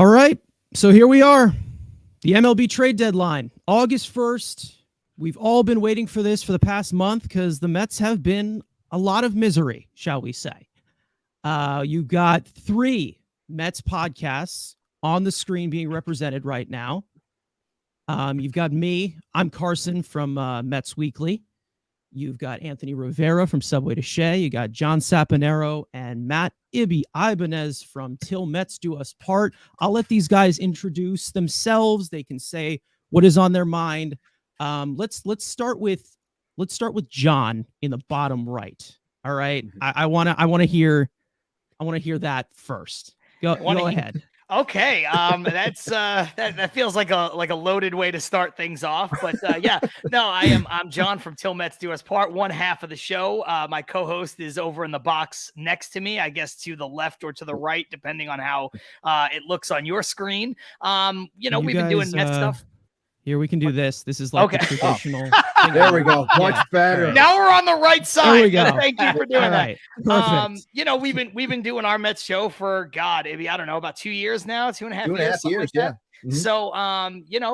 All right, so here we are. The MLB Trade Deadline, August 1st. We've all been waiting for this for the past month because the Mets have been a lot of misery, shall we say. You got 3 Mets podcasts on the screen being represented right now. You've got me. I'm Carson from Mets Weekly. You've got Anthony Rivera from Subway to Shea. You got John Saponaro and Matt Ibanez from Til Mets Do Us Part. I'll let these guys introduce themselves. They can say what is on their mind. Let's start with John in the bottom right. All right. I want to hear that first. Go ahead. Okay, that feels like a loaded way to start things off, but I'm John from Til Mets Do Us Part, one half of the show. My co-host is over in the box next to me, I guess to the left or to the right, depending on how it looks on your screen. We've been doing Mets stuff. Here, we can do this. This is like the traditional. There we go. Much better. Right. Now we're on the right side. There we go. Thank you for doing that. Perfect. We've been doing our Mets show for maybe I don't know, about 2 years now, 2.5 years. 2.5 years, like Mm-hmm. So,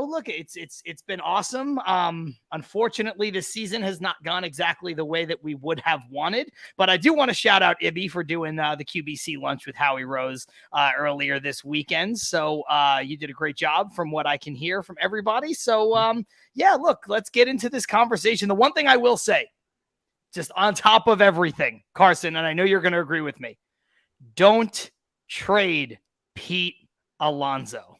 look, it's been awesome. Unfortunately, this season has not gone exactly the way that we would have wanted, but I do want to shout out Ibby for doing the QBC lunch with Howie Rose earlier this weekend. So, you did a great job from what I can hear from everybody. So, look, let's get into this conversation. The one thing I will say, just on top of everything, Carson, and I know you're going to agree with me, don't trade Pete Alonso.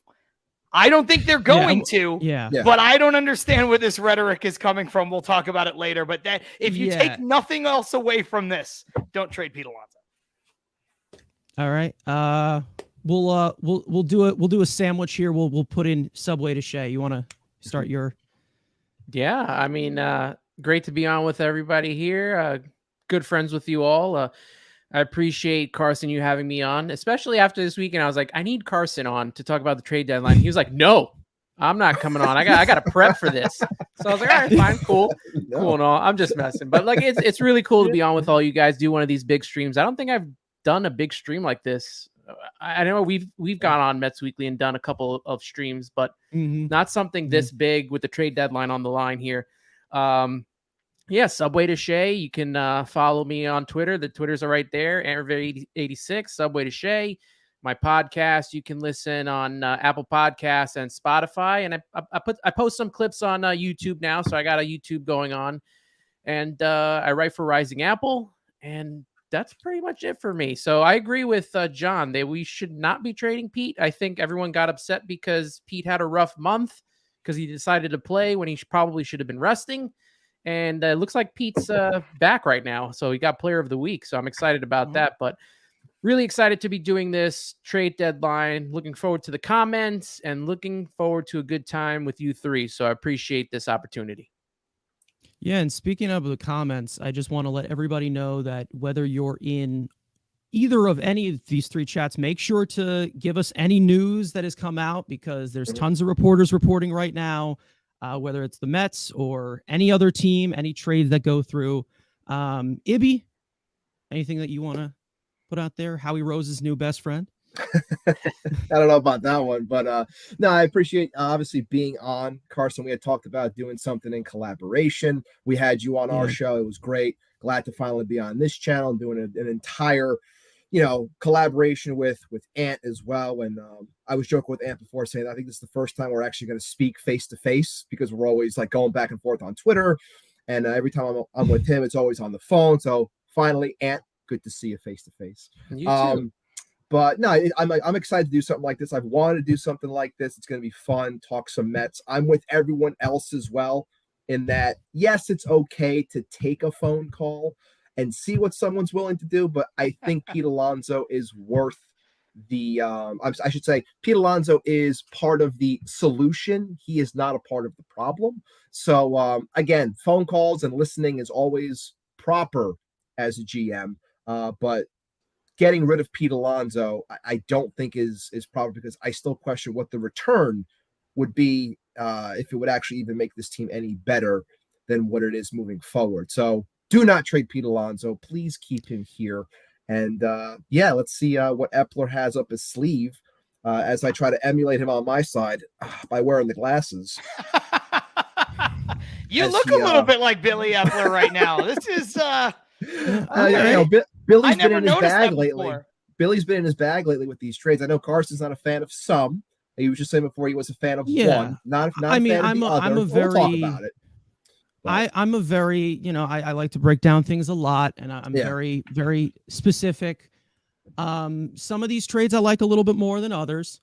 I don't think they're going to, but I don't understand where this rhetoric is coming from. We'll talk about it later. But that if you take nothing else away from this, don't trade Pete Alonso. All right. We'll do a sandwich here. We'll put in Subway to Shea. You want to start your? Yeah, I mean, great to be on with everybody here. Good friends with you all. I appreciate, Carson, you having me on, especially after this weekend. I was like, I need Carson on to talk about the trade deadline. He was like, no, I'm not coming on. I got to prep for this. So I was like, all right, fine, cool and all. I'm just messing. But like, it's really cool to be on with all you guys, do one of these big streams. I don't think I've done a big stream like this. I know we've gone on Mets Weekly and done a couple of streams, but not something this big with the trade deadline on the line here. Subway to Shea. You can follow me on Twitter. The Twitters are right there. Rivera86, Subway to Shea. My podcast, you can listen on Apple Podcasts and Spotify. And I post some clips on YouTube now, so I got a YouTube going on. And I write for Rising Apple, and that's pretty much it for me. So I agree with John that we should not be trading Pete. I think everyone got upset because Pete had a rough month because he decided to play when he probably should have been resting. And it looks like Pete's back right now. So he got player of the week. So I'm excited about that. But really excited to be doing this trade deadline. Looking forward to the comments and looking forward to a good time with you 3. So I appreciate this opportunity. Yeah. And speaking of the comments, I just want to let everybody know that whether you're in either of any of these 3 chats, make sure to give us any news that has come out, because there's tons of reporters reporting right now. Whether it's the Mets or any other team, any trades that go through. Ibby, anything that you want to put out there? Howie Rose's new best friend? I don't know about that one, but no, I appreciate obviously being on. Carson, we had talked about doing something in collaboration. We had you on our show. It was great. Glad to finally be on this channel and doing an entire collaboration with Ant as well. And I was joking with Ant before, saying I think this is the first time we're actually going to speak face to face, because we're always like going back and forth on Twitter, and every time I'm with him, it's always on the phone. So finally, Ant, good to see you face to face. You too. But no, I'm excited to do something like this. I've wanted to do something like this. It's going to be fun. Talk some Mets. I'm with everyone else as well, in that yes, it's okay to take a phone call and see what someone's willing to do. But I think Pete Alonso is worth the, I should say, Pete Alonso is part of the solution. He is not a part of the problem. So again, phone calls and listening is always proper as a GM. But getting rid of Pete Alonso, I don't think is proper, because I still question what the return would be if it would actually even make this team any better than what it is moving forward. So do not trade Pete Alonso. Please keep him here. And let's see what Epler has up his sleeve as I try to emulate him on my side by wearing the glasses. You look a little bit like Billy Epler right now. This is Billy's been in his bag lately. Before. Billy's been in his bag lately with these trades. I know Carson's not a fan of some. He was just saying before he was a fan of one. Not I mean, a fan of the other. We'll talk about it. I'm a very, I like to break down things a lot, and I'm very, very specific. Some of these trades I like a little bit more than others.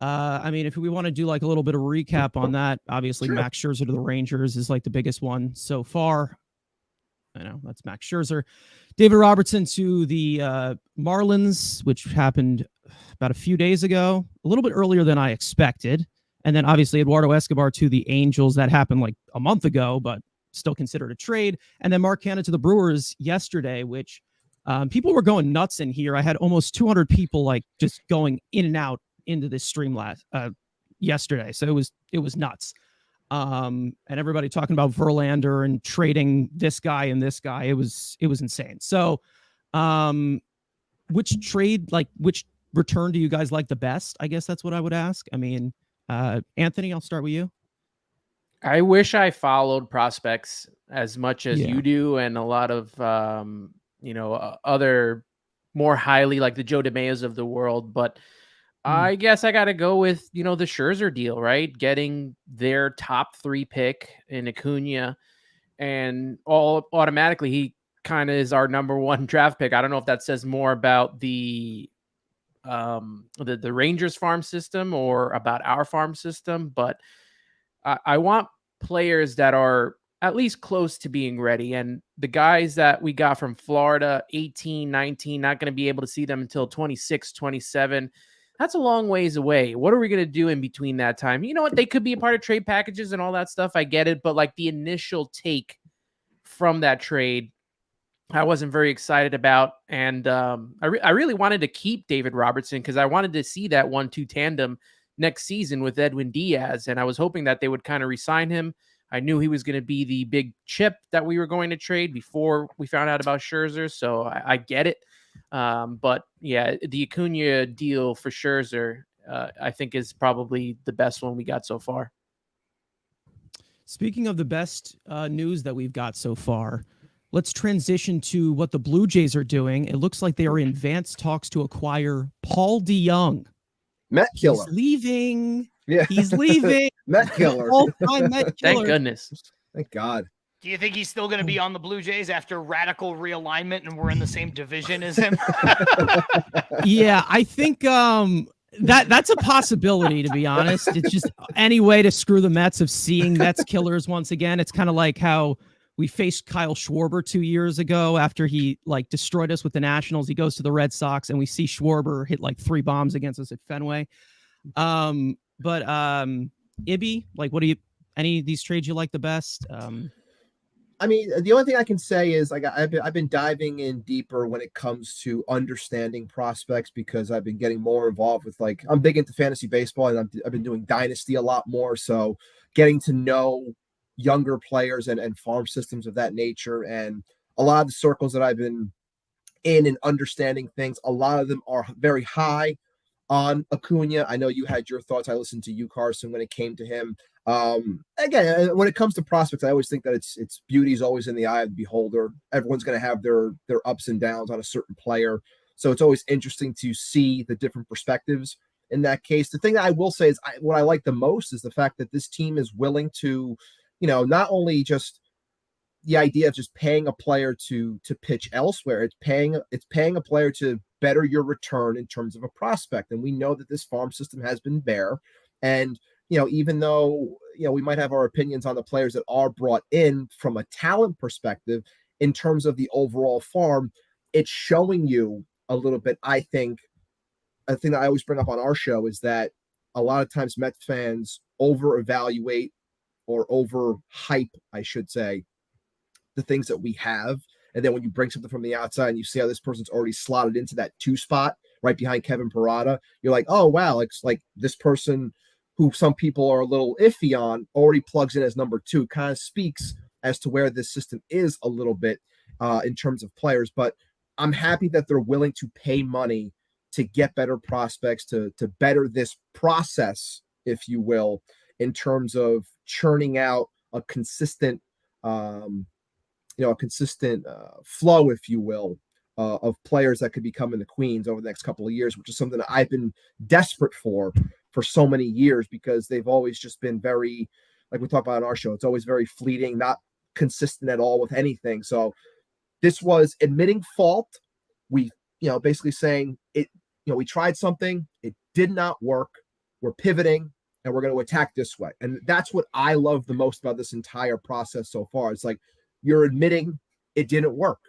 I mean, if we want to do like a little bit of recap on that, obviously Max Scherzer to the Rangers is like the biggest one so far. I know that's Max Scherzer. David Robertson to the Marlins, which happened about a few days ago, a little bit earlier than I expected. And then obviously Eduardo Escobar to the Angels. That happened like a month ago, but still considered a trade. And then Mark Canha to the Brewers yesterday, which people were going nuts in here. I had almost 200 people like just going in and out into this stream yesterday. So it was nuts. And everybody talking about Verlander and trading this guy and this guy. It was insane. So which return do you guys like the best? I guess that's what I would ask. I mean, Anthony, I'll start with you. I wish I followed prospects as much as you do, and a lot of other more highly like the Joe DeMeos of the world, but I guess I got to go with, the Scherzer deal, right? Getting their top 3 pick in Acuna, and automatically he kind of is our number 1 draft pick. I don't know if that says more about the Rangers farm system or about our farm system, but I want players that are at least close to being ready. And the guys that we got from Florida, 18, 19, not going to be able to see them until 26, 27. That's a long ways away. What are we going to do in between that time? You know what? They could be a part of trade packages and all that stuff. I get it. But like the initial take from that trade, I wasn't very excited about. And I really wanted to keep David Robertson because I wanted to see that 1-2 tandem next season with Edwin Diaz. And I was hoping that they would kind of re-sign him. I knew he was going to be the big chip that we were going to trade before we found out about Scherzer. So I get it. But yeah, the Acuna deal for Scherzer, I think is probably the best one we got so far. Speaking of the best news that we've got so far, let's transition to what the Blue Jays are doing. It looks like they are in advanced talks to acquire Paul DeJong. Met killer. He's leaving. Yeah. He's leaving. Met killer. All-time Met killer. Thank goodness. Thank God. Do you think he's still going to be on the Blue Jays after radical realignment and we're in the same division as him? Yeah, I think that's a possibility, to be honest. It's just any way to screw the Mets of seeing Mets killers once again. It's kind of like how we faced Kyle Schwarber 2 years ago after he like destroyed us with the Nationals. He goes to the Red Sox and we see Schwarber hit like 3 bombs against us at Fenway. But Ibby, like, any of these trades you like the best? I mean, the only thing I can say is I've been diving in deeper when it comes to understanding prospects because I've been getting more involved with I'm big into fantasy baseball and I've been doing Dynasty a lot more. So getting to know younger players and farm systems of that nature, and a lot of the circles that I've been in and understanding things, a lot of them are very high on Acuna. I know you had your thoughts. I listened to you, Carson, when it came to him. Again, when it comes to prospects, I always think that it's beauty is always in the eye of the beholder. Everyone's going to have their ups and downs on a certain player. So it's always interesting to see the different perspectives in that case. The thing that I will say is what I like the most is the fact that this team is willing to, not only just the idea of just paying a player to pitch elsewhere, it's paying a player to better your return in terms of a prospect. And we know that this farm system has been bare. And even though, we might have our opinions on the players that are brought in from a talent perspective, in terms of the overall farm, it's showing you a little bit. I think a thing that I always bring up on our show is that a lot of times Mets fans over-evaluate or over-hype, I should say, the things that we have. And then when you bring something from the outside and you see how this person's already slotted into that 2 spot right behind Kevin Parada, you're like, oh, wow, it's like this person who some people are a little iffy on already plugs in as number 2. Kind of speaks as to where this system is a little bit in terms of players. But I'm happy that they're willing to pay money to get better prospects, to better this process, if you will, in terms of churning out a consistent, flow, if you will, of players that could be coming to Queens over the next couple of years, which is something that I've been desperate for so many years, because they've always just been very, like we talk about on our show, it's always very fleeting, not consistent at all with anything. So this was admitting fault. We, basically saying it, we tried something, it did not work. We're pivoting and we're going to attack this way. And that's what I love the most about this entire process so far. It's like, you're admitting it didn't work.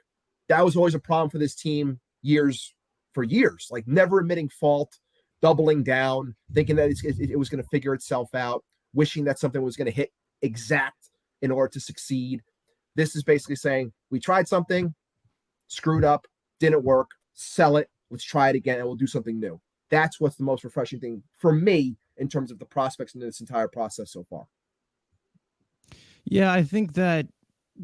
That was always a problem for this team for years, like never admitting fault, doubling down, thinking that it was going to figure itself out, wishing that something was going to hit exact in order to succeed. This is basically saying, we tried something, screwed up, didn't work, sell it, let's try it again, and we'll do something new. That's what's the most refreshing thing for me in terms of the prospects in this entire process so far. Yeah, I think that,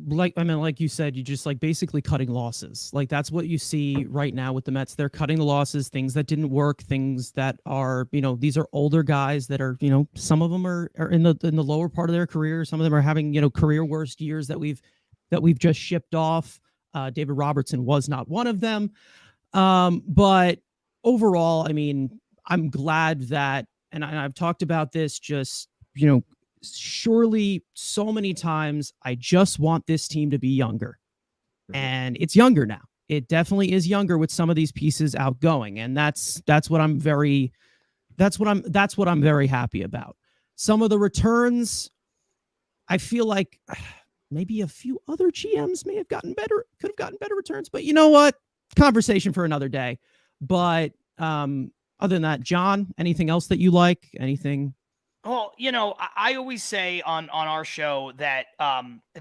like you said, you just basically cutting losses. Like that's what you see right now with the Mets. They're cutting the losses, things that didn't work, things that are, these are older guys that are, some of them are in the lower part of their career. Some of them are having, career worst years that we've just shipped off. David Robertson was not one of them. But overall, I'm glad that, and I've talked about this just, surely so many times, I just want this team to be younger. And it's younger now. It definitely is younger with some of these pieces outgoing. And that's what I'm very happy about. Some of the returns, I feel like maybe a few other GMs could have gotten better returns, but you know what? Conversation for another day. But other than that, John, anything else that you like? Anything? Well, I always say on our show that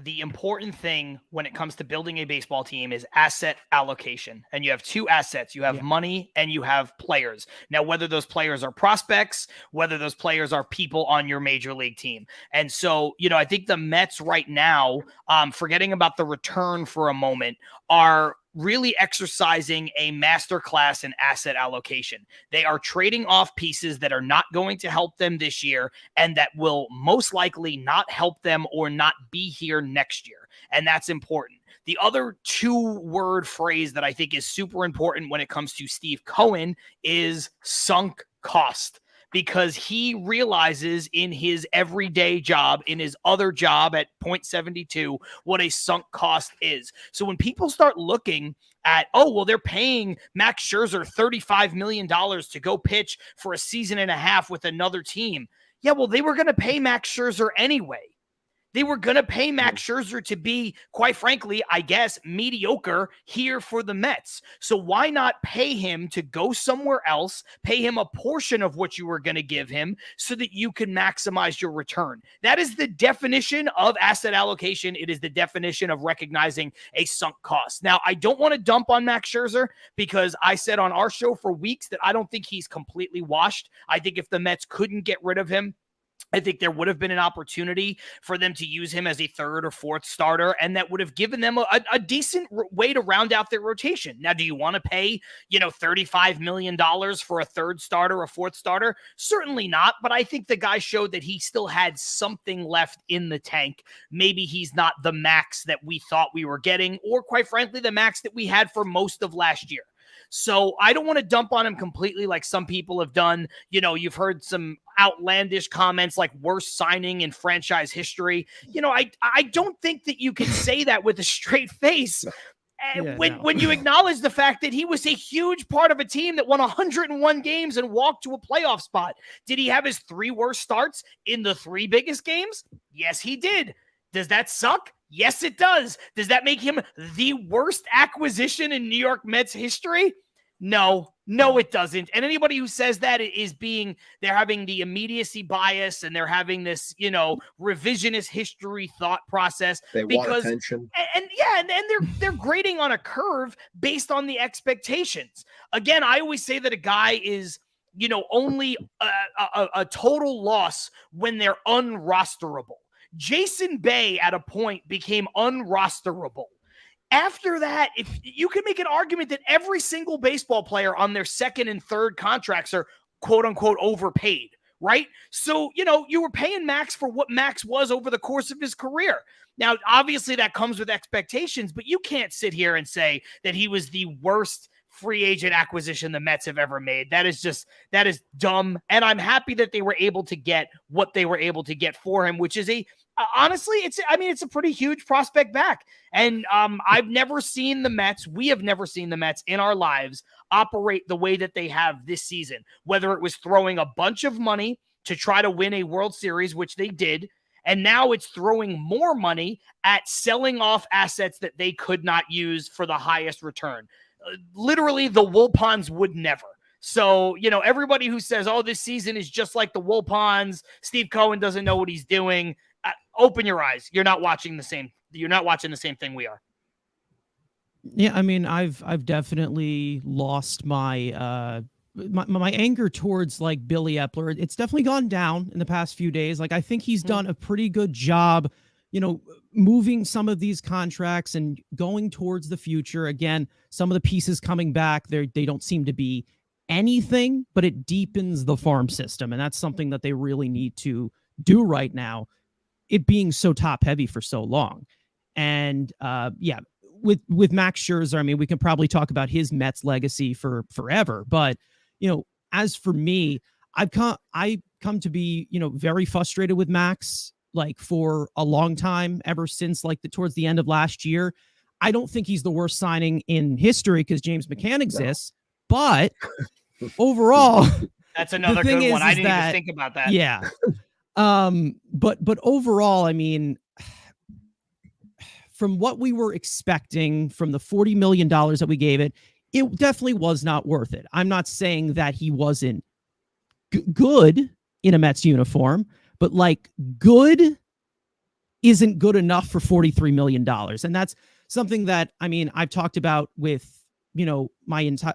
the important thing when it comes to building a baseball team is asset allocation. And you have two assets. You have money and you have players. Now, whether those players are prospects, whether those players are people on your major league team. And so, I think the Mets right now, forgetting about the return for a moment, are really exercising a masterclass in asset allocation. They are trading off pieces that are not going to help them this year and that will most likely not help them or not be here next year. And that's important. The other 2-word phrase that I think is super important when it comes to Steve Cohen is sunk cost. Because he realizes in his everyday job, in his other job at .72, what a sunk cost is. So when people start looking at, they're paying Max Scherzer $35 million to go pitch for a season and a half with another team. Yeah, well, they were going to pay Max Scherzer anyway. They were going to pay Max Scherzer to be, quite frankly, I guess, mediocre here for the Mets. So why not pay him to go somewhere else, pay him a portion of what you were going to give him so that you can maximize your return? That is the definition of asset allocation. It is the definition of recognizing a sunk cost. Now, I don't want to dump on Max Scherzer because I said on our show for weeks that I don't think he's completely washed. I think if the Mets couldn't get rid of him, I think there would have been an opportunity for them to use him as a third or fourth starter, and that would have given them a decent way to round out their rotation. Now, do you want to pay, $35 million for a third starter, a fourth starter? Certainly not, but I think the guy showed that he still had something left in the tank. Maybe he's not the max that we thought we were getting, or quite frankly, the max that we had for most of last year. So I don't want to dump on him completely like some people have done. You've heard some outlandish comments like worst signing in franchise history. I don't think that you can say that with a straight face. When you acknowledge the fact that he was a huge part of a team that won 101 games and walked to a playoff spot. Did he have his 3 worst starts in the 3 biggest games? Yes, he did. Does that suck? Yes, it does. Does that make him the worst acquisition in New York Mets history? No, it doesn't. And anybody who says that they're having the immediacy bias and they're having this, revisionist history thought process. They want attention. And they're grading on a curve based on the expectations. Again, I always say that a guy is, only a total loss when they're unrosterable. Jason Bay at a point became unrosterable. After that, if you can make an argument that every single baseball player on their second and third contracts are quote unquote overpaid, right? So, you were paying Max for what Max was over the course of his career. Now, obviously that comes with expectations, but you can't sit here and say that he was the worst free agent acquisition the Mets have ever made. That is dumb. And I'm happy that they were able to get what they were able to get for him, which is honestly, it's a pretty huge prospect back. And we have never seen the Mets in our lives operate the way that they have this season, whether it was throwing a bunch of money to try to win a World Series, which they did. And now it's throwing more money at selling off assets that they could not use for the highest return. Literally, the Wilpons would never. So, everybody who says, oh, this season is just like the Wilpons, Steve Cohen doesn't know what he's doing, open your eyes. You're not watching the same thing we are. Yeah, I mean, I've definitely lost my my anger towards like Billy Epler. It's definitely gone down in the past few days. Like, I think he's done a pretty good job, moving some of these contracts and going towards the future. Again, some of the pieces coming back, they don't seem to be anything, but it deepens the farm system. And that's something that they really need to do right now, it being so top heavy for so long. And with Max Scherzer, I mean, we can probably talk about his Mets legacy for forever, but as for me, I've come to be, very frustrated with Max, like for a long time, ever since like towards the end of last year. I don't think he's the worst signing in history because James McCann exists, but overall, that's another good one. I didn't even think about that. Yeah. But overall, I mean, from what we were expecting from the $40 million that we gave it definitely was not worth it. I'm not saying that he wasn't good in a Mets uniform, but like good isn't good enough for $43 million. And that's something that, I mean, I've talked about with, on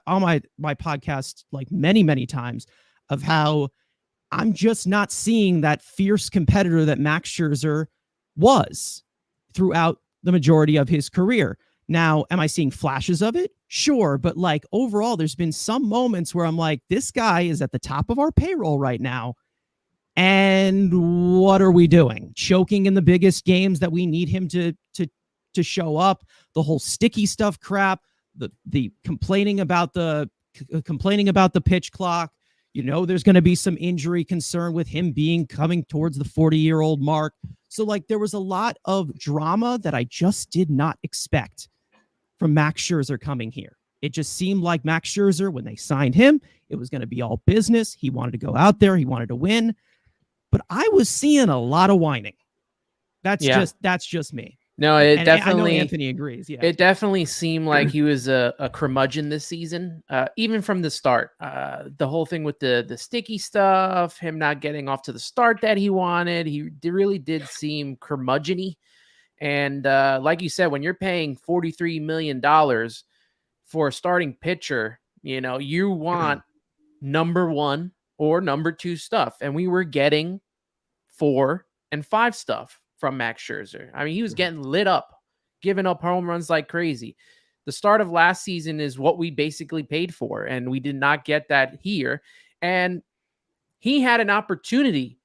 my podcast, like many, many times, of how I'm just not seeing that fierce competitor that Max Scherzer was throughout the majority of his career. Now, am I seeing flashes of it? Sure. But like overall, there's been some moments where I'm like, this guy is at the top of our payroll right now. And what are we doing? Choking in the biggest games that we need him to show up, the whole sticky stuff crap, the complaining about the pitch clock. There's going to be some injury concern with him coming towards the 40-year-old mark. So like there was a lot of drama that I just did not expect from Max Scherzer coming here. It just seemed like Max Scherzer, when they signed him, it was going to be all business. He wanted to go out there. He wanted to win. But I was seeing a lot of whining. That's just me. No, I know Anthony agrees. Yeah, it definitely seemed like he was a curmudgeon this season, even from the start. The whole thing with the sticky stuff, him not getting off to the start that he wanted, he really did seem curmudgeon-y. And like you said, when you're paying $43 million for a starting pitcher, you want number one or number two stuff. And we were getting 4 and 5 stuff from Max Scherzer. I mean, he was getting lit up, giving up home runs like crazy. The start of last season is what we basically paid for, and we did not get that here. And he had an opportunity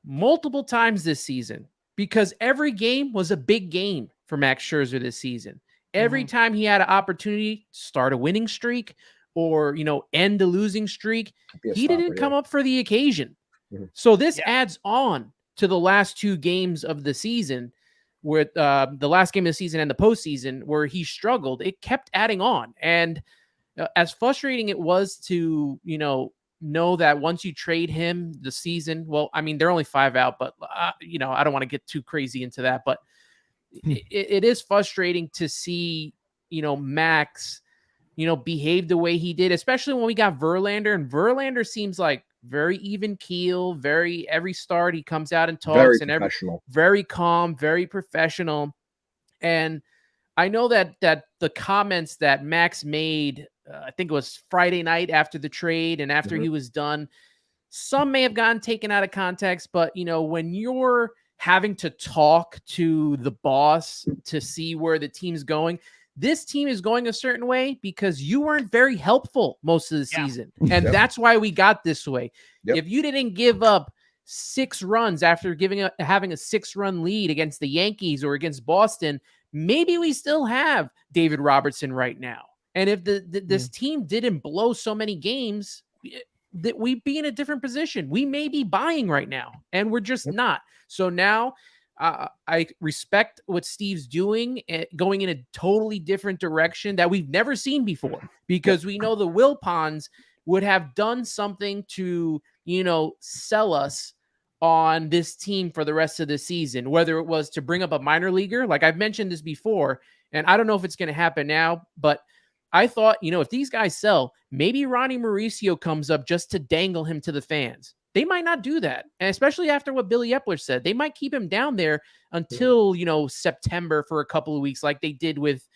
multiple times this season because every game was a big game for Max Scherzer this season. Every time he had an opportunity to start a winning streak or, end a losing streak, he didn't come up for the occasion. So this adds on to the last 2 games of the season, where the last game of the season and the postseason where he struggled. It kept adding on. And as frustrating it was to, know that once you trade him the season, well, I mean, they're only 5 out, but I don't want to get too crazy into that, but it is frustrating to see, Max, behave the way he did, especially when we got Verlander, and Verlander seems like very even keel, every start he comes out and talks very calm, very professional. And I know that the comments that Max made, I think it was Friday night after the trade and after he was done, some may have gotten taken out of context, but when you're having to talk to the boss to see where the team's going, this team is going a certain way because you weren't very helpful most of the season. And that's why we got this way. If you didn't give up 6 runs after having a 6-run lead against the Yankees or against Boston, maybe we still have David Robertson right now. And if this team didn't blow so many games, that we'd be in a different position. We may be buying right now, and we're just not. So now I respect what Steve's doing, going in a totally different direction that we've never seen before, because we know the Wilpons would have done something to, sell us on this team for the rest of the season, whether it was to bring up a minor leaguer. Like I've mentioned this before, and I don't know if it's going to happen now, but I thought, if these guys sell, maybe Ronnie Mauricio comes up just to dangle him to the fans. They might not do that. And especially after what Billy Epler said, they might keep him down there until, September for a couple of weeks, like they did with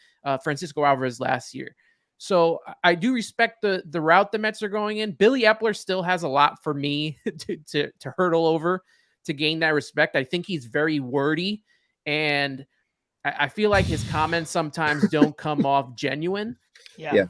Francisco Alvarez last year. So I do respect the route the Mets are going in. Billy Epler still has a lot for me to hurdle over to gain that respect. I think he's very wordy, and I feel like his comments sometimes don't come off genuine. Yeah.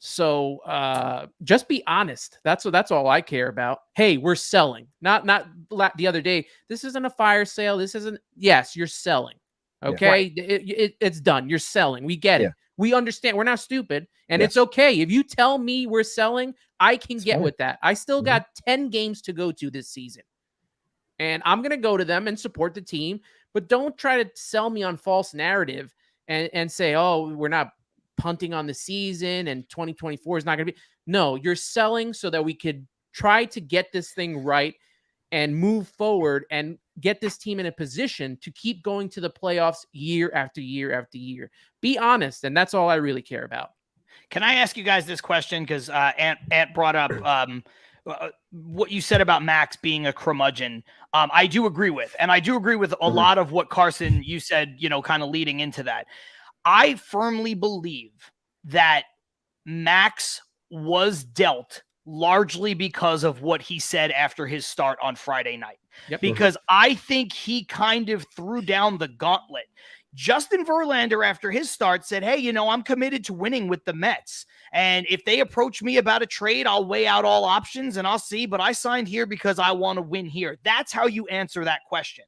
So just be honest. That's all I care about. Hey, we're selling. Not the other day. This isn't a fire sale. This isn't. Yes, you're selling. Okay, it's done. You're selling. We get it. We understand. We're not stupid, and it's okay if you tell me we're selling. I can get with that. I still got 10 games to go to this season, and I'm gonna go to them and support the team. But don't try to sell me on false narrative and say, oh, we're not punting on the season and 2024 is not going to be. No, you're selling so that we could try to get this thing right and move forward and get this team in a position to keep going to the playoffs year after year after year. Be honest, and that's all I really care about. Can I ask you guys this question? Because Ant brought up what you said about Max being a curmudgeon. I do agree with, and I do agree with a lot of what Carson, you said, kind of leading into that. I firmly believe that Max was dealt largely because of what he said after his start on Friday night. Because I think he kind of threw down the gauntlet. Justin Verlander, after his start, said, hey, I'm committed to winning with the Mets. And if they approach me about a trade, I'll weigh out all options and I'll see. But I signed here because I want to win here. That's how you answer that question.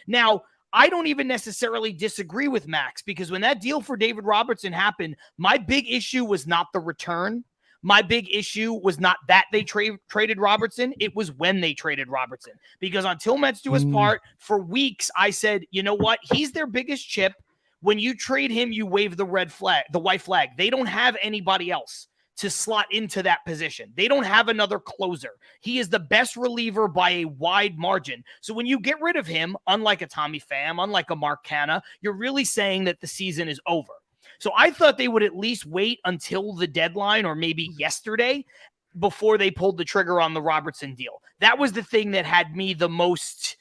Now, I don't even necessarily disagree with Max, because when that deal for David Robertson happened, my big issue was not the return. My big issue was not that they traded Robertson. It was when they traded Robertson. Because on Til Mets Do Us part, for weeks, I said, you know what? He's their biggest chip. When you trade him, you wave the white flag. They don't have anybody else to slot into that position. They don't have another closer. He is the best reliever by a wide margin. So when you get rid of him, unlike a Tommy Pham, unlike a Mark Canha, you're really saying that the season is over. So I thought they would at least wait until the deadline, or maybe yesterday, before they pulled the trigger on the Robertson deal. That was the thing that had me the most,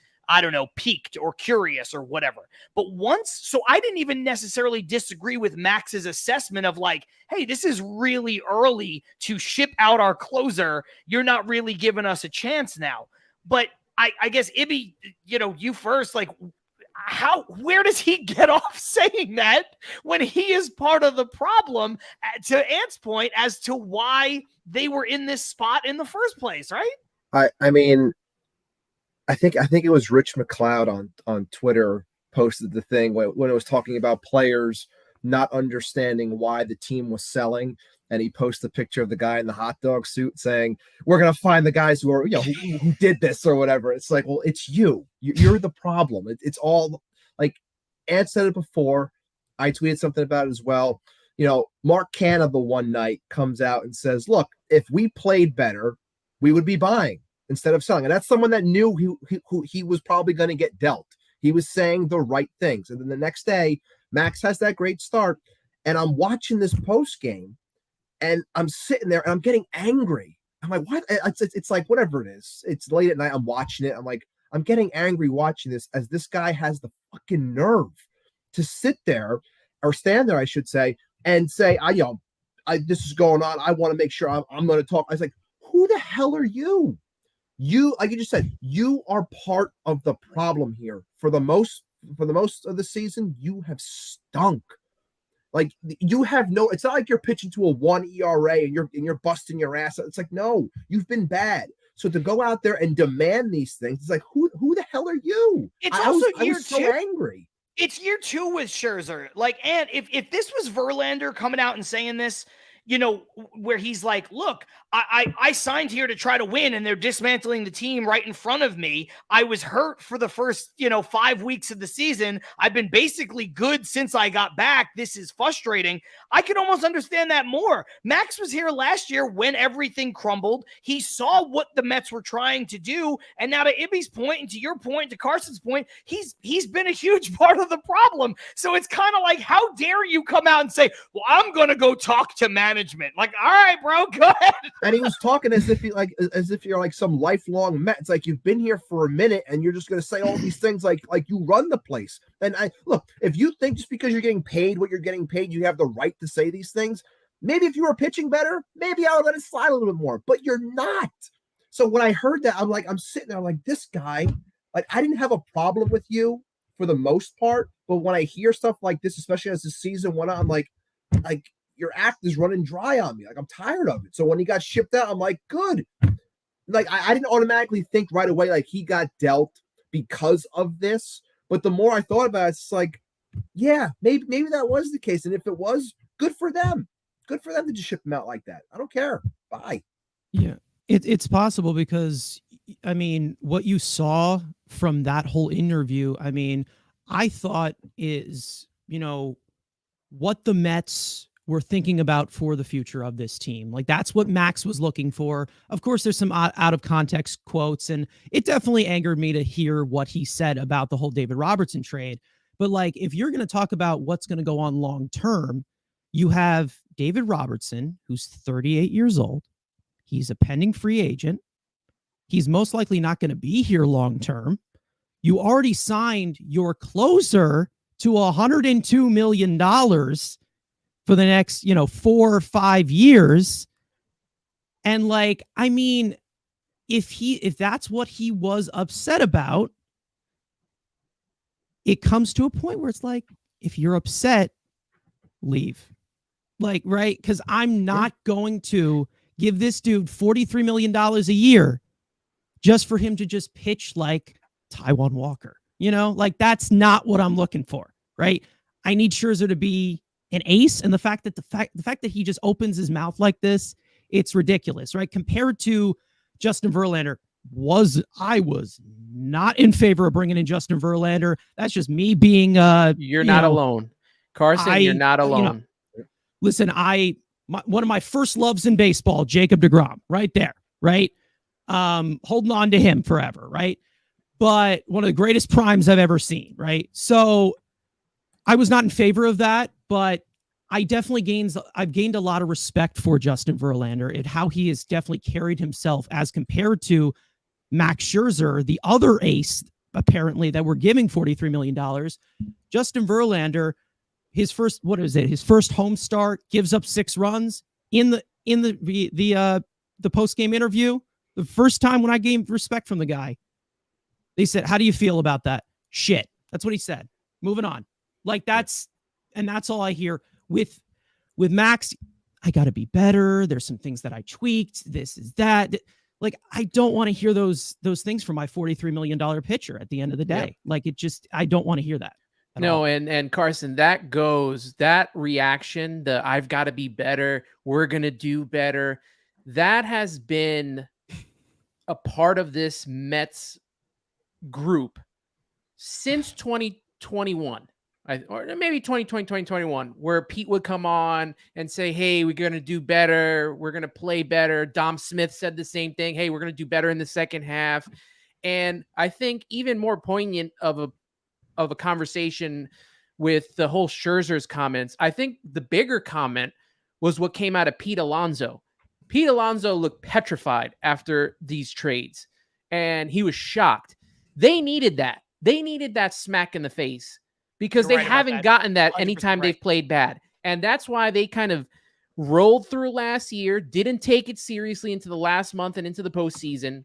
piqued or curious or whatever. But so I didn't even necessarily disagree with Max's assessment of like, hey, this is really early to ship out our closer. You're not really giving us a chance now. But I guess, Ibby, you first, like, where does he get off saying that when he is part of the problem, to Ant's point, as to why they were in this spot in the first place, right? I mean, I think it was Rich McLeod on Twitter posted the thing when it was talking about players not understanding why the team was selling, and he posted a picture of the guy in the hot dog suit saying, we're going to find the guys who are, who did this or whatever. It's like, well, it's you're the problem. It's all like Ant said it before. I tweeted something about it as well. Mark Canha the one night comes out and says, look, if we played better, we would be buying instead of selling. And that's someone that knew he was probably going to get dealt. He was saying the right things. And then the next day, Max has that great start. And I'm watching this post game, and I'm sitting there and I'm getting angry. I'm like, what? It's like, whatever it is. It's late at night. I'm watching it. I'm like, I'm getting angry watching this, as this guy has the fucking nerve to sit there, or stand there, I should say, and say, this is going on. I want to make sure I'm going to talk. I was like, who the hell are you? You, like you just said, you are part of the problem here. For the most of the season, you have stunk. Like you have no, it's not like you're pitching to a 1 ERA and you're busting your ass. It's like, no, you've been bad. So to go out there and demand these things, it's like, who the hell are you? It's I also was year so two. angry. It's year 2 with Scherzer. Like, and if this was Verlander coming out and saying this, you know, where he's like, look, I signed here to try to win and they're dismantling the team right in front of me. I was hurt for the first, 5 weeks of the season. I've been basically good since I got back. This is frustrating. I could almost understand that more. Max was here last year when everything crumbled. He saw what the Mets were trying to do. And now to Ibby's point and to your point, to Carson's point, he's been a huge part of the problem. So it's kind of like, how dare you come out and say, well, I'm going to go talk to management. Like, all right, bro, go ahead. And he was talking as if you're like some lifelong Met. It's like you've been here for a minute and you're just going to say all these things like you run the place. And look, if you think just because you're getting paid what you're getting paid, you have the right to say these things, maybe if you were pitching better, maybe I would let it slide a little bit more, but you're not. So when I heard that, I'm sitting there like, this guy, like, I didn't have a problem with you for the most part, but when I hear stuff like this, especially as the season went on, I'm like your act is running dry on me. Like, I'm tired of it. So when he got shipped out, I'm like, good. Like, I didn't automatically think right away, like he got dealt because of this. But the more I thought about it, it's like, yeah, maybe that was the case. And if it was, good for them. Good for them to just ship him out like that. I don't care. Bye. Yeah, it's possible because, I mean, what you saw from that whole interview, I mean, I thought is, what the Mets were thinking about for the future of this team. Like, that's what Max was looking for. Of course, there's some out of context quotes, and it definitely angered me to hear what he said about the whole David Robertson trade. But like, if you're going to talk about what's going to go on long term, you have David Robertson, who's 38 years old. He's a pending free agent. He's most likely not going to be here long term. You already signed your closer to $102 million for the next, 4 or 5 years. And like, I mean, if that's what he was upset about, it comes to a point where it's like, if you're upset, leave. Like, right? Because I'm not going to give this dude $43 million a year just for him to just pitch like Taiwan Walker. Like, that's not what I'm looking for, right? I need Scherzer to be an ace, and the fact that he just opens his mouth like this, it's ridiculous, right? Compared to Justin Verlander, I was not in favor of bringing in Justin Verlander. That's just me being you're not alone, Carson. You're not alone. Listen, one of my first loves in baseball, Jacob deGrom, right there, right? Holding on to him forever, right? But one of the greatest primes I've ever seen, right? So I was not in favor of that, but I've gained a lot of respect for Justin Verlander and how he has definitely carried himself as compared to Max Scherzer, the other ace, apparently, that we're giving $43 million. Justin Verlander, his first home start, gives up 6 runs in the post-game interview. The first time when I gained respect from the guy, they said, how do you feel about that? Shit. That's what he said. Moving on. Like, that's all I hear with Max. I got to be better. There's some things that I tweaked. This is that. Like, I don't want to hear those things from my $43 million pitcher at the end of the day. Yeah. Like, I don't want to hear that. No, and Carson, that reaction, I've got to be better, we're going to do better, that has been a part of this Mets group since 2021. Or maybe 2020, 2021, where Pete would come on and say, hey, we're going to do better. We're going to play better. Dom Smith said the same thing. Hey, we're going to do better in the second half. And I think even more poignant of a conversation with the whole Scherzer's comments, I think the bigger comment was what came out of Pete Alonso. Pete Alonso looked petrified after these trades, and he was shocked. They needed that. They needed that smack in the face, because they haven't gotten that anytime they've played bad. And that's why they kind of rolled through last year, didn't take it seriously into the last month and into the postseason.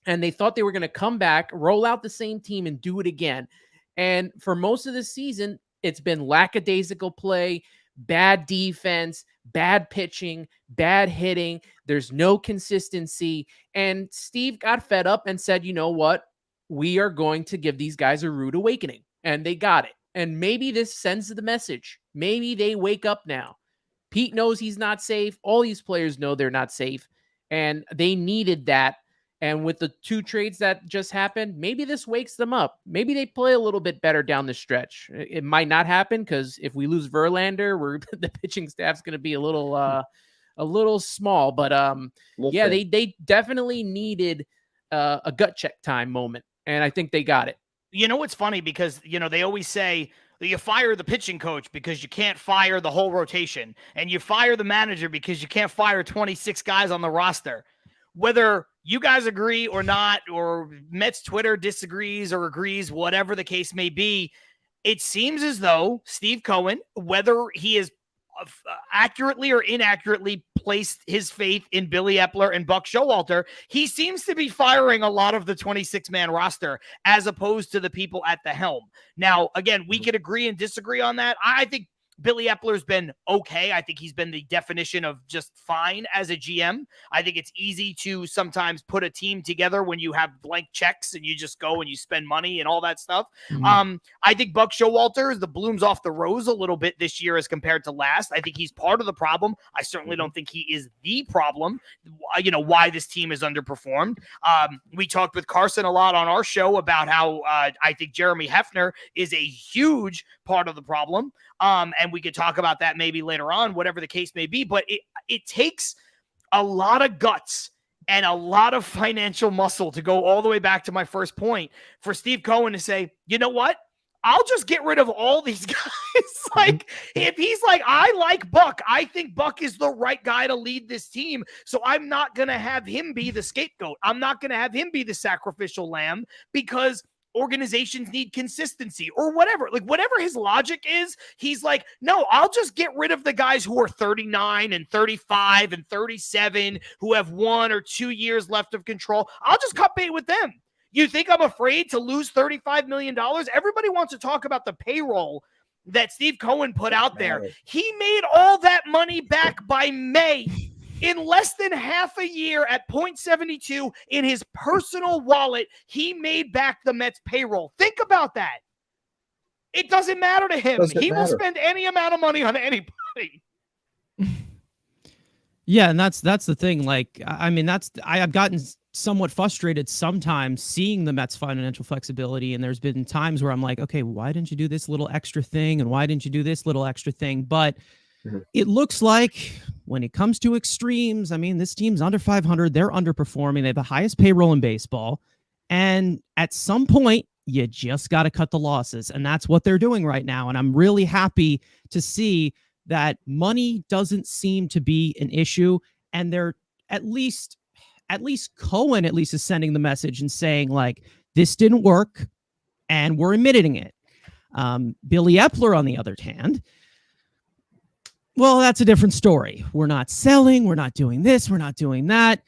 And they thought they were going to come back, roll out the same team, and do it again. And for most of the season, it's been lackadaisical play. bad defense, bad pitching, bad hitting. There's no consistency. And Steve got fed up and said, you know what? We are going to give these guys a rude awakening. And they got it. And maybe this sends the message. Maybe they wake up now. Pete knows he's not safe. All these players know they're not safe. And they needed that. And with the 2 trades that just happened, maybe this wakes them up. Maybe they play a little bit better down the stretch. It might not happen because if we lose Verlander, the pitching staff's going to be a little small. But yeah, they definitely needed a gut check time moment, and I think they got it. You know what's funny, because they always say that you fire the pitching coach because you can't fire the whole rotation, and you fire the manager because you can't fire 26 guys on the roster. Whether you guys agree or not, or Mets Twitter disagrees or agrees, whatever the case may be, it seems as though Steve Cohen, whether he is accurately or inaccurately placed his faith in Billy Epler and Buck Showalter, he seems to be firing a lot of the 26-man roster as opposed to the people at the helm. Now, again, we could agree and disagree on that. I think Billy Epler's been okay. I think he's been the definition of just fine as a GM. I think it's easy to sometimes put a team together when you have blank checks and you just go and you spend money and all that stuff. Mm-hmm. I think Buck Showalter is the blooms off the rose a little bit this year as compared to last. I think he's part of the problem. I certainly don't think he is the problem, why this team is underperformed. We talked with Carson a lot on our show about how I think Jeremy Hefner is a huge part of the problem. And we could talk about that maybe later on, whatever the case may be. But it takes a lot of guts and a lot of financial muscle to go all the way back to my first point for Steve Cohen to say, you know what? I'll just get rid of all these guys. Like, if he's like, I like Buck, I think Buck is the right guy to lead this team. So I'm not going to have him be the scapegoat. I'm not going to have him be the sacrificial lamb, because organizations need consistency or whatever. Like, whatever his logic is, he's like, no, I'll just get rid of the guys who are 39 and 35 and 37 who have 1 or 2 years left of control. I'll just cut bait with them. You think I'm afraid to lose $35 million? Everybody wants to talk about the payroll that Steve Cohen put out there. He made all that money back by May. In less than half a year at 0.72 in his personal wallet, he made back the Mets payroll. Think about that. It doesn't matter to him. He will spend any amount of money on anybody. Yeah, and that's the thing. Like, I mean, I've gotten somewhat frustrated sometimes seeing the Mets financial flexibility, and there's been times where I'm like, okay, why didn't you do this little extra thing, and why didn't you do this little extra thing? But it looks like when it comes to extremes, I mean, this team's under 500. They're underperforming. They have the highest payroll in baseball. And at some point, you just got to cut the losses. And that's what they're doing right now. And I'm really happy to see that money doesn't seem to be an issue. And they're at least Cohen is sending the message and saying, like, this didn't work and we're admitting it. Billy Epler, on the other hand, well, that's a different story. We're not selling. We're not doing this. We're not doing that.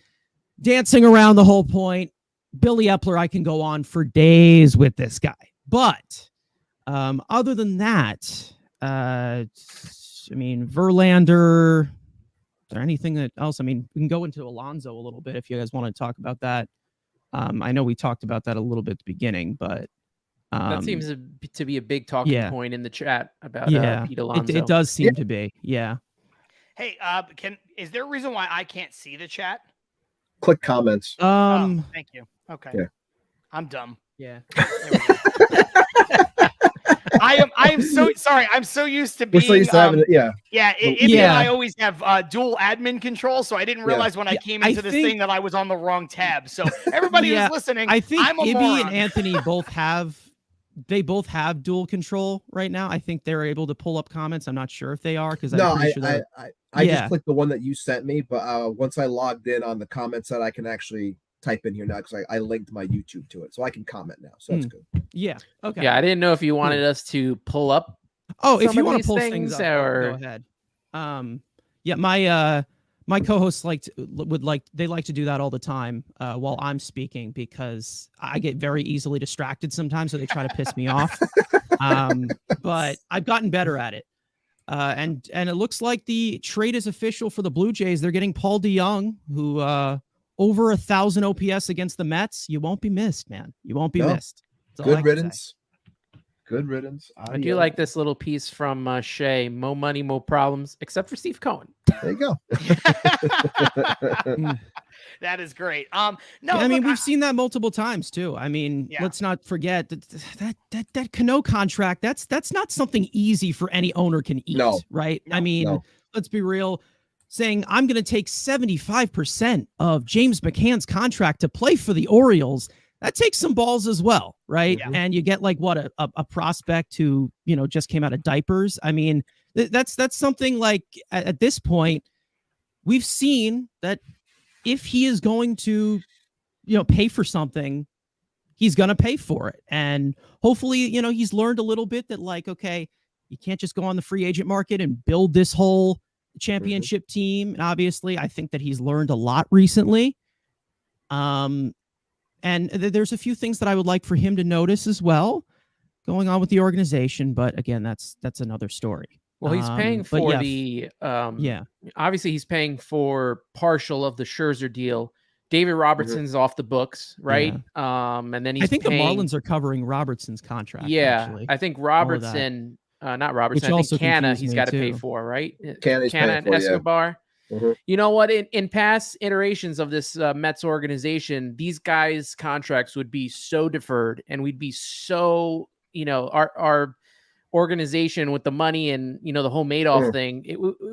Dancing around the whole point. Billy Epler, I can go on for days with this guy. But other than that, I mean, Verlander, is there anything else? I mean, we can go into Alonso a little bit if you guys want to talk about that. I know we talked about that a little bit at the beginning, but that seems to be a big talking point in the chat about Pete Alonso. It does seem to be, yeah. Hey, is there a reason why I can't see the chat? Click comments. Thank you. Okay. Yeah. I'm dumb. Yeah. I am so sorry. I'm so used to being. We're so used to having it, yeah. Yeah. Ibby and I always have dual admin control, so I didn't realize when I came into this thing that I was on the wrong tab. So everybody who's listening, I think I'm a Ibby moron. and Anthony both have dual control right now. I think they're able to pull up comments. I'm not sure if they are because I just clicked the one that you sent me, but once I logged in on the comment side, I can actually type in here now because I linked my YouTube to it, so I can comment now. So that's good. Yeah. Okay. Yeah, I didn't know if you wanted us to pull up. Oh, if you want to pull things up, go ahead. Yeah, my co-hosts like to do that all the time while I'm speaking because I get very easily distracted sometimes, so they try to piss me off. But I've gotten better at it. And it looks like the trade is official for the Blue Jays. They're getting Paul DeJong, who over 1,000 OPS against the Mets. You won't be missed, man. You won't be missed. That's all I Good can riddance. Good riddance. I do like this little piece from Shea. Mo money, mo problems, except for Steve Cohen. There you go. That is great. No, I mean, look, we've seen that multiple times too. I mean, Yeah. let's not forget that Cano contract. That's not something easy for any owner can eat, No. right? No. I mean, No. let's be real. Saying I'm going to take 75% of James McCann's contract to play for the Orioles, that takes some balls as well, right? Yeah. And you get like what a prospect who just came out of diapers. I mean, that's something like at this point we've seen that if he is going to pay for something, he's going to pay for it. And hopefully, he's learned a little bit that like, okay, you can't just go on the free agent market and build this whole championship team. And obviously, I think that he's learned a lot recently. And there's a few things that I would like for him to notice as well going on with the organization. But again, that's another story. Well, he's paying but for yeah, the yeah. Obviously, he's paying for partial of the Scherzer deal. David Robertson's off the books, right? And then he's I think paying, the Marlins are covering Robertson's contract. Yeah, actually. I think Robertson, not Robertson. I also think Canha, confused he's me got to too. pay for, right? Canha's paying and for, yeah. Escobar. Mhm. You know what? In past iterations of this Mets organization, these guys' contracts would be so deferred, and we'd be so, our organization with the money and the whole Madoff thing,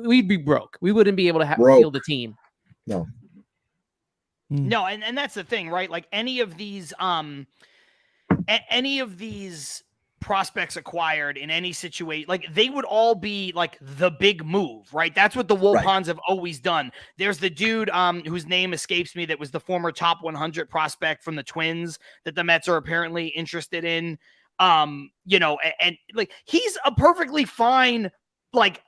we'd be broke. We wouldn't be able to field the team. No. No, and that's the thing, right? Like any of these prospects acquired in any situation, like they would all be like the big move, right? That's what the Wilpons have always done. There's the dude whose name escapes me that was the former top 100 prospect from the Twins that the Mets are apparently interested in. And like he's a perfectly fine like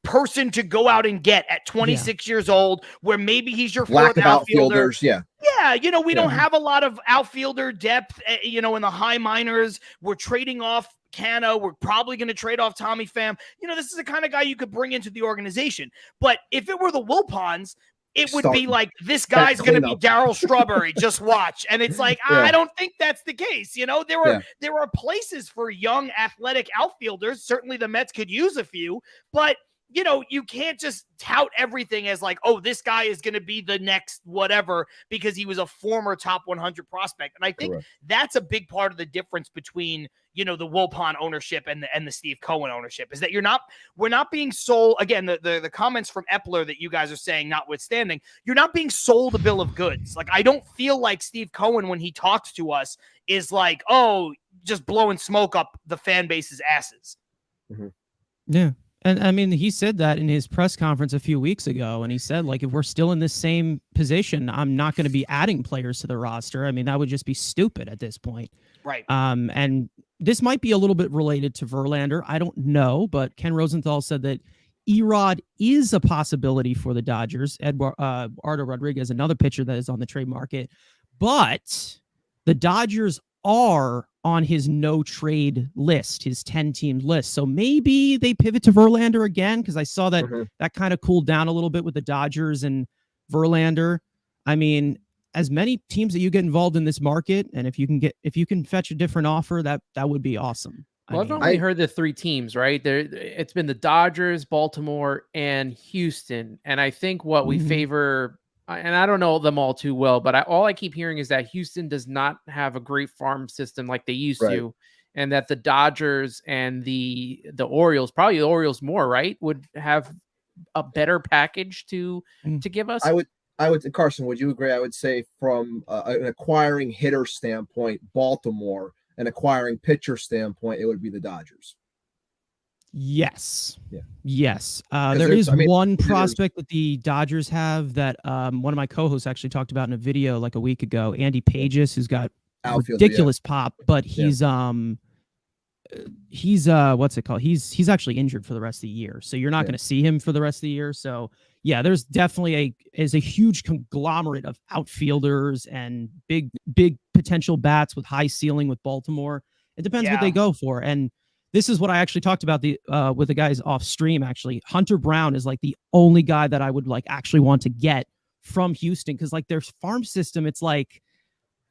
person to go out and get at 26 years old, where maybe he's your Lack fourth of outfielders. Yeah. Yeah, we don't have a lot of outfielder depth, in the high minors. We're trading off Canha. We're probably going to trade off Tommy Pham. This is the kind of guy you could bring into the organization. But if it were the Wilpons, it would be like, this guy's going to be Darryl Strawberry. Just watch. And it's like, I don't think that's the case. There are places for young athletic outfielders. Certainly the Mets could use a few, but you can't just tout everything as like, oh, this guy is going to be the next whatever because he was a former top 100 prospect. And I think that's a big part of the difference between, the Wilpon ownership and the Steve Cohen ownership is that we're not being sold. Again, the comments from Epler that you guys are saying, notwithstanding, you're not being sold a bill of goods. Like, I don't feel like Steve Cohen, when he talks to us, is like, oh, just blowing smoke up the fan base's asses. Yeah. And I mean, he said that in his press conference a few weeks ago, and he said, like, if we're still in this same position, I'm not going to be adding players to the roster. I mean, that would just be stupid at this point. Right. And this might be a little bit related to Verlander. I don't know, but Ken Rosenthal said that Erod is a possibility for the Dodgers. Eduardo Rodriguez, another pitcher that is on the trade market, but the Dodgers are on his no trade list, his 10-team list. So maybe they pivot to Verlander again, because I saw that that kind of cooled down a little bit with the Dodgers and Verlander. I mean, as many teams that you get involved in this market, and if you can fetch a different offer, that would be awesome. Well, I've only heard the three teams, right? It's been the Dodgers, Baltimore, and Houston. And I think what we favor, and I don't know them all too well, but all I keep hearing is that Houston does not have a great farm system like they used to, and that the Dodgers and the Orioles, probably the Orioles more, right, would have a better package to give us. I would, Carson, would you agree? I would say from an acquiring hitter standpoint, Baltimore, an acquiring pitcher standpoint, it would be the Dodgers. Yes. Yeah. Yes. There is one prospect that the Dodgers have that one of my co-hosts actually talked about in a video like a week ago, Andy Pages, who's got ridiculous pop, but he's what's it called? He's actually injured for the rest of the year. So you're not going to see him for the rest of the year. So yeah, there's definitely a huge conglomerate of outfielders and big potential bats with high ceiling with Baltimore. It depends what they go for. And this is what I actually talked about with the guys off stream. Actually, Hunter Brown is like the only guy that I would like actually want to get from Houston, because like their farm system, it's like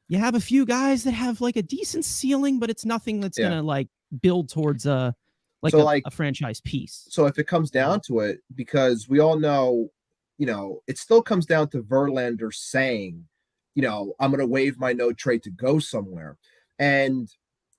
you have a few guys that have like a decent ceiling, but it's nothing that's gonna like build towards a franchise piece. So if it comes down to it, because we all know, it still comes down to Verlander saying, I'm going to waive my no trade to go somewhere. And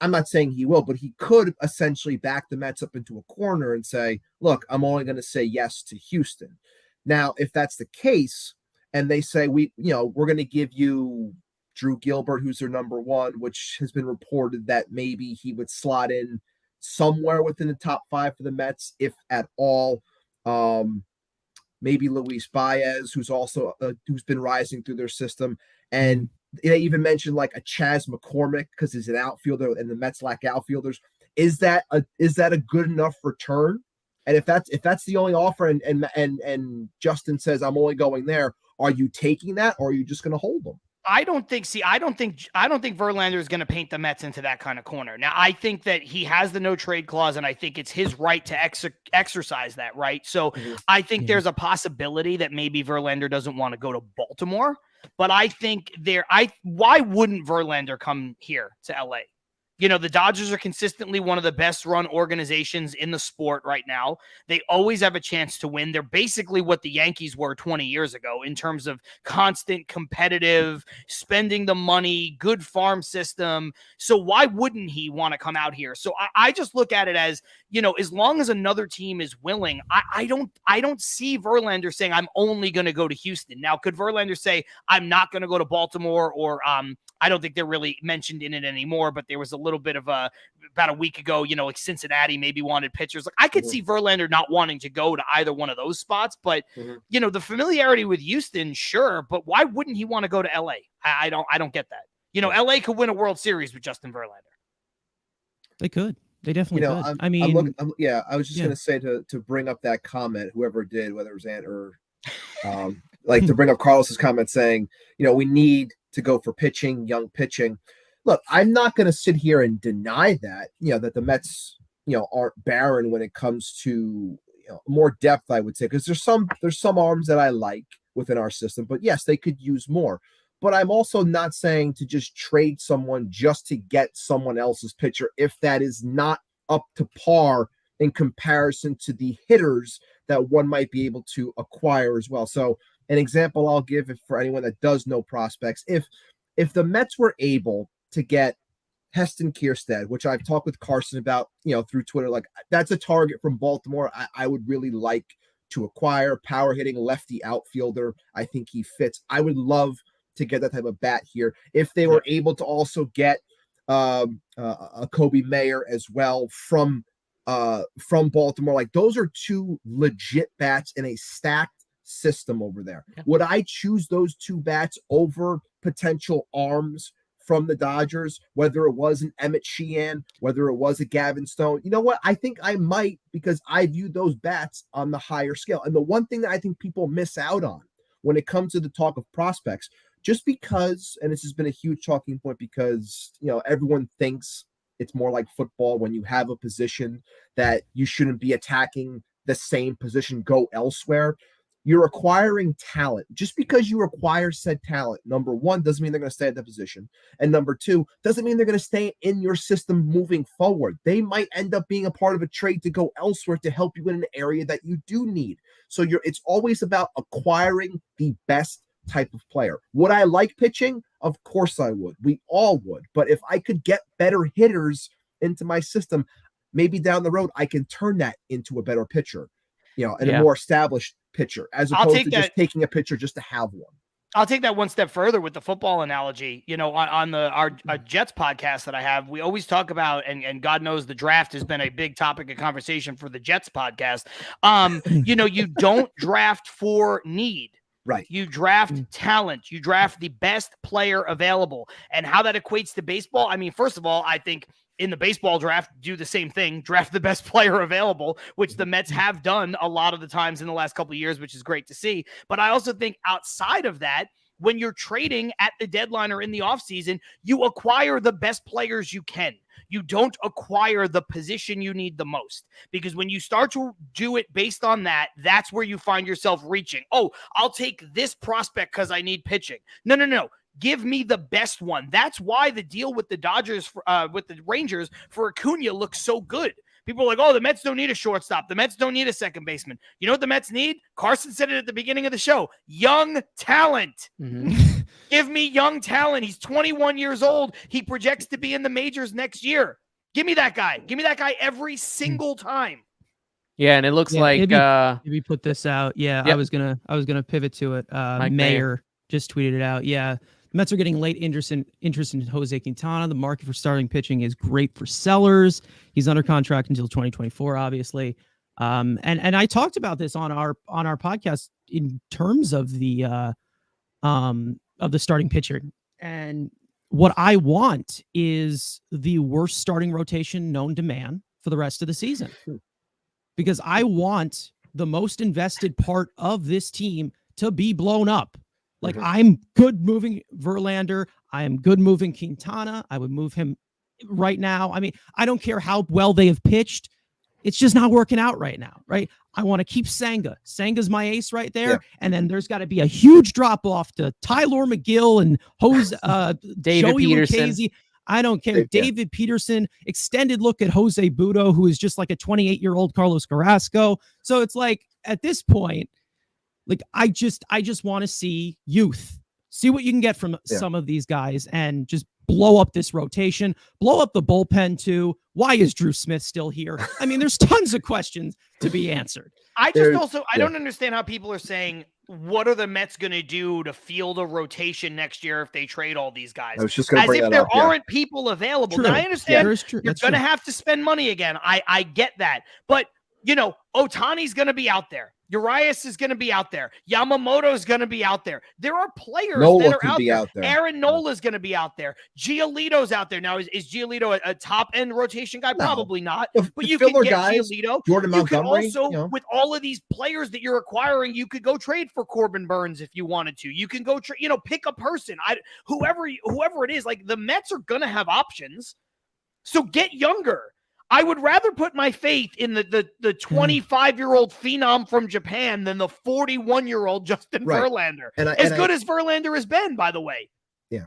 I'm not saying he will, but he could essentially back the Mets up into a corner and say, look, I'm only going to say yes to Houston. Now, if that's the case, and they say, we're going to give you Drew Gilbert, who's their number one, which has been reported that maybe he would slot in somewhere within the top 5 for the Mets, if at all. Maybe Luis Baez, who's also who's been rising through their system. And they even mentioned like a Chas McCormick because he's an outfielder and the Mets lack outfielders. Is that a good enough return? And if that's the only offer, and Justin says I'm only going there, are you taking that, or are you just going to hold them? I don't think Verlander is going to paint the Mets into that kind of corner. Now, I think that he has the no trade clause, and I think it's his right to exercise that right. So I think there's a possibility that maybe Verlander doesn't want to go to Baltimore, but I think why wouldn't Verlander come here to LA? The Dodgers are consistently one of the best run organizations in the sport right now. They always have a chance to win. They're basically what the Yankees were 20 years ago in terms of constant competitive, spending the money, good farm system. So why wouldn't he want to come out here? So I just look at it as, as long as another team is willing, I don't see Verlander saying I'm only going to go to Houston. Now, could Verlander say I'm not going to go to Baltimore, or I don't think they're really mentioned in it anymore, but there was a little bit of about a week ago, like Cincinnati maybe wanted pitchers. Like I could see Verlander not wanting to go to either one of those spots, but the familiarity with Houston, sure, but why wouldn't he want to go to LA? I don't get that. LA could win a World Series with Justin Verlander. They could. They definitely could. I was just going to say to bring up that comment, whoever did, whether it was Ant or to bring up Carlos's comment saying, we need to go for pitching, young pitching. Look, I'm not going to sit here and deny that, that the Mets, aren't barren when it comes to more depth, I would say, because there's some arms that I like within our system, but yes, they could use more. But I'm also not saying to just trade someone just to get someone else's pitcher if that is not up to par in comparison to the hitters that one might be able to acquire as well. So an example I'll give for anyone that does know prospects, if the Mets were able to get Heston Kierstead, which I've talked with Carson about, through Twitter, like that's a target from Baltimore I would really like to acquire. Power hitting lefty outfielder. I think he fits. I would love to get that type of bat here. If they were able to also get a Kobe Mayer as well from Baltimore, like those are two legit bats in a stacked system over there. Would I choose those two bats over potential arms from the Dodgers, whether it was an Emmett Sheehan, whether it was a Gavin Stone? You know what? I think I might, because I view those bats on the higher scale. And the one thing that I think people miss out on when it comes to the talk of prospects, just because, and this has been a huge talking point, because, everyone thinks it's more like football when you have a position that you shouldn't be attacking the same position, go elsewhere. You're acquiring talent. Just because you acquire said talent, number one, doesn't mean they're going to stay at that position. And number two, doesn't mean they're going to stay in your system moving forward. They might end up being a part of a trade to go elsewhere to help you in an area that you do need. So it's always about acquiring the best type of player. Would I like pitching? Of course I would. We all would. But if I could get better hitters into my system, maybe down the road I can turn that into a better pitcher, and a more established pitcher, as opposed to just taking a pitcher just to have one. I'll take that one step further with the football analogy. On our Jets podcast that I have, we always talk about, and God knows the draft has been a big topic of conversation for the Jets podcast. You don't draft for need. Right. You draft talent. You draft the best player available. And how that equates to baseball, I mean, first of all, I think in the baseball draft, do the same thing, draft the best player available, which the Mets have done a lot of the times in the last couple of years, which is great to see. But I also think outside of that, when you're trading at the deadline or in the offseason, you acquire the best players you can. You don't acquire the position you need the most, because when you start to do it based on that, that's where you find yourself reaching. Oh, I'll take this prospect because I need pitching. No. Give me the best one. That's why the deal with the Dodgers, with the Rangers for Acuna looks so good. People are like, oh, the Mets don't need a shortstop. The Mets don't need a second baseman. You know what the Mets need? Carson said it at the beginning of the show. Young talent. Mm-hmm. Give me young talent. He's 21 years old. He projects to be in the majors next year. Give me that guy. Give me that guy every single time. Yeah, and it looks like Maybe put this out. Yeah, yep. I was gonna pivot to it. Mayor just tweeted it out. Yeah. The Mets are getting late interest in Jose Quintana. The market for starting pitching is great for sellers. He's under contract until 2024, obviously. And I talked about this on our podcast in terms of the starting pitcher. And what I want is the worst starting rotation known to man for the rest of the season, because I want the most invested part of this team to be blown up. Like, I'm good moving Verlander. I am good moving Quintana. I would move him right now. I mean, I don't care how well they have pitched. It's just not working out right now, right? I want to keep Senga. Senga's my ace right there. Yeah. And then there's got to be a huge drop off to Tyler McGill and David Joey Peterson. Lucchesi. I don't care. David Peterson, extended look at Jose Budo, who is just like a 28-year-old Carlos Carrasco. So it's like, at this point, like, I just want to see youth, see what you can get from some of these guys, and just blow up this rotation, blow up the bullpen too. Why is Drew Smith still here? I mean, there's tons of questions to be answered. I don't understand how people are saying, what are the Mets going to do to field a rotation next year if they trade all these guys? I was just going to bring that up. As if there aren't people available. Now, I understand you're going to have to spend money again. I get that. But, you know, Ohtani's going to be out there. Urias is going to be out there. Yamamoto is going to be out there. There are players that are out there. Aaron Nola is going to be out there. Giolito's out there. Now, is Giolito a top-end rotation guy? No. Probably not. But you can get Giolito. Jordan Montgomery. You can also, with all of these players that you're acquiring, you could go trade for Corbin Burns if you wanted to. You can go, pick a person. Whoever it is, like, the Mets are going to have options. So get younger. I would rather put my faith in the 25-year-old phenom from Japan than the 41-year-old Justin Verlander. As good as Verlander has been, by the way. Yeah.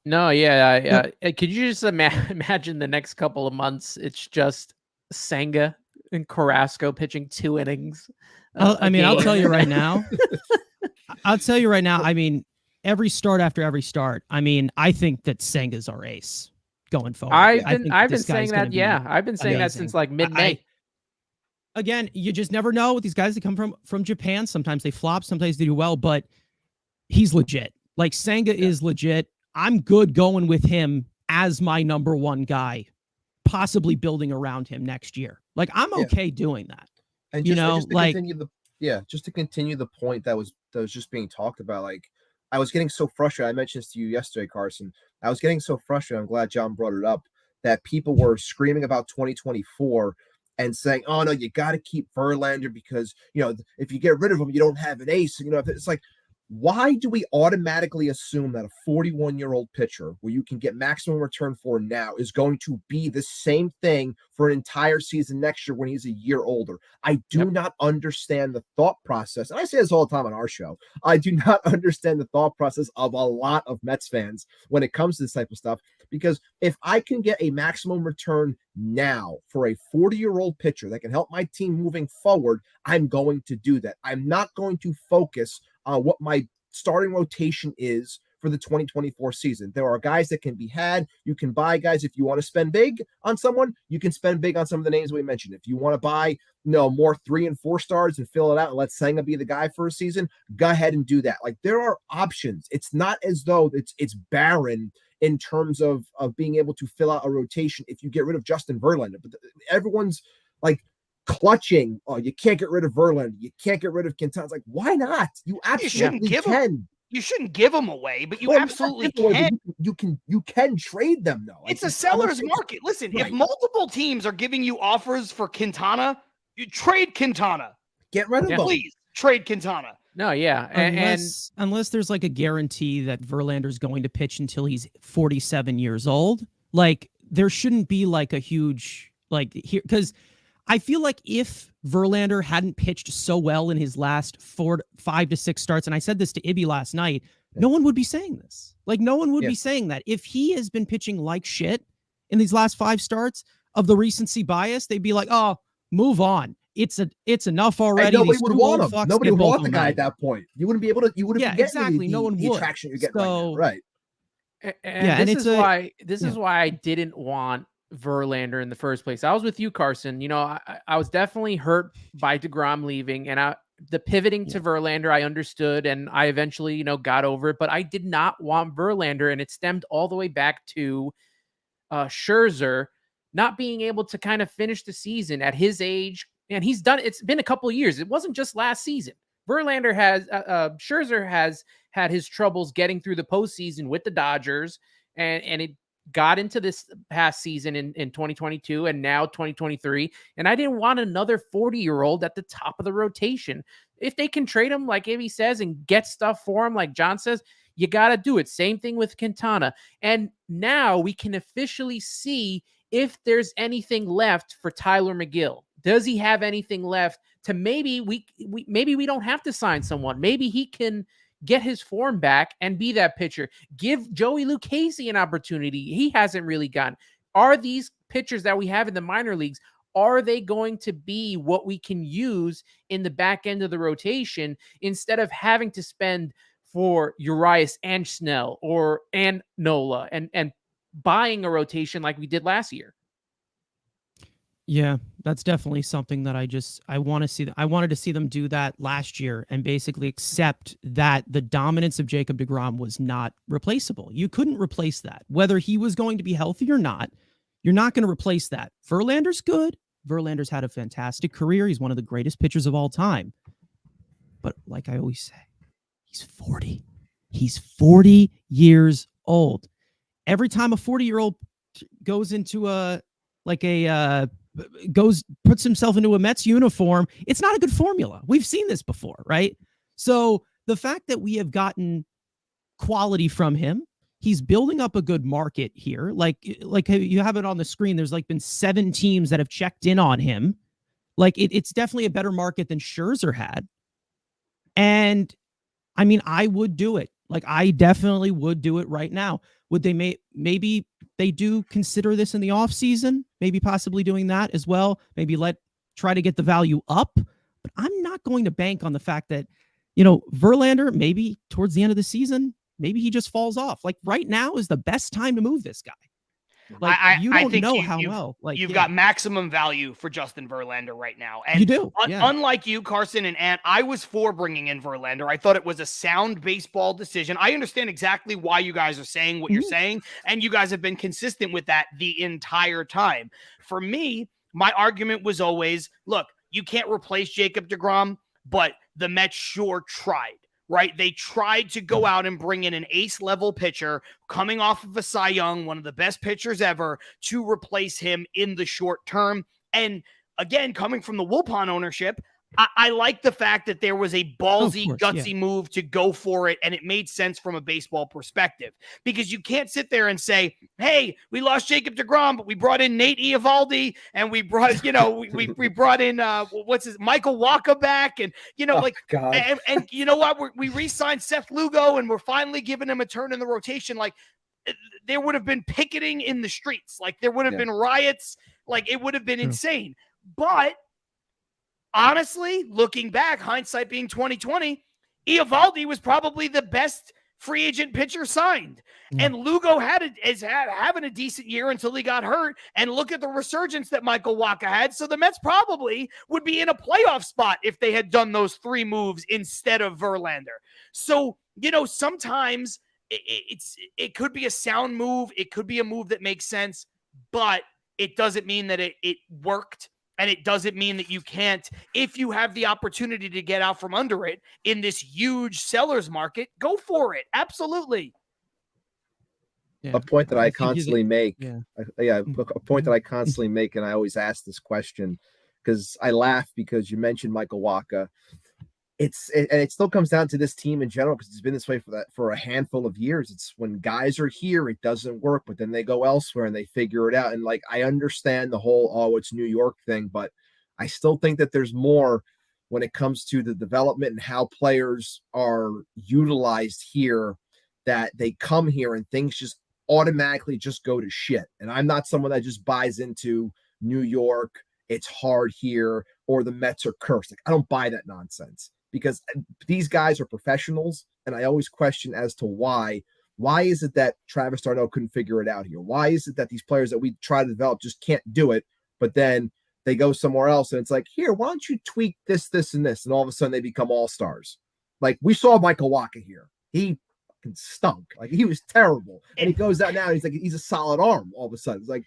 No, yeah. Could you just imagine the next couple of months? It's just Senga and Carrasco pitching 2 innings. I'll tell you right now. I mean, every start after every start. I mean, I think that Senga's our ace going forward. I've been saying that. Yeah, I've been saying that since like mid-May. Again, you just never know with these guys that come from Japan. Sometimes they flop, sometimes they do well, but he's legit. Like, Senga is legit. I'm good going with him as my number one guy, possibly building around him next year. Like, I'm okay doing that. And just to continue the point that was just being talked about, like, I was getting so frustrated. I mentioned this to you yesterday, Carson. I was getting so frustrated. I'm glad John brought it up, that people were screaming about 2024 and saying, oh, no, you got to keep Verlander because, if you get rid of him, you don't have an ace. It's like, why do we automatically assume that a 41-year-old pitcher where you can get maximum return for now is going to be the same thing for an entire season next year when he's a year older? I do not understand the thought process. And I say this all the time on our show. I do not understand the thought process of a lot of Mets fans when it comes to this type of stuff, because if I can get a maximum return now for a 40-year-old pitcher that can help my team moving forward, I'm going to do that. I'm not going to focus on what my starting rotation is for the 2024 season. There are guys that can be had. You can buy guys. If you want to spend big on someone, you can spend big on some of the names we mentioned. If you want to buy more 3 and 4 stars and fill it out and let Senga be the guy for a season, go ahead and do that. Like, there are options. It's not as though it's barren in terms of being able to fill out a rotation if you get rid of Justin Verlander. But everyone's like clutching, oh, you can't get rid of Verlander, you can't get rid of Quintana. It's like, why not? You absolutely can. You shouldn't give them away, but you absolutely can. You can trade them, though. It's a seller's market. Listen, if multiple teams are giving you offers for Quintana, you trade Quintana. Get rid of him. Please trade Quintana. No, yeah. Unless there's like a guarantee that Verlander's going to pitch until he's 47 years old, like there shouldn't be like a huge like here, because I feel like if Verlander hadn't pitched so well in his last 5 to 6 starts, and I said this to Ibby last night, no one would be saying this. Like no one would be saying that. If he has been pitching like shit in these last 5 starts of the recency bias, they'd be like, oh, move on. It's enough already. And nobody would want him. Nobody would want the guy at that point. You wouldn't be able to. You wouldn't be getting no one the would. attraction you're getting right now. Right. And this is why I didn't want Verlander in the first place. I was with you, Carson. You know, I was definitely hurt by DeGrom leaving, and the pivoting to Verlander, I understood, and I eventually, you know, got over it. But I did not want Verlander, and it stemmed all the way back to Scherzer not being able to kind of finish the season at his age. And he's done, it's been a couple of years. It wasn't just last season. Verlander Scherzer has had his troubles getting through the postseason with the Dodgers, and it got into this past season in 2022 and now 2023. And I didn't want another 40-year-old at the top of the rotation. If they can trade him, like Ivy says, and get stuff for him, like John says, you got to do it. Same thing with Quintana. And now we can officially see if there's anything left for Tyler McGill. Does he have anything left to maybe we don't have to sign someone. Maybe he can get his form back and be that pitcher. Give Joey Lucchesi an opportunity. He hasn't really gotten. Are these pitchers that we have in the minor leagues, are they going to be what we can use in the back end of the rotation instead of having to spend for Urias and Snell and Nola and buying a rotation like we did last year? Yeah, that's definitely something that I want to see. I wanted to see them do that last year and basically accept that the dominance of Jacob deGrom was not replaceable. You couldn't replace that. Whether he was going to be healthy or not, you're not going to replace that. Verlander's good. Verlander's had a fantastic career. He's one of the greatest pitchers of all time. But like I always say, he's 40. He's 40 years old. Every time a 40-year-old goes into puts himself into a Mets uniform, it's not a good formula. We've seen this before, right? So the fact that we have gotten quality from him, he's building up a good market here. Like you have it on the screen. There's like been 7 teams that have checked in on him. Like it's definitely a better market than Scherzer had. And I mean, I would do it. Like I definitely would do it right now. Would they maybe they do consider this in the off season? Maybe possibly doing that as well. Maybe try to get the value up. But I'm not going to bank on the fact that, you know, Verlander, maybe towards the end of the season, maybe he just falls off. Like right now is the best time to move this guy. Like you don't know how well. Like you've got maximum value for Justin Verlander right now, and you do. Unlike you, Carson and Ant, I was for bringing in Verlander. I thought it was a sound baseball decision. I understand exactly why you guys are saying what you're saying, and you guys have been consistent with that the entire time. For me, my argument was always, look, you can't replace Jacob deGrom, but the Mets sure tried. Right? They tried to go out and bring in an ace-level pitcher coming off of a Cy Young, one of the best pitchers ever, to replace him in the short term. And again, coming from the Wilpon ownership, I like the fact that there was a ballsy, gutsy move to go for it, and it made sense from a baseball perspective. Because you can't sit there and say, hey, we lost Jacob deGrom, but we brought in Nate Eovaldi, and we brought, you know, we brought in, Michael Wacha back, and, you know, and you know what? We re-signed Seth Lugo, and we're finally giving him a turn in the rotation. Like, there would have been picketing in the streets. Like, there would have been riots. Like, it would have been insane. But honestly, looking back, hindsight being 2020, Eovaldi was probably the best free agent pitcher signed. And Lugo having a decent year until he got hurt. And look at the resurgence that Michael Wacha had. So the Mets probably would be in a playoff spot if they had done those 3 moves instead of Verlander. So, you know, sometimes it could be a sound move. It could be a move that makes sense, but it doesn't mean that it worked. And it doesn't mean that you can't, if you have the opportunity to get out from under it in this huge seller's market, go for it. Absolutely. Yeah. A point that I constantly make. A point that I constantly make, and I always ask this question because I laugh because you mentioned Michael Wacha. it still comes down to this team in general, because it's been this way for a handful of years. It's when guys are here, it doesn't work, but then they go elsewhere and they figure it out. And like, I understand the whole, oh, it's New York thing, but I still think that there's more when it comes to the development and how players are utilized here, that they come here and things just automatically just go to shit. And I'm not someone that just buys into New York, it's hard here, or the Mets are cursed. Like, I don't buy that nonsense, because these guys are professionals, and I always question as to why. Why is it that Travis d'Arnaud couldn't figure it out here? Why is it that these players that we try to develop just can't do it, but then they go somewhere else and it's like, here, why don't you tweak this, this, and this? And all of a sudden they become all-stars. Like, we saw Michael Wacha here. He fucking stunk. Like, he was terrible. And he goes out now and he's like, he's a solid arm all of a sudden. It's like,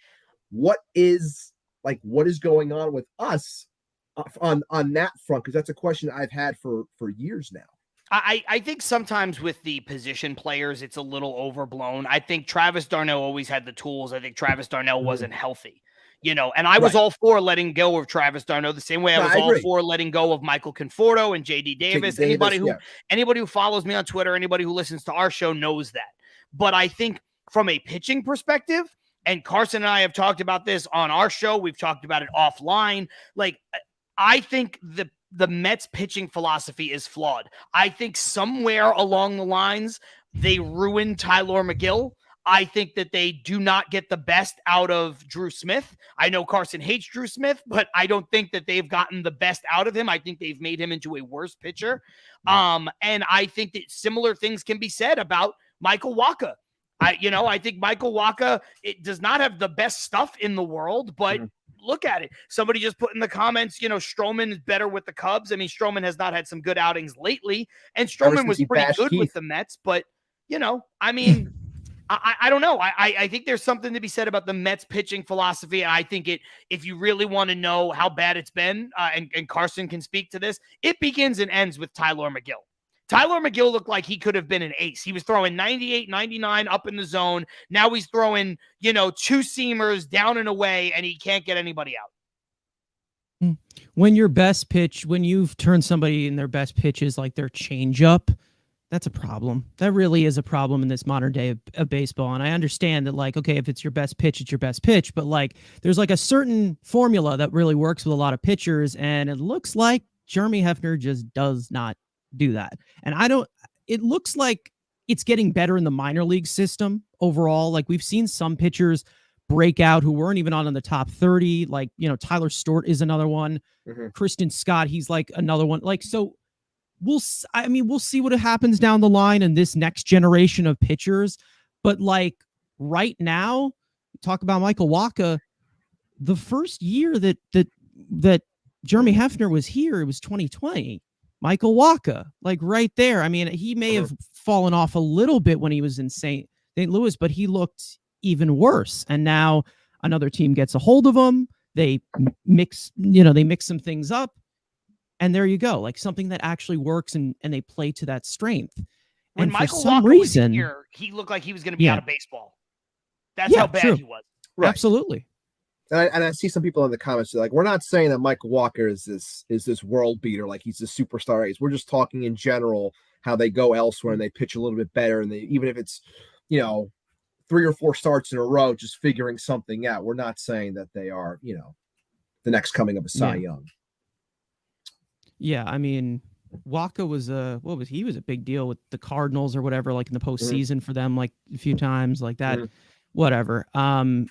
what is going on with us on that front? Because that's a question I've had for years now. I think sometimes with the position players, it's a little overblown. I think Travis d'Arnaud always had the tools. I think Travis d'Arnaud wasn't healthy, and I was all for letting go of Travis d'Arnaud the same way I was all for letting go of Michael Conforto and JD Davis. Anybody who follows me on Twitter, anybody who listens to our show knows that. But I think from a pitching perspective, and Carson and I have talked about this on our show, we've talked about it offline. Like, I think the Mets pitching philosophy is flawed. I think somewhere along the lines, they ruined Tylor Megill. I think that they do not get the best out of Drew Smith. I know Carson hates Drew Smith, but I don't think that they've gotten the best out of him. I think they've made him into a worse pitcher. And I think that similar things can be said about Michael Wacha. I think Michael Wacha, it does not have the best stuff in the world, but look at it. Somebody just put in the comments, Stroman is better with the Cubs. I mean, Stroman has not had some good outings lately, and Stroman was pretty good with the Mets, but I mean, I don't know. I think there's something to be said about the Mets pitching philosophy. And I think if you really want to know how bad it's been, and Carson can speak to this, it begins and ends with Tylor Megill. Tylor Megill looked like he could have been an ace. He was throwing 98, 99 up in the zone. Now he's throwing, two seamers down and away, and he can't get anybody out. When your best pitch, when you've turned somebody in their best pitches like their changeup, that's a problem. That really is a problem in this modern day of baseball. And I understand that, like, okay, if it's your best pitch, it's your best pitch. But, like, there's like a certain formula that really works with a lot of pitchers. And it looks like Jeremy Hefner just does not do that. And it looks like it's getting better in the minor league system overall. Like, we've seen some pitchers break out who weren't even on the top 30. Like, Tyler Stewart is another one. Kristen Scott, he's like another one. Like, so we'll see what happens down the line in this next generation of pitchers. But, like, right now, talk about Michael Wacha, the first year that Jeremy Hefner was here, it was 2020. Michael Wacha, like, right there. I mean, he may have fallen off a little bit when he was in St. Louis, but he looked even worse. And now another team gets a hold of him. They mix some things up. And there you go, like something that actually works, and they play to that strength. When and Michael for some Wacha reason, was here, he looked like he was going to be out of baseball. That's how bad he was. Right. Absolutely. And I see some people in the comments like, we're not saying that Michael Wacha is this world beater, like he's a superstar ace. We're just talking in general how they go elsewhere and they pitch a little bit better, and even if it's 3 or 4 starts in a row, just figuring something out. We're not saying that they are the next coming of a Cy Young. Yeah, I mean, Wacha was he was a big deal with the Cardinals or whatever, like in the postseason for them, like a few times, like that, whatever. And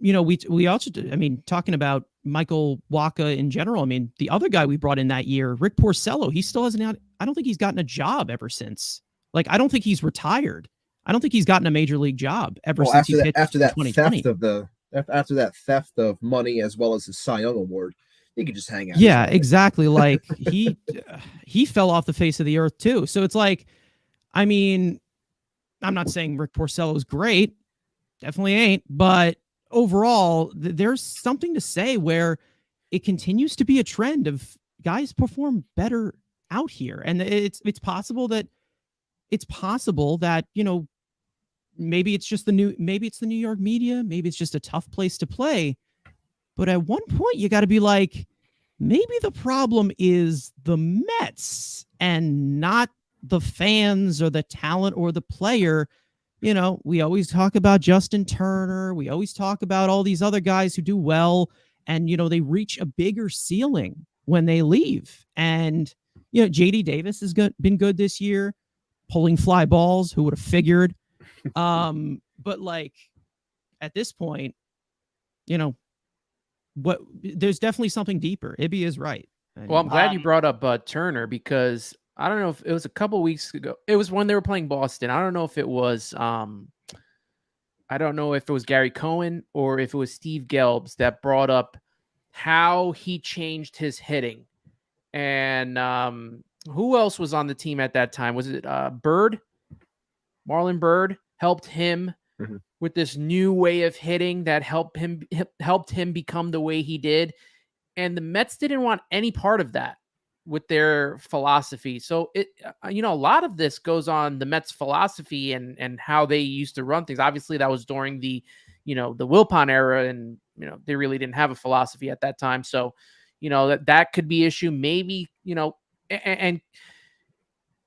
we also, I mean, talking about Michael Wacha in general, I mean, the other guy we brought in that year, Rick Porcello, he still hasn't I don't think he's gotten a job ever since. Like, I don't think he's retired. I don't think he's gotten a major league job ever since he pitched after that 2020. After that theft of money as well as the Cy Young award. He could just hang out. Yeah, exactly. Like, he fell off the face of the earth too. So it's like, I mean, I'm not saying Rick Porcello is great. Definitely ain't. But overall, there's something to say where it continues to be a trend of guys perform better out here. And it's possible that maybe it's the New York media. Maybe it's just a tough place to play. But at one point, you got to be like, maybe the problem is the Mets and not the fans or the talent or the player. You know, we always talk about Justin Turner. We always talk about all these other guys who do well, and, you know, they reach a bigger ceiling when they leave. And, you know, JD Davis has been good this year, pulling fly balls. Who would have figured? But like at this point, you know, there's definitely something deper. Ibby is right. Well, I'm glad you brought up Turner, because I don't know if it was a couple weeks ago. It was when they were playing Boston. I don't know if it was Gary Cohen or if it was Steve Gelbs that brought up how he changed his hitting. And who else was on the team at that time? Was it Bird? Marlon Bird helped him with this new way of hitting that helped him become the way he did. And the Mets didn't want any part of that with their philosophy. So a lot of this goes on the Mets philosophy and how they used to run things. Obviously that was during the Wilpon era, and, they really didn't have a philosophy at that time. So, that could be issue. Maybe, and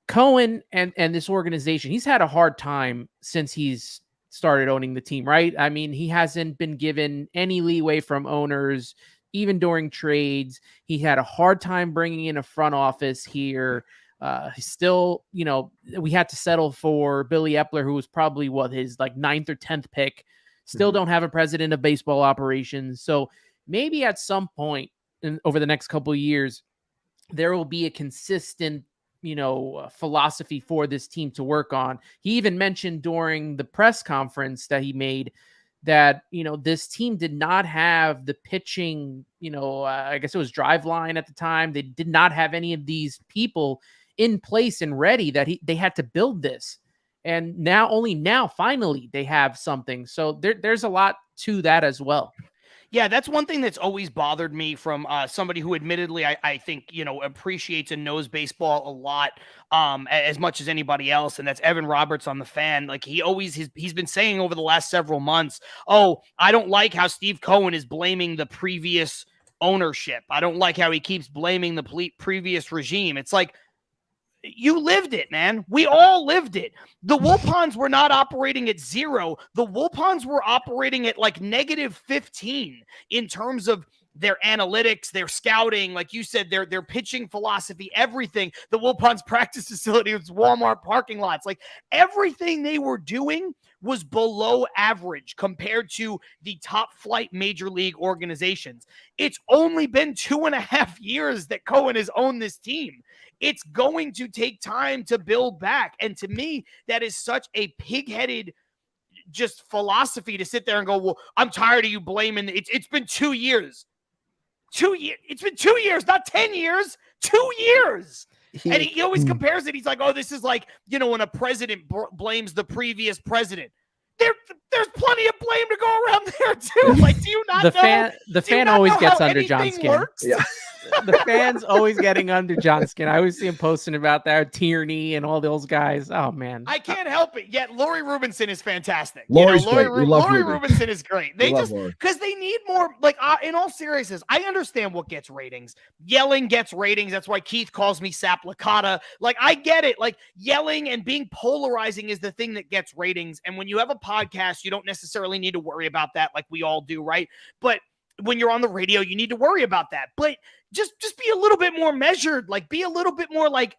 Cohen and this organization, he's had a hard time since he's started owning the team, right? I mean, he hasn't been given any leeway from owners. Even during trades, he had a hard time bringing in a front office here. Still, we had to settle for Billy Epler, who was probably his 9th or 10th pick. Still don't have a president of baseball operations. So maybe at some point over the next couple of years, there will be a consistent, philosophy for this team to work on. He even mentioned during the press conference that he made that, this team did not have the pitching, I guess it was Driveline at the time. They did not have any of these people in place and ready, that they had to build this. And only now, finally, they have something. So there's a lot to that as well. Yeah, that's one thing that's always bothered me from somebody who admittedly I think, appreciates and knows baseball a lot as much as anybody else. And that's Evan Roberts on The Fan. Like he's been saying over the last several months, I don't like how Steve Cohen is blaming the previous ownership. I don't like how he keeps blaming the previous regime. It's like, you lived it, man. We all lived it. The Wilpons were not operating at 0. The Wilpons were operating at negative 15 in terms of their analytics, their scouting, like you said, their pitching philosophy, everything. The Wilpons practice facility was Walmart parking lots. Like everything they were doing was below average compared to the top flight major league organizations. It's only been 2.5 years that Cohen has owned this team. It's going to take time to build back. And to me, that is such a pig-headed just philosophy to sit there and go, well, I'm tired of you blaming. It's been 2 years. 2 years. It's been 2 years, not 10 years. 2 years. And he always compares it. He's like, this is like, when a president blames the previous president. There's plenty of blame to go around there too. Like, do you not know? The fan always gets under John's skin. Yeah. The fan's always getting under John's skin. I always see him posting about that, Tierney and all those guys. Oh man, I can't help it. Yet Lori Rubinson is fantastic. Lori's great. Lori Rubinson is great. They just because they need more. Like in all seriousness, I understand what gets ratings. Yelling gets ratings. That's why Keith calls me Saplicata. Like I get it. Like yelling and being polarizing is the thing that gets ratings. And when you have a podcast, you don't necessarily need to worry about that, like we all do, right? But when you're on the radio, you need to worry about that. But just be a little bit more measured, like be a little bit more like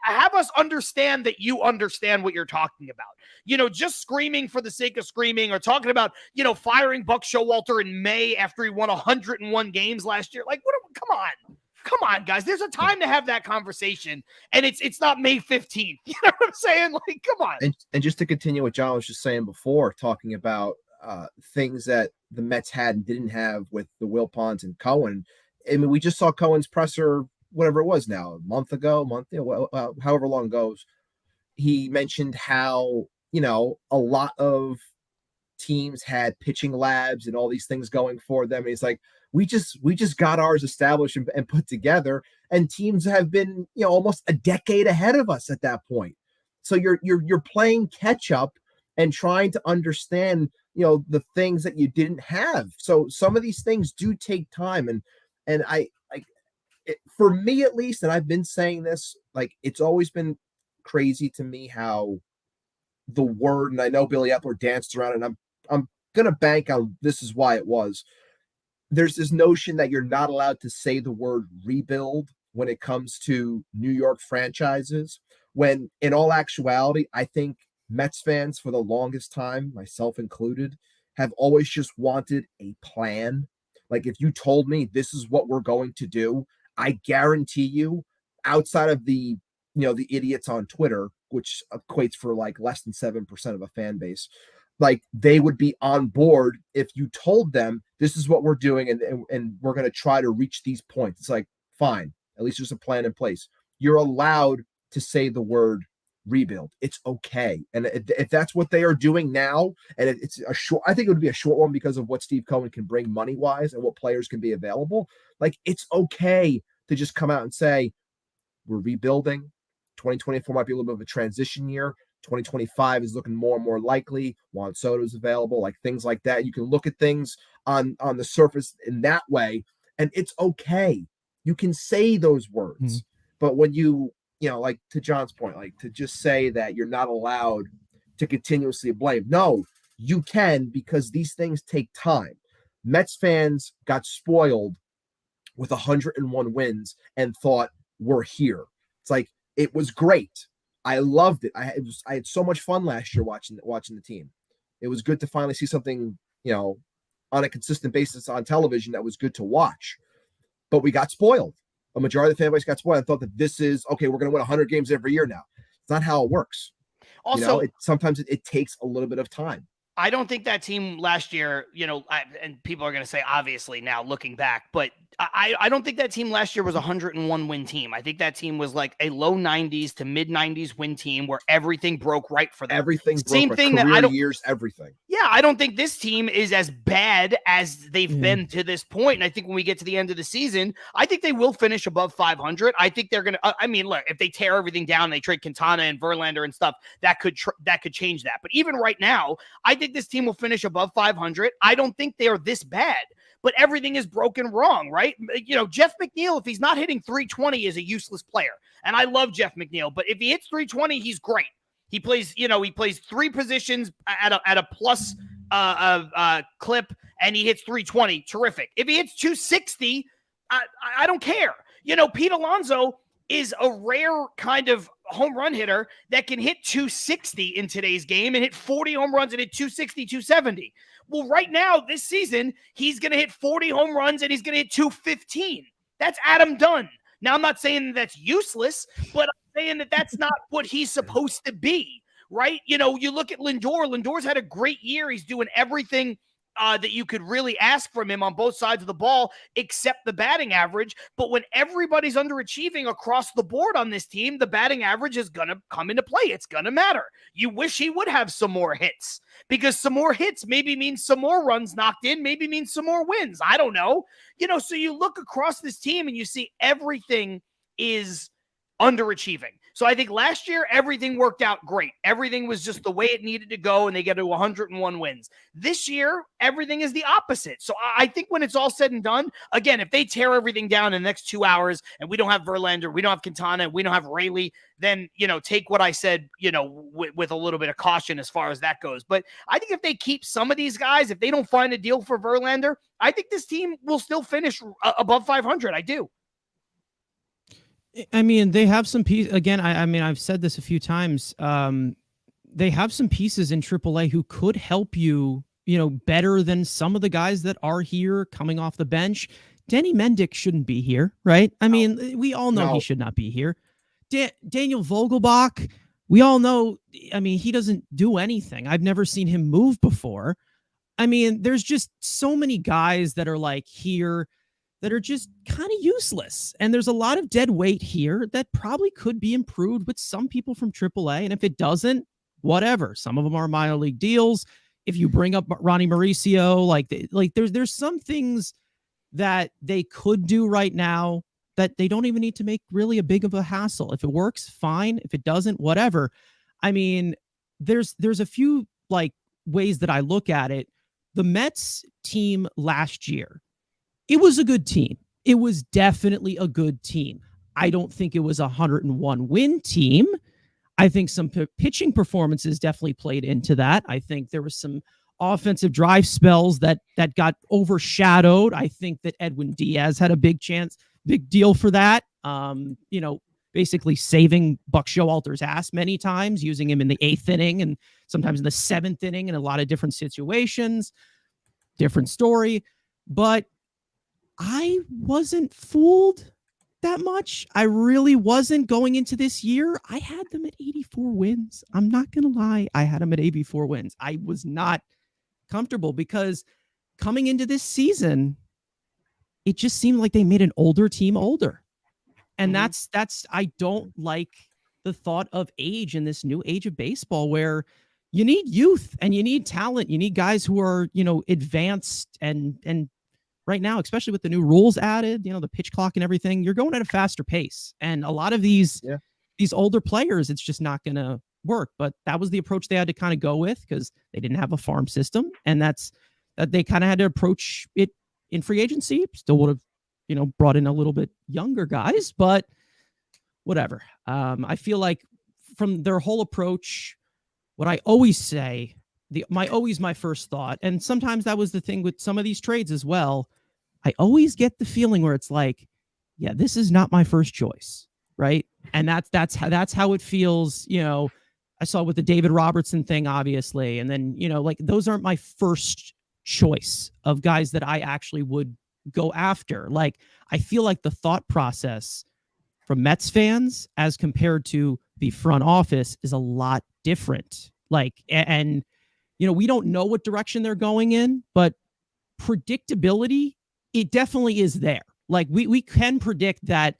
have us understand that you understand what you're talking about. Just screaming for the sake of screaming or talking about, firing Buck Showalter in May after he won 101 games last year. Like, come on, guys. There's a time to have that conversation, and it's not May 15th. You know what I'm saying? Like, come on. And just to continue what John was just saying before, talking about things that the Mets had and didn't have with the Wilpons and Cohen. I mean, we just saw Cohen's presser, whatever it was now, a month ago, however long goes. He mentioned how, a lot of teams had pitching labs and all these things going for them. And he's like, we just got ours established and put together, and teams have been, almost a decade ahead of us at that point. So you're playing catch up and trying to understand, the things that you didn't have. So some of these things do take time. And for me at least, and I've been saying this, like, it's always been crazy to me how the word, and I know Billy Epler danced around, and I'm gonna bank on this is why it was. There's this notion that you're not allowed to say the word rebuild when it comes to New York franchises, when in all actuality, I think Mets fans for the longest time, myself included, have always just wanted a plan. Like, if you told me this is what we're going to do, I guarantee you, outside of the idiots on Twitter, which equates for like less than 7% of a fan base, like, they would be on board if you told them this is what we're doing and we're going to try to reach these points. It's like, fine, at least there's a plan in place. You're allowed to say the word rebuild. It's okay. And if that's what they are doing now, and it's a short, I think it would be a short one because of what Steve Cohen can bring money wise and what players can be available. Like, it's okay to just come out and say, we're rebuilding. 2024 might be a little bit of a transition year. 2025 is looking more and more likely. Juan Soto is available, like things like that. You can look at things on the surface in that way, and it's okay. You can say those words, but when like to John's point, like to just say that you're not allowed to continuously blame. No, you can, because these things take time. Mets fans got spoiled with 101 wins and thought we're here. It's like, it was great. I loved it. I had so much fun last year watching the team. It was good to finally see something, on a consistent basis on television that was good to watch. But we got spoiled. A majority of the fan base got spoiled and thought that this is, okay, we're going to win 100 games every year now. It's not how it works. Also, sometimes it takes a little bit of time. I don't think that team last year, and people are going to say, obviously now looking back, but I don't think that team last year was a 101 win team. I think that team was like a low 90s to mid 90s win team where everything broke right for them. Everything broke. Same thing that I don't years, everything. Yeah, I don't think this team is as bad as they've been to this point. And I think when we get to the end of the season, I think they will finish above 500. I think they're going to, look, if they tear everything down, they trade Quintana and Verlander and stuff, that could change that. But even right now, I think this team will finish above 500. I don't think they are this bad, but everything is broken wrong, right? Jeff McNeil, if he's not hitting 320, is a useless player. And I love Jeff McNeil, but if he hits 320, he's great. He plays three positions at a plus clip, and he hits 320. Terrific. If he hits 260, I don't care. Pete Alonso is a rare kind of home run hitter that can hit 260 in today's game and hit 40 home runs and hit 260, 270. Well, right now, this season, he's going to hit 40 home runs and he's going to hit 215. That's Adam Dunn. Now, I'm not saying that's useless, but I'm saying that that's not what he's supposed to be, right? You look at Lindor. Lindor's had a great year. He's doing everything that you could really ask from him on both sides of the ball, except the batting average. But when everybody's underachieving across the board on this team, the batting average is going to come into play. It's going to matter. You wish he would have some more hits, because some more hits maybe means some more runs knocked in, maybe means some more wins. I don't know. So you look across this team and you see everything is underachieving. So I think last year, everything worked out great. Everything was just the way it needed to go, and they get to 101 wins. This year, everything is the opposite. So I think when it's all said and done, again, if they tear everything down in the next 2 hours and we don't have Verlander, we don't have Quintana, we don't have Rayleigh, then, take what I said, with a little bit of caution as far as that goes. But I think if they keep some of these guys, if they don't find a deal for Verlander, I think this team will still finish above 500. I do. They have some pieces. Again, I've said this a few times. They have some pieces in AAA who could help you, better than some of the guys that are here coming off the bench. Denny Mendick shouldn't be here, right? We all know he should not be here. Daniel Vogelbach, we all know, he doesn't do anything. I've never seen him move before. There's just so many guys that are like here that are just kind of useless. And there's a lot of dead weight here that probably could be improved with some people from AAA. And if it doesn't, whatever. Some of them are minor league deals. If you bring up Ronnie Mauricio, there's some things that they could do right now that they don't even need to make really a big of a hassle. If it works, fine. If it doesn't, whatever. There's a few ways that I look at it. The Mets team last year, it was a good team. it was definitely a good team. I don't think it was a 101 win team. I think some pitching performances definitely played into that. I think there was some offensive drive spells that got overshadowed. I think that Edwin Diaz had a big deal for that. Basically saving Buck Showalter's ass many times, using him in the 8th inning and sometimes in the 7th inning in a lot of different situations. Different story. But I wasn't fooled that much. I really wasn't going into this year. I had them at 84 wins. I'm not going to lie. I had them at 84 wins. I was not comfortable because coming into this season, it just seemed like they made an older team older. And that's I don't like the thought of age in this new age of baseball where you need youth and you need talent. You need guys who are, advanced and right now, especially with the new rules added, the pitch clock and everything, you're going at a faster pace. And a lot of these older players, it's just not going to work. But that was the approach they had to kind of go with because they didn't have a farm system. And that they kind of had to approach it in free agency. Still would have, brought in a little bit younger guys, but whatever. I feel like from their whole approach, what I always say, my first thought, and sometimes that was the thing with some of these trades as well. I always get the feeling where it's like, yeah, this is not my first choice, right? And that's how it feels. I saw with the David Robertson thing, obviously, and then those aren't my first choice of guys that I actually would go after. Like, I feel like the thought process from Mets fans as compared to the front office is a lot different. Like, and we don't know what direction they're going in, but predictability, it definitely is there. Like, we can predict that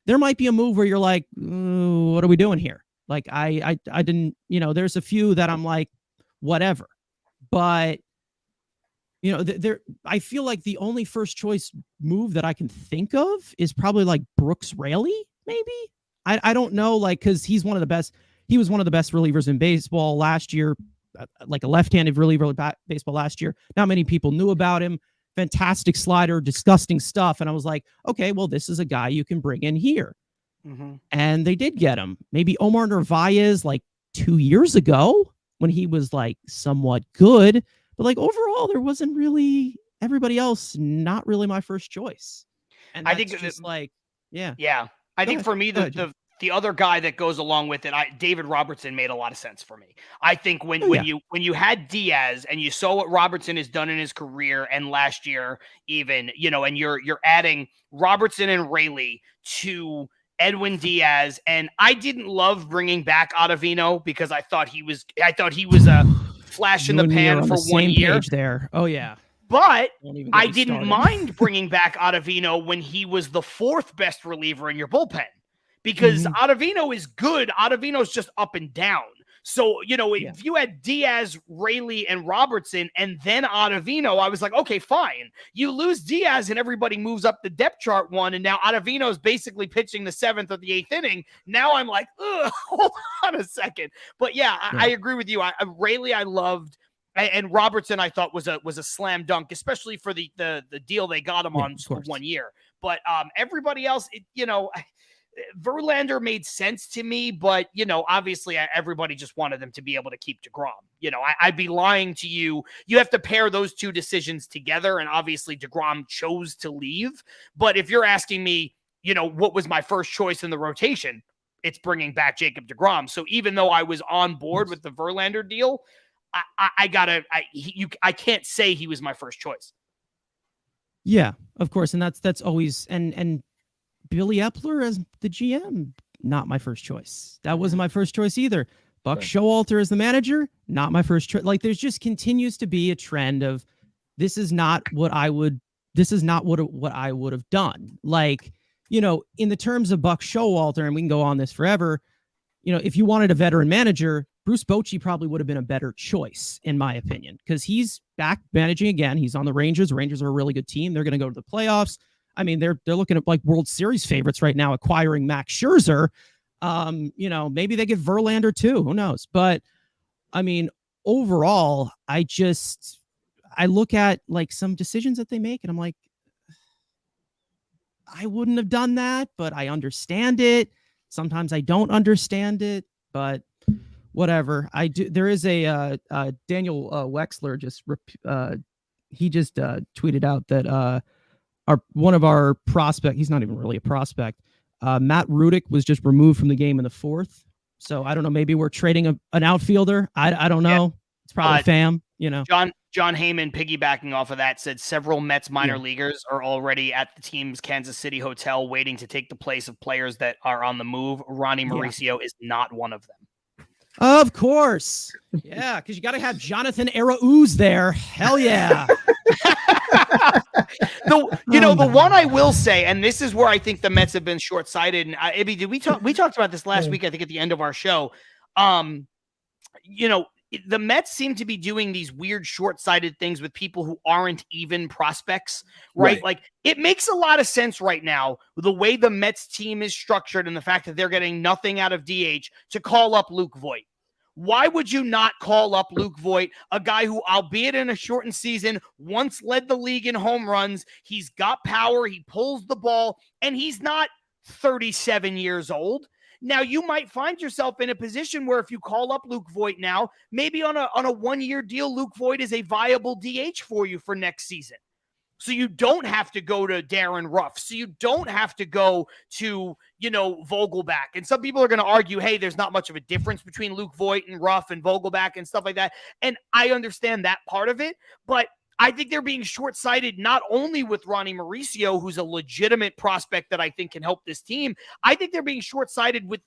there might be a move where you're like, what are we doing here? Like, I didn't, there's a few that I'm like, whatever. But I feel like the only first choice move that I can think of is probably like Brooks Raley, maybe. I don't know, like, because he was one of the best relievers in baseball last year, like a left-handed reliever in baseball last year. Not many people knew about him. Fantastic slider, disgusting stuff. And I was like, okay, well, this is a guy you can bring in here. And they did get him. Maybe Omar Narvaez like 2 years ago when he was like somewhat good. But like overall, there wasn't really everybody else, not really my first choice. And I think it's just like, yeah. I think for me, the other guy that goes along with it, David Robertson made a lot of sense for me. I think when you had Diaz and you saw what Robertson has done in his career and last year even, and you're adding Robertson and Raley to Edwin Diaz, and I didn't love bringing back Ottavino because I thought he was a flash in the pan for 1 year there. Oh yeah. But I didn't mind bringing back Ottavino when he was the 4th best reliever in your bullpen because Ottavino is good. Ottavino's just up and down. So, if you had Diaz, Raley, and Robertson, and then Ottavino, I was like, okay, fine. You lose Diaz and everybody moves up the depth chart one, and now Ottavino's basically pitching the 7th or the 8th inning. Now I'm like, hold on a second. But I agree with you. Raley I loved, and Robertson I thought was a slam dunk, especially for the deal they got him on for 1 year. But everybody else, Verlander made sense to me, but, obviously everybody just wanted them to be able to keep DeGrom. I'd be lying to you. You have to pair those two decisions together, and obviously DeGrom chose to leave. But if you're asking me, what was my first choice in the rotation, it's bringing back Jacob DeGrom. So even though I was on board with the Verlander deal, I can't say he was my first choice. Yeah, of course. And that's always, and Billy Epler as the GM, not my first choice. That wasn't my first choice either. Buck Showalter as the manager, not my first choice. Like, there's just continues to be a trend of this is not what I would have done. Like, in the terms of Buck Showalter, and we can go on this forever, if you wanted a veteran manager, Bruce Bochy probably would have been a better choice, in my opinion, because he's back managing again. He's on the Rangers. The Rangers are a really good team. They're going to go to the playoffs. I mean, they're looking at like World Series favorites right now, acquiring Max Scherzer. Maybe they get Verlander too. Who knows? But I mean, overall, I look at like some decisions that they make, and I'm like, I wouldn't have done that, but I understand it. Sometimes I don't understand it, but whatever. I do. There is a Daniel Wexler he just tweeted out that one of our prospect, he's not even really a prospect, Matt Rudick was just removed from the game in the 4th. So I don't know, maybe we're trading an outfielder. I don't know. Yeah. It's probably Pham, John Heyman, piggybacking off of that, said several Mets minor leaguers are already at the team's Kansas City hotel waiting to take the place of players that are on the move. Ronnie Mauricio is not one of them. Of course. Yeah, because you got to have Jonathan Arauz there. Hell yeah. The one I will say, and this is where I think the Mets have been short-sighted. And Ibby, we talked about this last week, I think at the end of our show. The Mets seem to be doing these weird short-sighted things with people who aren't even prospects, right? Like, it makes a lot of sense right now, the way the Mets team is structured and the fact that they're getting nothing out of DH, to call up Luke Voit. Why would you not call up Luke Voit, a guy who, albeit in a shortened season, once led the league in home runs? He's got power, he pulls the ball, and he's not 37 years old. Now, you might find yourself in a position where if you call up Luke Voit now, maybe on a 1-year deal, Luke Voit is a viable DH for you for next season. So you don't have to go to Darren Ruff. So you don't have to go to, Vogelback. And some people are going to argue, hey, there's not much of a difference between Luke Voit and Ruff and Vogelback and stuff like that. And I understand that part of it, but I think they're being short-sighted not only with Ronnie Mauricio, who's a legitimate prospect that I think can help this team. I think they're being short-sighted with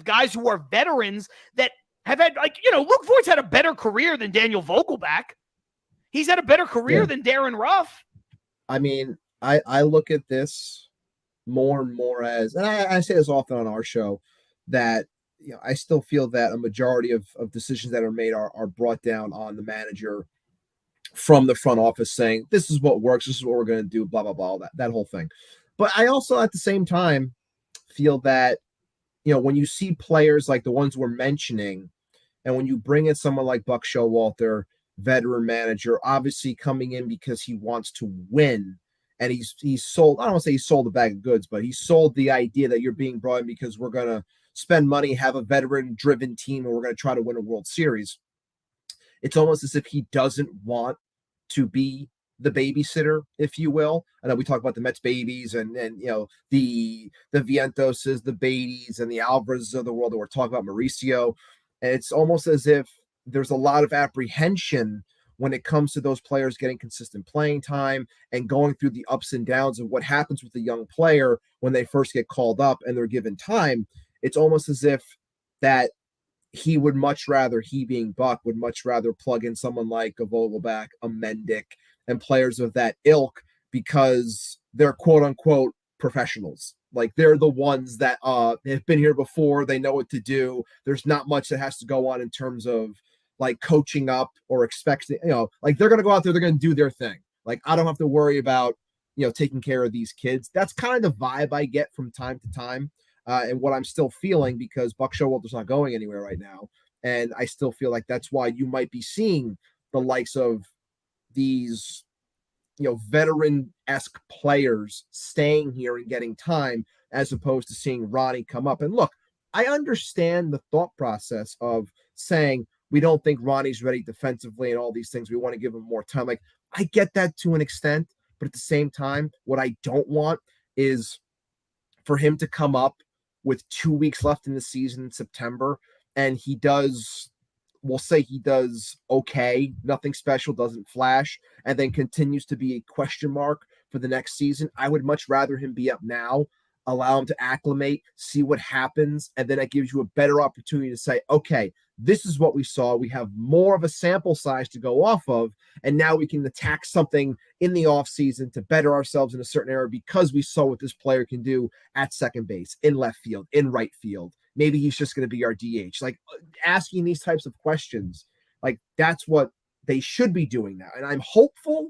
guys who are veterans that have had, Luke Voigt's had a better career than Daniel Vogelback. He's had a better career than Darren Ruff. I mean, I look at this more and more as, and I say this often on our show, that I still feel that a majority of decisions that are made are brought down on the manager from the front office, saying this is what works, this is what we're going to do, blah blah blah, that whole thing. But I also at the same time feel that when you see players like the ones we're mentioning, and when you bring in someone like Buck Showalter, veteran manager, obviously coming in because he wants to win, and he's sold, I don't want to say he sold a bag of goods, but he sold the idea that you're being brought in because we're going to spend money, have a veteran driven team, and we're going to try to win a World Series. It's almost as if he doesn't want to be the babysitter, if you will. I know we talk about the Mets babies and the Vientoses, the Beattys, and the Alvarezes of the world, that we're talking about Mauricio. And it's almost as if there's a lot of apprehension when it comes to those players getting consistent playing time and going through the ups and downs of what happens with a young player when they first get called up and they're given time. It's almost as if that he being Buck, would much rather plug in someone like a Vogelback, a Mendick, and players of that ilk, because they're quote unquote professionals. Like, they're the ones that have been here before. They know what to do. There's not much that has to go on in terms of like coaching up or expecting, like they're going to go out there, they're going to do their thing. Like, I don't have to worry about, taking care of these kids. That's kind of the vibe I get from time to time. And what I'm still feeling, because Buck Showalter's not going anywhere right now. And I still feel like that's why you might be seeing the likes of these, veteran-esque players staying here and getting time, as opposed to seeing Ronnie come up. And look, I understand the thought process of saying, we don't think Ronnie's ready defensively and all these things. We want to give him more time. Like, I get that to an extent, but at the same time, what I don't want is for him to come up with 2 weeks left in the season in September, and we'll say he does okay, nothing special, doesn't flash, and then continues to be a question mark for the next season. I would much rather him be up now, allow him to acclimate, see what happens, and then it gives you a better opportunity to say, okay, this is what we saw. We have more of a sample size to go off of, and now we can attack something in the offseason to better ourselves in a certain area, because we saw what this player can do at second base, in left field, in right field. Maybe he's just going to be our DH. Like, asking these types of questions, like, that's what they should be doing now. And I'm hopeful,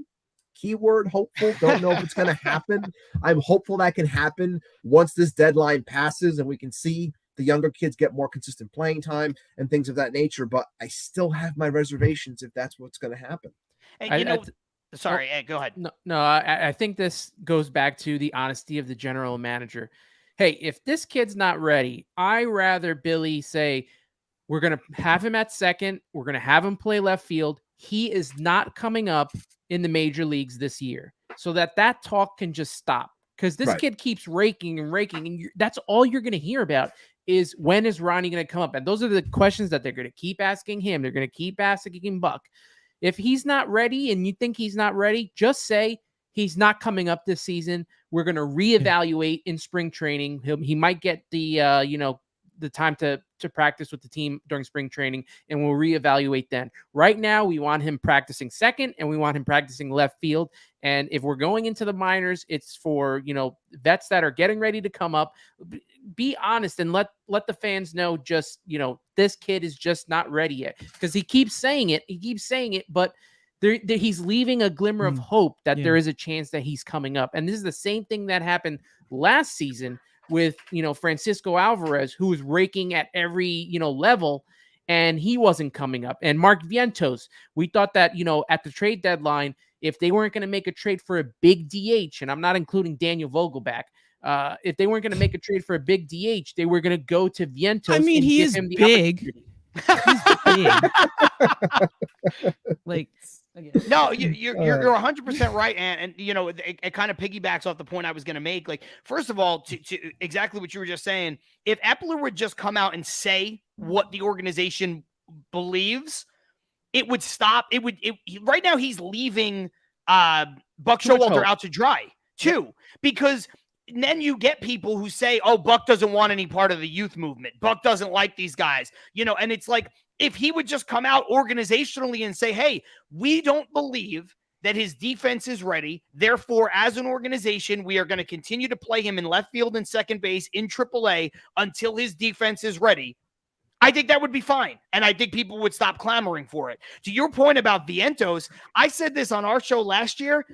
keyword hopeful, don't know if it's going to happen. I'm hopeful that can happen once this deadline passes and we can see the younger kids get more consistent playing time and things of that nature. But I still have my reservations if that's what's going to happen. And Sorry, go ahead. No, I think this goes back to the honesty of the general manager. Hey, if this kid's not ready, I rather Billy say, we're going to have him at second. We're going to have him play left field. He is not coming up in the major leagues this year, so that talk can just stop. Because this kid keeps raking, and that's all you're going to hear about is when is Ronnie going to come up? And those are the questions that they're going to keep asking him. They're going to keep asking Buck. If he's not ready and you think he's not ready, just say he's not coming up this season. We're going to reevaluate in spring training. He might get the time to practice with the team during spring training, and we'll reevaluate then. Right now, we want him practicing second, and we want him practicing left field. And if we're going into the minors, it's for, vets that are getting ready to come up. Be honest and let the fans know, just, this kid is just not ready yet, because he keeps saying it, but he's leaving a glimmer of hope that there is a chance that he's coming up. And this is the same thing that happened last season with, Francisco Alvarez, who was raking at every, level, and he wasn't coming up. And Mark Vientos, we thought that, at the trade deadline, if they weren't going to make a trade for a big DH, and I'm not including Daniel Vogelback, if they weren't going to make a trade for a big DH, they were going to go to Vientos. I mean, he is big. He's big. Like, no, you're 100% right, and it kind of piggybacks off the point I was going to make. Like, first of all, to exactly what you were just saying, if Epler would just come out and say what the organization believes, it would stop. Right now he's leaving Buck Showalter out to dry too, because then you get people who say, "Oh, Buck doesn't want any part of the youth movement. Buck doesn't like these guys," and it's like, if he would just come out organizationally and say, "Hey, we don't believe that his defense is ready. Therefore, as an organization, we are going to continue to play him in left field and second base in AAA until his defense is ready," I think that would be fine. And I think people would stop clamoring for it. To your point about Vientos, I said this on our show last year.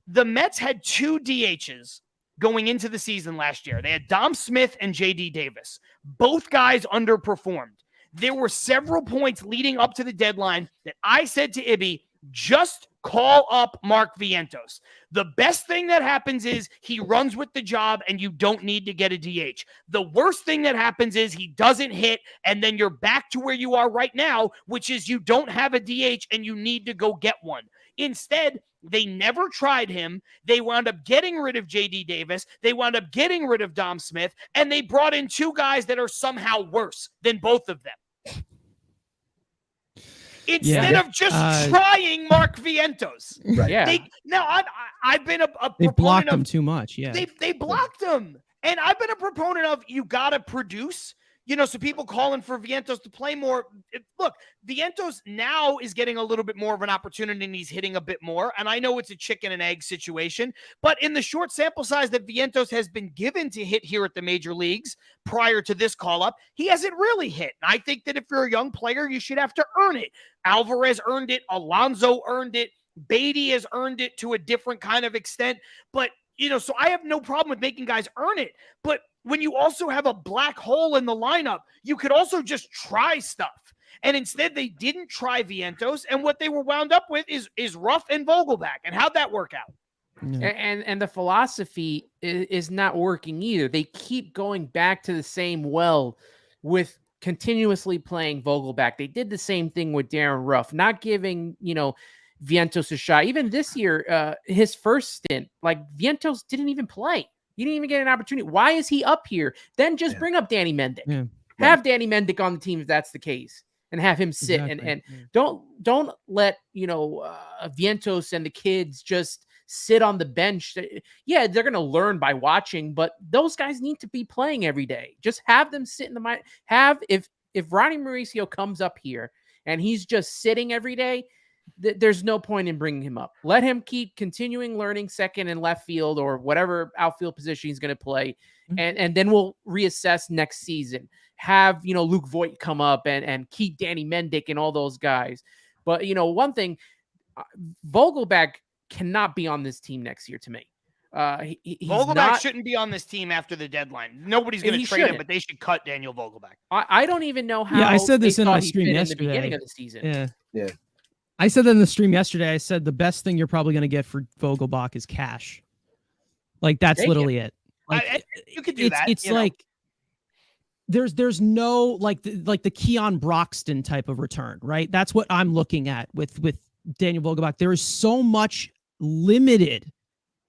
The Mets had 2 DHs going into the season last year. They had Dom Smith and J.D. Davis. Both guys underperformed. There were several points leading up to the deadline that I said to Ibby, just call up Mark Vientos. The best thing that happens is he runs with the job and you don't need to get a DH. The worst thing that happens is he doesn't hit, and then you're back to where you are right now, which is you don't have a DH and you need to go get one. Instead, they never tried him. They wound up getting rid of J.D. Davis. They wound up getting rid of Dom Smith, and they brought in 2 guys that are somehow worse than both of them. Instead of just trying Mark Vientos. Right. Yeah. I've been a they proponent blocked of him too much. Yeah. They blocked him. And I've been a proponent of, you got to produce. So people calling for Vientos to play more. Look, Vientos now is getting a little bit more of an opportunity, and he's hitting a bit more. And I know it's a chicken and egg situation, but in the short sample size that Vientos has been given to hit here at the major leagues prior to this call-up, he hasn't really hit. And I think that if you're a young player, you should have to earn it. Alvarez earned it. Alonso earned it. Beatty has earned it to a different kind of extent. But, so I have no problem with making guys earn it. But when you also have a black hole in the lineup, you could also just try stuff. And instead, they didn't try Vientos. And what they were wound up with is Ruff and Vogelback. And how'd that work out? Yeah. And the philosophy is not working either. They keep going back to the same well with continuously playing Vogelback. They did the same thing with Darren Ruff, not giving, Vientos a shot. Even this year, his first stint, like, Vientos didn't even play. He didn't even get an opportunity. Why is he up here? Then just bring up Danny Mendick. Yeah. Have Danny Mendick on the team if that's the case, and have him sit. Exactly. And don't let Vientos and the kids just sit on the bench. Yeah, they're gonna learn by watching, but those guys need to be playing every day. Just have them sit in the mind. If Ronnie Mauricio comes up here and he's just sitting every day, there's no point in bringing him up. Let him keep continuing learning second and left field or whatever outfield position he's going to play. And then we'll reassess next season. Have, Luke Voit come up and keep Danny Mendick and all those guys. But, one thing, Vogelback cannot be on this team next year to me. Vogelback shouldn't be on this team after the deadline. Nobody's going to trade him, but they should cut Daniel Vogelback. I don't even know how. Yeah, I said this in my he stream fit yesterday. in the beginning of the season. Yeah. I said that in the stream yesterday. I said the best thing you're probably going to get for Vogelbach is cash. Like that's literally it. Like you could do that. It's like there's no like the Keon Broxton type of return, right? That's what I'm looking at with Daniel Vogelbach. There is so much limited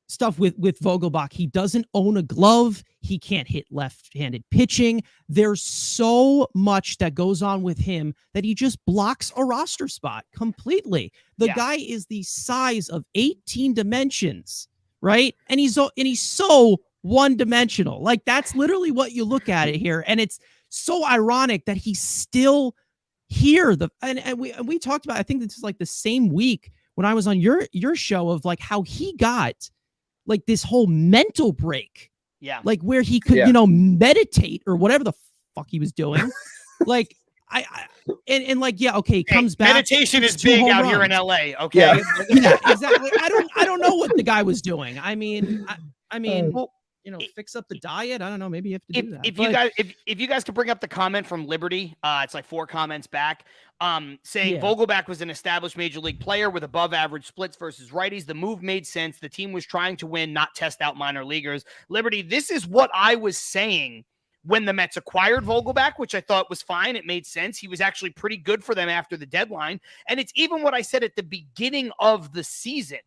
stuff with Vogelbach. He doesn't own a glove. He can't hit left-handed pitching. There's so much that goes on with him that he just blocks a roster spot completely. The guy is the size of 18 dimensions, right? And he's so one-dimensional. Like that's literally what you look at it here, and it's so ironic that he's still here. And we talked about. I think this is like the same week when I was on your show of like how he got like this whole mental break. Yeah. Like where he could, meditate or whatever the fuck he was doing. Like and like, yeah, okay, comes back. Meditation is big out here in LA. Okay. Yeah, exactly. I don't know what the guy was doing. I mean, well, fix up the diet. I don't know. Maybe you have to do that. If you guys could bring up the comment from Liberty, it's like 4 comments back, saying Vogelbach was an established major league player with above average splits versus righties. The move made sense. The team was trying to win, not test out minor leaguers. Liberty, this is what I was saying when the Mets acquired Vogelbach, which I thought was fine. It made sense. He was actually pretty good for them after the deadline. And it's even what I said at the beginning of the season.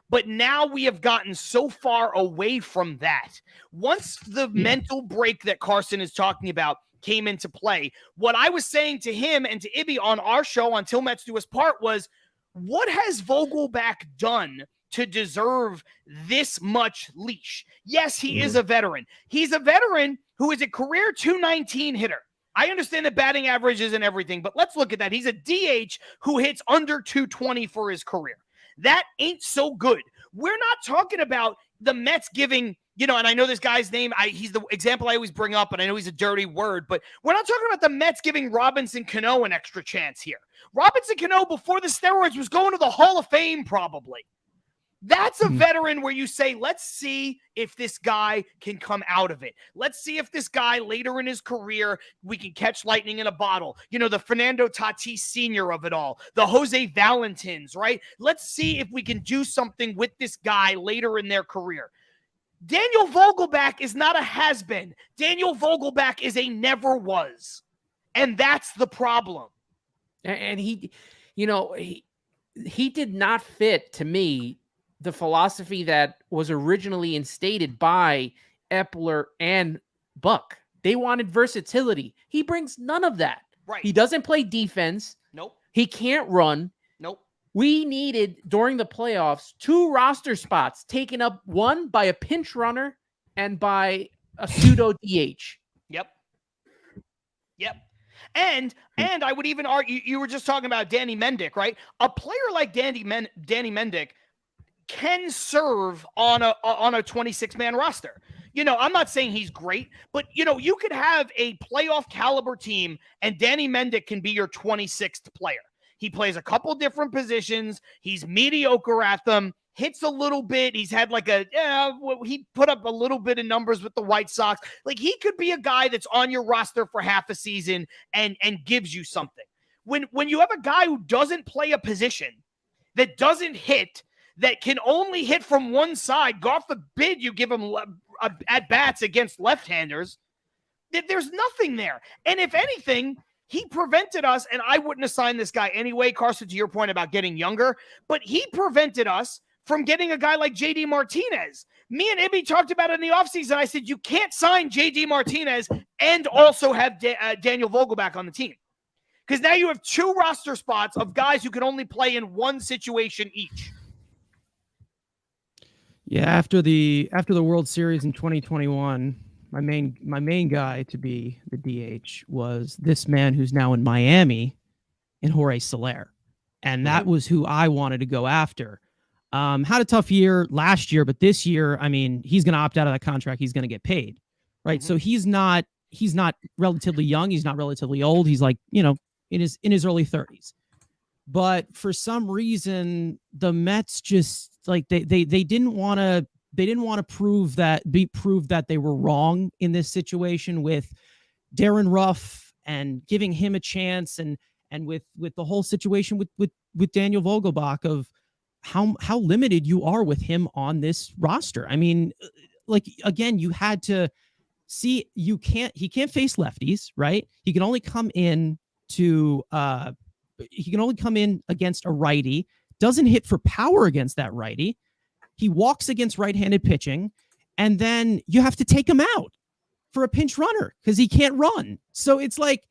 But now we have gotten so far away from that. Once the mental break that Carson is talking about came into play, what I was saying to him and to Ibby on our show on Til Mets Do Us Part was, what has Vogelbach done to deserve this much leash? Yes, he is a veteran. He's a veteran who is a career .219 hitter. I understand the batting average isn't everything, but let's look at that. He's a DH who hits under .220 for his career. That ain't so good. We're not talking about the Mets giving, and I know this guy's name, he's the example I always bring up, and I know he's a dirty word, but we're not talking about the Mets giving Robinson Cano an extra chance here. Robinson Cano, before the steroids, was going to the Hall of Fame probably. That's a veteran where you say, let's see if this guy can come out of it. Let's see if this guy later in his career, we can catch lightning in a bottle. The Fernando Tatis Sr. of it all, the Jose Valentins, right? Let's see if we can do something with this guy later in their career. Daniel Vogelbach is not a has-been. Daniel Vogelbach is a never was. And that's the problem. And he did not fit, to me, the philosophy that was originally instated by Epler and Buck. They wanted versatility. He brings none of that. Right. He doesn't play defense. Nope. He can't run. Nope. We needed, during the playoffs, 2 roster spots taken up, one by a pinch runner and by a pseudo DH. Yep. And I would even argue, you were just talking about Danny Mendick, right? A player like Danny Mendick can serve on a 26-man roster. I'm not saying he's great, but you could have a playoff caliber team and Danny Mendick can be your 26th player. He plays a couple different positions. He's mediocre at them, hits a little bit. He's had he put up a little bit of numbers with the White Sox. Like he could be a guy that's on your roster for half a season and gives you something. When you have a guy who doesn't play a position, that doesn't hit, that can only hit from one side, God forbid you give him at-bats against left-handers, there's nothing there. And if anything, he prevented us, and I wouldn't assign this guy anyway, Carson, to your point about getting younger, but he prevented us from getting a guy like J.D. Martinez. Me and Ibby talked about it in the offseason. I said, you can't sign J.D. Martinez and also have Daniel Vogelbach on the team. Because now you have 2 roster spots of guys who can only play in one situation each. Yeah, after the World Series in 2021, my main guy to be the DH was this man who's now in Miami, in Jorge Soler, and that was who I wanted to go after. Had a tough year last year, but this year, I mean, he's going to opt out of that contract. He's going to get paid, right? So he's not relatively young. He's not relatively old. He's like in his early 30s. But for some reason, the Mets just like they didn't want to prove that they were wrong in this situation with Darren Ruff and giving him a chance and and with the whole situation with Daniel Vogelbach of how limited you are with him on this roster. I mean, like, again, you had to see, he can't face lefties, right? He can only come in against a righty, doesn't hit for power against that righty. He walks against right-handed pitching, and then you have to take him out for a pinch runner because he can't run. So it's like,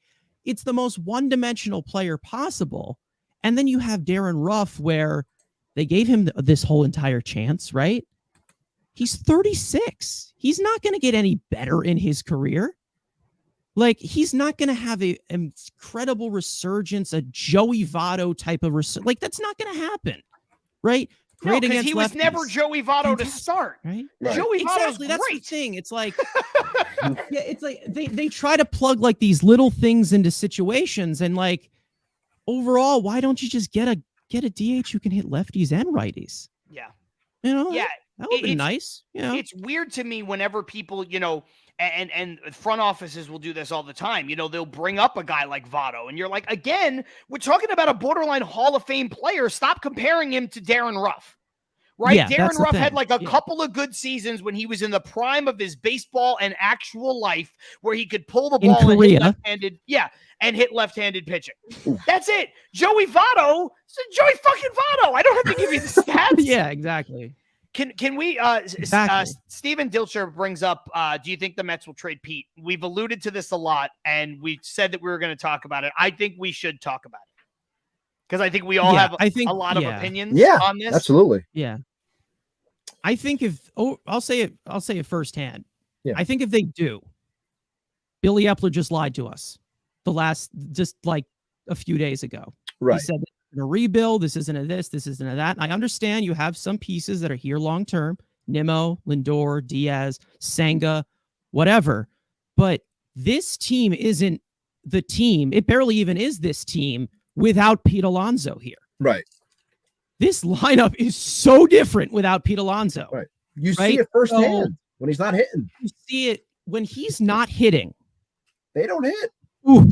it's the most one-dimensional player possible. And then you have Darren Ruff, where they gave him this whole entire chance, right? He's 36. He's not going to get any better in his career. Like, he's not going to have an incredible resurgence, a Joey Votto type of like, that's not going to happen, right? Great, because he was never Joey Votto to start, right? Joey Votto's exactly. That's great. The thing. It's like, yeah, it's like they try to plug like these little things into situations, and like, overall, why don't you just get a DH who can hit lefties and righties? Yeah, yeah, that would be nice. It's weird to me whenever people, and front offices will do this all the time. They'll bring up a guy like Votto, and you're like, again, we're talking about a borderline Hall of Fame player. Stop comparing him to Darren Ruff, right? Yeah, Darren Ruff had like a couple of good seasons when he was in the prime of his baseball and actual life, where he could pull the ball and hit left-handed, hit left-handed pitching. That's it. Joey Votto, Joey fucking Votto. I don't have to give you the stats. Yeah, exactly. Can we, Steven Dilcher brings up, do you think the Mets will trade Pete? We've alluded to this a lot, and we said that we were going to talk about it. I think we should talk about it, because I think we all have a lot of opinions on this. Absolutely. Yeah. I think I'll say it firsthand. Yeah. I think if they do, Billy Epler just lied to us just like a few days ago. Right. He said, a rebuild, this isn't a this isn't a that. And I understand you have some pieces that are here long term, Nimmo, Lindor, Diaz, Senga, whatever, but this team isn't the team. It barely even is this team without Pete Alonso here. Right. This lineup is so different without Pete Alonso. Right. You see it firsthand when he's not hitting. You see it when he's not hitting. They don't hit. Ooh,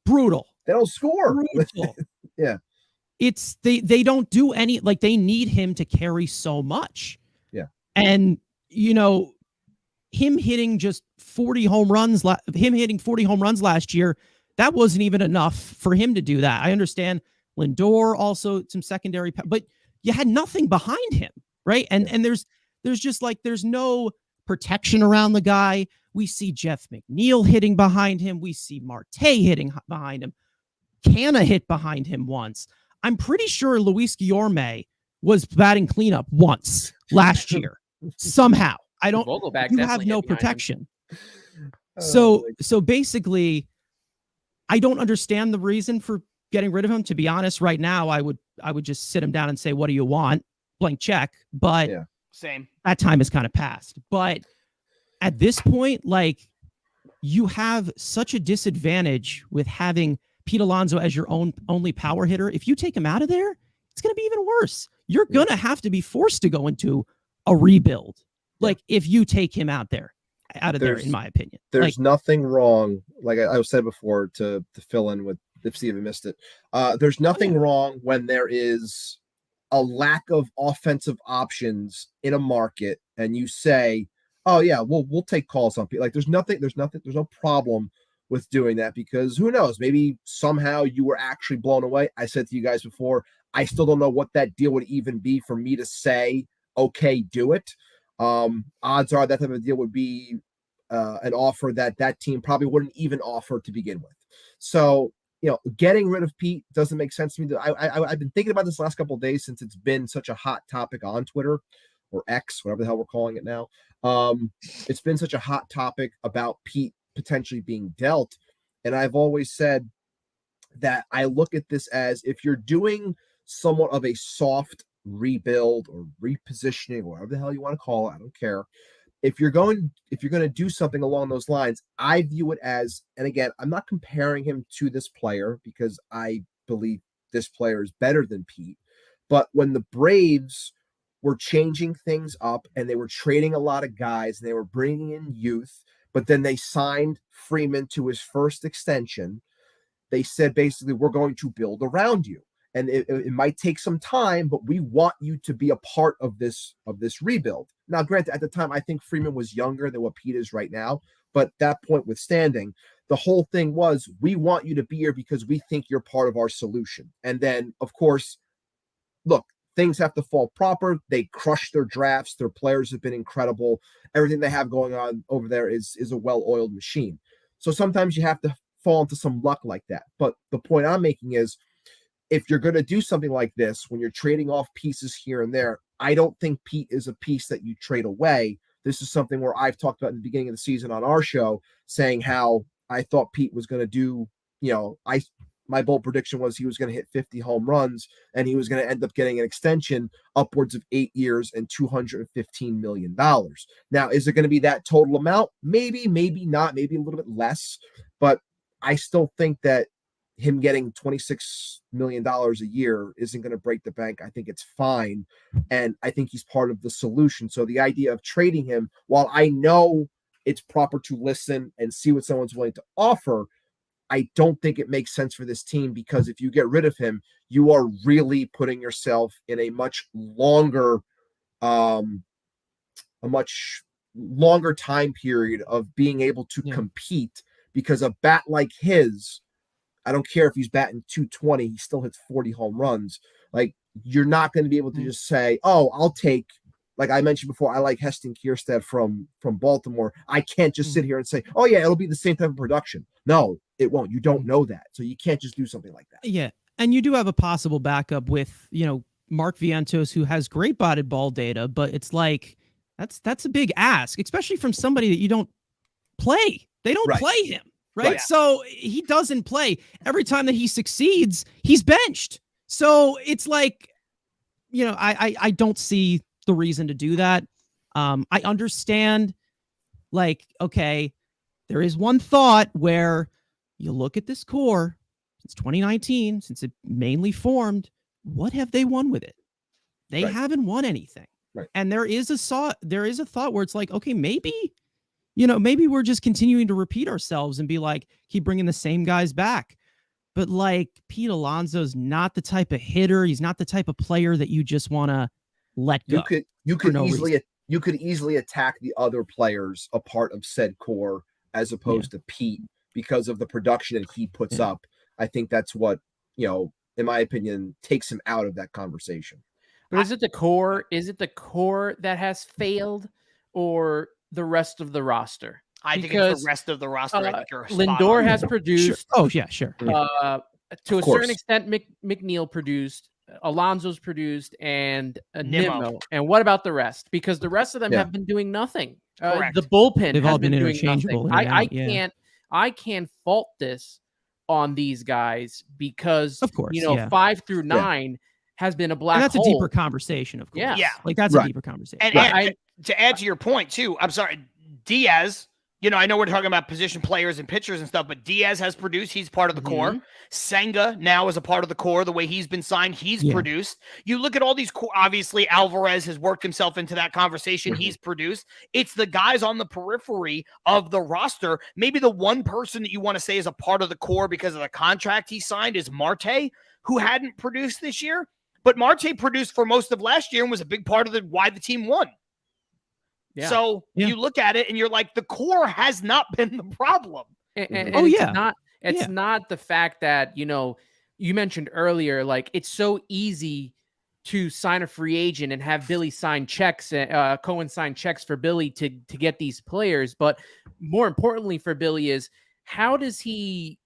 brutal. They don't score. Brutal. Yeah. It's they don't do any, like, they need him to carry so much. Yeah. And him hitting just 40 home runs last year, that wasn't even enough for him to do that. I understand Lindor also some secondary, but you had nothing behind him, right? And there's just like, there's no protection around the guy. We see Jeff McNeil hitting behind him. We see Marte hitting behind him. Canha hit behind him once. I'm pretty sure Luis Guillorme was batting cleanup once last year. Somehow. You have no protection. So basically, I don't understand the reason for getting rid of him. To be honest, right now, I would just sit him down and say, what do you want? Blank check. But same. That time has kind of passed. But at this point, like, you have such a disadvantage with having Pete Alonso as your only power hitter. If you take him out of there, it's going to be even worse. You're going to have to be forced to go into a rebuild. Like, if you take him out there, in my opinion. There's nothing wrong. Like I said before, to fill in with, if Steven missed it, there's nothing wrong when there is a lack of offensive options in a market, and you say, oh yeah, we'll take calls on people. Like, there's no problem with doing that, because who knows, maybe somehow you were actually blown away. I said to you guys before, I still don't know what that deal would even be for me to say, okay, do it. Odds are that type of deal would be an offer that team probably wouldn't even offer to begin with. So, getting rid of Pete doesn't make sense to me. I've been thinking about this last couple of days, since it's been such a hot topic on Twitter, or X, whatever the hell we're calling it now. It's been such a hot topic about Pete potentially being dealt. And I've always said that I look at this as, if you're doing somewhat of a soft rebuild or repositioning, or whatever the hell you want to call it, I don't care. If you're going to do something along those lines, I view it as, and again, I'm not comparing him to this player, because I believe this player is better than Pete. But when the Braves were changing things up, and they were trading a lot of guys, and they were bringing in youth, but then they signed Freeman to his first extension, they said basically, we're going to build around you. And it might take some time, but we want you to be a part of this rebuild. Now, granted, at the time, I think Freeman was younger than what Pete is right now. But that point withstanding, the whole thing was, we want you to be here because we think you're part of our solution. And then, of course, look, things have to fall proper. They crush their drafts. Their players have been incredible. Everything they have going on over there is a well-oiled machine. So sometimes you have to fall into some luck like that. But the point I'm making is, if you're going to do something like this, when you're trading off pieces here and there, I don't think Pete is a piece that you trade away. This is something where I've talked about in the beginning of the season on our show, saying how I thought Pete was going to do, my bold prediction was he was going to hit 50 home runs and he was going to end up getting an extension upwards of 8 years and $215 million. Now, is it going to be that total amount? Maybe, maybe not, maybe a little bit less, but I still think that him getting $26 million a year isn't going to break the bank. I think it's fine. And I think he's part of the solution. So the idea of trading him, while I know it's proper to listen and see what someone's willing to offer, I don't think it makes sense for this team, because if you get rid of him, you are really putting yourself in a much longer time period of being able to compete, because a bat like his, I don't care if he's batting 220, he still hits 40 home runs. Like, you're not going to be able to just say, oh, I'll take, like I mentioned before, I like Heston Kierstead from Baltimore. I can't just sit here and say, oh yeah, it'll be the same type of production. No, it won't. You don't know that. So you can't just do something like that. Yeah. And you do have a possible backup with, Mark Vientos, who has great batted ball data, but it's like, that's a big ask, especially from somebody that you don't play. They don't play him. Right. So he doesn't play. Every time that he succeeds, he's benched. So it's like, I don't see the reason to do that. I understand, like, okay, there is one thought where you look at this core since 2019, since it mainly formed, what have they won with it? They haven't won anything. Right. And there is a thought where it's like, okay, maybe we're just continuing to repeat ourselves and be like, keep bringing the same guys back. But like, Pete Alonso's not the type of hitter. He's not the type of player that you just want to let go. You could easily attack the other players a part of said core as opposed to Pete, because of the production that he puts up. I think that's what, in my opinion, takes him out of that conversation. But is it the core? Is it the core that has failed, or the rest of the roster? I think it's the rest of the roster. Lindor has produced. Sure. Oh yeah, sure. To a certain extent, McNeil produced, Alonso's produced, and Nimmo. And what about the rest? Because the rest of them have been doing nothing. The bullpen They've has all been been doing interchangeable. nothing. I can't fault this on these guys, because of course, 5 through 9 has been a black hole. That's a deeper conversation, of course. Yeah. Like that's a deeper conversation. And to add to your point too, I'm sorry, Diaz, I know we're talking about position players and pitchers and stuff, but Diaz has produced. He's part of the core. Senga now is a part of the core. The way he's been signed, he's produced. You look at all these core, obviously Alvarez has worked himself into that conversation. He's produced. It's the guys on the periphery of the roster. Maybe the one person that you want to say is a part of the core because of the contract he signed is Marte, who hadn't produced this year. But Marte produced for most of last year and was a big part of why the team won. Yeah. So you look at it and you're like, the core has not been the problem. It's not the fact that, you mentioned earlier, like, it's so easy to sign a free agent and have Billy sign checks, Cohen sign checks for Billy to get these players. But more importantly for Billy is, how does he,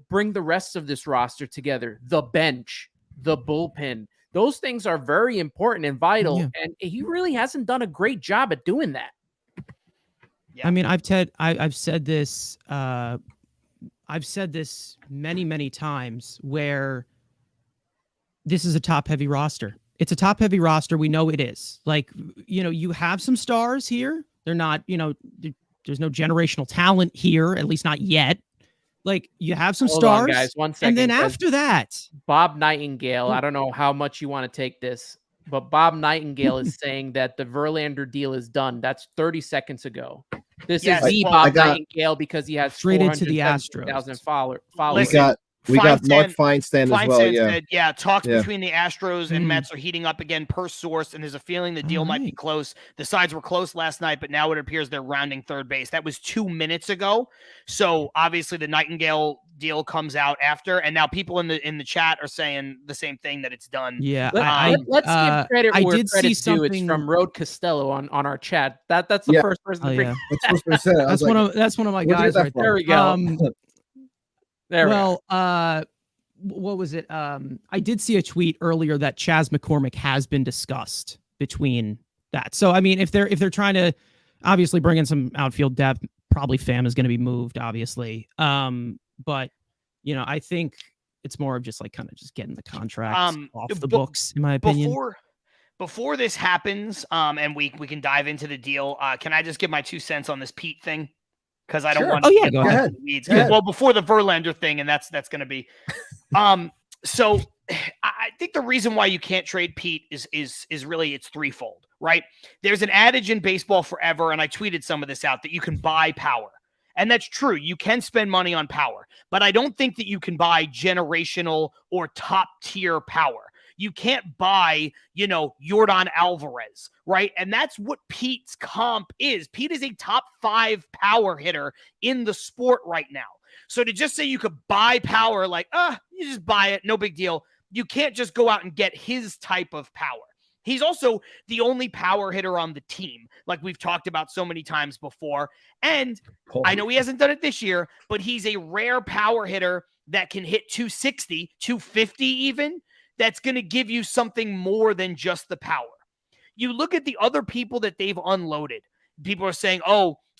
bring the rest of this roster together? The bench, the bullpen. Those things are very important and vital, and he really hasn't done a great job at doing that. Yeah. I mean, I've said this. I've said this many, many times, where this is a top-heavy roster. It's a top-heavy roster. We know it is. Like, you have some stars here. They're not, there's no generational talent here, at least not yet. Like, you have some stars, guys. 1 second. And then after that, Bob Nightingale, I don't know how much you want to take this, but Bob Nightingale is saying that the Verlander deal is done. That's 30 seconds ago. This is Bob Nightingale, because he has straight into the Astros. 400,000 followers. We got Mark Feinstein as well. Said, talks Yeah. between the Astros and Mets are heating up again per source, and there's a feeling the deal might be close. The sides were close last night, but now it appears they're rounding third base. That was 2 minutes ago. So obviously the Nightingale deal comes out after, and now people in the chat are saying the same thing, that it's done. Yeah, let's give credit where credit's due. It's from Road Costello on our chat. That's the first person to bring. That's one of my guys right there. There we go. What was it? I did see a tweet earlier that Chas McCormick has been discussed between that. So I mean, if they're trying to obviously bring in some outfield depth, probably Pham is going to be moved, obviously. But I think it's more of just like kind of just getting the contract off the books, in my opinion. Before this happens, and we can dive into the deal. Can I just give my 2 cents on this Pete thing? Because I don't want to go ahead. Well, before the Verlander thing, and that's going to be. So I think the reason why you can't trade Pete is really it's threefold, right? There's an adage in baseball forever, and I tweeted some of this out, that you can buy power. And that's true. You can spend money on power, but I don't think that you can buy generational or top tier power. You can't buy, Yordan Alvarez, right? And that's what Pete's comp is. Pete is a top 5 power hitter in the sport right now. So to just say you could buy power, like, you just buy it, no big deal. You can't just go out and get his type of power. He's also the only power hitter on the team, like we've talked about so many times before. And I know he hasn't done it this year, but he's a rare power hitter that can hit 260, 250 even. That's going to give you something more than just the power. You look at the other people that they've unloaded. People are saying,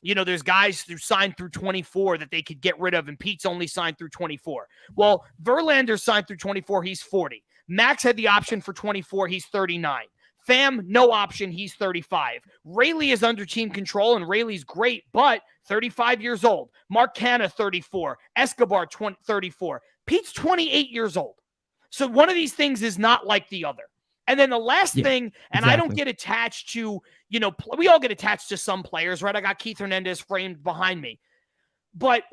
there's guys who signed through 24 that they could get rid of, and Pete's only signed through 24. Well, Verlander signed through 24. He's 40. Max had the option for 24. He's 39. Pham, no option. He's 35. Rayleigh is under team control, and Rayleigh's great, but 35 years old. Mark Canha, 34. Escobar, 34. Pete's 28 years old. So one of these things is not like the other. And then the last thing, and exactly. I don't get attached to, we all get attached to some players, right? I got Keith Hernandez framed behind me. But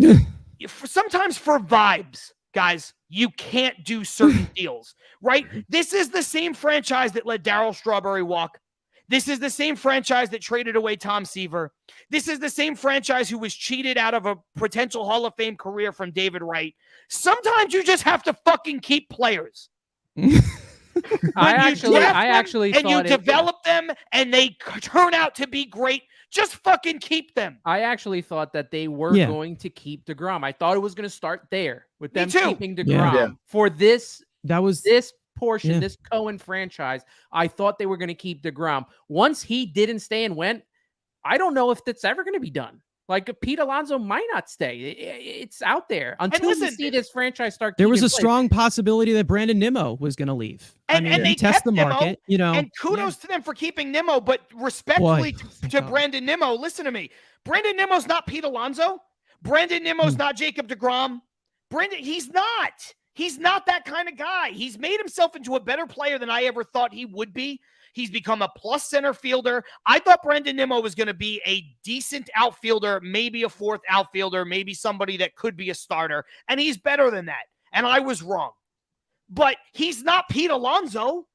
sometimes for vibes, guys, you can't do certain deals, right? This is the same franchise that let Darryl Strawberry walk. This is the same franchise that traded away Tom Seaver. This is the same franchise who was cheated out of a potential Hall of Fame career from David Wright. Sometimes you just have to fucking keep players. I actually and you develop them and they turn out to be great. Just fucking keep them. I actually thought that they were going to keep DeGrom. I thought it was going to start there with them keeping DeGrom for this. That was this portion, this Cohen franchise. I thought they were going to keep DeGrom. Once he didn't stay and went, I don't know if that's ever going to be done. Like Pete Alonso might not stay. It's out there until we see this franchise start. There was a strong possibility that Brandon Nimmo was going to leave. And they test the market, Nimmo, And kudos to them for keeping Nimmo, but respectfully to Brandon Nimmo, listen to me. Brandon Nimmo's not Pete Alonso. Brandon Nimmo's not Jacob deGrom. He's not. He's not that kind of guy. He's made himself into a better player than I ever thought he would be. He's become a plus center fielder. I thought Brandon Nimmo was going to be a decent outfielder, maybe a fourth outfielder, maybe somebody that could be a starter, and he's better than that. And I was wrong. But he's not Pete Alonso.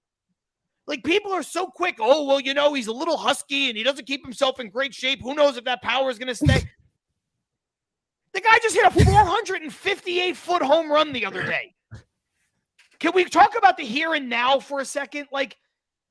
Like, people are so quick, he's a little husky and he doesn't keep himself in great shape. Who knows if that power is going to stay? The guy just hit a 458-foot home run the other day. Can we talk about the here and now for a second? Like,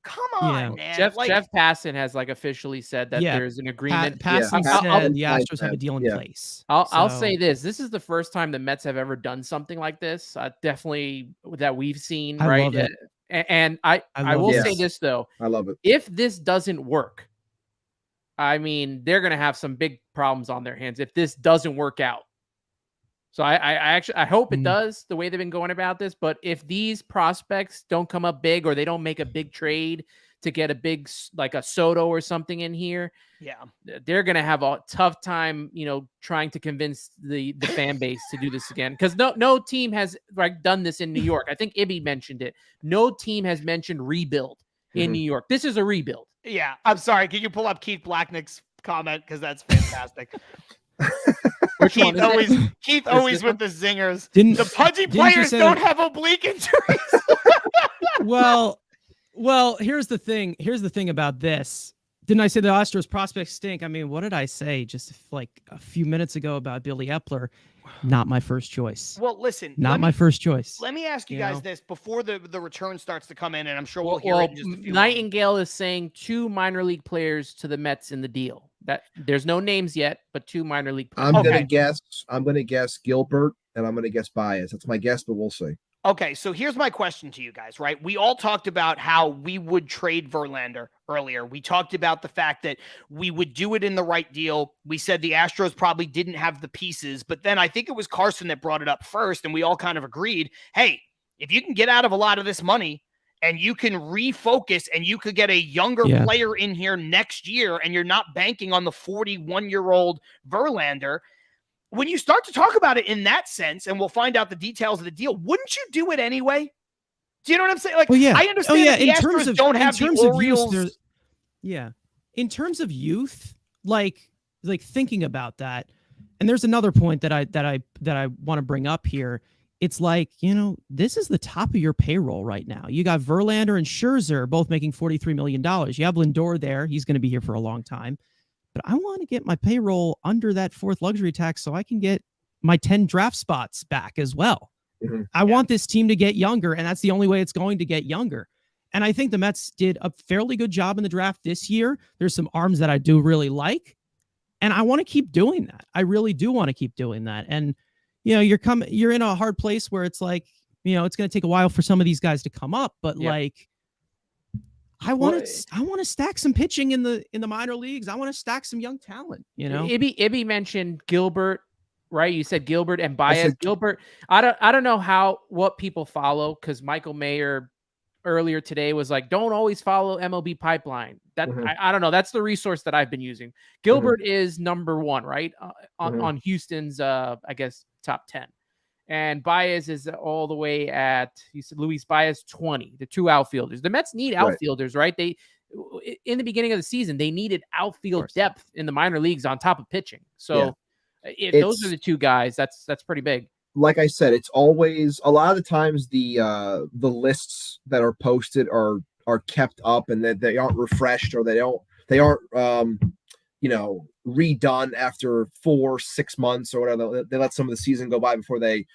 come on, man. Jeff Passan has officially said that there's an agreement. Passan said the Astros have a deal in place. I'll say this. This is the first time the Mets have ever done something like this. Definitely that we've seen, right? Love it. And I will say this, though. I love it. If this doesn't work, I mean, they're going to have some big problems on their hands if this doesn't work out. So I hope it does the way they've been going about this. But if these prospects don't come up big or they don't make a big trade to get a big, like a Soto or something in here, they're going to have a tough time, trying to convince the fan base to do this again. Because no team has done this in New York. I think Ibby mentioned it. No team has mentioned rebuild in New York. This is a rebuild. Yeah, I'm sorry. Can you pull up Keith Blacknick's comment? Because that's fantastic. Which one is it? Keith always with the zingers. Didn't The pudgy didn't you players say don't that- have oblique injuries. well, here's the thing. Here's the thing about this. Didn't I say the Astros prospects stink? I mean, what did I say just like a few minutes ago about Billy Epler? Not my first choice. Well, listen, Not my first choice. Let me ask you You guys know? this before the return starts to come in, and I'm sure we'll hear it in just a few moments. Nightingale is saying 2 minor league players to the Mets in the deal. That there's no names yet, but 2 minor league players. I'm gonna guess Gilbert, and I'm gonna guess Baez. That's my guess, but we'll see. Okay, so here's my question to you guys, right? We all talked about how we would trade Verlander earlier. We talked about the fact that we would do it in the right deal. We said the Astros probably didn't have the pieces, but then I think it was Carson that brought it up first, and we all kind of agreed, hey, if you can get out of a lot of this money and you can refocus and you could get a younger player in here next year and you're not banking on the 41-year-old Verlander, when you start to talk about it in that sense, and we'll find out the details of the deal, wouldn't you do it anyway? Do you know what I'm saying? Like, I understand that the Astros don't have the Orioles. In terms of youth, like thinking about that, and there's another point that I want to bring up here. It's like, this is the top of your payroll right now. You got Verlander and Scherzer both making $43 million. You have Lindor there. He's going to be here for a long time. But I want to get my payroll under that 4th luxury tax so I can get my 10 draft spots back as well. Mm-hmm. I want this team to get younger, and that's the only way it's going to get younger. And I think the Mets did a fairly good job in the draft this year. There's some arms that I do really like, and I want to keep doing that. I really do want to keep doing that. And, you're in a hard place where it's like, it's going to take a while for some of these guys to come up, but I want to stack some pitching in the minor leagues. I want to stack some young talent, Ibby mentioned Gilbert, right? You said Gilbert and Baez. Gilbert, I don't know what people follow, because Michael Mayer earlier today was like, don't always follow MLB Pipeline. That I don't know. That's the resource that I've been using. Gilbert is number 1, right? On Houston's I guess top 10. And Baez is all the way at, you said Luis Baez 20, the 2 outfielders. The Mets need outfielders, right? They, in the beginning of the season, they needed outfield depth in the minor leagues on top of pitching. So if those are the 2 guys, that's pretty big. Like I said, it's always, a lot of the times the lists that are posted are kept up, and that they aren't refreshed, or they aren't redone after 4-6 months or whatever. They let some of the season go by before they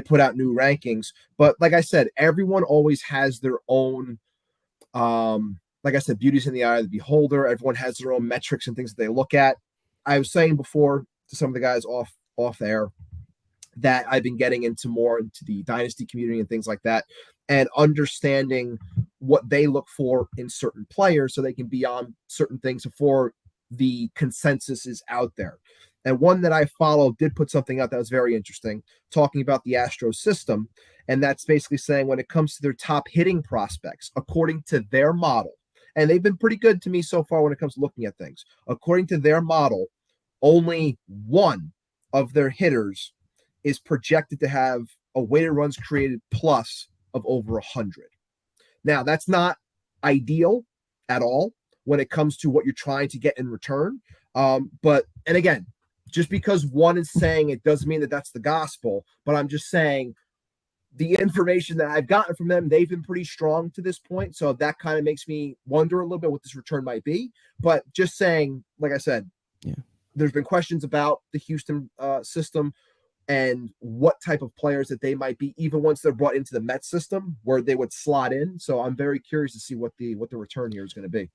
put out new rankings. But like I said, everyone always has their own, like I said, beauty's in the eye of the beholder. Everyone has their own metrics and things that they look at. I was saying before to some of the guys off air that I've been getting into the dynasty community and things like that, and understanding what they look for in certain players so they can be on certain things before the consensus is out there. And one that I follow did put something out that was very interesting, talking about the Astros system. And that's basically saying, when it comes to their top hitting prospects, according to their model, and they've been pretty good to me so far when it comes to looking at things, according to their model, only 1 of their hitters is projected to have a weighted runs created plus of over 100. Now, that's not ideal at all when it comes to what you're trying to get in return. But again, just because one is saying it doesn't mean that that's the gospel, but I'm just saying the information that I've gotten from them, they've been pretty strong to this point. So that kind of makes me wonder a little bit what this return might be. But just saying, like I said, there's been questions about the Houston system and what type of players that they might be, even once they're brought into the Mets system, where they would slot in. So I'm very curious to see what the return here is going to be.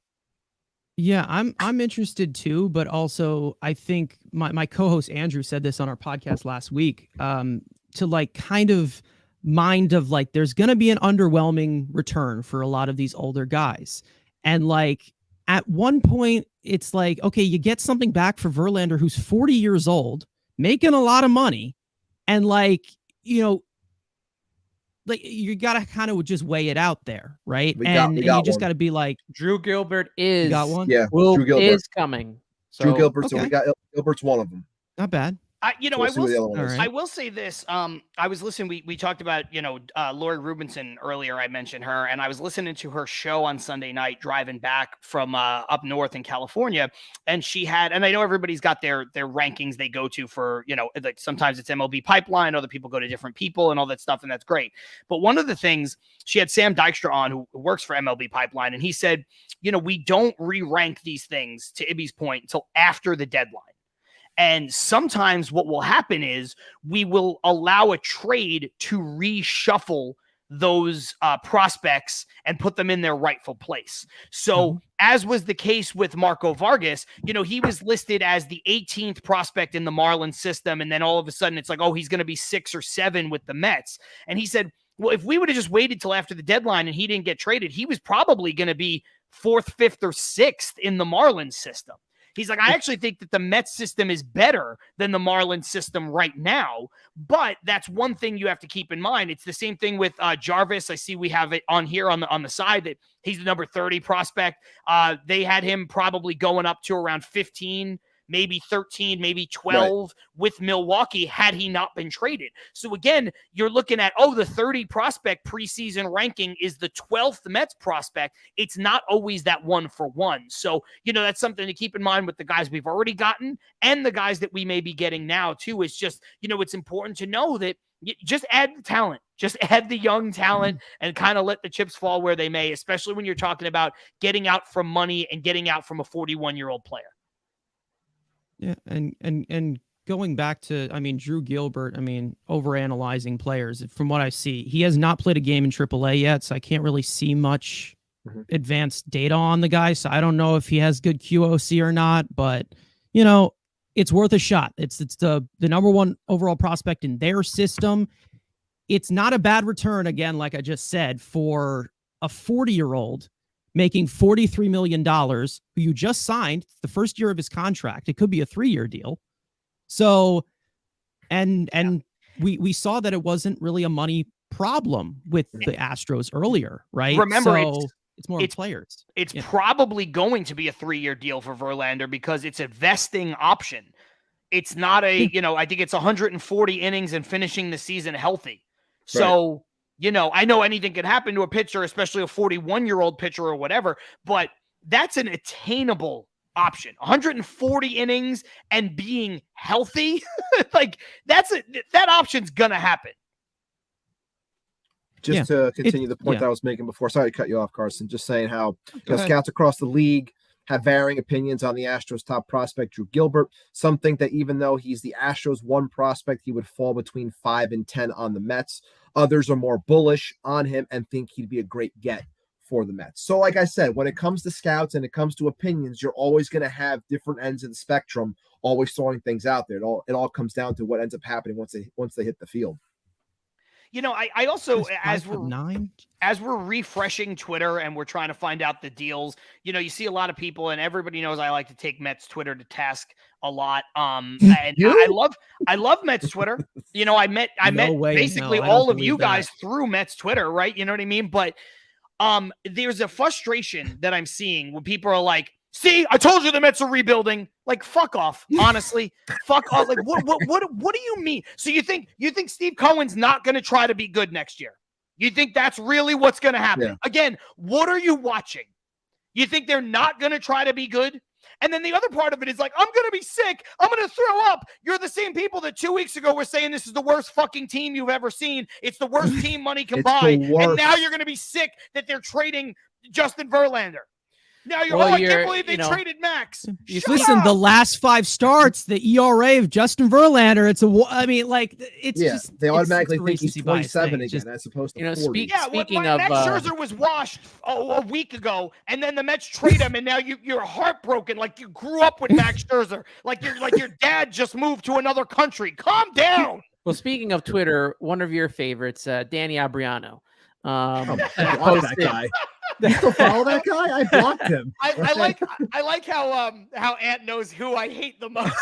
Yeah, I'm interested too, but also I think my co-host Andrew said this on our podcast last week, to like kind of mind of like, there's going to be an underwhelming return for a lot of these older guys. And like at one point it's like, okay, you get something back for Verlander, who's 40 years old, making a lot of money. And like, like you got to kind of just weigh it out there, right? And you just got to be like, Drew Gilbert is got one? Yeah, Drew Gilbert is coming. So, Drew Gilbert's Gilbert's one of them. Not bad. I Right. will say this. I was listening. We talked about, Lori Rubinson earlier. I mentioned her, and I was listening to her show on Sunday night, driving back from up north in California. And she had, and I know everybody's got their rankings they go to for, like sometimes it's MLB Pipeline, other people go to different people and all that stuff, and that's great. But one of the things, she had Sam Dykstra on, who works for MLB Pipeline, and he said, we don't re-rank these things, to Ibby's point, until after the deadline. And sometimes what will happen is we will allow a trade to reshuffle those prospects and put them in their rightful place. So as was the case with Marco Vargas, he was listed as the 18th prospect in the Marlins system. And then all of a sudden it's like, oh, he's going to be 6 or 7 with the Mets. And he said, well, if we would have just waited till after the deadline and he didn't get traded, he was probably going to be 4th, 5th, or 6th in the Marlins system. He's like, I actually think that the Mets system is better than the Marlins system right now, but that's one thing you have to keep in mind. It's the same thing with Jarvis. I see we have it on here on the side that he's the number 30 prospect. They had him probably going up to around 15, maybe 13, maybe 12 with Milwaukee had he not been traded. So again, you're looking at, the 30 prospect preseason ranking is the 12th Mets prospect. It's not always that 1-for-1. So, that's something to keep in mind with the guys we've already gotten and the guys that we may be getting now too. It's just, it's important to know that you just add the talent, just add the young talent and kind of let the chips fall where they may, especially when you're talking about getting out from money and getting out from a 41-year-old player. Yeah, and going back to, Drew Gilbert, overanalyzing players. From what I see, he has not played a game in AAA yet, so I can't really see much advanced data on the guy. So I don't know if he has good QOC or not, but it's worth a shot. It's the number 1 overall prospect in their system. It's not a bad return, again, like I just said, for a 40-year-old making $43 million, who you just signed the first year of his contract. It could be a 3-year deal. So, and we saw that it wasn't really a money problem with the Astros earlier, right? Remember, it's more players. It's probably going to be a 3-year deal for Verlander because it's a vesting option. It's not I think it's 140 innings and finishing the season healthy. So, I know anything can happen to a pitcher, especially a 41-year-old pitcher or whatever, but that's an attainable option. 140 innings and being healthy, like that option's going to happen. Just to continue the point that I was making before. Sorry to cut you off, Carson. Just saying how scouts across the league have varying opinions on the Astros' top prospect, Drew Gilbert. Some think that even though he's the Astros' 1 prospect, he would fall between 5 and 10 on the Mets. Others are more bullish on him and think he'd be a great get for the Mets. So like I said, when it comes to scouts and it comes to opinions, you're always going to have different ends of the spectrum, always throwing things out there. It all comes down to what ends up happening once they hit the field. I also, as we're refreshing Twitter and we're trying to find out the deals, you see a lot of people, and everybody knows I like to take Mets Twitter to task a lot. And I love Mets Twitter. I met basically all of you guys through Mets Twitter, right? You know what I mean? But there's a frustration that I'm seeing when people are like, see, I told you the Mets are rebuilding. Like, fuck off. Honestly, fuck off. Like, what do you mean? So you think Steve Cohen's not going to try to be good next year? You think that's really what's going to happen? Yeah. Again, what are you watching? You think they're not going to try to be good? And then the other part of it is like, I'm going to be sick. I'm going to throw up. You're the same people that 2 weeks ago were saying this is the worst fucking team you've ever seen. It's the worst team money can buy. And now you're going to be sick that they're trading Justin Verlander. Now I can't believe they traded Max. Listen, the last 5 starts, the ERA of Justin Verlander, just they automatically think he's 27 again as opposed to 40. Speaking of Max Scherzer was washed a week ago, and then the Mets trade him, and now you're heartbroken, like you grew up with Max Scherzer, like your dad just moved to another country. Calm down. Well, speaking of Twitter, one of your favorites, Danny Abriano. I blocked that guy. You still follow that guy? I blocked him. I like how Ant knows who I hate the most.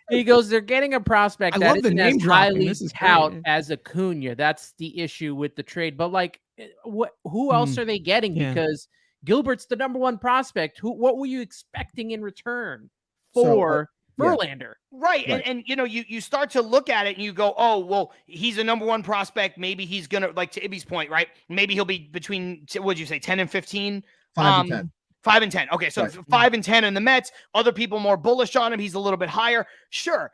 He goes, they're getting a prospect that isn't as highly tout as Acuna. That's the issue with the trade. But like, who else are they getting? Yeah. Because Gilbert's the number 1 prospect. What were you expecting in return for Verlander. Right. And you know, you start to look at it and you go, oh, well, he's a number one prospect. Maybe he's going to, like to Ibby's point, right? Maybe he'll be between, what'd you say, 10 and 15? 5 and 10. 5 and 10. Okay. So Right. 5 and 10 in the Mets. Other people more bullish on him. He's a little bit higher. Sure.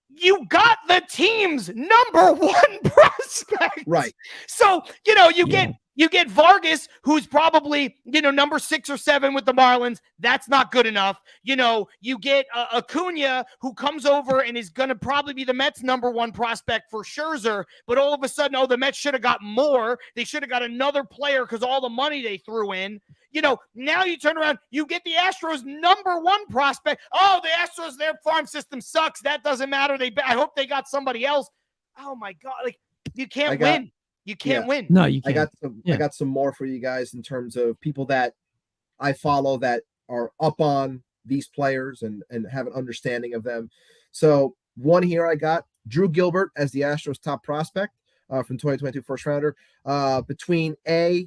You got the team's number one prospect. Right. So, you know, you get Vargas, who's probably, you know, number 6 or 7 with the Marlins. That's not good enough. You know, you get Acuna, who comes over and is going to probably be the Mets' number one prospect for Scherzer. But all of a sudden, oh, the Mets should have got more. They should have got another player because all the money they threw in. You know, now you turn around, you get the Astros' number one prospect. Oh, the Astros, their farm system sucks. That doesn't matter. I hope they got somebody else. Oh my God. Like, you can't win. You can't win. No, you can't. I got some more for you guys in terms of people that I follow that are up on these players and have an understanding of them. So one here I got Drew Gilbert as the Astros top prospect from 2022 first rounder. Between A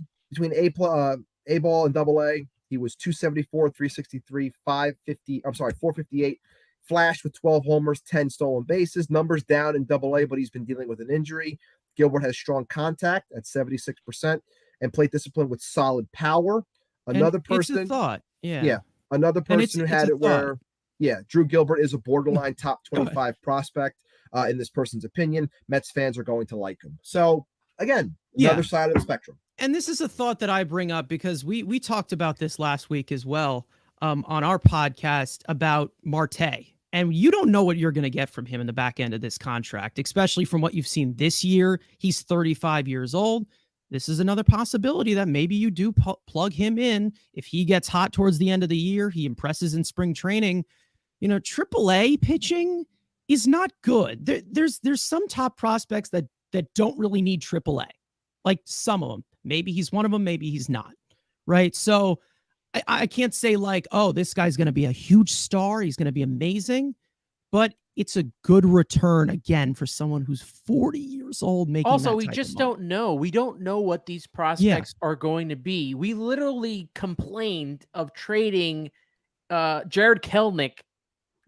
ball and double A, he was 274, 363, 458. Flashed with 12 homers, 10 stolen bases. Numbers down in double A, but he's been dealing with an injury. Gilbert has strong contact at 76% and plate discipline with solid power. Another person, it's a thought. Another person who had it where, Drew Gilbert is a borderline top 25 prospect in this person's opinion. Mets fans are going to like him. So again, another side of the spectrum. And this is a thought that I bring up because we talked about this last week as well on our podcast about Marte. And you don't know what you're going to get from him in the back end of this contract, especially from what you've seen this year. He's 35 years old. This is another possibility that maybe you do plug him in. If he gets hot towards the end of the year, he impresses in spring training. You know, AAA pitching is not good. There's some top prospects that don't really need AAA, like some of them. Maybe he's one of them. Maybe he's not. Right. So I can't say like, oh, this guy's going to be a huge star. He's going to be amazing, but it's a good return again for someone who's 40 years old. Making also, we just don't know. We don't know what these prospects are going to be. We literally complained of trading Jared Kelenic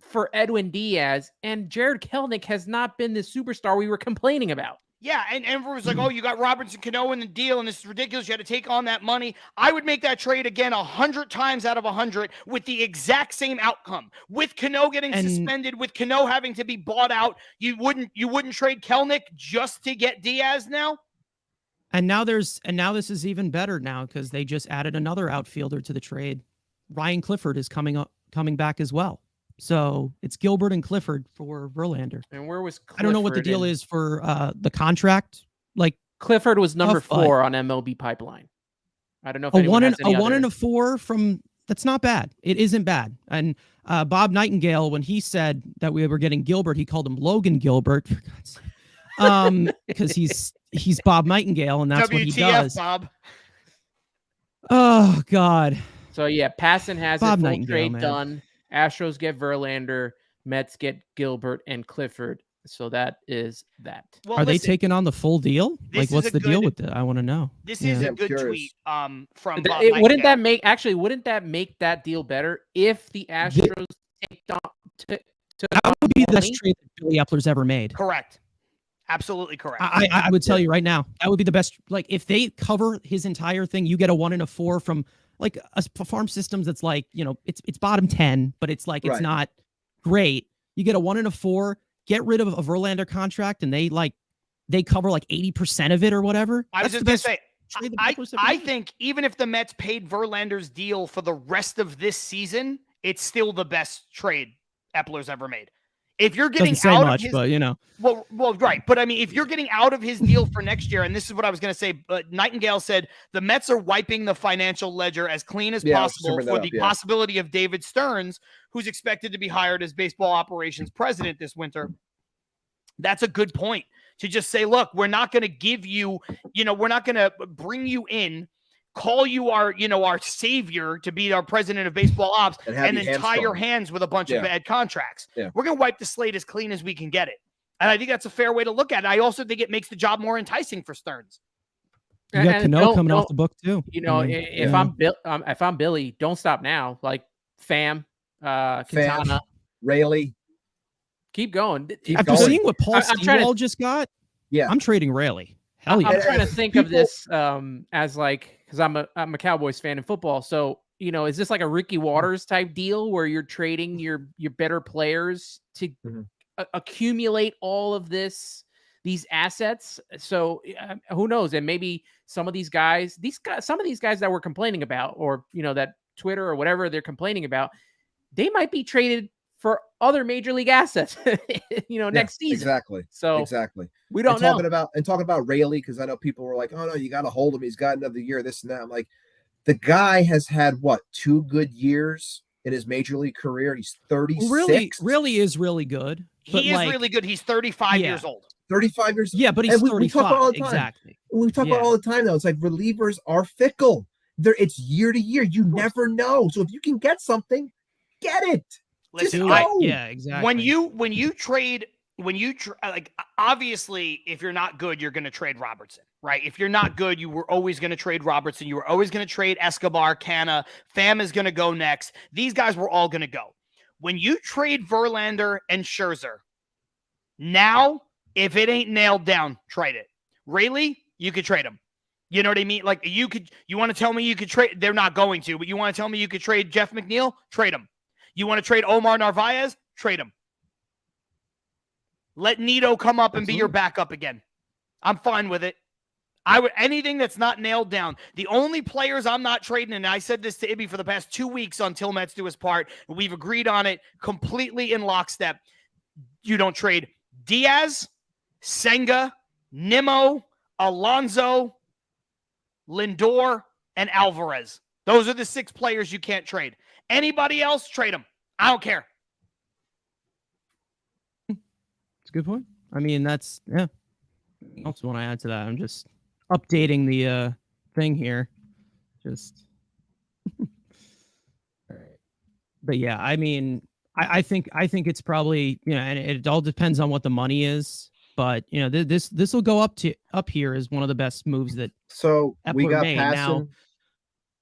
for Edwin Diaz, and Jared Kelenic has not been the superstar we were complaining about. Yeah, and everyone was like, oh, you got Robinson Cano in the deal, and this is ridiculous. You had to take on that money. I would make that trade again 100 times out of 100 with the exact same outcome. With Cano getting suspended, with Cano having to be bought out, you wouldn't trade Kelenic just to get Diaz now? And now this is even better now because they just added another outfielder to the trade. Ryan Clifford is coming back as well. So it's Gilbert and Clifford for Verlander. And where was Clifford? I don't know what the deal is for the contract. Like Clifford was number 4 on MLB Pipeline. I don't know if a 1 and a 4 from that's not bad. It isn't bad. And Bob Nightingale, when he said that we were getting Gilbert, he called him Logan Gilbert, for God's sake. Because he's Bob Nightingale, and that's WTF, what he does. Bob. Oh God. So yeah, Passan has Bob a full Nightingale, trade man. done. Astros get Verlander, Mets get Gilbert and Clifford. So that is that. Well, Are they taking on the full deal? Like, what's the deal with it? I want to know. This is a good tweet from Bob wouldn't Nightingale. Wouldn't that make that deal better if the Astros that would be the best trade that Billy Epler's ever made. Correct. Absolutely correct. I would tell you right now, that would be the best. Like, if they cover his entire thing, you get a 1 and a 4 from like a farm systems that's like, you know, it's bottom 10, but it's like, it's not great. You get a 1 and a 4, get rid of a Verlander contract, and they cover like 80% of it or whatever. I was just going to say, I think even if the Mets paid Verlander's deal for the rest of this season, it's still the best trade Epler's ever made. If you're getting out of his, but you know, well, right. But I mean, if you're getting out of his deal for next year, and this is what I was going to say, but Nightingale said the Mets are wiping the financial ledger as clean as possible for the possibility of David Stearns, who's expected to be hired as baseball operations president this winter. That's a good point to just say, look, we're not going to give you, we're not going to bring you in, call you our savior to be our president of baseball ops, and then tie your hands with a bunch of bad contracts. Yeah. We're going to wipe the slate as clean as we can get it. And I think that's a fair way to look at it. I also think it makes the job more enticing for Stearns. You got Cano coming off the book too. If I'm Billy, don't stop now. Like Pham, Quintana, Rayleigh. Keep going. After going. seeing what Paul I'm trying to- Stewall just got, Yeah. I'm trading Raley. Hell yeah. I'm trying to think of People- this as like, because I'm a Cowboys fan in football. So, is this like a Ricky Waters type deal where you're trading your better players to accumulate all of these assets? So who knows? And maybe some of these guys that we're complaining about, or that Twitter or whatever they're complaining about, they might be traded for other major league assets, next season. Exactly. So exactly. we don't talking know. about Raley, because I know people were like, "Oh no, you got to hold him. He's got another year, this and that." I'm like, the guy has had 2 good years in his major league career. He's 36. Really is really good. But He is really good. He's 35 years old. 35 years. Yeah, but he's And we 35. talk about all the time. Exactly. We talk about all the time, though. It's like relievers are fickle. It's year to year. You never know. So if you can get something, get it. Listen, Yeah, exactly. When you trade, like, obviously, if you're not good, you're going to trade Robertson, right? If you're not good, you were always going to trade Robertson. You were always going to trade Escobar, Canha. Pham is going to go next. These guys were all going to go. When you trade Verlander and Scherzer, now, if it ain't nailed down, trade it. Raley, you could trade him. You know what I mean? Like, you want to tell me you could trade? They're not going to, but you want to tell me you could trade Jeff McNeil? Trade him. You want to trade Omar Narvaez? Trade him. Let Nito come up and be your backup again. I'm fine with it. Anything that's not nailed down. The only players I'm not trading, and I said this to Ibby for the past 2 weeks on Til Mets Do Us part, and we've agreed on it completely in lockstep. You don't trade Diaz, Senga, Nimmo, Alonso, Lindor, and Alvarez. Those are the 6 players you can't trade. Anybody else, trade them. I don't care. It's a good point. I mean, that's, yeah. I also want to add to that. I'm just updating the thing here. Just. All right. But yeah, I mean, I think it's probably, and it all depends on what the money is. But this will go up here as one of the best moves that. So we Epler got made. Passan.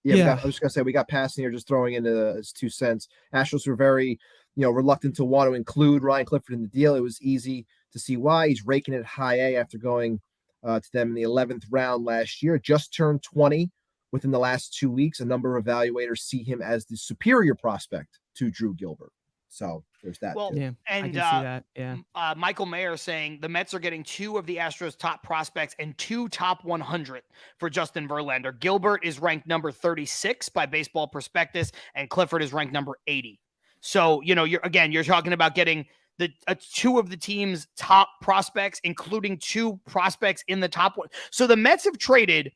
Now, I was just gonna say we got Passan here, just throwing into his 2 cents. Astros were very, reluctant to want to include Ryan Clifford in the deal. It was easy to see why. He's raking it high A after going to them in the 11th round last year. Just turned 20 within the last 2 weeks. A number of evaluators see him as the superior prospect to Drew Gilbert. So there's that. Well, yeah, and I can see that. Yeah. Michael Mayer saying the Mets are getting 2 of the Astros' top prospects and 2 top 100 for Justin Verlander. Gilbert is ranked number 36 by Baseball Prospectus, and Clifford is ranked number 80. So, you're talking about getting the 2 of the team's top prospects, including 2 prospects in the top 1. So the Mets have traded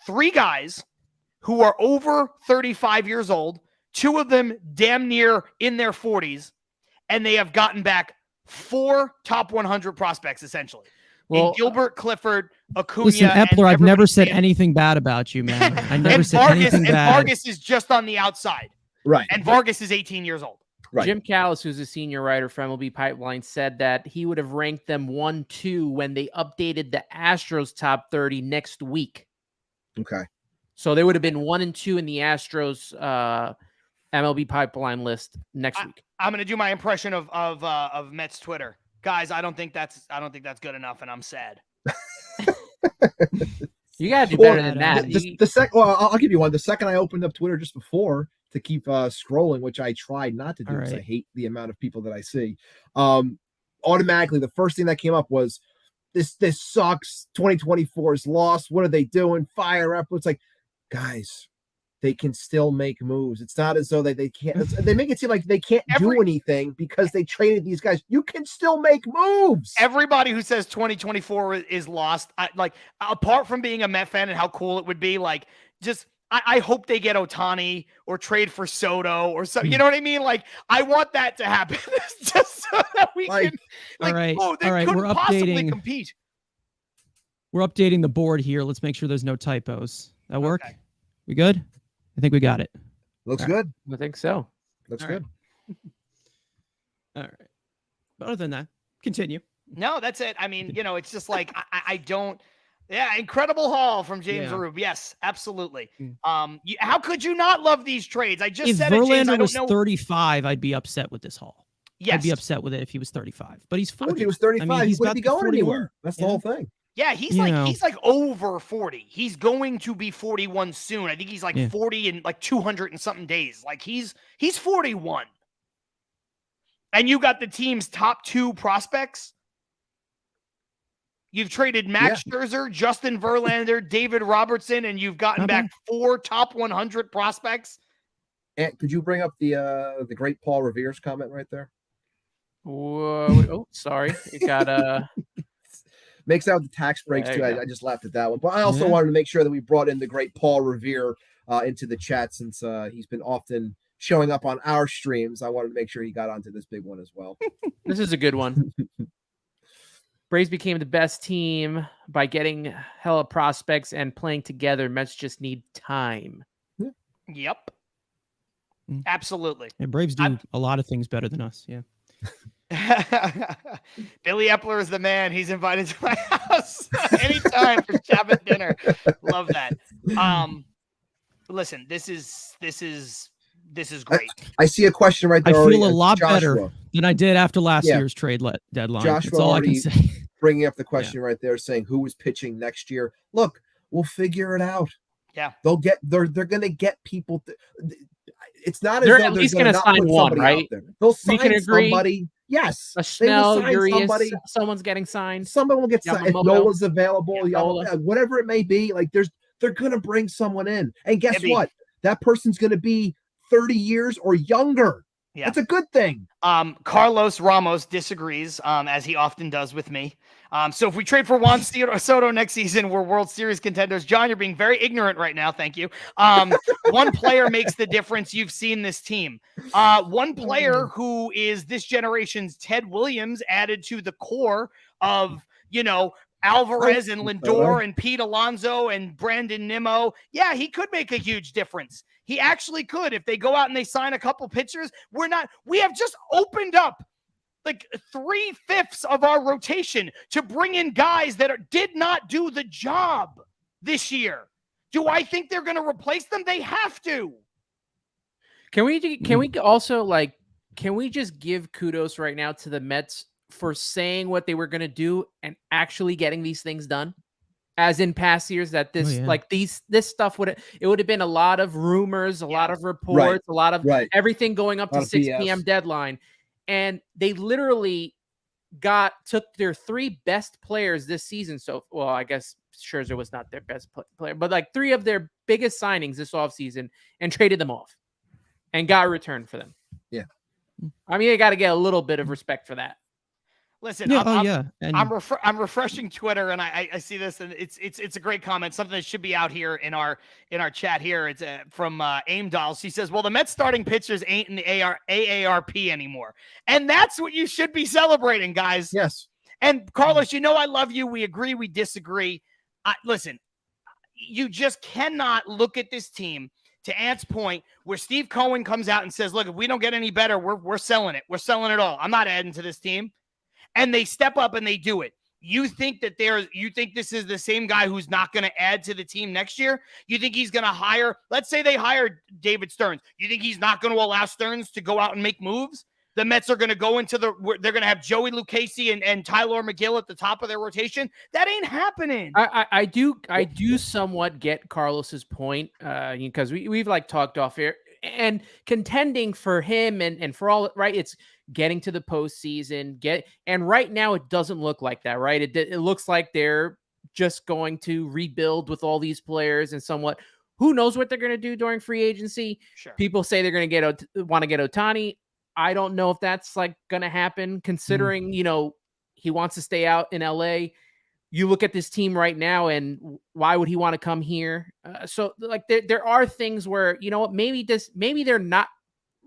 3 guys who are over 35 years old, 2 of them damn near in their 40s, and they have gotten back 4 top 100 prospects, essentially. Well, Gilbert, Clifford, Acuna. Listen, Epler, I've never said anything bad about you, man. I never said anything bad. And Vargas is just on the outside. Right. And Vargas is 18 years old. Right. Jim Callis, who's a senior writer for MLB Pipeline, said that he would have ranked them 1-2 when they updated the Astros top 30 next week. Okay. So they would have been 1 and 2 in the Astros MLB Pipeline list next week. I'm going to do my impression of Mets Twitter. Guys, I don't think that's good enough, and I'm sad. You got to do better than that. I'll give you one. The second I opened up Twitter just before to keep scrolling, which I tried not to do because I hate the amount of people that I see, automatically the first thing that came up was this sucks. 2024 is lost. What are they doing? Fire up. It's like, guys, they can still make moves. It's not as though they can't. They make it seem like they can't do anything because they traded these guys. You can still make moves. Everybody who says 2024 is lost, apart from being a Met fan and how cool it would be, I hope they get Ohtani or trade for Soto or something. You know what I mean? Like, I want that to happen just so that we can. All right. Couldn't possibly compete. We're updating the board here. Let's make sure there's no typos. That work? Okay. We good? I think we got it. Looks good. I think so. Looks good. All right. But other than that, continue. No, that's it. I mean, it's just like I don't. Yeah, incredible haul from James Arub. Yes, absolutely. How could you not love these trades? I just said Verlander it, James. I don't was know. 35, I'd be upset with this haul. I'd be Yes. upset with it if he was 35. But he's 40. If he was 35, I mean, he he's wouldn't about be to be going 41. anywhere. That's the Yeah. whole thing. Yeah, he's like over 40. He's going to be 41 soon. I think he's like 40 in like 200 and something days. Like he's 41. And you got the team's top 2 prospects. You've traded Max Scherzer, Justin Verlander, David Robertson, and you've gotten back 4 top 100 prospects. And could you bring up the great Paul Revere's comment right there? Whoa, oh, sorry. It got makes out the tax breaks too. I just laughed at that one. But I also wanted to make sure that we brought in the great Paul Revere into the chat since he's been often showing up on our streams. I wanted to make sure he got onto this big one as well. This is a good one. Braves became the best team by getting hella prospects and playing together. Mets just need time. Yep. Absolutely. And Braves do a lot of things better than us. Yeah. Billy Epler is the man. He's invited to my house anytime for Shabbat dinner. Love that. Listen, this is great. I see a question right there. I feel a lot Joshua. better than I did after last year's trade deadline. Joshua, that's all I can say. Bringing up the question right there, saying who is pitching next year. Look, we'll figure it out. Yeah, they're going to get people. It's not as they're though at least going to sign one, right? They'll sign somebody. Yes, a Snell, somebody. Someone's getting signed. Somebody will get signed. If Nola's available, whatever it may be. Like they're going to bring someone in, and guess what? That person's going to be 30 years or younger. Yeah. That's a good thing. Carlos Ramos disagrees, as he often does with me. So if we trade for Juan Soto next season, we're World Series contenders. John, you're being very ignorant right now. Thank you. One player makes the difference. You've seen this team. One player who is this generation's Ted Williams added to the core of, Alvarez and Lindor and Pete Alonso and Brandon Nimmo. Yeah, he could make a huge difference. He actually could. If they go out and they sign a couple pitchers, we have just opened up like 3/5 of our rotation to bring in guys that did not do the job this year. Do I think they're going to replace them? They have to. Can we also can we just give kudos right now to the Mets for saying what they were going to do and actually getting these things done? As in past years, that this stuff would have been a lot of rumors, a lot of reports, a lot of everything going up to 6 p.m. deadline. And they literally took their 3 best players this season. So, well, I guess Scherzer was not their best player, but like 3 of their biggest signings this offseason and traded them off and got a return for them. Yeah. I mean, you got to get a little bit of respect for that. Listen, I'm refreshing Twitter and I see this and it's a great comment. Something that should be out here in our chat here. It's from Aim Dolls. She says, "Well, the Mets starting pitchers ain't in the AARP anymore," and that's what you should be celebrating, guys. Yes. And Carlos, I love you. We agree, we disagree. Listen, you just cannot look at this team. To Ant's point, where Steve Cohen comes out and says, "Look, if we don't get any better, we're selling it. We're selling it all. I'm not adding to this team." And they step up and they do it. You think this is the same guy who's not going to add to the team next year? You think he's going to hire, let's say they hired David Stearns. You think he's not going to allow Stearns to go out and make moves? The Mets are going to go they're going to have Joey Lucchesi and Tyler McGill at the top of their rotation. That ain't happening. I do somewhat get Carlos's point because we've talked off here and contending for him and for all right. It's getting to the postseason, and right now it doesn't look like that, right? It looks like they're just going to rebuild with all these players and somewhat. Who knows what they're going to do during free agency? Sure. People say they're going to want to get Ohtani. I don't know if that's going to happen, considering he wants to stay out in LA. You look at this team right now, and why would he want to come here? So there are things where maybe they're not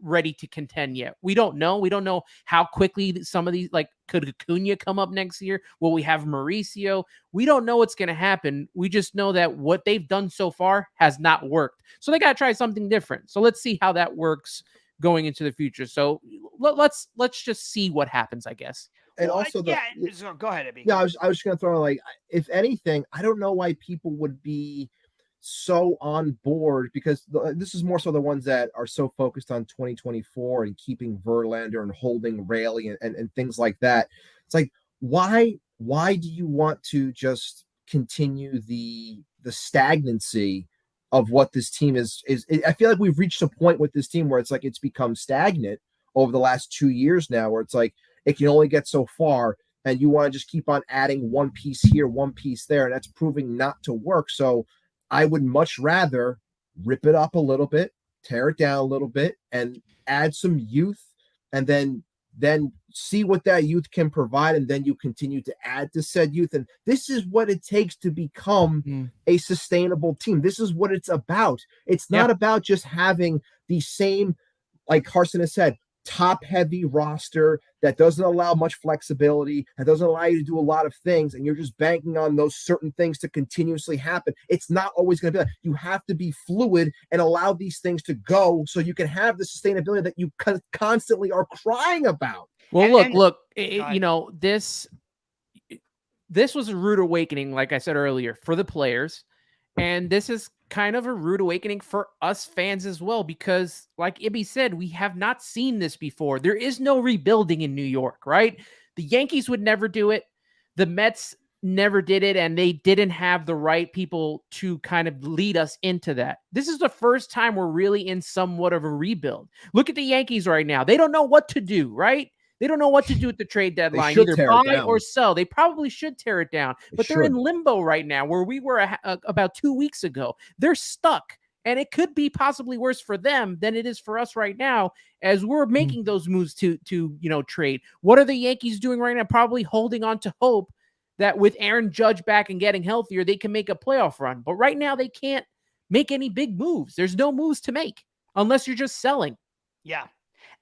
ready to contend yet. We don't know. We don't know how quickly some of these, could Acuna come up next year? Will we have Mauricio? We don't know what's going to happen. We just know that what they've done so far has not worked. So they got to try something different. So let's see how that works going into the future. So let's just see what happens, I guess. And also, go ahead, Abby. Yeah, I was just going to throw if anything, I don't know why people would be so on board because this is more so the ones that are so focused on 2024 and keeping Verlander and holding Rayleigh and things like that. It's like, why do you want to just continue the stagnancy of what this team is? I feel like we've reached a point with this team where it's like it's become stagnant over the last 2 years now, where it's like it can only get so far, and you want to just keep on adding one piece here, one piece there, and that's proving not to work. So I would much rather rip it up a little bit, tear it down a little bit, and add some youth, and then see what that youth can provide, and then you continue to add to said youth. And this is what it takes to become a sustainable team. This is what it's about. It's not about just having the same, like Carson has said, top-heavy roster that doesn't allow much flexibility, that doesn't allow you to do a lot of things, and you're just banking on those certain things to continuously happen. It's not always going to be that. You have to be fluid and allow these things to go so you can have the sustainability that you constantly are crying about. Well, look, you know, this was a rude awakening, like I said earlier, for the players. And this is kind of a rude awakening for us fans as well, because like Ibby said, we have not seen this before. There is no rebuilding in New York, right? The Yankees would never do it. The Mets never did it, and they didn't have the right people to kind of lead us into that. This is the first time we're really in somewhat of a rebuild. Look at the Yankees right now. They don't know what to do, right? They don't know what to do at the trade deadline, either buy or sell. They probably should tear it down, but they're in limbo right now, where we were about 2 weeks ago. They're stuck, and it could be possibly worse for them than it is for us right now, as we're making those moves to trade. What are the Yankees doing right now? Probably holding on to hope that with Aaron Judge back and getting healthier, they can make a playoff run. But right now, they can't make any big moves. There's no moves to make unless you're just selling. Yeah.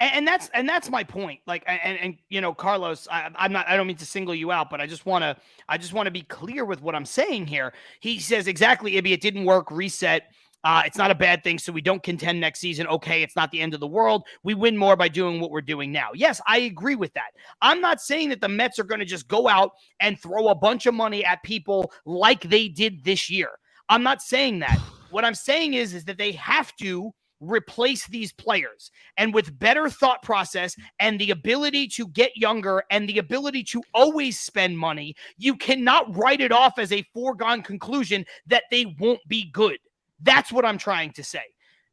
And that's my point. Like, and you know, Carlos, I don't mean to single you out, but I just want to be clear with what I'm saying here. He says exactly, Ibby, it didn't work. Reset. It's not a bad thing. So we don't contend next season. Okay. It's not the end of the world. We win more by doing what we're doing now. Yes, I agree with that. I'm not saying that the Mets are going to just go out and throw a bunch of money at people like they did this year. I'm not saying that. What I'm saying is that they have to replace these players, and with better thought process and the ability to get younger and the ability to always spend money, you cannot write it off as a foregone conclusion that they won't be good. That's what I'm trying to say.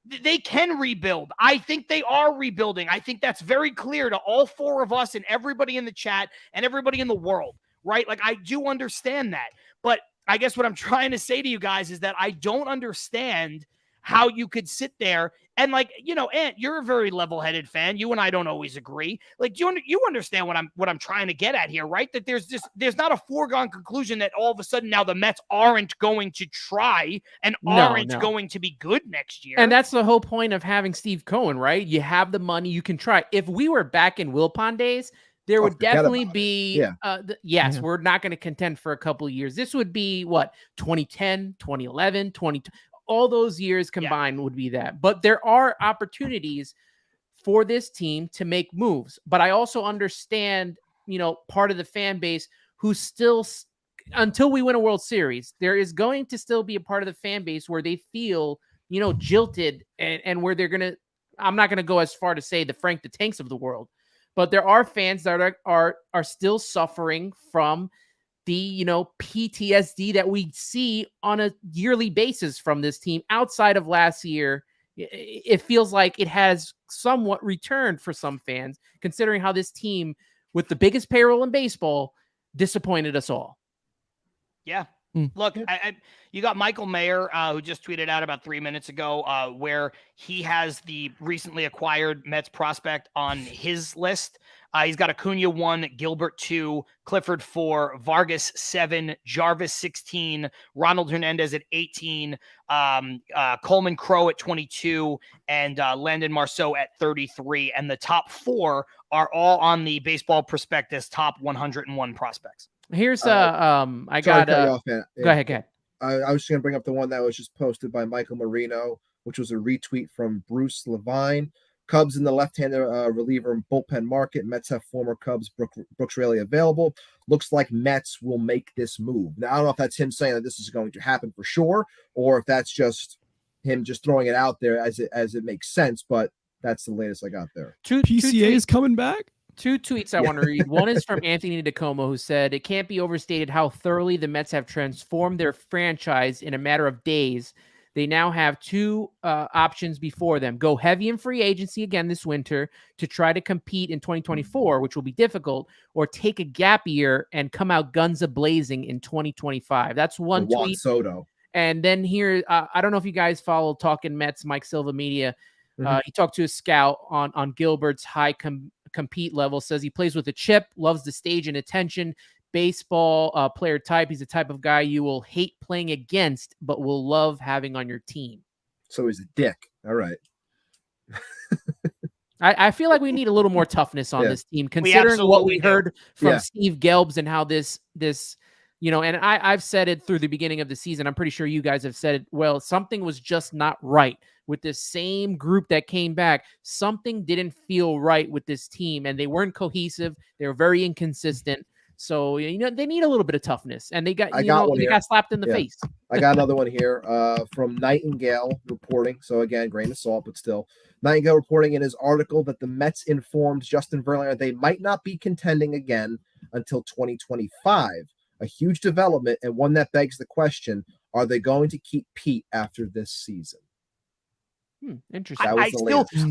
They can rebuild. I think they are rebuilding. I think that's very clear to all four of us and everybody in the chat and everybody in the world, right? Like, I do understand that, but I guess what I'm trying to say to you guys is that I don't understand how you could sit there and, like, you know, Ant, you're a very level-headed fan. You and I don't always agree. Like, you understand what I'm trying to get at here, right? That there's not a foregone conclusion that all of a sudden now the Mets aren't going to try and aren't going to be good next year. And that's the whole point of having Steve Cohen, right? You have the money, you can try. If we were back in Wilpon days, there would definitely be, we're not going to contend for a couple of years. This would be what, 2010, 2011, all those years combined would be that. But there are opportunities for this team to make moves. But I also understand, you know, part of the fan base who still, until we win a World Series, there is going to still be a part of the fan base where they feel, you know, jilted, and where they're going to, I'm not going to go as far to say the Frank the Tanks of the world, but there are fans that are still suffering from the, you know, PTSD that we see on a yearly basis from this team. Outside of last year, it feels like it has somewhat returned for some fans, considering how this team, with the biggest payroll in baseball, disappointed us all. Yeah. Look, you got Michael Mayer, who just tweeted out about 3 minutes ago, where he has the recently acquired Mets prospect on his list. He's got Acuna 1, Gilbert 2, Clifford 4, Vargas 7, Jarvis 16, Ronald Hernandez at 18, Coleman Crowe at 22, and Landon Marceau at 33. And the top 4 are all on the Baseball Prospectus top 101 prospects. Here's go ahead. I was just gonna bring up the one that was just posted by Michael Marino, which was a retweet from Bruce Levine. Cubs in the left-handed reliever and bullpen market. Mets have former Cubs Brooks Raley available. Looks like Mets will make this move. Now, I don't know if that's him saying that this is going to happen for sure, or if that's just him just throwing it out there as it makes sense, but that's the latest I got there. PCA is coming back? 2 tweets I want to read. One is from Anthony DeComo, who said, "It can't be overstated how thoroughly the Mets have transformed their franchise in a matter of days. They now have 2 options before them. Go heavy in free agency again this winter to try to compete in 2024, which will be difficult, or take a gap year and come out guns a-blazing in 2025. That's one Juan tweet. Soto. And then here, I don't know if you guys follow Talking Mets, Mike Silva Media. He talked to a scout on Gilbert's high compete level, says he plays with a chip, loves the stage and attention, baseball player type. He's the type of guy you will hate playing against, but will love having on your team. So he's a dick. All right. I feel like we need a little more toughness on this team, considering what we heard from Steve Gelbs and how this, and I've said it through the beginning of the season. I'm pretty sure you guys have said it. Well, something was just not right with this same group that came back. Something didn't feel right with this team, and they weren't cohesive. They were very inconsistent. So, they need a little bit of toughness, and they got slapped in the face. I got another one here from Nightingale reporting. So again, grain of salt, but still. Nightingale reporting in his article that the Mets informed Justin Verlander they might not be contending again until 2025. A huge development, and one that begs the question, are they going to keep Pete after this season? Interesting.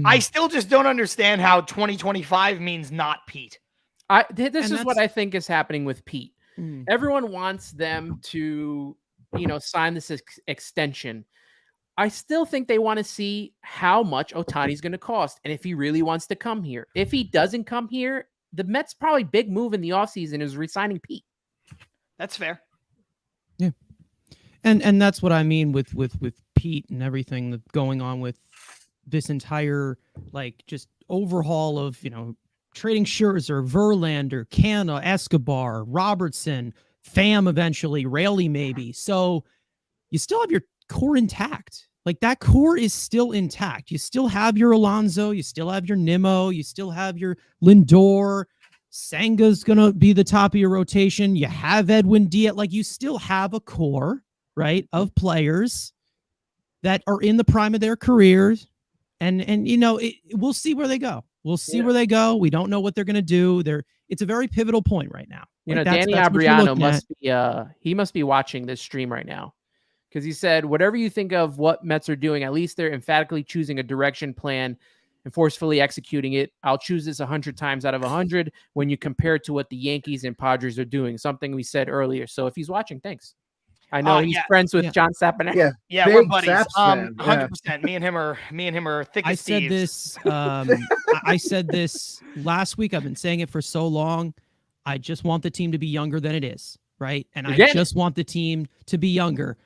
I still just don't understand how 2025 means not Pete. This is what I think is happening with Pete. Everyone wants them to, sign this extension. I still think they want to see how much Ohtani's going to cost and if he really wants to come here. If he doesn't come here, the Mets' probably big move in the offseason is re-signing Pete. That's fair. Yeah. And that's what I mean with Pete and everything that's going on with this entire, just overhaul of, trading Scherzer, Verlander, Canha, Escobar, Robertson, Pham eventually, Raley maybe. So you still have your core intact. That core is still intact. You still have your Alonso, you still have your Nimmo, you still have your Lindor. Senga's going to be the top of your rotation. You have Edwin Diaz. You still have a core, right, of players that are in the prime of their careers. And we'll see where they go. We'll see where they go. We don't know what they're going to do. It's a very pivotal point right now. Danny Abriano must be watching this stream right now, because he said, whatever you think of what Mets are doing, at least they're emphatically choosing a direction plan and forcefully executing it. I'll choose this 100 times out of 100 when you compare it to what the Yankees and Padres are doing, something we said earlier. So if he's watching, thanks. I know he's friends with John Saponaro. Yeah, we're buddies. 100%. Me and him are thick as thieves. I said this last week. I've been saying it for so long. I just want the team to be younger than it is, right? And I just want the team to be younger.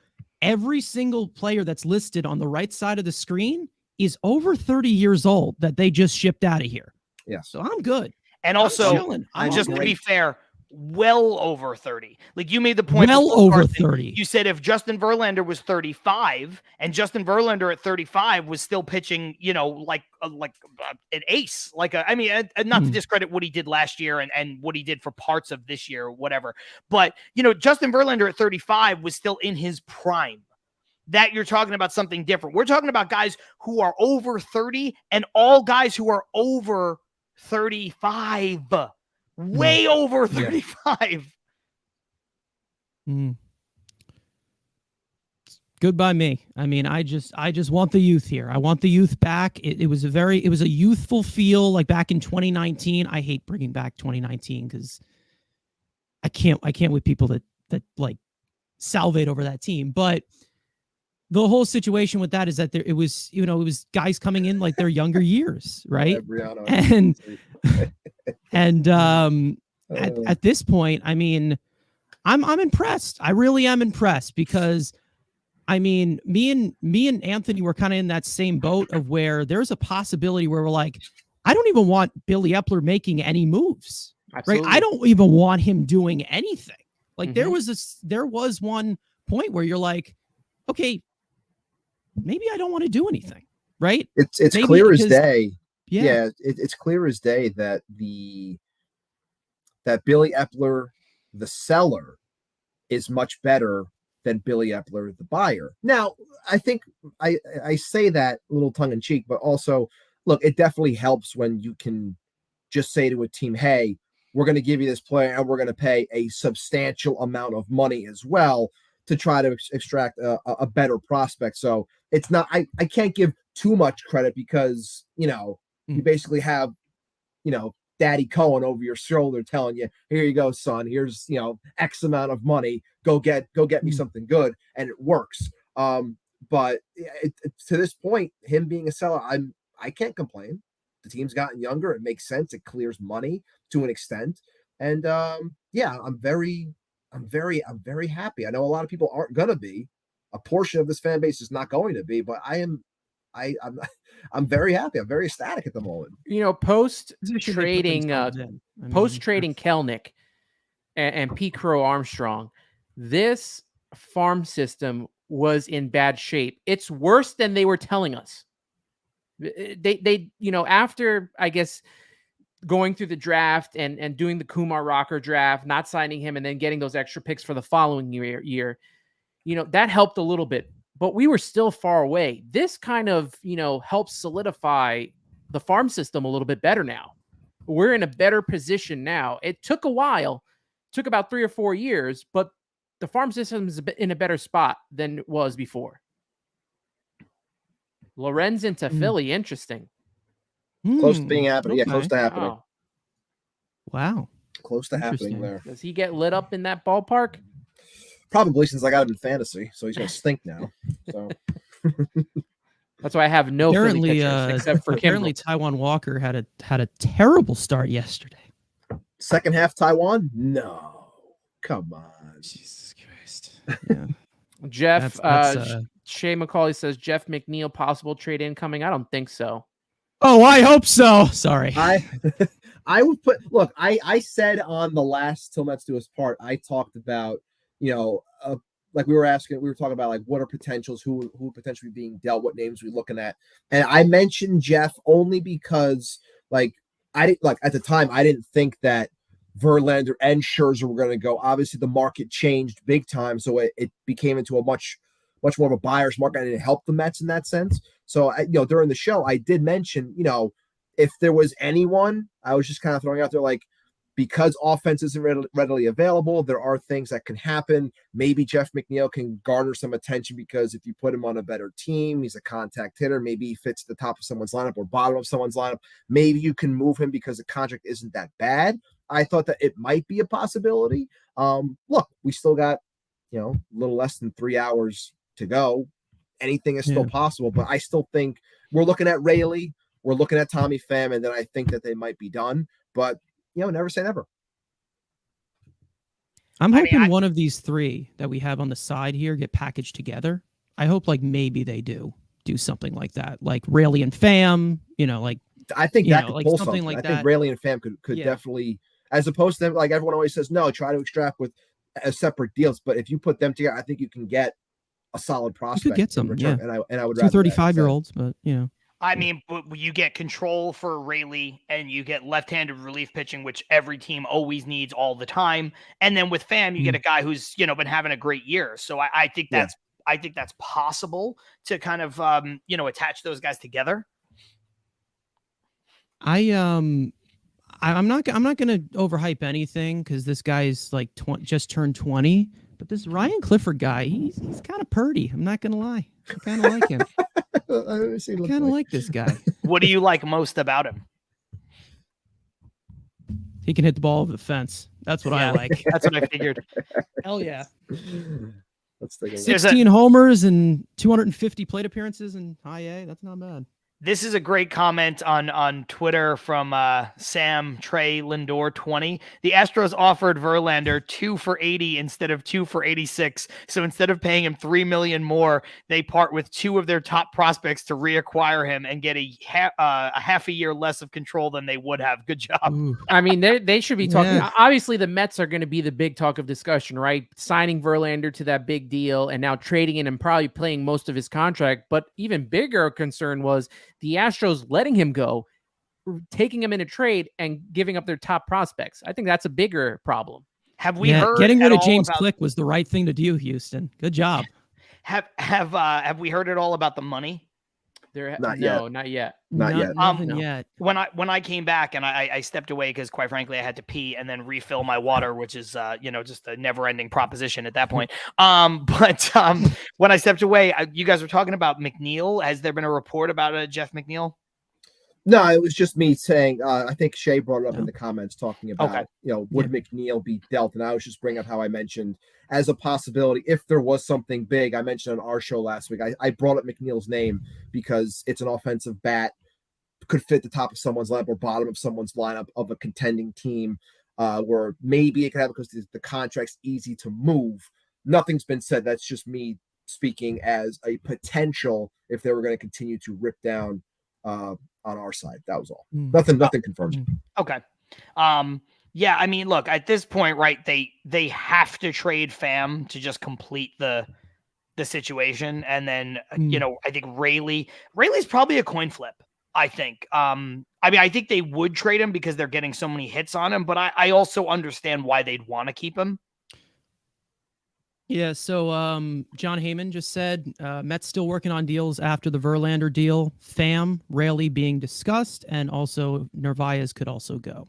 Every single player that's listed on the right side of the screen is over 30 years old that they just shipped out of here. Yeah. So I'm good. And also, just to be fair, well over 30. You made the point. Well over Carson, 30. You said if Justin Verlander was 35 and Justin Verlander at 35 was still pitching, like an ace, not to discredit what he did last year and what he did for parts of this year or whatever. But, Justin Verlander at 35 was still in his prime. That you're talking about something different. We're talking about guys who are over 30 and all guys who are over 35. Way over 35. Good by me. I just want the youth here. I want the youth back. It was a youthful feel back in 2019. I hate bringing back 2019 because I can't with people that salivate over that team. But the whole situation with that is that it was guys coming in their younger years, right? And at this point, I'm impressed. I really am impressed because me and Anthony were kind of in that same boat of where there's a possibility where we're I don't even want Billy Epler making any moves. Absolutely. Right? I don't even want him doing anything. There was one point where you're okay, maybe I don't want to do anything, right? It's clear as day. Yeah, it's clear as day that that Billy Epler, the seller, is much better than Billy Epler, the buyer. Now, I think I say that a little tongue in cheek, but also, look, it definitely helps when you can just say to a team, hey, we're going to give you this player and we're going to pay a substantial amount of money as well to try to extract a better prospect. So it's not, I can't give too much credit because, you basically have, Daddy Cohen over your shoulder telling you, here you go, son, here's, X amount of money, go get me something good. And it works. But to this point, him being a seller, I can't complain. The team's gotten younger. It makes sense. It clears money to an extent. And yeah, I'm very happy. I know a lot of people aren't going to be. A portion of this fan base is not going to be, but I'm very happy. I'm very ecstatic at the moment. Post trading Kelnick and Pete Crow Armstrong, this farm system was in bad shape. It's worse than they were telling us. They after, I guess, going through the draft and doing the Kumar Rocker draft, not signing him, and then getting those extra picks for the following year, that helped a little bit, but we were still far away. This kind of, helps solidify the farm system a little bit better now. We're in a better position now. It took a while, took about 3 or 4 years, but the farm system is in a better spot than it was before. Lorenz into Philly, interesting. Close to being happening. Okay. Yeah, close to happening. Oh. Wow. Close to happening there. Does he get lit up in that ballpark? Probably, since I got him in fantasy, so he's gonna stink now. So that's why I have no apparently, Philly except for apparently Taiwan Walker had a terrible start yesterday. Second half Taiwan? No, come on, Jesus Christ. Yeah. Jeff Shea McCauley says Jeff McNeil possible trade incoming. I don't think so. Oh, I hope so. Sorry. I would put. Look, I said on the last Til Mets Do Us part, I talked about. Like we were talking about like what are potentials, who potentially being dealt, what names we're looking at. And I mentioned Jeff only because I didn't at the time, I didn't think that Verlander and Scherzer were going to go. Obviously the market changed big time. So it became into a much more of a buyer's market, and it helped the Mets in that sense. So during the show, I did mention, if there was anyone, I was just kind of throwing out there, because offense isn't readily available, there are things that can happen. Maybe Jeff McNeil can garner some attention because if you put him on a better team, he's a contact hitter. Maybe he fits the top of someone's lineup or bottom of someone's lineup. Maybe you can move him because the contract isn't that bad. I thought that it might be a possibility. Look, we still got, a little less than 3 hours to go. Anything is still possible, but I still think we're looking at Rayleigh, we're looking at Tommy Pham, and then I think that they might be done. But never say never. I'm hoping one of these three that we have on the side here get packaged together. I hope maybe they do something like that, like Rayleigh and Pham. I think that could pull something like I that. think Rayleigh and Pham could definitely, as opposed to like everyone always says, no, try to extract with separate deals. But if you put them together, I think you can get a solid prospect. You could get some, return, and I would 35-year-olds, but I mean, but you get control for Rayleigh and you get left-handed relief pitching, which every team always needs all the time. And then with Pham, you get a guy who's, been having a great year. So I think that's possible to kind of, attach those guys together. I'm not going to overhype anything because this guy's just turned 20, but this Ryan Clifford guy, he's kind of purdy. I'm not going to lie. I kind of like him. I kind of like this guy. What do you like most about him? He can hit the ball over the fence. That's what I like. That's what I figured. Hell yeah. Let's take a 16 homers and 250 plate appearances in high A. That's not bad. This is a great comment on Twitter from Sam Trey Lindor 20. The Astros offered Verlander 2 for $80 instead of 2 for $86. So instead of paying him $3 million more, they part with 2 of their top prospects to reacquire him and get a half a year less of control than they would have. Good job. Ooh. I mean, they should be talking. Yeah. Obviously, the Mets are going to be the big talk of discussion, right? Signing Verlander to that big deal and now trading in and probably playing most of his contract. But even bigger concern was the Astros letting him go taking them in a trade and giving up their top prospects. I think that's a bigger problem. Have we heard getting rid at of all James about, Click was the right thing to do, Houston. Good job. Have we heard at all about the money? Not yet. Not yet. Not yet. Nothing No. yet. When I came back and I stepped away because quite frankly I had to pee and then refill my water, which is just a never-ending proposition at that point. But when I stepped away, you guys were talking about McNeil. Has there been a report about Jeff McNeil? No, it was just me saying. I think Shea brought it up in the comments talking about, Okay. Would McNeil be dealt? And I was just bringing up how I mentioned as a possibility if there was something big. I mentioned on our show last week. I brought up McNeil's name because it's an offensive bat, could fit the top of someone's lineup or bottom of someone's lineup of a contending team, where maybe it could happen because the contract's easy to move. Nothing's been said. That's just me speaking as a potential if they were going to continue to rip down. On our side, that was all. Nothing confirmed. Okay. Yeah, I mean, look, at this point, right, they have to trade Pham to just complete the situation. And then, I think Rayleigh's probably a coin flip, I think. I mean, I think they would trade him because they're getting so many hits on him, but I also understand why they'd want to keep him. Yeah, so John Heyman just said Mets still working on deals after the Verlander deal. Pham, Rayleigh being discussed, and also Narvaez could also go.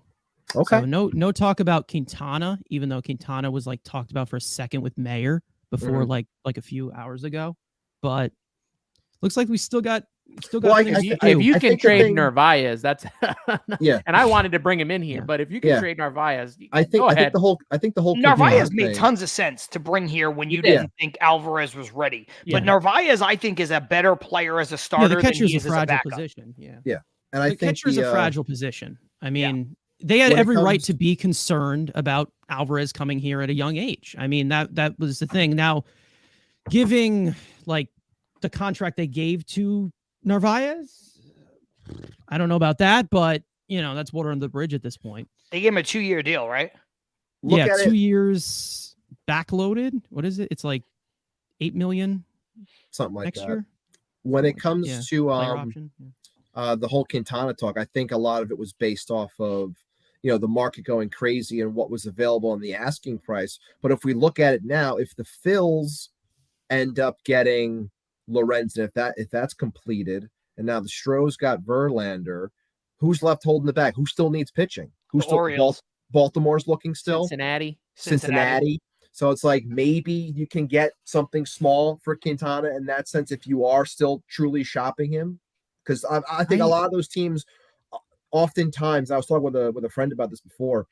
Okay. So no talk about Quintana, even though Quintana was talked about for a second with Mayer before like a few hours ago. But looks like we still got if you can trade Narvaez, that's yeah. And I wanted to bring him in here, but if you can trade Narvaez, go ahead. I think the whole Narvaez made tons of sense to bring here when you didn't think Alvarez was ready. Yeah. But Narvaez, I think, is a better player as a starter than he is as a backup. Position. Yeah. Yeah. And I think catcher's a fragile position. I mean, they had every right to be concerned about Alvarez coming here at a young age. I mean, that was the thing. Now, giving the contract they gave to Narvaez, I don't know about that, but that's water under the bridge at this point. They gave him a 2-year deal, right? Yeah, 2 years backloaded. What is it? It's like $8 million, something like next that. year. When it comes to option. The whole Quintana talk, I think a lot of it was based off of the market going crazy and what was available and the asking price. But if we look at it now, if the Phils end up getting Lorenzen, if that's completed, and now the Stros got Verlander, who's left holding the bag? Who still needs pitching? Who's still Baltimore's looking still? Cincinnati. So it's like maybe you can get something small for Quintana in that sense if you are still truly shopping him. Because I think a lot of those teams, oftentimes, I was talking with a friend about this before.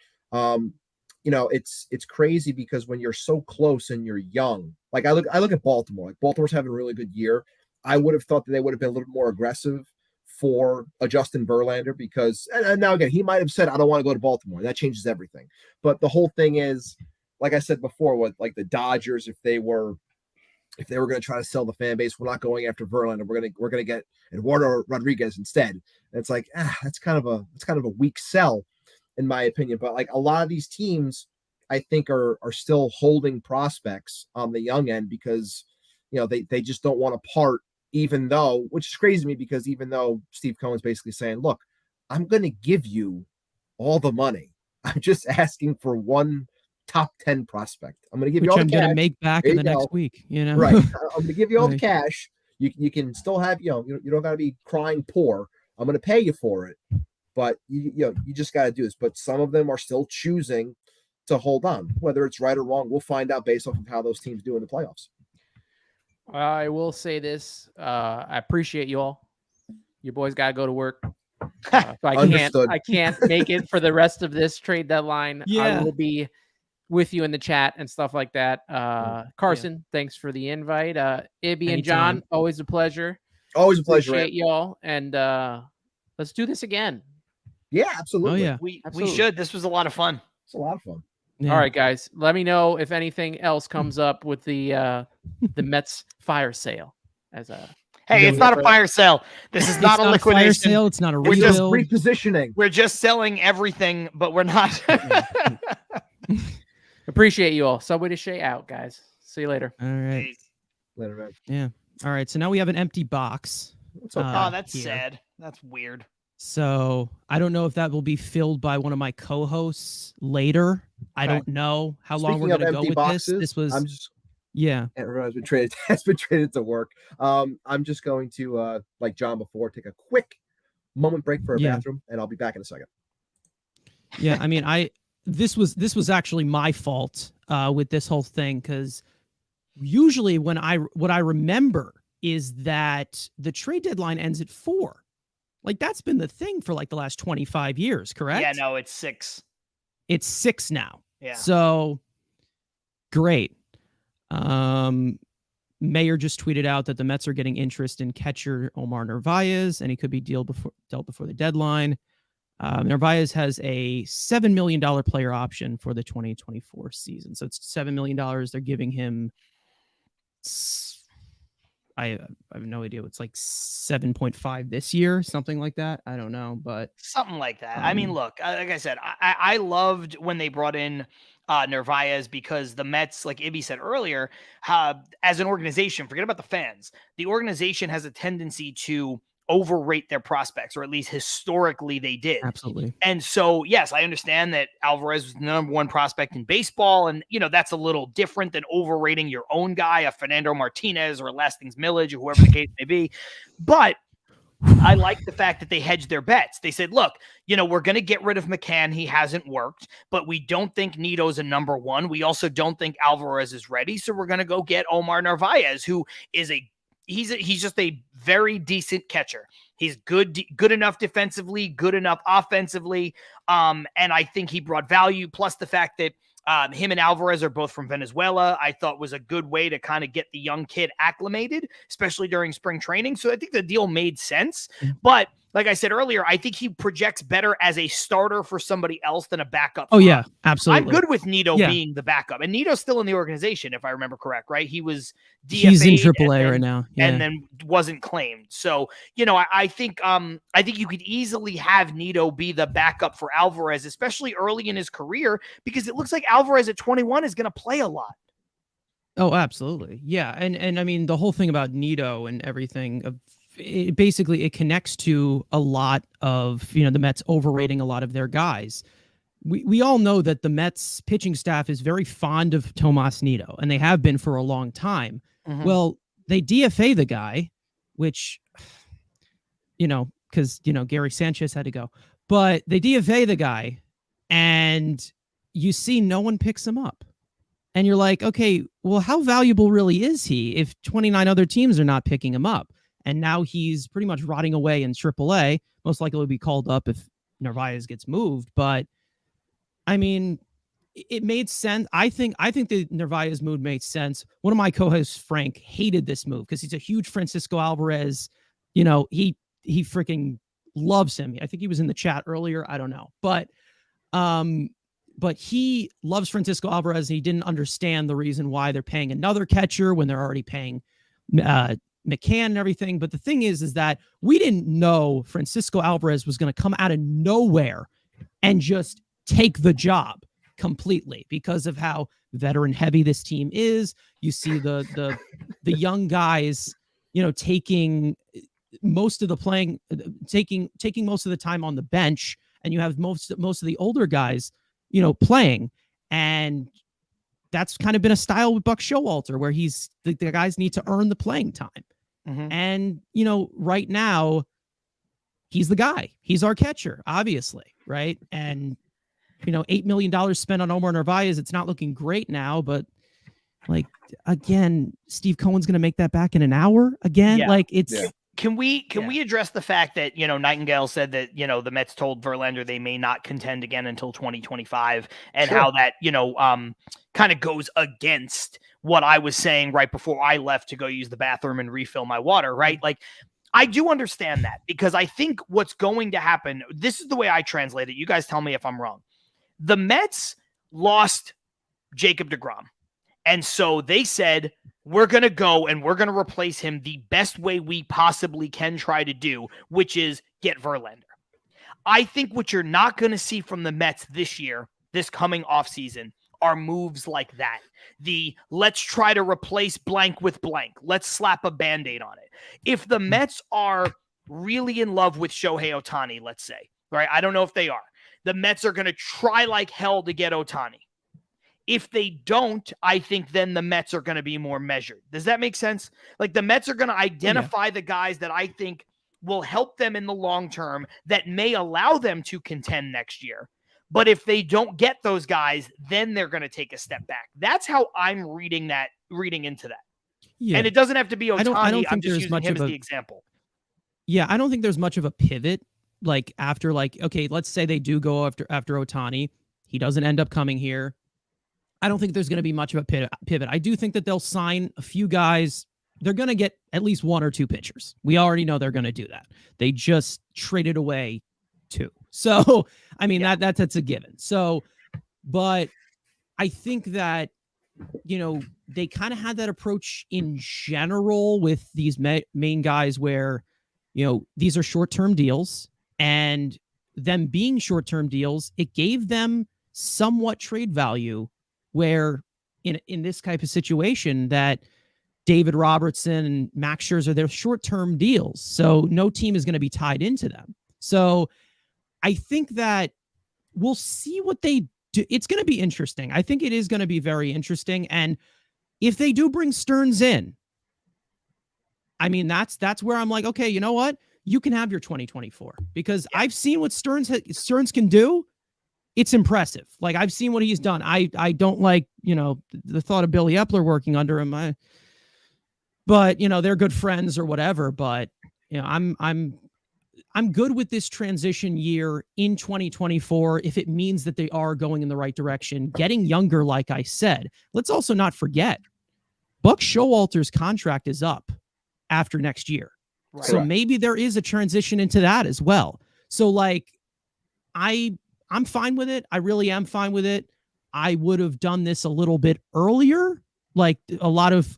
It's crazy because when you're so close and you're young, I look at Baltimore. Baltimore's having a really good year. I would have thought that they would have been a little more aggressive for a Justin Verlander because, and now again, he might have said, I don't want to go to Baltimore. That changes everything. But the whole thing is, like I said before, with the Dodgers, if they were going to try to sell the fan base, we're not going after Verlander. We're going to get Eduardo Rodriguez instead. And it's that's kind of a weak sell, in my opinion. But a lot of these teams, I think are still holding prospects on the young end because they just don't want to part. Even though, which is crazy to me, because even though Steve Cohen's basically saying, look, I'm going to give you all the money. I'm just asking for one top 10 prospect. I'm going to give you all the cash. I'm going to make back in the next week. Right. I'm going to give you all the cash. You can still have, you don't got to be crying poor. I'm going to pay you for it. But you just got to do this. But some of them are still choosing to hold on. Whether it's right or wrong, we'll find out based off of how those teams do in the playoffs. I will say this. I appreciate you all. Your boys got to go to work. So I can't make it for the rest of this trade deadline. Yeah. I will be with you in the chat and stuff like that. Carson, thanks for the invite. Ibby and John, always a pleasure. Always a pleasure. Appreciate y'all. And let's do this again. Yeah, absolutely. Oh, yeah. We should. This was a lot of fun. It's a lot of fun. Yeah. All right, guys. Let me know if anything else comes up with the Mets fire sale. Hey, it's not a fire sale. This is not a liquidation. Fire sale. It's not a rebuild. We're just repositioning. We're just selling everything, but we're not. Appreciate you all. Subway to Shea out, guys. See you later. All right. Peace. Later, man. Yeah. All right. So now we have an empty box. Oh, that's sad. That's weird. So I don't know if that will be filled by one of my co-hosts later. I don't know how long we're going to go with boxes, this. This was, I'm just yeah. everyone has been traded. Has been traded to work. I'm just going to like John before, take a quick moment break for a bathroom, and I'll be back in a second. Yeah, I mean, this was actually my fault with this whole thing, because usually what I remember is that the trade deadline ends at 4. Like, that's been the thing for like the last 25 years, correct? Yeah, no, it's 6. It's 6 now. Yeah. So great. Mayer just tweeted out that the Mets are getting interest in catcher Omar Narvaez, and he could be dealt before the deadline. Narvaez has a $7 million player option for the 2024 season. So it's $7 million. They're giving him, I have no idea. It's like 7.5 this year, something like that. I don't know, but something like that. I mean, look, like I said, I loved when they brought in Narvaez, because the Mets, like Ibby said earlier, as an organization, forget about the fans. The organization has a tendency to overrate their prospects, or at least historically they did. Absolutely. And so, yes, I understand that Alvarez was the number 1 prospect in baseball. And, that's a little different than overrating your own guy, a Fernando Martinez or a Lastings Millage, or whoever the case may be. But I like the fact that they hedged their bets. They said, look, we're going to get rid of McCann. He hasn't worked, but we don't think Nito's a number 1. We also don't think Alvarez is ready. So we're going to go get Omar Narvaez, who is he's just a very decent catcher. He's good enough defensively, good enough offensively. And I think he brought value. Plus the fact that him and Alvarez are both from Venezuela, I thought was a good way to kind of get the young kid acclimated, especially during spring training. So I think the deal made sense. But like I said earlier, I think he projects better as a starter for somebody else than a backup. Oh, yeah, absolutely. I'm good with Nito being the backup. And Nito's still in the organization, if I remember correct, right? He was DFA'd. He's in AAA right now. Yeah. And then wasn't claimed. So, I think you could easily have Nito be the backup for Alvarez, especially early in his career, because it looks like Alvarez at 21 is going to play a lot. Oh, absolutely. Yeah. And I mean, the whole thing about Nito and everything, it connects to a lot of, the Mets overrating a lot of their guys. We all know that the Mets pitching staff is very fond of Tomas Nito, and they have been for a long time. Mm-hmm. Well, they DFA the guy, which, because, Gary Sanchez had to go, but they DFA the guy, and you see no one picks him up. And you're like, okay, well, how valuable really is he if 29 other teams are not picking him up? And now he's pretty much rotting away in AAA. Most likely will be called up if Narvaez gets moved. But I mean, it made sense. I think the Narvaez move made sense. One of my co-hosts, Frank, hated this move because he's a huge Francisco Alvarez. He freaking loves him. I think he was in the chat earlier. I don't know, but he loves Francisco Alvarez. He didn't understand the reason why they're paying another catcher when they're already paying McCann and everything. But the thing is that we didn't know Francisco Alvarez was going to come out of nowhere and just take the job completely because of how veteran heavy this team is. You see the young guys, taking most of the playing, taking most of the time on the bench, and you have most of the older guys, playing. And that's kind of been a style with Buck Showalter, where the guys need to earn the playing time. Mm-hmm. And, right now he's the guy. He's our catcher, obviously. Right. And, $8 million spent on Omar Narvaez. It's not looking great now, but again, Steve Cohen's going to make that back in an hour again. Yeah. Can we address the fact that, Nightingale said that, the Mets told Verlander they may not contend again until 2025, and how that, kind of goes against what I was saying right before I left to go use the bathroom and refill my water, right? I do understand that, because I think what's going to happen, this is the way I translate it. You guys tell me if I'm wrong. The Mets lost Jacob deGrom. And so they said, we're going to go and we're going to replace him the best way we possibly can try to do, which is get Verlander. I think what you're not going to see from the Mets this year, this coming offseason, are moves like that. Let's try to replace blank with blank. Let's slap a Band-Aid on it. If the Mets are really in love with Shohei Ohtani, let's say, right? I don't know if they are. The Mets are going to try like hell to get Ohtani. If they don't, I think then the Mets are going to be more measured. Does that make sense? Like the Mets are going to identify the guys that I think will help them in the long term that may allow them to contend next year. But if they don't get those guys, then they're going to take a step back. That's how I'm reading into that. Yeah. And it doesn't have to be Ohtani. I don't think I'm just there's using much him of as a the example. Yeah, I don't think there's much of a pivot. Like after okay, let's say they do go after Ohtani. He doesn't end up coming here. I don't think there's going to be much of a pivot. I do think that they'll sign a few guys. They're going to get at least one or two pitchers. We already know they're going to do that. They just traded away two. So, I mean, that's a given. So, but I think that, they kind of had that approach in general with these main guys where, these are short-term deals, and them being short-term deals, it gave them somewhat trade value where in this type of situation that David Robertson and Max Scherzer, they're short-term deals. So no team is going to be tied into them. So I think that we'll see what they do. It's going to be interesting. I think it is going to be very interesting. And if they do bring Stearns in, I mean, that's where I'm like, okay, you know what? You can have your 2024 because I've seen what Stearns can do. It's impressive. Like I've seen what he's done. I don't like, the thought of Billy Epler working under him. But they're good friends or whatever. But I'm good with this transition year in 2024 if it means that they are going in the right direction, getting younger. Like I said, let's also not forget Buck Showalter's contract is up after next year. Right. So maybe there is a transition into that as well. So like I'm fine with it. I really am fine with it. I would have done this a little bit earlier. Like a lot of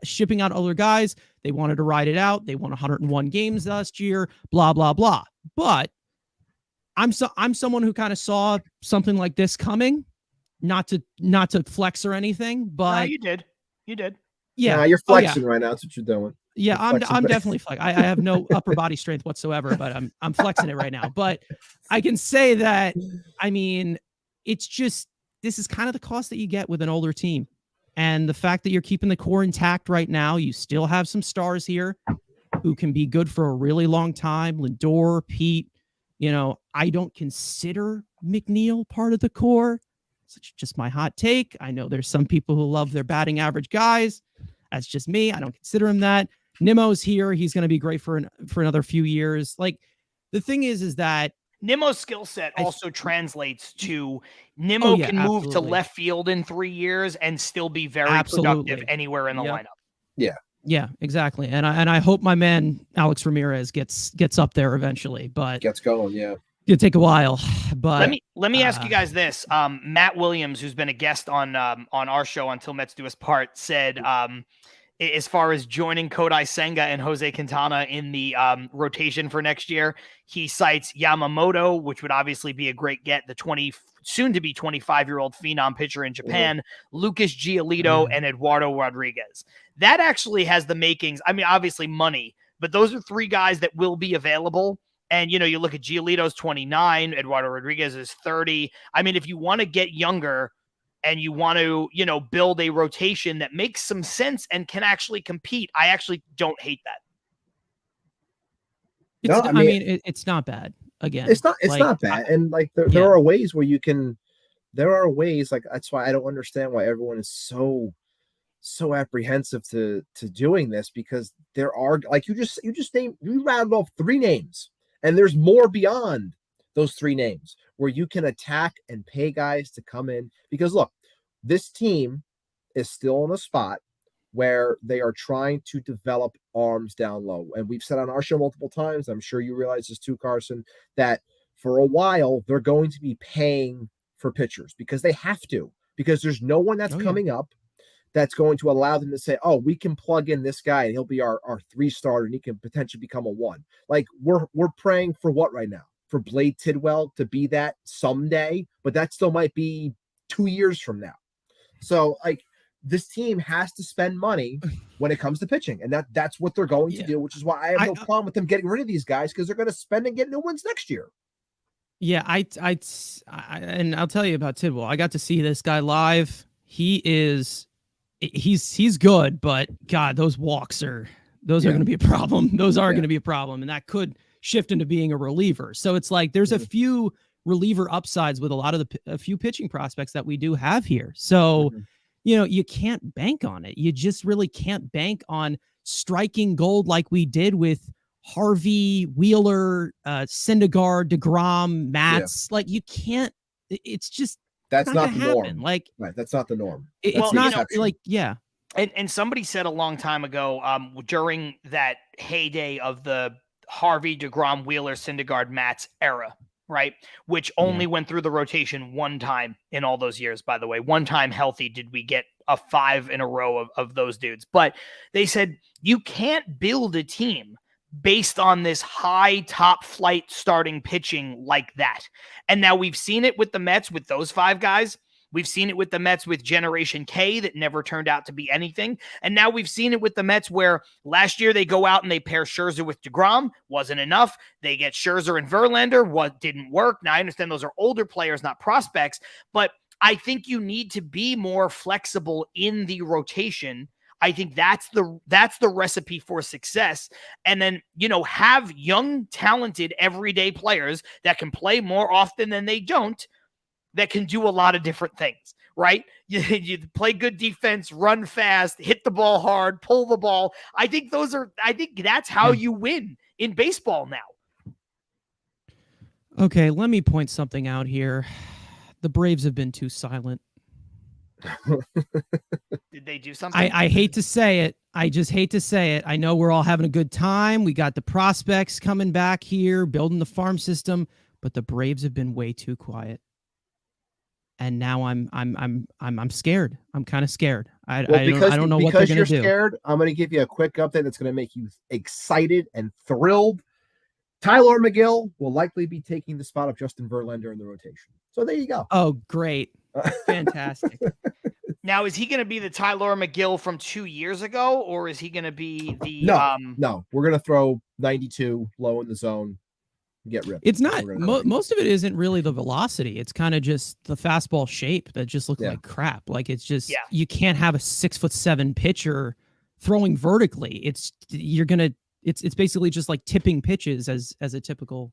shipping out older guys, they wanted to ride it out. They won 101 games last year, blah, blah, blah. But I'm someone who kind of saw something like this coming, not to flex or anything, but no, you did. Yeah. You're flexing right now. That's what you're doing. Yeah, I'm definitely flexing. I have no upper body strength whatsoever, but I'm flexing it right now. But I can say that, I mean, it's just, this is kind of the cost that you get with an older team. And the fact that you're keeping the core intact right now, you still have some stars here who can be good for a really long time. Lindor, Pete, I don't consider McNeil part of the core. It's just my hot take. I know there's some people who love their batting average guys. That's just me. I don't consider him that. Nimmo's here. He's going to be great for another few years. Like the thing is that Nimmo's skill set also translates to Nimmo can move to left field in 3 years and still be very productive anywhere in the lineup. Yeah. Yeah, exactly. And I hope my man Alex Ramirez gets up there eventually, but gets going. Yeah. It'll take a while, but let me ask you guys this. Matt Williams, who's been a guest on our show on Til Mets Do Us Part, said as far as joining Kodai Senga and Jose Quintana in the rotation for next year, he cites Yamamoto, which would obviously be a great get, the soon-to-be 25-year-old phenom pitcher in Japan, Lucas Giolito, and Eduardo Rodriguez. That actually has the makings. I mean, obviously money, but those are three guys that will be available. And, you look at Giolito's 29, Eduardo Rodriguez is 30. I mean, if you want to get younger and you want to, build a rotation that makes some sense and can actually compete, I actually don't hate that. It's not bad. Again, it's not bad. And like, there are ways where like, that's why I don't understand why everyone is so apprehensive to doing this, because there are, like, you rattled off 3 names. And there's more beyond those 3 names where you can attack and pay guys to come in. Because look, this team is still in a spot where they are trying to develop arms down low. And we've said on our show multiple times, I'm sure you realize this too, Carson, that for a while they're going to be paying for pitchers because they have to, because there's no one that's coming up that's going to allow them to say, oh, we can plug in this guy and he'll be our 3-starter and he can potentially become a 1. Like we're praying for what right now? For Blade Tidwell to be that someday, but that still might be 2 years from now. So like this team has to spend money when it comes to pitching, and that's what they're going to do, which is why I have no problem with them getting rid of these guys, because they're going to spend and get new ones next year. Yeah, and I'll tell you about Tidwell. I got to see this guy live. He's good, but God, those walks are going to be a problem. Those are going to be a problem, and that could shift into being a reliever. So it's like there's a few reliever upsides with a few pitching prospects that we do have here. So, you can't bank on it. You just really can't bank on striking gold like we did with Harvey, Wheeler, Syndergaard, DeGrom, Matz. Like, you can't. It's just that's not the norm. Happen. Like, right, that's not the norm. It's not And somebody said a long time ago, during that heyday of the Harvey, DeGrom, Wheeler, Syndergaard, Matz era, right? Which only went through the rotation one time in all those years, by the way. One time healthy did we get a 5 in a row of those dudes. But they said you can't build a team based on this high top flight starting pitching like that. And now we've seen it with the Mets with those 5 guys. We've seen it with the Mets with Generation K that never turned out to be anything. And now we've seen it with the Mets where last year they go out and they pair Scherzer with DeGrom. Wasn't enough. They get Scherzer and Verlander. What didn't work. Now I understand those are older players, not prospects, but I think you need to be more flexible in the rotation. I think that's the recipe for success. And then, have young, talented, everyday players that can play more often than they don't, that can do a lot of different things, right? You play good defense, run fast, hit the ball hard, pull the ball. I think that's how you win in baseball now. Okay, let me point something out here. The Braves have been too silent. Did they do something? I hate to say it. I just hate to say it. I know we're all having a good time. We got the prospects coming back here, building the farm system, but the Braves have been way too quiet. And now I'm scared. I'm kind of scared. I don't know what they're going to do. Because you're scared, I'm going to give you a quick update that's going to make you excited and thrilled. Tyler McGill will likely be taking the spot of Justin Verlander in the rotation. So there you go. Oh, great. Fantastic. Now, is he going to be the Tyler McGill from 2 years ago, or is he going to be the... No, we're going to throw 92 low in the zone. Get ripped. It's not most of it isn't really the velocity. It's kind of just the fastball shape that just looks like crap. Like, it's just you can't have a 6'7" pitcher throwing vertically. It's basically just like tipping pitches as a typical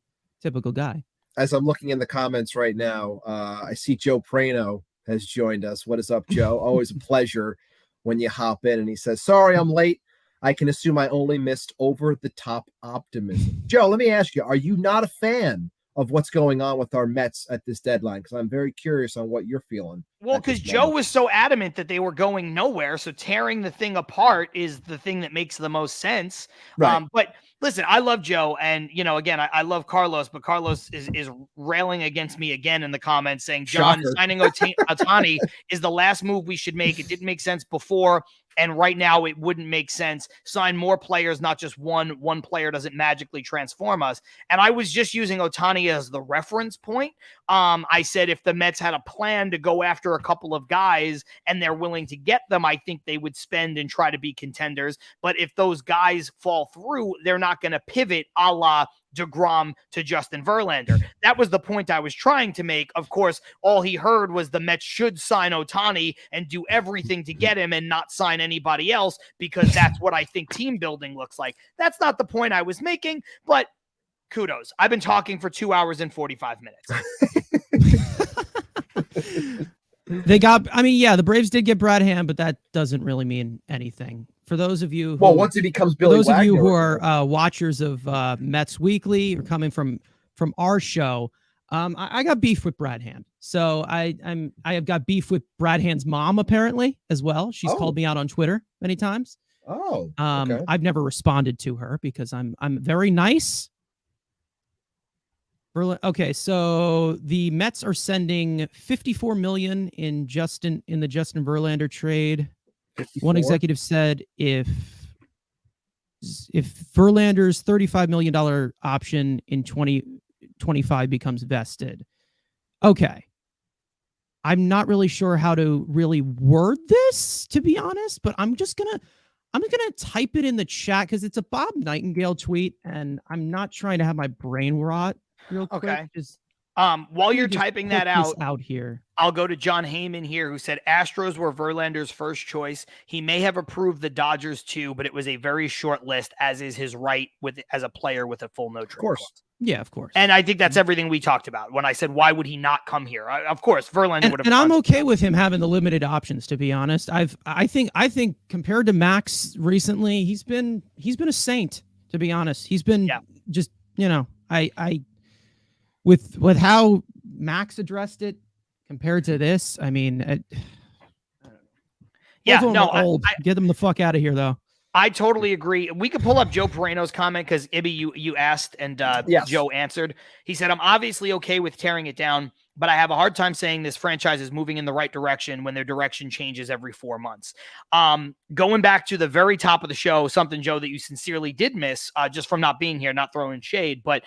guy. As I'm looking in the comments right now, I see Joe Prano has joined us. What is up, Joe? Always a pleasure when you hop in. And he says, "Sorry, I'm late. I can assume I only missed over-the-top optimism." Joe, let me ask you, are you not a fan of what's going on with our Mets at this deadline? Because I'm very curious on what you're feeling. Well, because Joe was so adamant that they were going nowhere, so tearing the thing apart is the thing that makes the most sense. Right. But listen, I love Joe, and again, I love Carlos, but Carlos is railing against me again in the comments, saying, "John, signing Ohtani is the last move we should make. It didn't make sense before, and right now it wouldn't make sense. Sign more players, not just one. One player doesn't magically transform us." And I was just using Ohtani as the reference point. I said if the Mets had a plan to go after a couple of guys and they're willing to get them, I think they would spend and try to be contenders. But if those guys fall through, they're not going to pivot a la DeGrom to Justin Verlander. That was the point I was trying to make. Of course, all he heard was the Mets should sign Ohtani and do everything to get him and not sign anybody else, because that's what I think team building looks like. That's not the point I was making, but kudos. I've been talking for 2 hours and 45 minutes. The Braves did get Brad Hand, but that doesn't really mean anything. For those of you who, once he becomes Billy those Wagner, of you who are watchers of Mets Weekly or coming from our show, I got beef with Brad Hand. So I have got beef with Brad Hand's mom apparently as well. She's called me out on Twitter many times. Okay. I've never responded to her because I'm very nice. Okay, so the Mets are sending $54 million in the Justin Verlander trade. 54? One executive said if Verlander's $35 million option in 2025 becomes vested. Okay. I'm not really sure how to really word this, to be honest, but I'm gonna type it in the chat because it's a Bob Nightingale tweet, and I'm not trying to have my brain rot real quick. Okay. Just While you're just typing click that this out, out here. I'll go to John Heyman here, who said Astros were Verlander's first choice. He may have approved the Dodgers too, but it was a very short list, as is his right as a player with a full no trade. Of course. Yeah, of course. And I think that's everything we talked about when I said, why would he not come here? Of course, Verlander would have. And I'm okay with him having the limited options, to be honest. I think compared to Max recently, he's been a saint, to be honest. He's been just, I with how Max addressed it compared to this, I mean, old. Get them the fuck out of here, though. I totally agree. We could pull up Joe Perino's comment because Ibby, you asked and yes. Joe answered. He said, I'm obviously okay with tearing it down, but I have a hard time saying this franchise is moving in the right direction when their direction changes every 4 months. Going back to the very top of the show, something, Joe, that you sincerely did miss just from not being here, not throwing shade, but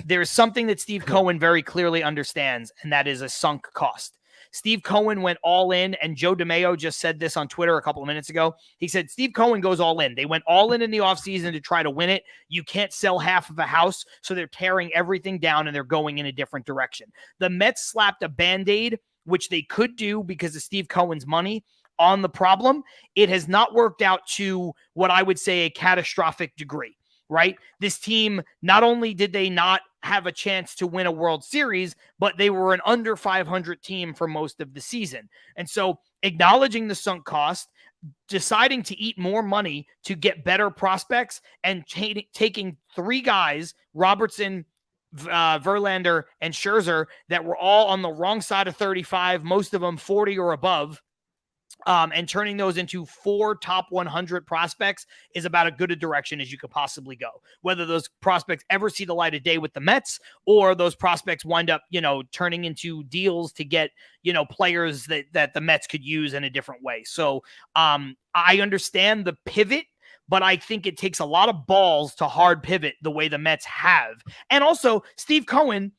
there's something that Steve Cohen very clearly understands, and that is a sunk cost. Steve Cohen went all in, and Joe DeMaio just said this on Twitter a couple of minutes ago. He said, Steve Cohen goes all in. They went all in the offseason to try to win it. You can't sell half of a house, so they're tearing everything down, and they're going in a different direction. The Mets slapped a Band-Aid, which they could do because of Steve Cohen's money, on the problem. It has not worked out to what I would say a catastrophic degree, right? This team, not only did they not have a chance to win a World Series, but they were an under 500 team for most of the season. And so acknowledging the sunk cost, deciding to eat more money to get better prospects, and taking 3 guys, Robertson, Verlander, and Scherzer, that were all on the wrong side of 35, most of them 40 or above, and turning those into 4 top 100 prospects is about as good a direction as you could possibly go. Whether those prospects ever see the light of day with the Mets, or those prospects wind up, turning into deals to get, players that the Mets could use in a different way. So I understand the pivot, but I think it takes a lot of balls to hard pivot the way the Mets have. And also, Steve Cohen,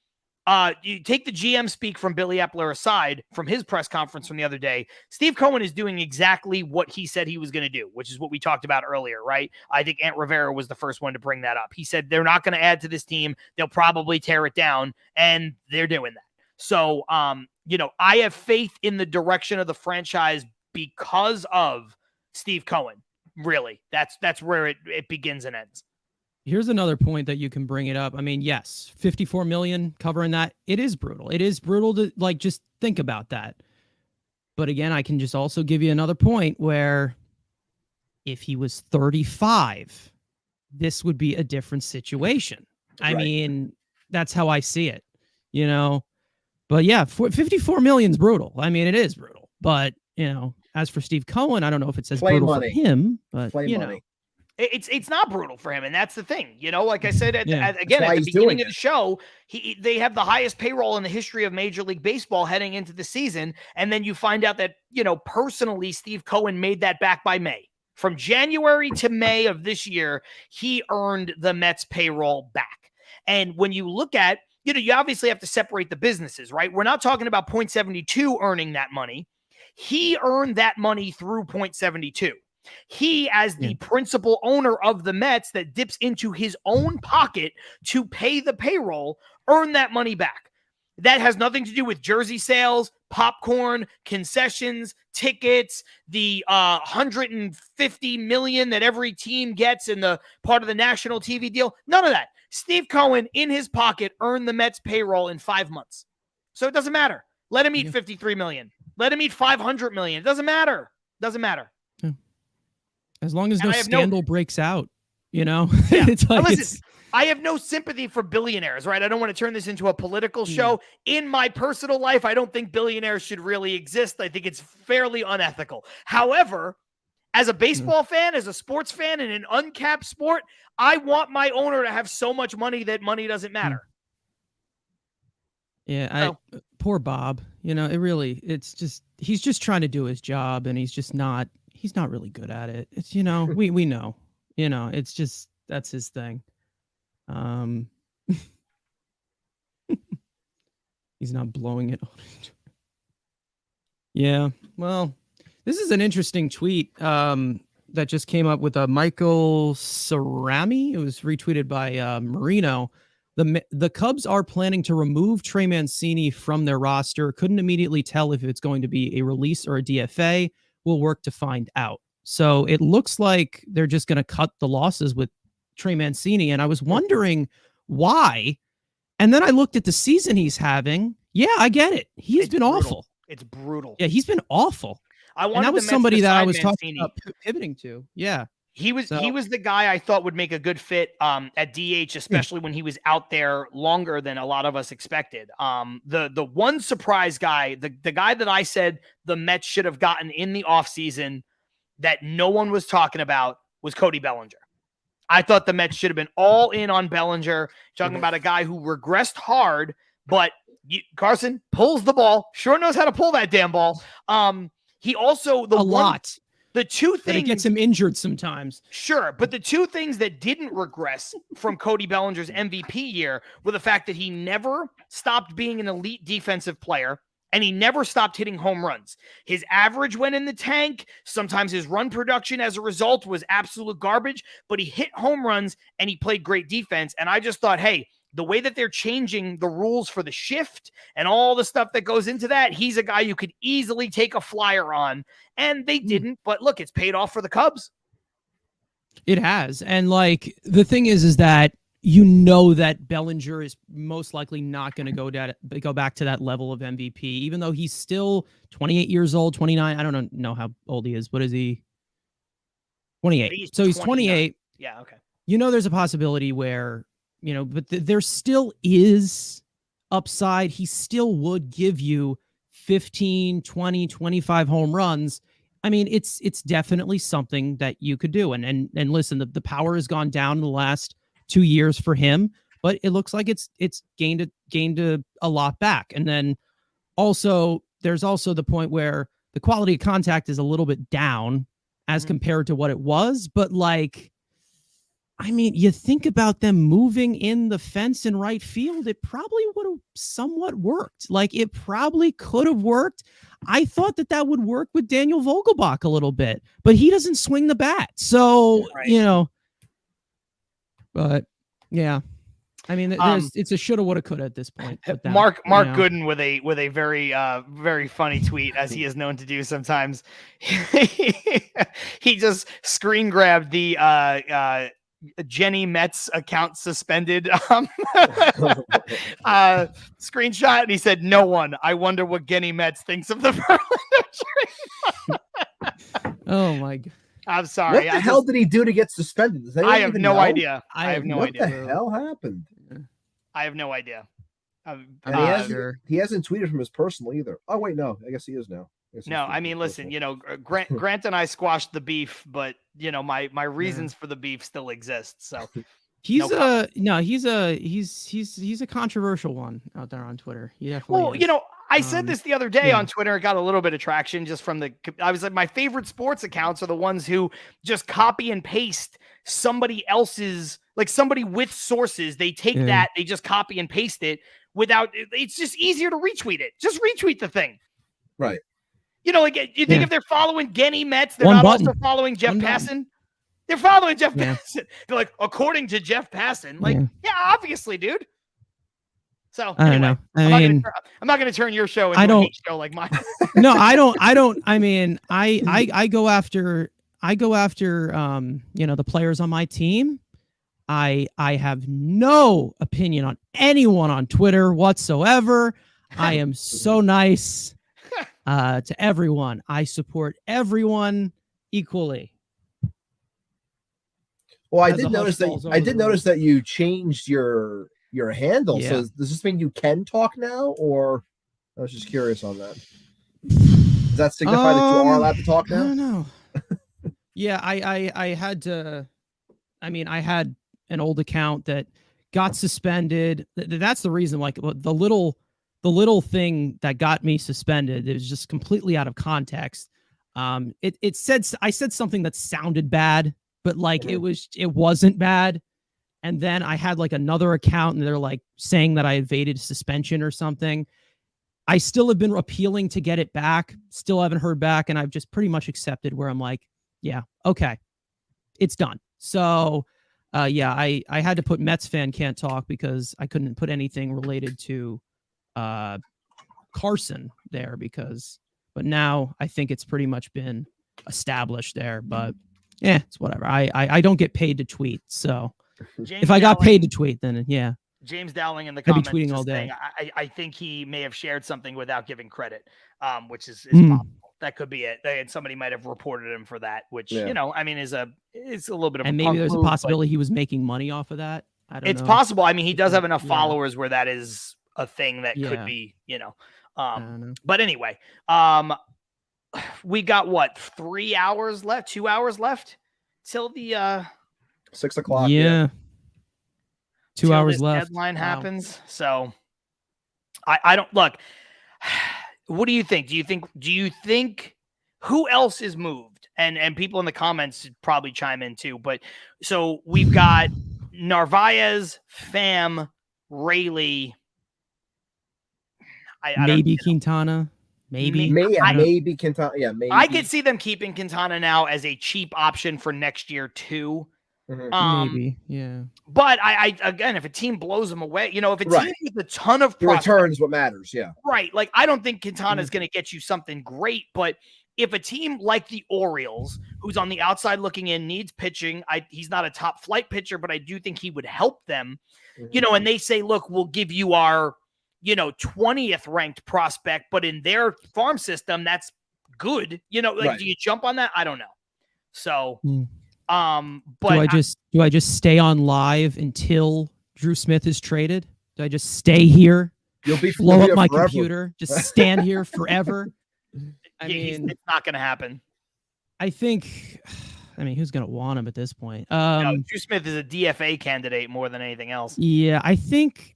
you take the GM speak from Billy Epler aside from his press conference from the other day, Steve Cohen is doing exactly what he said he was going to do, which is what we talked about earlier, right? I think Aunt Rivera was the first one to bring that up. He said they're not going to add to this team. They'll probably tear it down, and they're doing that. So, I have faith in the direction of the franchise because of Steve Cohen. Really, that's where it begins and ends. Here's another point that you can bring it up. I mean, yes, 54 million covering that. It is brutal. It is brutal to just think about that. But again, I can just also give you another point where if he was 35, this would be a different situation. I mean, that's how I see it, But yeah, 54 million is brutal. I mean, it is brutal. But, as for Steve Cohen, I don't know if it says brutal for him, but money. It's not brutal for him, and that's the thing. Like I said, again, at the beginning of the show, they have the highest payroll in the history of Major League Baseball heading into the season, and then you find out that, personally, Steve Cohen made that back by May. From January to May of this year, he earned the Mets payroll back. And when you look at, you obviously have to separate the businesses, right? We're not talking about .72 earning that money. He earned that money through .72. He, as the principal owner of the Mets that dips into his own pocket to pay the payroll, earned that money back. That has nothing to do with jersey sales, popcorn, concessions, tickets, the $150 million that every team gets in the part of the national TV deal. None of that. Steve Cohen, in his pocket, earned the Mets payroll in 5 months. So it doesn't matter. Let him eat $53 million. Let him eat $500 million. It doesn't matter. Doesn't matter. As long as no scandal breaks out, It's like, listen, I have no sympathy for billionaires, right? I don't want to turn this into a political show. In my personal life, I don't think billionaires should really exist. I think it's fairly unethical. However, as a baseball fan, as a sports fan in an uncapped sport, I want my owner to have so much money that money doesn't matter. Yeah, poor Bob. It's just, he's just trying to do his job, and he's not really good at it. It's, we know, it's just, that's his thing. He's not blowing it. Yeah. Well, this is an interesting tweet that just came up with a Michael Cerami. It was retweeted by Marino. The Cubs are planning to remove Trey Mancini from their roster. Couldn't immediately tell if it's going to be a release or a DFA. We'll work to find out. So it looks like they're just going to cut the losses with Trey Mancini. And I was wondering why. And then I looked at the season he's having. Yeah, I get it. It's been brutal. awful. It's brutal. Yeah, he's been awful. And that was somebody that I was talking about pivoting to. Yeah. He was the guy I thought would make a good fit at DH, especially when he was out there longer than a lot of us expected. The one surprise guy, the guy that I said the Mets should have gotten in the offseason that no one was talking about was Cody Bellinger. I thought the Mets should have been all in on Bellinger, talking about a guy who regressed hard, but Carson pulls the ball, sure knows how to pull that damn ball. He also the two things but it gets him injured sometimes. Sure, but the two things that didn't regress from Cody Bellinger's MVP year were the fact that he never stopped being an elite defensive player and he never stopped hitting home runs. His average went in the tank. Sometimes his run production as a result was absolute garbage, but he hit home runs and he played great defense. And I just thought, hey, the way that they're changing the rules for the shift and all the stuff that goes into that, he's a guy you could easily take a flyer on. And they didn't, but look, it's paid off for the Cubs. It has. And like, the thing is that you know that Bellinger is most likely not going to go back to that level of MVP, even though he's still 28 years old, 29. I don't know how old he is. What is he? 28. So he's 28. Yeah. Okay. You know, there's a possibility where, you know, but there still is upside. He still would give you 15, 20, 25 home runs. I mean, it's definitely something that you could do. And listen, the power has gone down in the last 2 years for him, but it looks like it's gained a lot back. And then also there's also the point where the quality of contact is a little bit down as compared to what it was. But like, I mean, you think about them moving in the fence in right field, it probably would have somewhat worked. Like, it probably could have worked. I thought that would work with Daniel Vogelbach a little bit, but he doesn't swing the bat. So, you know, but yeah, I mean, it's a shoulda, woulda, coulda at this point. Mark Gooden with a very very funny tweet, as he is known to do sometimes. He just screen grabbed the Jenny Mets account suspended screenshot, and he said, "No one. I wonder what Genny Mets thinks of the Verlander trade." Oh my god! I'm sorry. What the hell did he do to get suspended? I have no idea. I have no idea. What the hell happened? I have no idea. He hasn't tweeted from his personal either. Oh wait, no. I guess he is now. No, I mean, listen, you know, Grant and I squashed the beef, but you know, my reasons for the beef still exist. So he's a controversial one out there on Twitter. He definitely is. You know, I said this the other day on Twitter. It got a little bit of traction just from I was like, my favorite sports accounts are the ones who just copy and paste somebody else's, like somebody with sources. They take that, they just copy and paste it without, it's just easier to retweet it. Just retweet the thing. Right. You know, like, you think if they're following Genny Mets, they're not also following Jeff Passan? They're following Jeff Passan. They're like, according to Jeff Passan. Like, yeah, obviously, dude. So I don't know. I'm not going to turn your show into a hate show like mine. No, I don't. I mean, I go after you know, the players on my team. I have no opinion on anyone on Twitter whatsoever. I am so nice to everyone. I support everyone equally. Well, I did notice that you changed your handle. Yeah. So does this mean you can talk now, or I was just curious on that. Does that signify that you are allowed to talk now? I don't know. Yeah, I had to. I mean, I had an old account that got suspended. That's the reason. Like, the little thing that got me suspended, it was just completely out of context. It said, I said something that sounded bad, but like it wasn't bad. And then I had like another account and they're like saying that I evaded suspension or something. I still have been appealing to get it back. Still haven't heard back, and I've just pretty much accepted where I'm like, yeah, okay, it's done. So, yeah, I had to put Mets fan can't talk because I couldn't put anything related to Carson there but now I think it's pretty much been established there. But yeah, it's whatever. I don't get paid to tweet, so James if I got Dowling- paid to tweet, then yeah. James Dowling in the I'd be comments tweeting just all day. saying, I think he may have shared something without giving credit, which is Mm. possible. That could be it. And somebody might have reported him for that, which Yeah. I mean, it's a little bit of And a maybe punk there's a move, but possibility he was making money off of that. I don't it's know. possible. I mean, he does have enough Yeah. followers where that is a thing that could Yeah. be, I don't know. But anyway, we got what, 3 hours left, 2 hours left till the 6 o'clock. Yeah. 2 till hours this left. deadline Wow. happens. So I don't look. What do you think? Do you think who else is moved? And people in the comments should probably chime in too. But so we've got Narvaez, Pham, Rayleigh. Maybe Quintana. Maybe. Maybe Quintana. Yeah, maybe. I could see them keeping Quintana now as a cheap option for next year too. Mhm. Maybe. Yeah. But I again, if a team blows them away, if a team Right. with a ton of The prospects, return is what matters. Yeah. right? Like I don't think Quintana is going to get you something great, but if a team like the Orioles, who's on the outside looking in, needs pitching, he's not a top flight pitcher, but I do think he would help them. Mhm. And they say, look, we'll give you our 20th ranked prospect, but in their farm system, that's good. Right. Do you jump on that? I don't know. So, but do I just stay on live until Drew Smith is traded? Do I just stay here, You'll be blow up here my forever. computer, just stand here forever? I mean, it's not going to happen. I think, who's going to want him at this point? No, Drew Smith is a DFA candidate more than anything else. Yeah, I think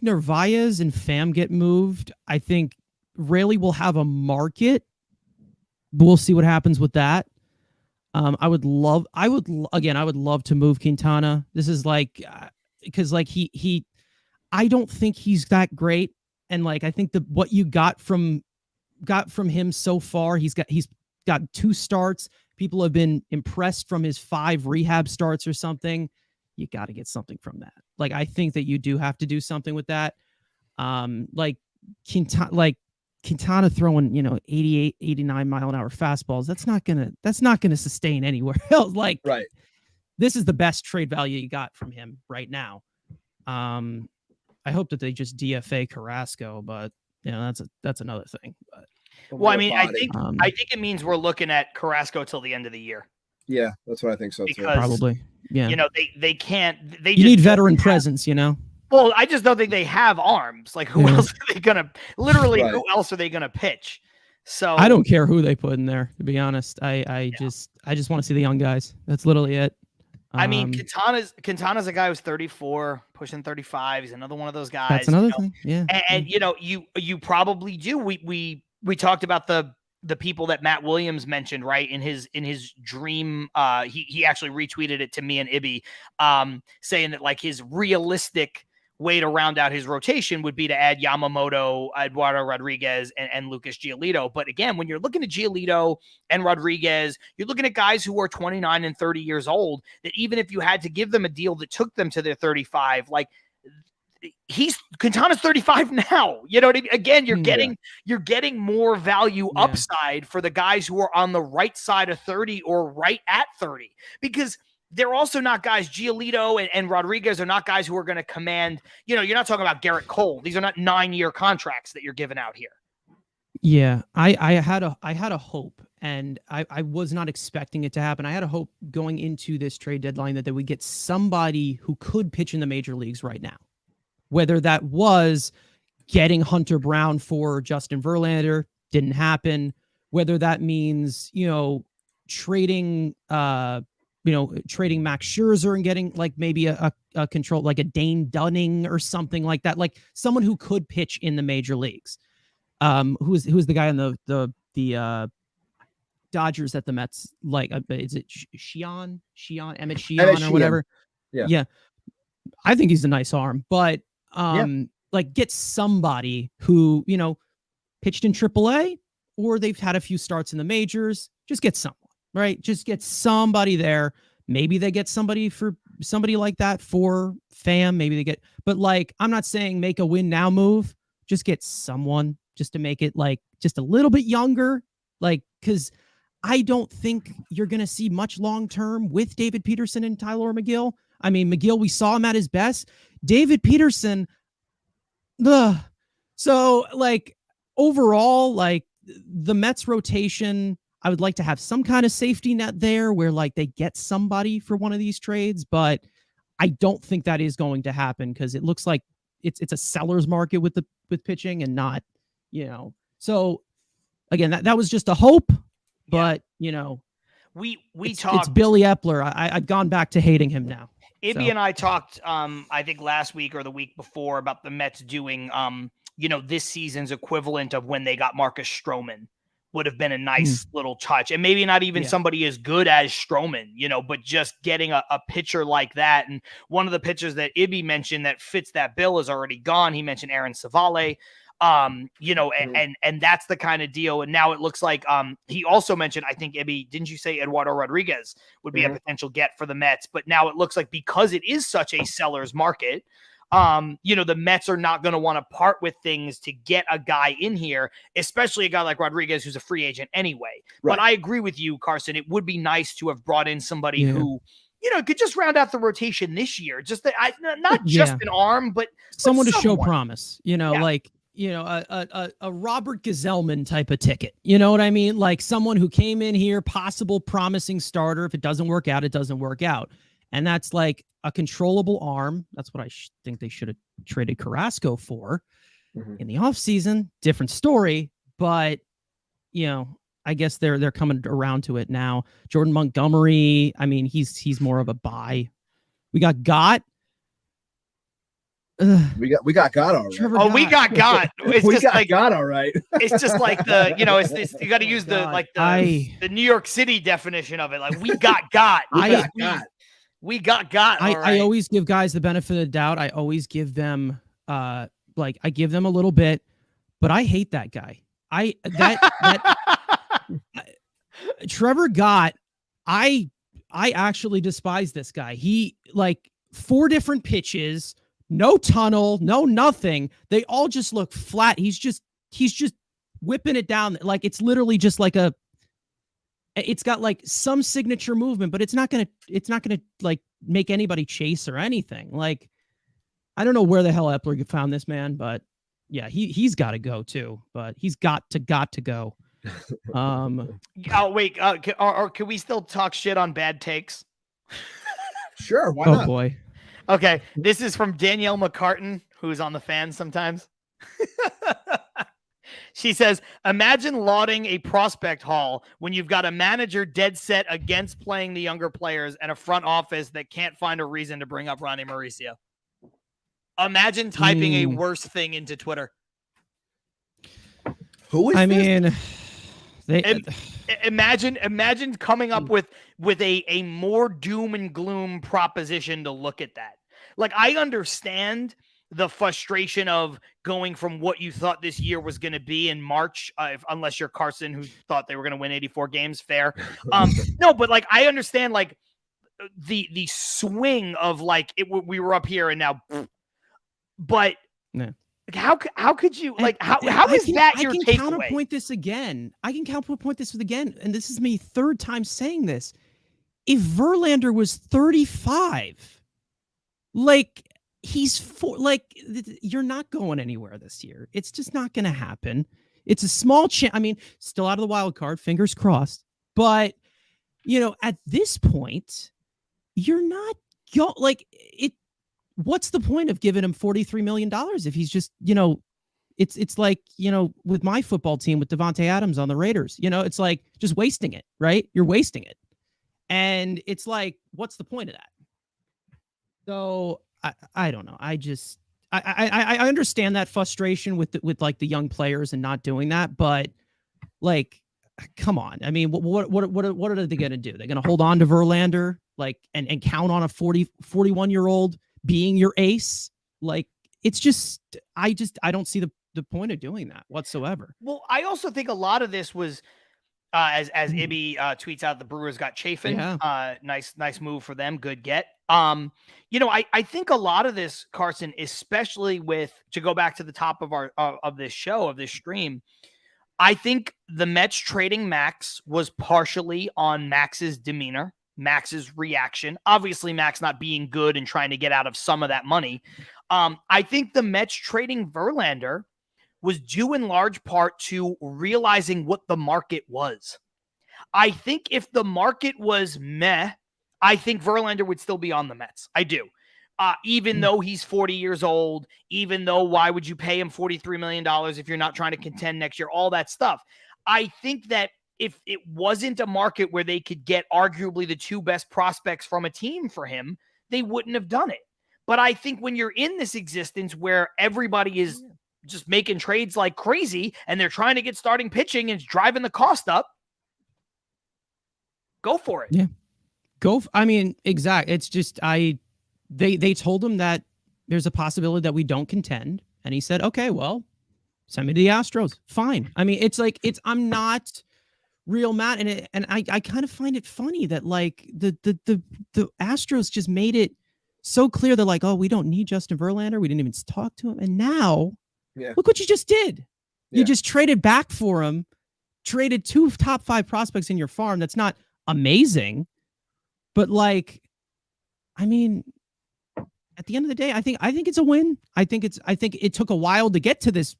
Narvaez and Pham get moved. I think Rayleigh will have a market. We'll see what happens with that. I would love to move Quintana. This is because he I don't think he's that great. And I think what you got from him so far, he's got 2 starts. People have been impressed from his 5 rehab starts or something. You got to get something from that. I think that you do have to do something with that. Quintana throwing, 88, 89 mile an hour fastballs. That's not gonna sustain anywhere else. Right. This is the best trade value you got from him right now. I hope that they just DFA Carrasco, but that's another thing. But, well, I think it means we're looking at Carrasco till the end of the year. Yeah, that's what I think so too. Because, probably. Yeah. They can't. They You need veteran presence, Well, I just don't think they have arms. Who else are they gonna? Literally, Right. who else are they gonna pitch? So I don't care who they put in there. To be honest, I just want to see the young guys. That's literally it. Quintana's a guy who's 34, pushing 35. He's another one of those guys. That's another thing. Yeah. And you probably do. We talked about the people that Matt Williams mentioned, right? In his dream, he actually retweeted it to me and Ibby, saying that his realistic way to round out his rotation would be to add Yamamoto, Eduardo Rodriguez, and Lucas Giolito. But again, when you're looking at Giolito and Rodriguez, you're looking at guys who are 29 and 30 years old, that even if you had to give them a deal that took them to their 35, Quintana's 35 now. You know what I mean? Again, you're getting more value upside for the guys who are on the right side of 30 or right at 30, because they're also not guys. Giolito and Rodriguez are not guys who are going to command, you're not talking about Garrett Cole. These are not 9-year contracts that you're giving out here. Yeah. I had a hope, and I was not expecting it to happen. I had a hope going into this trade deadline that we get somebody who could pitch in the major leagues right now. Whether that was getting Hunter Brown for Justin Verlander, didn't happen. Whether that means, trading Max Scherzer and getting maybe a control, a Dane Dunning or something like that, someone who could pitch in the major leagues. Who's the guy on the Dodgers that the Mets is it Emmett Sheehan or whatever? Yeah. I think he's a nice arm, but get somebody who pitched in AAA or they've had a few starts in the majors. Just get someone, right? Just get somebody there. Maybe they get somebody like that for Pham. Maybe they get, but like, I'm not saying make a win now move. Just get someone just to make it like just a little bit younger. Like, cause I don't think you're going to see much long-term with David Peterson and Tyler McGill. I mean, McGill, we saw him at his best. David Peterson, so like overall, like the Mets rotation, I would like to have some kind of safety net there where like they get somebody for one of these trades, but I don't think that is going to happen because it looks like it's a seller's market with pitching and not, so again, that was just a hope, but we talked. It's Billy Epler. I've gone back to hating him now. Ibby and I talked, I think last week or the week before about the Mets doing, this season's equivalent of when they got Marcus Stroman would have been a nice little touch. And maybe not even somebody as good as Stroman, but just getting a pitcher like that. And one of the pitchers that Ibby mentioned that fits that bill is already gone. He mentioned Aaron Savale. And that's the kind of deal. And now it looks like he also mentioned, I think, Ibby, didn't you say Eduardo Rodriguez would be a potential get for the Mets? But now it looks like because it is such a seller's market, the Mets are not going to want to part with things to get a guy in here, especially a guy like Rodriguez, who's a free agent anyway. Right. But I agree with you, Carson. It would be nice to have brought in somebody who, could just round out the rotation this year. Just that, not just an arm, but someone to show promise, like, a Robert Gazelman type of ticket. You know what I mean? Like someone who came in here, possible promising starter. If it doesn't work out, it doesn't work out. And that's like a controllable arm. That's what I think they should have traded Carrasco for in the offseason. Different story, but I guess they're coming around to it now. Jordan Montgomery, I mean, he's more of a buy. We got Gott. We got Gott all right. We got Gott. We got Gott all right. It's just like the it's you got to use the New York City definition of it. Like we got Gott. We got Gott. I always give guys the benefit of the doubt. I always give them I give them a little bit, but I hate that guy. Trevor Gott. I actually despise this guy. He like 4 different pitches. No tunnel, no nothing. They all just look flat. He's just whipping it down. Like it's literally just like it's got like some signature movement, but it's not gonna like make anybody chase or anything. Like I don't know where the hell Epler found this man, but yeah, he's got to go too. But he's got to go. Oh wait, can we still talk shit on bad takes? Sure, why not? Oh boy. Okay, this is from Danielle McCartan, who's on the Fan sometimes. She says, imagine lauding a prospect haul when you've got a manager dead set against playing the younger players and a front office that can't find a reason to bring up Ronnie Mauricio. Imagine typing a worse thing into Twitter. Who is this? Imagine coming up with a more doom and gloom proposition to look at that. Like, I understand the frustration of going from what you thought this year was going to be in March, unless you're Carson, who thought they were going to win 84 games. Fair. No, but like, I understand like the swing of like we were up here and now, but yeah. How could you like how is that your takeaway? I can counterpoint this again. And this is me third time saying this. If Verlander was 35, like you're not going anywhere this year. It's just not going to happen. It's a small chance. I mean, still out of the wild card, fingers crossed. But at this point, you're not what's the point of giving him $43 million if he's just, it's like, with my football team with Devontae Adams on the Raiders, it's like just wasting it, right? You're wasting it. And it's like, what's the point of that? So I don't know. I understand that frustration with like the young players and not doing that, but like, come on. I mean, what are they going to do? They're going to hold on to Verlander, like, and count on a 41-year-old being your ace. Like, it's just I don't see the the point of doing that whatsoever. Well, I also think a lot of this was, as Ibby tweets out, the Brewers got Chafin. Yeah. Nice move for them. Good get. I think a lot of this, Carson, especially to go back to the top of our of this show, of this stream, I think the Mets trading Max was partially on Max's demeanor, Max's reaction. Obviously, Max not being good and trying to get out of some of that money. I think the Mets trading Verlander was due in large part to realizing what the market was. I think if the market was meh, I think Verlander would still be on the Mets. I do. Even though he's 40 years old, even though why would you pay him $43 million if you're not trying to contend next year, all that stuff. I think that if it wasn't a market where they could get arguably the two best prospects from a team for him, they wouldn't have done it. But I think when you're in this existence where everybody is just making trades like crazy and they're trying to get starting pitching and it's driving the cost up, go for it. Yeah. Exactly. It's just, they told him that there's a possibility that we don't contend. And he said, okay, well, send me to the Astros. Fine. I mean, I'm not real mad. And I kind of find it funny that like the Astros just made it so clear. They're like, oh, we don't need Justin Verlander. We didn't even talk to him. And now look what you just did. You just traded back for him, traded 2 top 5 prospects in your farm. That's not amazing. But like, I mean, at the end of the day, I think it's a win. I think it took a while to get to this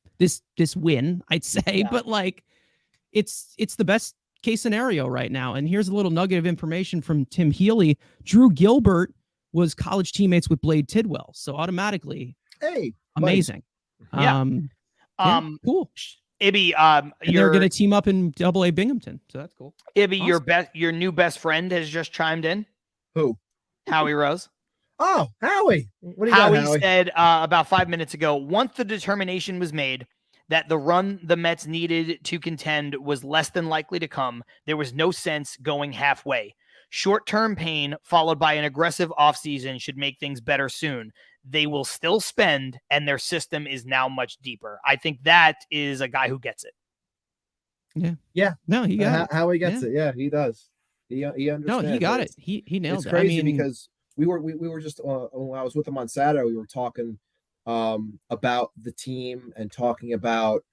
win, I'd say, but like it's the best case scenario right now. And here's a little nugget of information from Tim Healy. Drew Gilbert was college teammates with Blade Tidwell. So automatically, amazing. Cool. Ibby, they're going to team up in Double-A Binghamton. So that's cool. Ibby, awesome. Your new best friend has just chimed in. Who? Howie Rose. Oh, Howie. What do you got, Howie said about 5 minutes ago, once the determination was made that the run the Mets needed to contend was less than likely to come, there was no sense going halfway. Short-term pain followed by an aggressive offseason should make things better soon. They will still spend, and their system is now much deeper. I think that is a guy who gets it. Yeah. No, he got it. How he gets it. Yeah, he does. He understands. No, he got it. He nailed it. It's crazy because we were just when I was with him on Saturday, we were talking about the team and talking about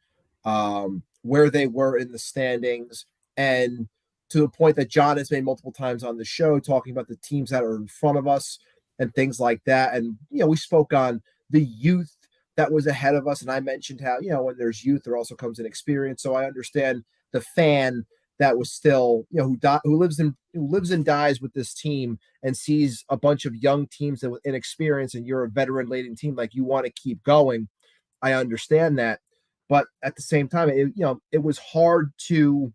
where they were in the standings, and to the point that John has made multiple times on the show, talking about the teams that are in front of us and things like that. And, we spoke on the youth that was ahead of us. And I mentioned how, when there's youth, there also comes an experience. So I understand the fan that was still, who lives and dies with this team and sees a bunch of young teams that with inexperience, and you're a veteran laden team, like you want to keep going. I understand that. But at the same time, it was hard to,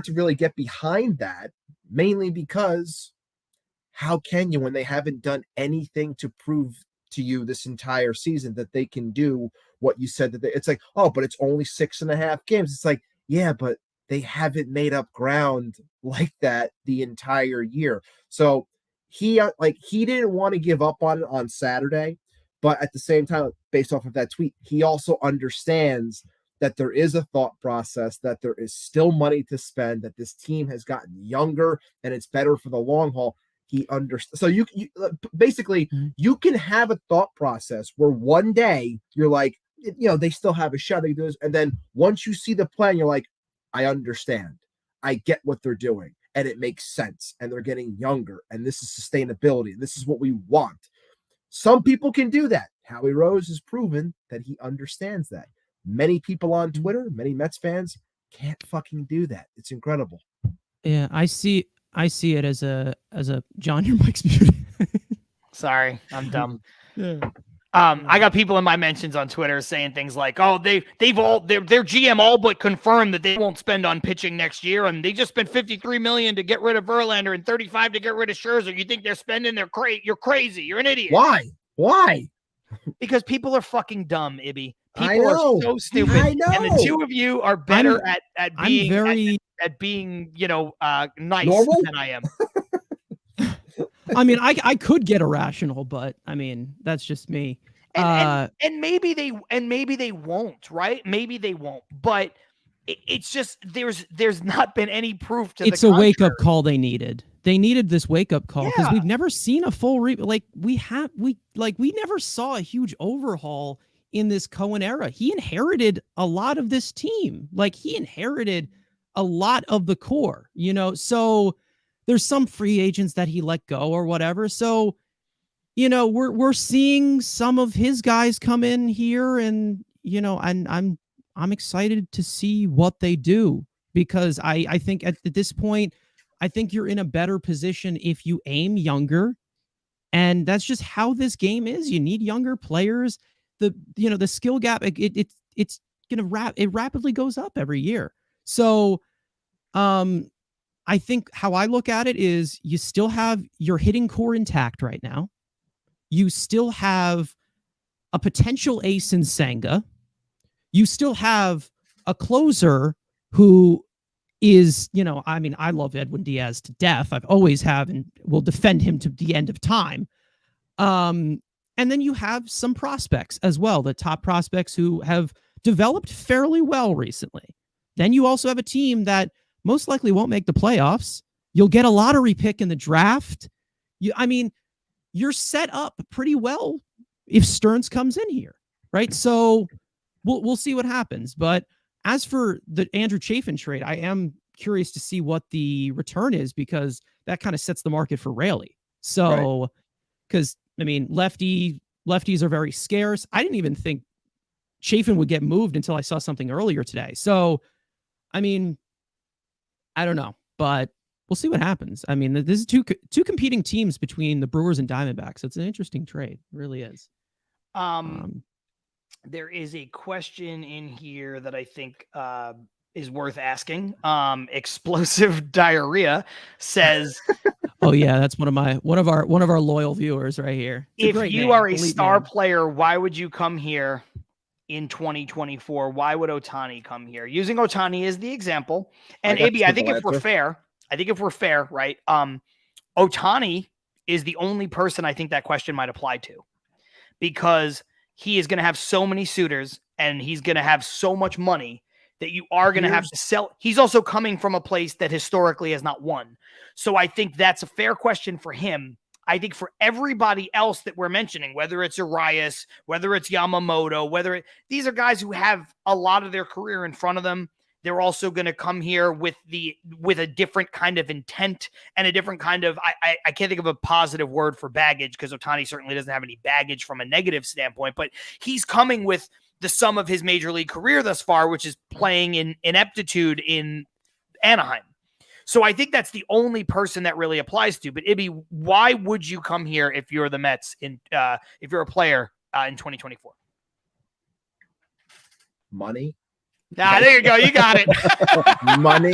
really get behind that, mainly because how can you when they haven't done anything to prove to you this entire season that they can do what you said that it's like, oh, but it's only 6.5 games. It's like, yeah, but they haven't made up ground like that the entire year. So he didn't want to give up on it on Saturday, but at the same time, based off of that tweet, he also understands that there is a thought process, that there is still money to spend, that this team has gotten younger and it's better for the long haul. He understands. So you basically you can have a thought process where one day you're like, they still have a shot. They do this, and then once you see the plan, you're like, I understand. I get what they're doing, and it makes sense. And they're getting younger, and this is sustainability. This is what we want. Some people can do that. Howie Rose has proven that he understands that. Many people on Twitter, many Mets fans can't fucking do that. It's incredible. Yeah, I see it as a John, your mic's muted. Sorry, I'm dumb. Yeah. I got people in my mentions on Twitter saying things like, "Oh, their GM all but confirmed that they won't spend on pitching next year, and they just spent $53 million to get rid of Verlander and $35 to get rid of Scherzer. You think they're spending? You're crazy. You're an idiot. Why? Because people are fucking dumb, Ibby. People are so stupid. I know. And the two of you are better at being nice normal than I am. I mean, I could get irrational, but I mean, that's just me. And maybe they won't, right? Maybe they won't, but it's just there's not been any proof to it's the a contrary. wake-up call they needed. They needed this wake-up call because Yeah. we've never seen a full we never saw a huge overhaul in this Cohen era. He inherited a lot of this team. Like, he inherited a lot of the core, so there's some free agents that he let go or whatever. So, we're seeing some of his guys come in here, and I'm excited to see what they do, because I think at this point, I think you're in a better position if you aim younger. And that's just how this game is. You need younger players. The skill gap, it's it rapidly goes up every year. So I think how I look at it is you still have your hitting core intact right now. You still have a potential ace in Senga. You still have a closer who is, I love Edwin Diaz to death. I've always have and will defend him to the end of time. And then you have some prospects as well, the top prospects who have developed fairly well recently. Then you also have a team that most likely won't make the playoffs. You'll get a lottery pick in the draft. You're set up pretty well if Stearns comes in here, right? So we'll see what happens. But as for the Andrew Chafin trade, I am curious to see what the return is, because that kind of sets the market for Raley. So, because lefties are very scarce. I didn't even think Chafin would get moved until I saw something earlier today. So, I don't know, but we'll see what happens. This is two competing teams between the Brewers and Diamondbacks. It's an interesting trade. It really is. There is a question in here that I think is worth asking. Explosive Diarrhea says, "Oh yeah, that's one of our loyal viewers right here. If you are a star player, why would you come here in 2024? Why would Ohtani come here?" Using Ohtani as the example. And AB, I think if we're fair, right? Ohtani is the only person I think that question might apply to, because he is going to have so many suitors and he's going to have so much money that you are going to have to sell. He's also coming from a place that historically has not won. So I think that's a fair question for him. I think for everybody else that we're mentioning, whether it's Arias, whether it's Yamamoto, these are guys who have a lot of their career in front of them. They're also going to come here with a different kind of intent and a different kind of, I can't think of a positive word for baggage, because Ohtani certainly doesn't have any baggage from a negative standpoint, but he's coming with the sum of his major league career thus far, which is playing in ineptitude in Anaheim. So I think that's the only person that really applies to. But Ibby, why would you come here if you're the Mets if you're a player in 2024? Money. There you go. You got it. Money.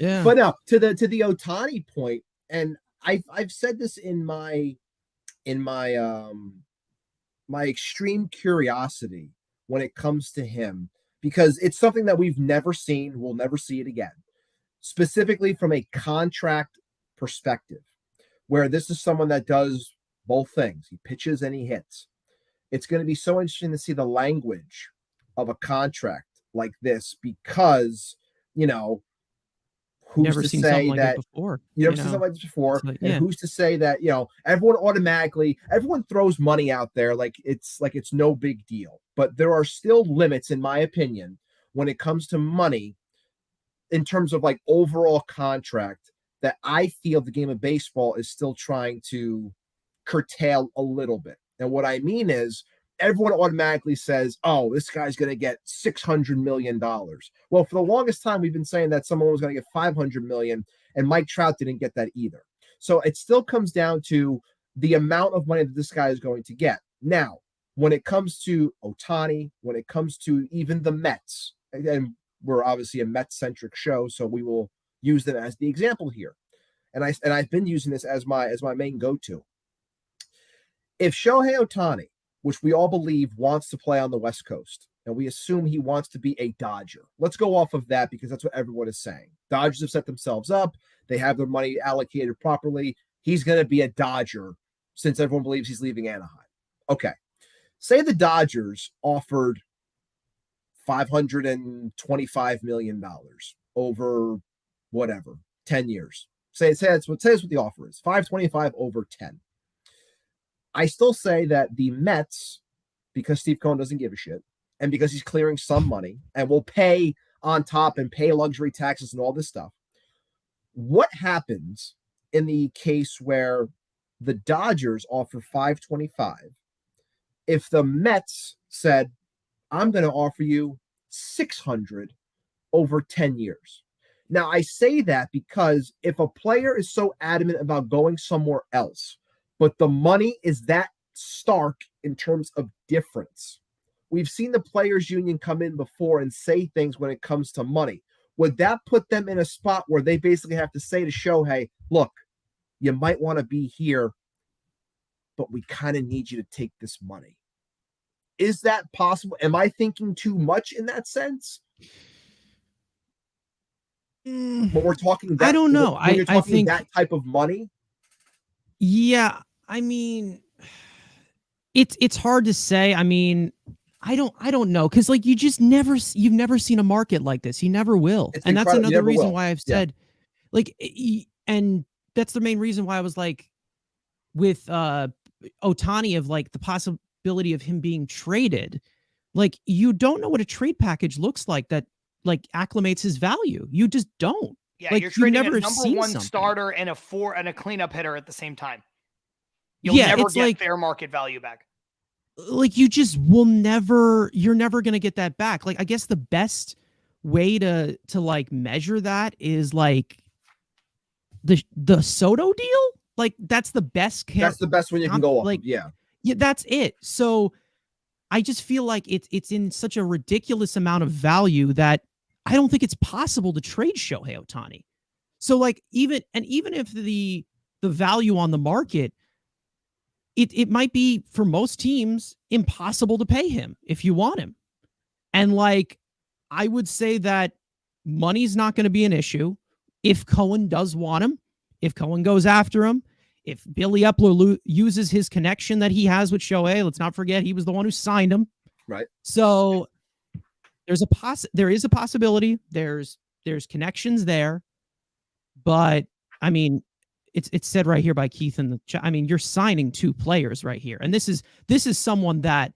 Yeah. But no, to the Ohtani point, and I've said this in my extreme curiosity when it comes to him, because it's something that we've never seen. We'll never see it again. Specifically from a contract perspective, where this is someone that does both things. He pitches and he hits. It's going to be so interesting to see the language of a contract like this, because, who's never to seen say something like that before. you never seen something like this before, yeah. And who's to say that, everyone throws money out there like it's no big deal, but there are still limits, in my opinion, when it comes to money in terms of like overall contract, that I feel the game of baseball is still trying to curtail a little bit. And what I mean is, everyone automatically says, oh, this guy's going to get $600 million. Well, for the longest time, we've been saying that someone was going to get $500 million, and Mike Trout didn't get that either. So it still comes down to the amount of money that this guy is going to get. Now, when it comes to Ohtani, when it comes to even the Mets, and we're obviously a Mets-centric show, so we will use them as the example here. And I've been using this as my main go-to. If Shohei Ohtani, which we all believe wants to play on the West Coast, and we assume he wants to be a Dodger. Let's go off of that, because that's what everyone is saying. Dodgers have set themselves up. They have their money allocated properly. He's going to be a Dodger since everyone believes he's leaving Anaheim. Okay. Say the Dodgers offered $525 million over whatever, 10 years. Say that's what the offer is. 525 over 10. I still say that the Mets, because Steve Cohen doesn't give a shit, and because he's clearing some money and will pay on top and pay luxury taxes and all this stuff. What happens in the case where the Dodgers offer 525 if the Mets said, I'm going to offer you 600 over 10 years? Now, I say that because if a player is so adamant about going somewhere else, but the money is that stark in terms of difference, we've seen the players union come in before and say things when it comes to money. Would that put them in a spot where they basically have to say to Shohei, look, you might want to be here, but we kind of need you to take this money? Is that possible? Am I thinking too much in that sense? But we're talking that, I don't know. When you're talking I think that type of money. Yeah, I mean, it's hard to say. I mean, I don't know, because like you've never seen a market like this. You never will, It's and that's incredible. You another never reason will. why I've said, like, and that's the main reason why I was like, with Ohtani, of like the possibility of him being traded. Like, you don't know what a trade package looks like that like acclimates his value. You just don't. Yeah, Like, you're you trading never a have number seen one something. starter and a cleanup hitter at the same time. You'll Yeah, never it's get like- fair market value back. Like, you're never going to get that back. Like, I guess the best way to like measure that is like the Soto deal. Like, that's the best. That's the best one you can go off. Like, Yeah, that's it. So I just feel like it's in such a ridiculous amount of value that I don't think it's possible to trade Shohei Ohtani. So like, even if the value on the market, it might be for most teams impossible to pay him if you want him. And like, I would say that money's not going to be an issue if Cohen does want him, if Cohen goes after him, if Billy Epler uses his connection that he has with Shohei. Let's not forget he was the one who signed him. right. So there is a possibility. There's connections there, but I mean, it's said right here by Keith in the chat. I mean, you're signing two players right here, and this is someone that,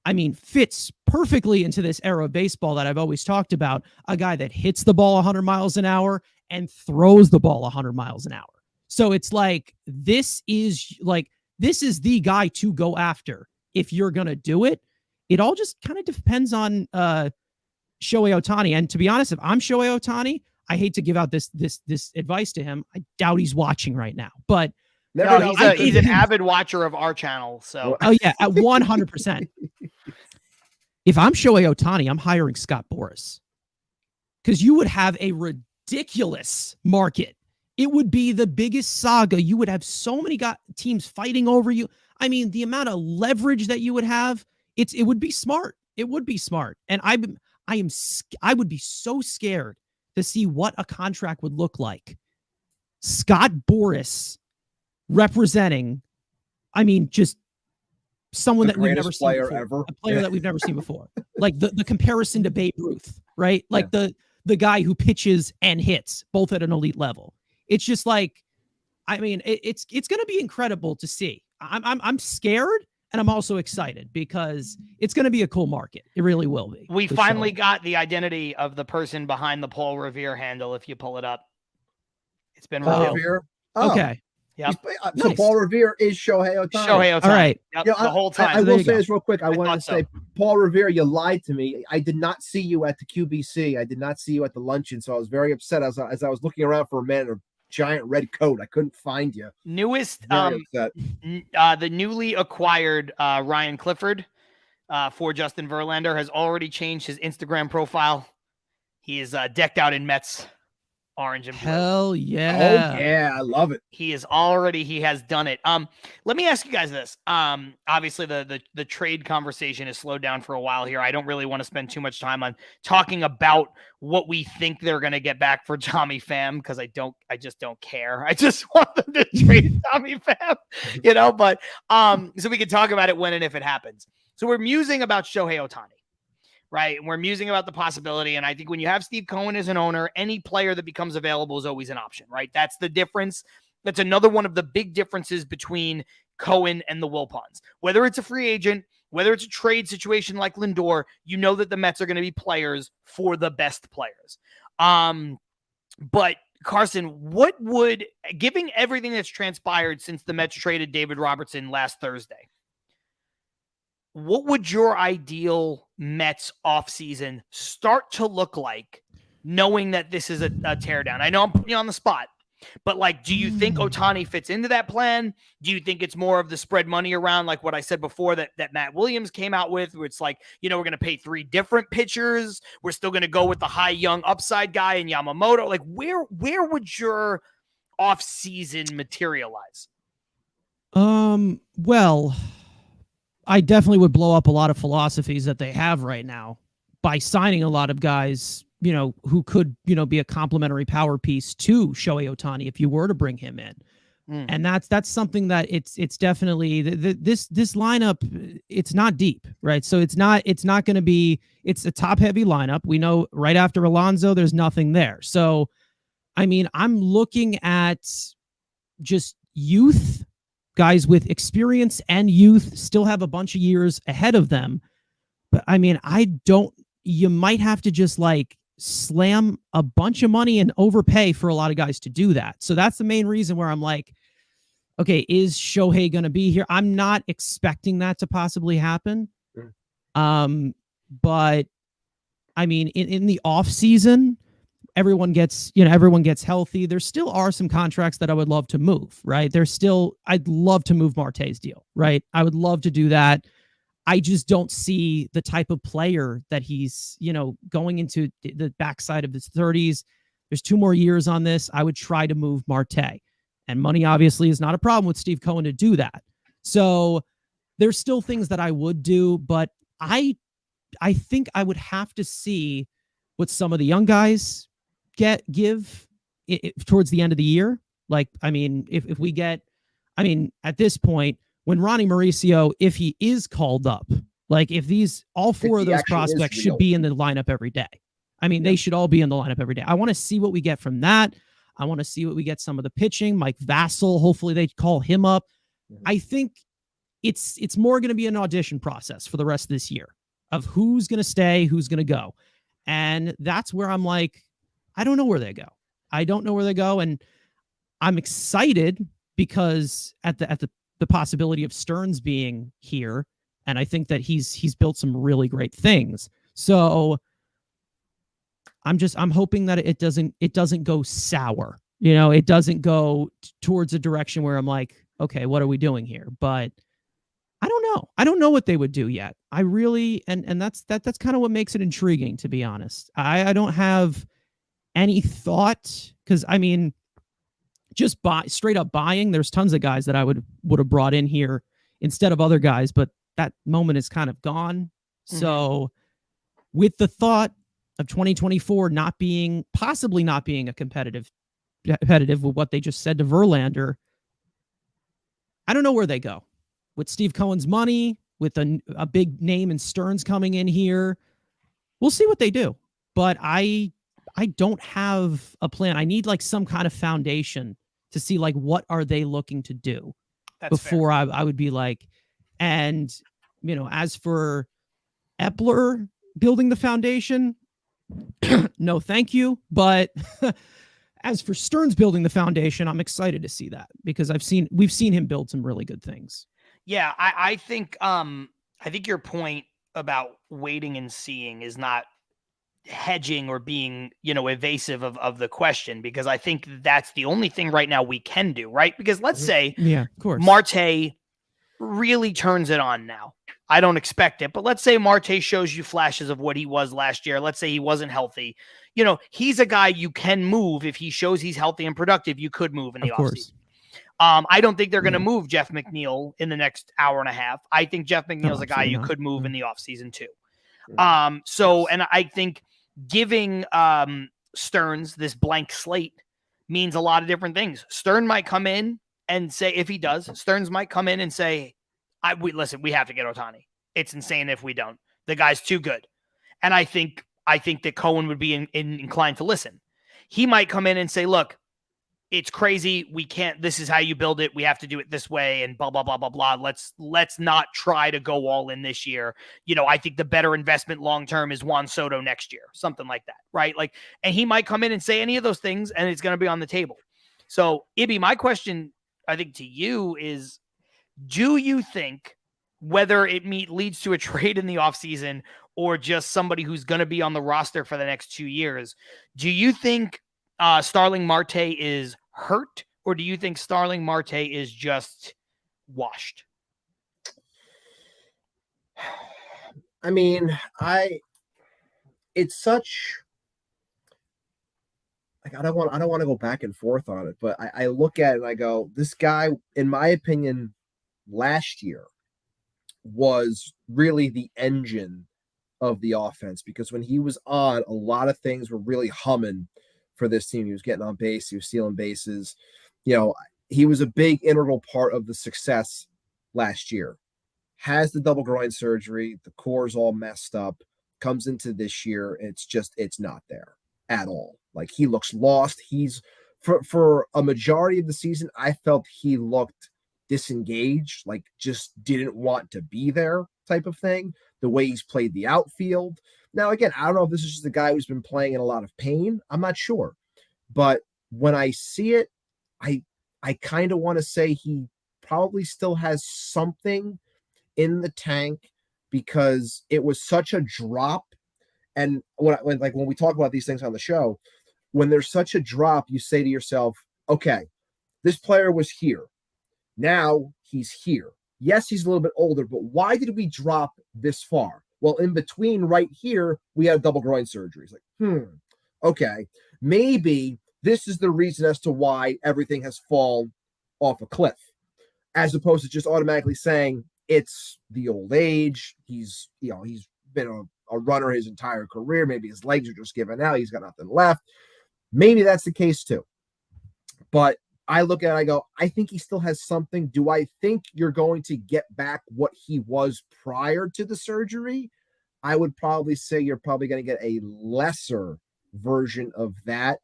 I mean, fits perfectly into this era of baseball that I've always talked about. A guy that hits the ball 100 miles an hour and throws the ball 100 miles an hour. So it's like, this is the guy to go after if you're going to do it. It all just kind of depends on Shohei Ohtani. And to be honest, if I'm Shohei Ohtani, I hate to give out this advice to him. I doubt he's watching right now, but Never No, he's an avid watcher of our channel. So oh yeah, at 100%. If I'm Shohei Ohtani, I'm hiring Scott Boras, because you would have a ridiculous market. It would be the biggest saga. You would have so many teams fighting over you. I mean, the amount of leverage that you would have, it would be smart. It would be smart. And I would be so scared to see what a contract would look like. Scott Boras representing, I mean, just someone The that we've never greatest seen player before. ever. A player that we've never seen before. Like the comparison to Babe Ruth, right? Like the guy who pitches and hits both at an elite level. It's just like, I mean, it's going to be incredible to see. I'm scared, and I'm also excited because it's going to be a cool market. It really will be. we finally got the identity of the person behind the Paul Revere handle. If you pull it up, it's been Paul revealed. Revere. Oh, Okay. Yep. So Nice. Paul Revere is Shohei Ohtani. Shohei Ohtani. All right. Yep, Yeah, the whole time. I there will you say go. this real quick. I wanted to thought say, Paul Revere, you lied to me. I did not see you at the QBC. I did not see you at the luncheon, so I was very upset as I was looking around for a man in a giant red coat. I couldn't find you. Newest, Very upset. the newly acquired Ryan Clifford for Justin Verlander has already changed his Instagram profile. He is decked out in Mets orange and blue. Hell Oh yeah. yeah, I love it. He has done it. Let me ask you guys this. Obviously the trade conversation has slowed down for a while here. I don't really want to spend too much time on talking about what we think they're going to get back for Tommy Pham, because I just don't care. I just want them to trade Tommy Pham, but so we can talk about it when and if it happens. So we're musing about Shohei Ohtani, right? And we're musing about the possibility. And I think when you have Steve Cohen as an owner, any player that becomes available is always an option, right? That's the difference. That's another one of the big differences between Cohen and the Wilpons. Whether it's a free agent, whether it's a trade situation like Lindor, you know that the Mets are going to be players for the best players. But Carson, what would, giving everything that's transpired since the Mets traded David Robertson last Thursday, what would your ideal Mets offseason start to look like, knowing that this is a teardown? I know I'm putting you on the spot, but like, do you think Ohtani fits into that plan? Do you think it's more of the spread money around, like what I said before that Matt Williams came out with, where it's like, we're going to pay 3 different pitchers. We're still going to go with the high young upside guy in Yamamoto. Like, where would your offseason materialize? Well, I definitely would blow up a lot of philosophies that they have right now by signing a lot of guys, who could, be a complementary power piece to Shohei Ohtani if you were to bring him in. And that's something that it's definitely this lineup. It's not deep, right? So it's not going to be, it's a top heavy lineup. We know right after Alonso, there's nothing there. So, I mean, I'm looking at just youth, guys with experience and youth, still have a bunch of years ahead of them. But I mean, you might have to just like slam a bunch of money and overpay for a lot of guys to do that. So that's the main reason where I'm like, okay, is Shohei going to be here? I'm not expecting that to possibly happen. But I mean, in the off season, everyone gets healthy. There still are some contracts that I would love to move, right? I'd love to move Marte's deal, right? I would love to do that. I just don't see the type of player that he's, going into the backside of his 30s. There's 2 more years on this. I would try to move Marte. And money obviously is not a problem with Steve Cohen to do that. So there's still things that I would do, but I think I would have to see what some of the young guys give towards the end of the year. Like, I mean, if we get, at this point, when Ronnie Mauricio, if he is called up, like if all 4 of those prospects should be in the lineup every day. I mean, they should all be in the lineup every day. I want to see what we get from that. I want to see what we get some of the pitching. Mike Vassell, hopefully they call him up. I think it's more going to be an audition process for the rest of this year of who's going to stay, who's going to go. And that's where I'm like, I don't know where they go. And I'm excited because at the possibility of Stearns being here, and I think that he's built some really great things. So I'm hoping that it doesn't go sour. It doesn't go towards a direction where I'm like, okay, what are we doing here? But I don't know. I don't know what they would do yet. I really, and that's kind of what makes it intriguing, to be honest. I don't have any thought, because I mean, just straight up buying, there's tons of guys that I would have brought in here instead of other guys, but that moment is kind of gone. So with the thought of 2024 possibly not being a competitive with what they just said to Verlander, I don't know where they go. With Steve Cohen's money, with a big name in Stearns coming in here, we'll see what they do. But I don't have a plan. I need like some kind of foundation to see like what are they looking to do before I would be like, and as for Epler building the foundation, no, thank you. But as for Stearns building the foundation, I'm excited to see that because we've seen him build some really good things. Yeah, I think your point about waiting and seeing is not hedging or being, evasive of the question, because I think that's the only thing right now we can do, right? Because let's say of course, Marte really turns it on now. I don't expect it, but let's say Marte shows you flashes of what he was last year. Let's say he wasn't healthy. He's a guy you can move. If he shows he's healthy and productive, you could move in the offseason. I don't think they're going to move Jeff McNeil in the next hour and a half. I think Jeff McNeil's a guy you could move in the offseason too. And I think giving Stearns this blank slate means a lot of different things. Stearns might come in and say, if he does, Stearns might come in and say, we have to get Ohtani. it's insane if we don't. The guy's too good. And I think that Cohen would be inclined to listen. He might come in and say, look, it's crazy. We can't, this is how you build it. We have to do it this way and blah, blah, blah, blah, blah. Let's not try to go all in this year. I think the better investment long-term is Juan Soto next year, something like that. Right. And he might come in and say any of those things and it's going to be on the table. So Ibby, my question, I think to you is, do you think whether it leads to a trade in the offseason or just somebody who's going to be on the roster for the next 2 years, do you think Starling Marte is hurt, or do you think Starling Marte is just washed? I mean, it's such like I don't want to go back and forth on it, but I look at it and I go, this guy, in my opinion, last year was really the engine of the offense, because when he was on, a lot of things were really humming for this team. He was getting on base, he was stealing bases. He was a big integral part of the success last year. Has the double groin surgery, the core's all messed up, comes into this year, it's not there at all. Like, he looks lost. He's for a majority of the season, I felt he looked disengaged, like just didn't want to be there type of thing, the way he's played the outfield. Now, again, I don't know if this is just a guy who's been playing in a lot of pain. I'm not sure. But when I see it, I kind of want to say he probably still has something in the tank, because it was such a drop. And when we talk about these things on the show, when there's such a drop, you say to yourself, okay, this player was here. Now he's here. Yes, he's a little bit older, but why did we drop this far? Well, in between right here, we had double groin surgery. It's like, okay, maybe this is the reason as to why everything has fallen off a cliff, as opposed to just automatically saying it's the old age. He's been a runner his entire career. Maybe his legs are just giving out. He's got nothing left. Maybe that's the case too. But I look at it, I go, I think he still has something. Do I think you're going to get back what he was prior to the surgery? I would probably say you're probably going to get a lesser version of that,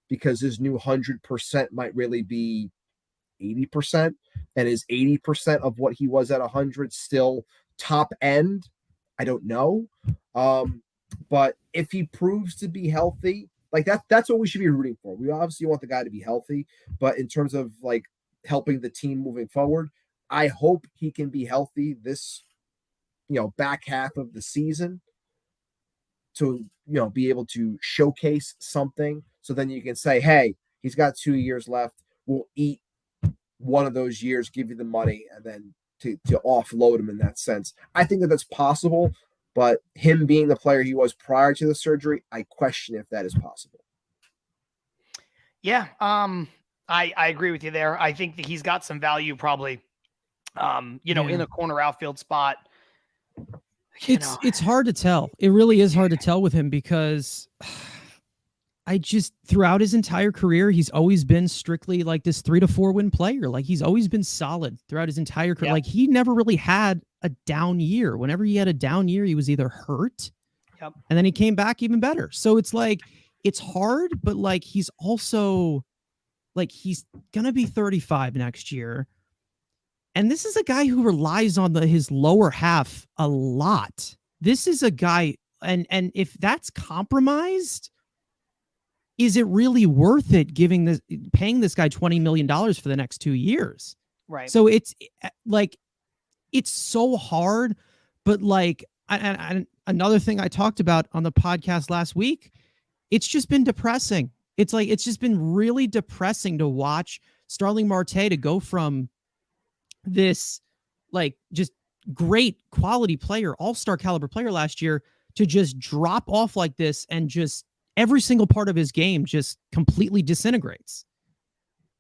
because his new 100% might really be 80%, and is 80% of what he was at 100 still top end? I don't know. But if he proves to be healthy, like that's what we should be rooting for. We obviously want the guy to be healthy, but in terms of like helping the team moving forward, I hope he can be healthy this, back half of the season to, be able to showcase something. So then you can say, hey, he's got 2 years left. We'll eat one of those years, give you the money, and then to offload him in that sense. I think that's possible. But him being the player he was prior to the surgery, I question if that is possible. Yeah, I agree with you there. I think that he's got some value probably, in the corner outfield spot. It's hard to tell. It really is hard to tell with him, because throughout his entire career, he's always been strictly like this 3 to 4 win player. Like, he's always been solid throughout his entire career. Yep. Like, he never really had a down year. Whenever he had a down year, he was either hurt, and then he came back even better. So it's like, it's hard, but like, he's also like, he's going to be 35 next year. And this is a guy who relies on his lower half a lot. This is a guy, and if that's compromised, is it really worth it paying this guy $20 million for the next 2 years? Right. So it's like, it's so hard, but like, and another thing I talked about on the podcast last week, it's just been depressing. It's just been really depressing to watch Starling Marte to go from this like just great quality player, all-star caliber player last year, to just drop off like this, and just every single part of his game just completely disintegrates.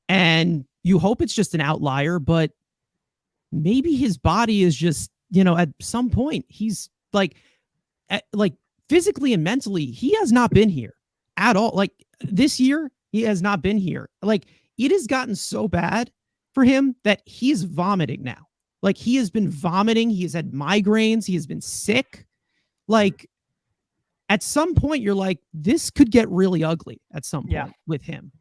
And you hope it's just an outlier, but maybe his body is just, at some point he's like physically and mentally, he has not been here at all. Like, this year, he has not been here. Like, it has gotten so bad for him that he's vomiting now. Like, he has been vomiting. He has had migraines. He has been sick. Like, at some point, you're like, this could get really ugly at some point with him.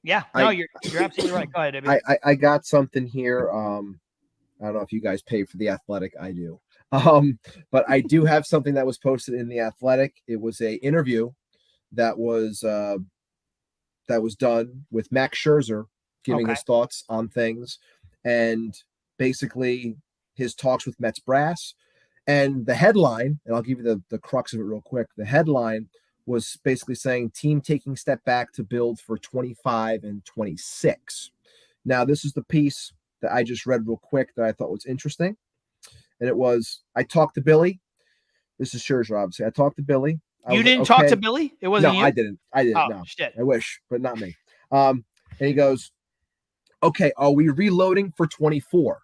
Yeah, no, you're absolutely right. Go ahead, Ibby. I got something here. I don't know if you guys pay for The Athletic. I do. But I do have something that was posted in The Athletic. It was a interview that was done with Max Scherzer giving his thoughts on things, and basically his talks with Mets brass. And the headline, and I'll give you the crux of it real quick. The headline was basically saying team taking step back to build for 25 and 26. Now, this is the piece that I just read real quick that I thought was interesting. And it was, I talked to Billy. This is Scherzer, obviously. I talked to Billy. You didn't talk to Billy? It wasn't you? I didn't. Oh, no. Shit. I wish, but not me. And he goes, okay, are we reloading for 24?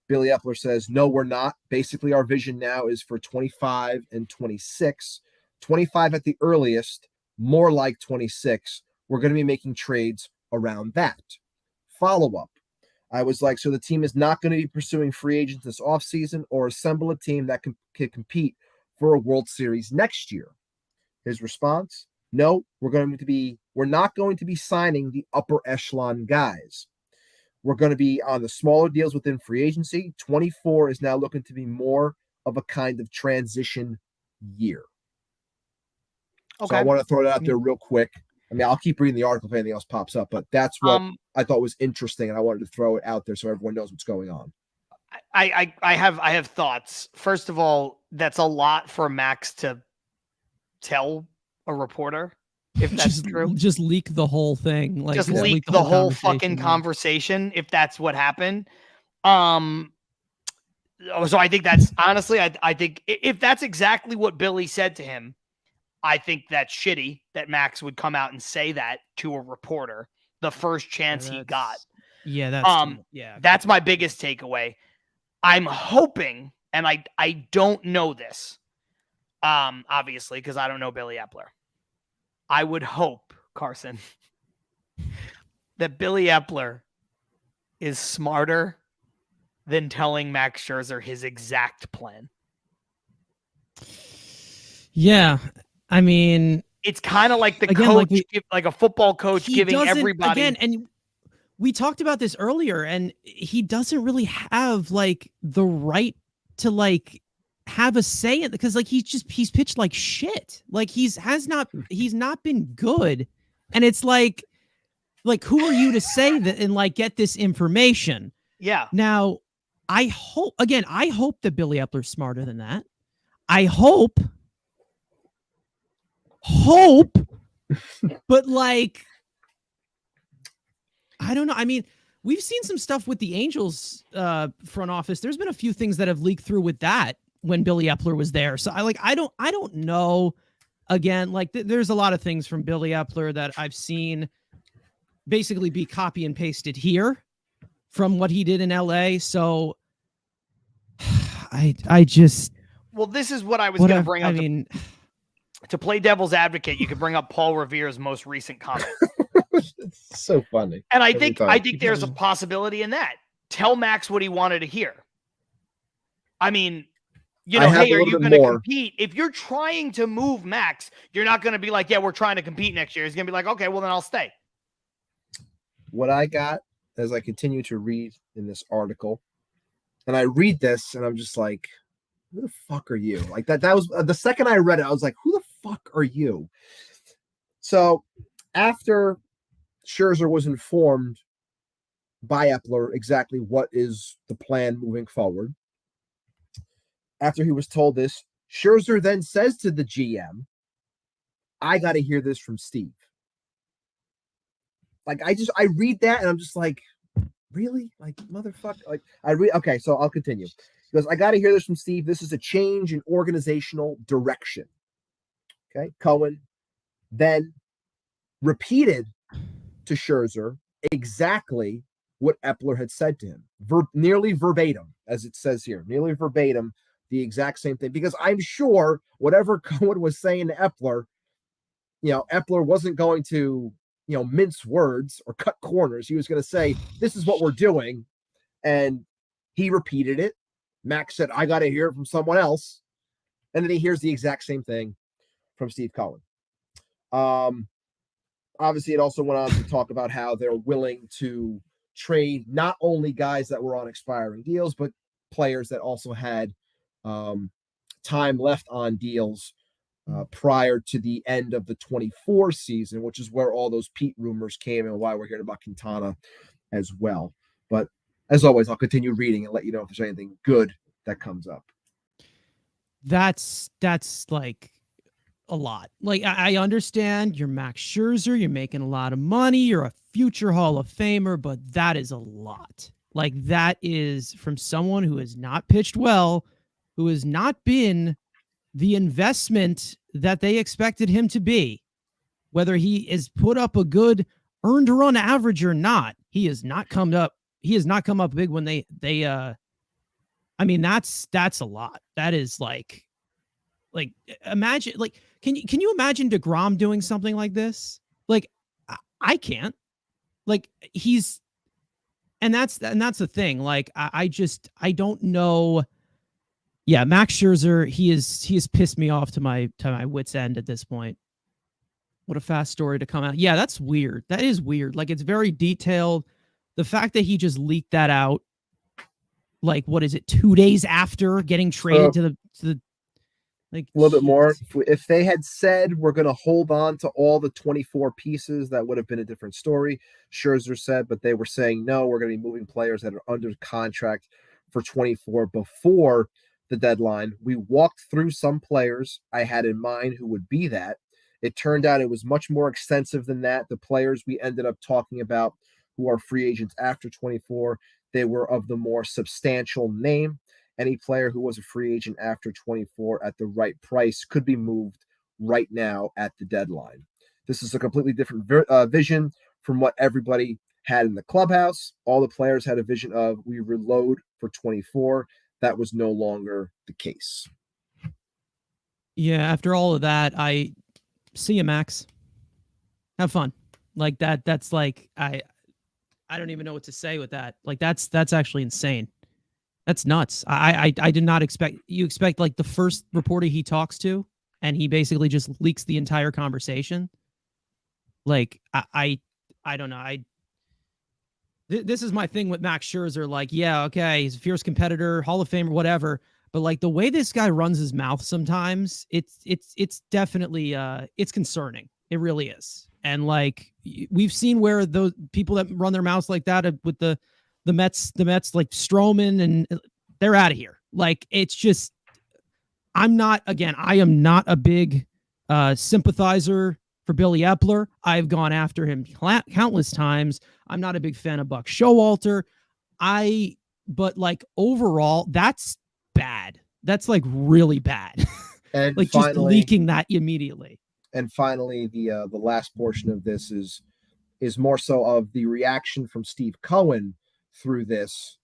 Billy Epler says, no, we're not. Basically, our vision now is for 25 and 26. 25 at the earliest, more like 26. We're going to be making trades around that. Follow-up. I was like, so the team is not going to be pursuing free agents this offseason or assemble a team that can compete for a World Series next year. His response, no, we're not going to be signing the upper echelon guys. We're going to be on the smaller deals within free agency. 24 is now looking to be more of a kind of transition year. Okay. So I want to throw it out there real quick. I mean, I'll keep reading the article if anything else pops up, but that's what I thought was interesting, and I wanted to throw it out there so everyone knows what's going on. I have thoughts. First of all, that's a lot for Max to tell a reporter, if that's true. Just leak the whole thing. Like, just leak the whole fucking conversation, if that's what happened. So I think that's honestly, I think if that's exactly what Billy said to him, I think that's shitty that Max would come out and say that to a reporter the first chance he got. Yeah, that's that's my biggest takeaway. I'm hoping, and I don't know this, obviously, because I don't know Billy Epler. I would hope, Carson, that Billy Epler is smarter than telling Max Scherzer his exact plan. Yeah. I mean, it's kind of like coach, like a football coach giving everybody. Again, and we talked about this earlier, and he doesn't really have like the right to like have a say in it, because like he's pitched like shit. Like he's not been good, and it's like who are you to say that and like get this information? Yeah. Now, I hope that Billy Epler's smarter than that. I hope, but like, I don't know. I mean, we've seen some stuff with the Angels front office. There's been a few things that have leaked through with that when Billy Epler was there. So I don't know. Again, like there's a lot of things from Billy Epler that I've seen basically be copy and pasted here from what he did in LA. So I just, well, this is what I was going to bring up. I mean, to play devil's advocate, you could bring up Paul Revere's most recent comment. It's so funny. And I think there's a possibility in that. Tell Max what he wanted to hear. I mean, hey, are you going to compete? If you're trying to move Max, you're not going to be like, yeah, we're trying to compete next year. He's going to be like, okay, well, then I'll stay. What I got as I continue to read in this article, and I read this and I'm just like, who the fuck are you? Like that was the second I read it, I was like, who the fuck are you? So after Scherzer was informed by Epler exactly what is the plan moving forward, after he was told this, Scherzer then says to the GM, I got to hear this from Steve. Like, I read that and I'm just like, really? Like, motherfucker. Like, okay, so I'll continue. He goes, I got to hear this from Steve. This is a change in organizational direction. Okay. Cohen then repeated to Scherzer exactly what Epler had said to him. Nearly verbatim, as it says here. Nearly verbatim, the exact same thing. Because I'm sure whatever Cohen was saying to Epler, Epler wasn't going to, mince words or cut corners. He was going to say, this is what we're doing. And he repeated it. Max said, I got to hear it from someone else. And then he hears the exact same thing from Steve Cohen. Obviously, it also went on to talk about how they're willing to trade not only guys that were on expiring deals, but players that also had time left on deals prior to the end of the 24 season, which is where all those Pete rumors came and why we're hearing about Quintana as well. But as always, I'll continue reading and let you know if there's anything good that comes up. That's like a lot. Like, I understand you're Max Scherzer, you're making a lot of money, you're a future Hall of Famer, but that is a lot. Like, that is from someone who has not pitched well, who has not been the investment that they expected him to be. Whether he has put up a good earned run average or not, he has not come up big when they I mean, that's a lot. That is like imagine, like, can you imagine DeGrom doing something like this? Like, I can't. Like, and that's the thing. Like, I don't know. Yeah, Max Scherzer, he has pissed me off to my wit's end at this point. What a fast story to come out. Yeah, that's weird. That is weird. Like, it's very detailed. The fact that he just leaked that out, like, what is it, 2 days after getting traded to the like, a little bit more. If they had said we're going to hold on to all the 24 pieces, that would have been a different story. Scherzer said, but they were saying, no, we're going to be moving players that are under contract for 24 before the deadline. We walked through some players I had in mind who would be that. It turned out it was much more extensive than that. The players we ended up talking about who are free agents after 24, they were of the more substantial name. Any player who was a free agent after 24 at the right price could be moved right now at the deadline. This is a completely different vision from what everybody had in the clubhouse. All the players had a vision of we reload for 24. That was no longer the case. Yeah, after all of that, I see you, Max. Have fun. Like, that's like, I don't even know what to say with that. Like, that's actually insane. That's nuts. I did not expect. You expect, like, the first reporter he talks to, and he basically just leaks the entire conversation. Like, I don't know. This is my thing with Max Scherzer. Like, yeah, okay, he's a fierce competitor, Hall of Famer, whatever. But, like, the way this guy runs his mouth sometimes, it's definitely it's concerning. It really is. And, like, we've seen where those people that run their mouths like that with the Mets, like Stroman, and they're out of here. Like, it's just, I am not a big sympathizer for Billy Epler. I've gone after him countless times. I'm not a big fan of Buck Showalter. But like, overall, that's bad. That's like really bad. And like, finally, just leaking that immediately. And finally, the last portion of this is more so of the reaction from Steve Cohen through this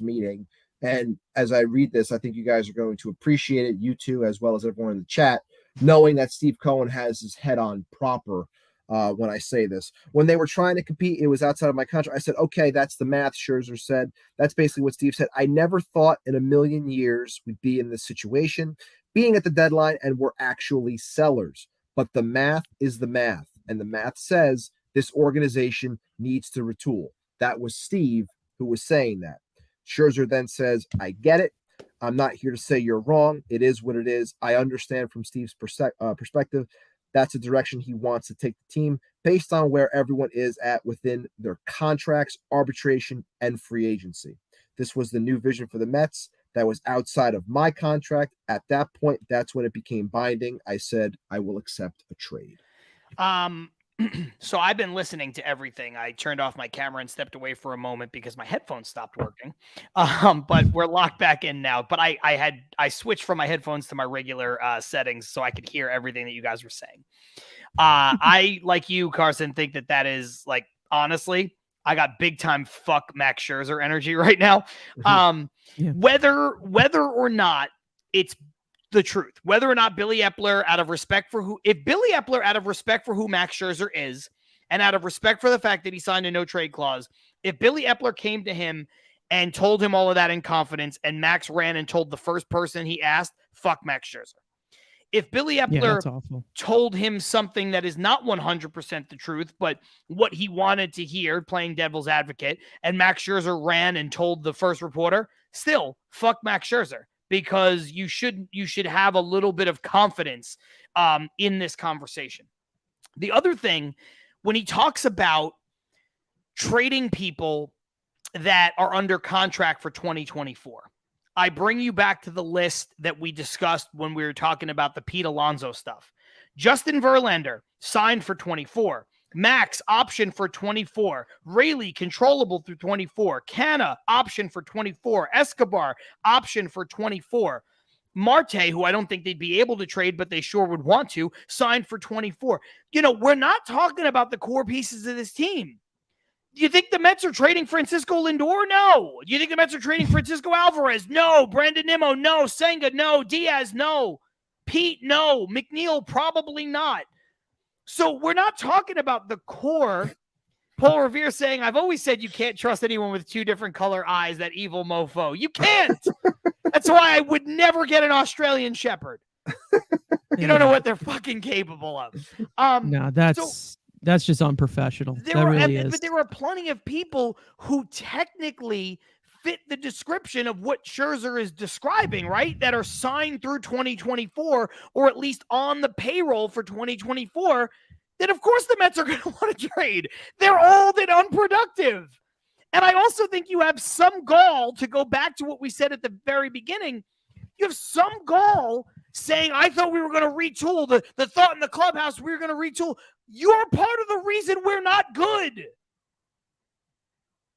meeting. And as I read this, I think you guys are going to appreciate it, you two, as well as everyone in the chat, knowing that Steve Cohen has his head on proper when I say this. When they were trying to compete, it was outside of my contract. I said, okay, that's the math, Scherzer said. That's basically what Steve said. I never thought in a million years we'd be in this situation, being at the deadline, and we're actually sellers. But the math is the math, and the math says this organization needs to retool. That was Steve who was saying that. Scherzer then says, I get it. I'm not here to say you're wrong. It is what it is. I understand from Steve's perspective. That's the direction he wants to take the team based on where everyone is at within their contracts, arbitration, and free agency. This was the new vision for the Mets that was outside of my contract. At that point, that's when it became binding. I said, I will accept a trade. So I've been listening to everything. I turned off my camera and stepped away for a moment because my headphones stopped working. But we're locked back in now. But I switched from my headphones to my regular settings so I could hear everything that you guys were saying. I, like you, Carson, think that is, like, honestly, I got big time fuck Max Scherzer energy right now. Yeah. Whether or not it's the truth, whether or not Billy Epler, out of respect for who Max Scherzer is, and out of respect for the fact that he signed a no trade clause, if Billy Epler came to him and told him all of that in confidence. And Max ran and told the first person he asked, fuck Max Scherzer. If Billy Epler told him something that is not 100% the truth, but what he wanted to hear, playing devil's advocate, and Max Scherzer ran and told the first reporter, still fuck Max Scherzer, because you should have a little bit of confidence in this conversation. The other thing, when he talks about trading people that are under contract for 2024, I bring you back to the list that we discussed when we were talking about the Pete Alonso stuff. Justin Verlander signed for 24. Max option for 24. Rayleigh controllable through 24. Canha option for 24. Escobar option for 24. Marte, who I don't think they'd be able to trade, but they sure would want to, signed for 24. You know, we're not talking about the core pieces of this team. Do you think the Mets are trading Francisco Lindor? No. Do you think the Mets are trading Francisco Alvarez? No. Brandon Nimmo? No. Senga? No. Diaz? No. Pete? No. McNeil? Probably not. So we're not talking about the core. Paul Revere saying, I've always said you can't trust anyone with two different color eyes, that evil mofo. You can't. That's why I would never get an Australian Shepherd. You don't know what they're fucking capable of. No, that's just unprofessional. That really is. But there are plenty of people who technically fit the description of what Scherzer is describing, right? That are signed through 2024, or at least on the payroll for 2024, that of course the Mets are going to want to trade. They're old and unproductive. And I also think you have some gall, to go back to what we said at the very beginning. You have some gall saying, I thought we were going to retool. The thought in the clubhouse, we were going to retool. You're part of the reason we're not good.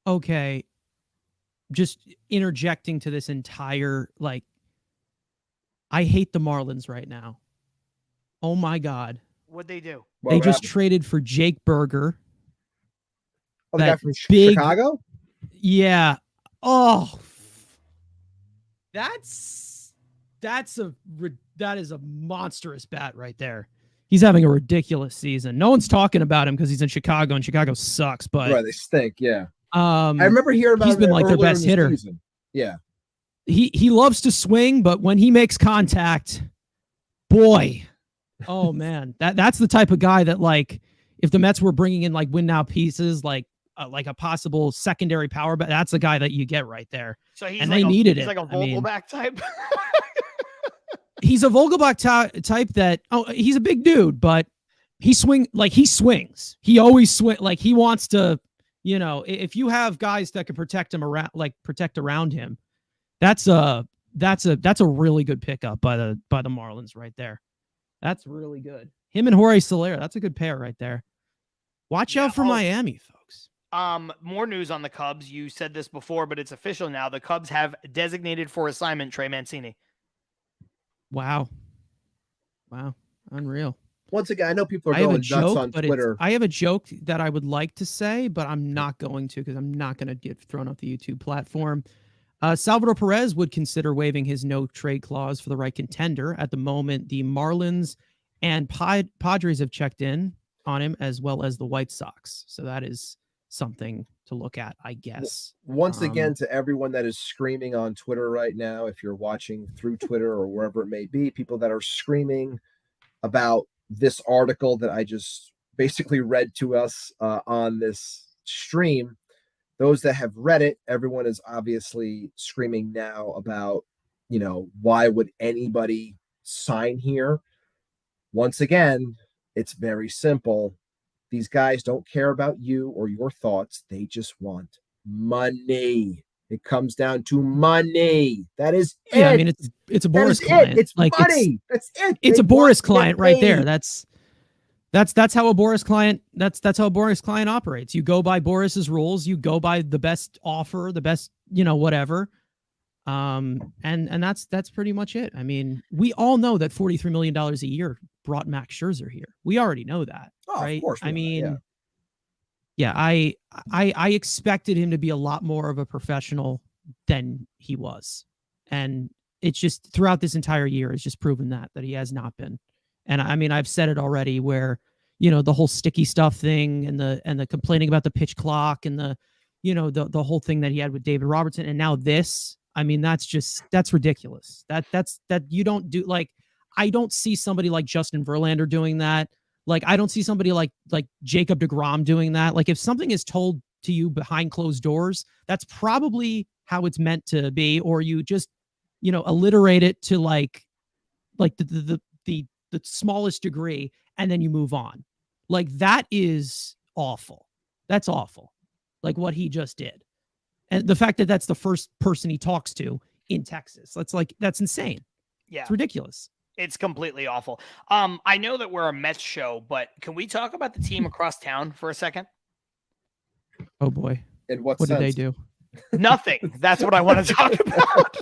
Okay. Just interjecting to this entire, I hate the Marlins right now. Oh my God. What'd they do? They just traded for Jake Berger. Oh, the guy from Chicago? Yeah. Oh, that is a monstrous bat right there. He's having a ridiculous season. No one's talking about him because he's in Chicago, and Chicago sucks. But right, they stink. Yeah. I remember hearing about. He's been like their best hitter. Season. Yeah. He loves to swing, but when he makes contact, boy, oh man, that's the type of guy that, like, if the Mets were bringing in like win now pieces, like a possible secondary power bat, that's the guy that you get right there. So he's they needed it. He's like a Vogelback type. He's a Vogelbach type that, he's a big dude, but he swings. He always swing. Like, he wants to, if you have guys that can protect around him, that's a really good pickup by the Marlins right there. That's really good. Him and Jorge Soler, that's a good pair right there. Watch out for Miami, folks. More news on the Cubs. You said this before, but it's official now. The Cubs have designated for assignment Trey Mancini. Wow. Unreal. Once again, I know people are going nuts on Twitter. I have a joke that I would like to say, but I'm not going to, because I'm not going to get thrown off the YouTube platform. Salvador Perez would consider waiving his no trade clause for the right contender. At the moment, the Marlins and Padres have checked in on him, as well as the White Sox. So that is something to look at, I guess. Once again, to everyone that is screaming on Twitter right now, if you're watching through Twitter or wherever it may be, people that are screaming about this article that I just basically read to us on this stream, those that have read it, everyone is obviously screaming now about, why would anybody sign here? Once again, it's very simple. These guys don't care about you or your thoughts. They just want money. It comes down to money. That is it. Yeah, I mean, it's a Boris client. It's like money. That's it. It's a Boris client right there. That's how a Boris client. That's how a Boris client operates. You go by Boris's rules. You go by the best offer, the best, whatever. And that's pretty much it. I mean, we all know that $43 million a year brought Max Scherzer here. We already know that, right? Of course I mean, I expected him to be a lot more of a professional than he was. And it's just throughout this entire year, it's just proven that he has not been. And I mean, I've said it already where, the whole sticky stuff thing and the complaining about the pitch clock and the, the whole thing that he had with David Robertson, and now this. I mean, that's ridiculous. That you don't do. Like, I don't see somebody like Justin Verlander doing that. Like, I don't see somebody like Jacob deGrom doing that. Like, if something is told to you behind closed doors, that's probably how it's meant to be, or you just alliterate it to like the smallest degree, and then you move on. Like, that is awful. That's awful. Like what he just did. And the fact that that's the first person he talks to in Texas, that's insane. Yeah. It's ridiculous. It's completely awful. I know that we're a Mets show, but can we talk about the team across town for a second? Oh boy. In what did they sense? do? Nothing. That's what I want to talk about.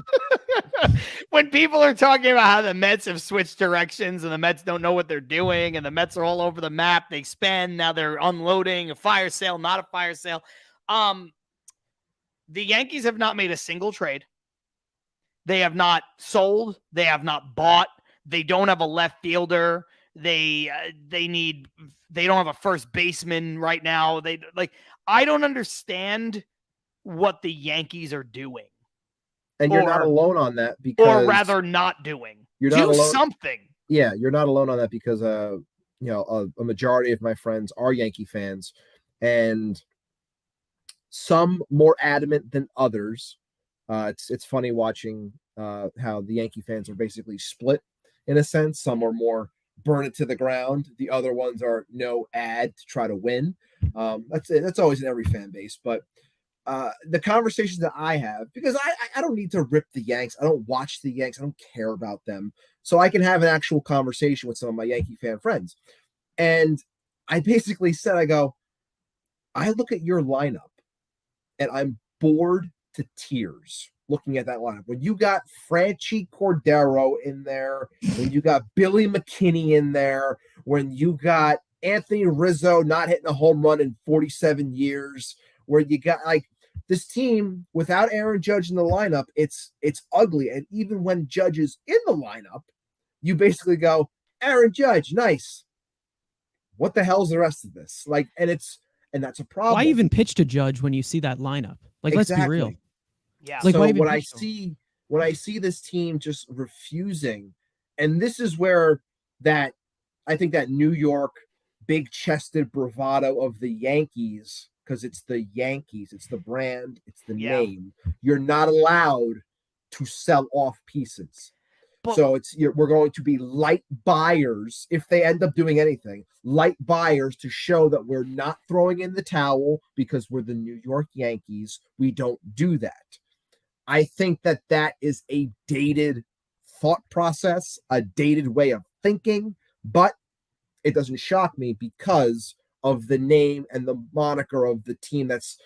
When people are talking about how the Mets have switched directions and the Mets don't know what they're doing and the Mets are all over the map, they spend, now they're unloading, a fire sale, not a fire sale. The Yankees have not made a single trade. They have not sold. They have not bought. They don't have a left fielder. They don't have a first baseman right now. I don't understand what the Yankees are doing. And you're not alone on that, because, or rather not doing. You're not Do alone. something. Yeah, you're not alone on that, because a majority of my friends are Yankee fans, and some more adamant than others. It's funny watching how the Yankee fans are basically split in a sense. Some are more burn it to the ground. The other ones are no ad to try to win. That's always in every fan base. But the conversations that I have, because I don't need to rip the Yanks. I don't watch the Yanks. I don't care about them. So I can have an actual conversation with some of my Yankee fan friends. And I basically said, I look at your lineup and I'm bored to tears looking at that lineup. When you got Franchy Cordero in there, when you got Billy McKinney in there, when you got Anthony Rizzo not hitting a home run in 47 years, where you got this team without Aaron Judge in the lineup, it's ugly. And even when Judge is in the lineup, you basically go, Aaron Judge, nice. What the hell's the rest of this? And that's a problem. Why even pitch to Judge when you see that lineup? Like, exactly. Let's be real. Yeah. Like, so when I see this team just refusing, and this is where I think that New York big-chested bravado of the Yankees, because it's the Yankees, it's the brand, it's the name. You're not allowed to sell off pieces. So we're going to be light buyers if they end up doing anything. Light buyers to show that we're not throwing in the towel because we're the New York Yankees. We don't do that. I think that is a dated thought process, a dated way of thinking, but it doesn't shock me because of the name and the moniker of the team that's,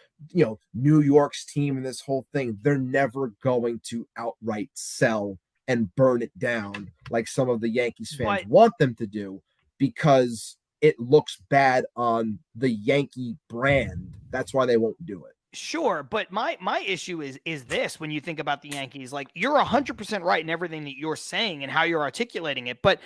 New York's team and this whole thing. They're never going to outright sell and burn it down like some of the Yankees fans want them to do, because it looks bad on the Yankee brand. That's why they won't do it. Sure, but my issue is this: when you think about the Yankees, you're 100% right in everything that you're saying and how you're articulating it, but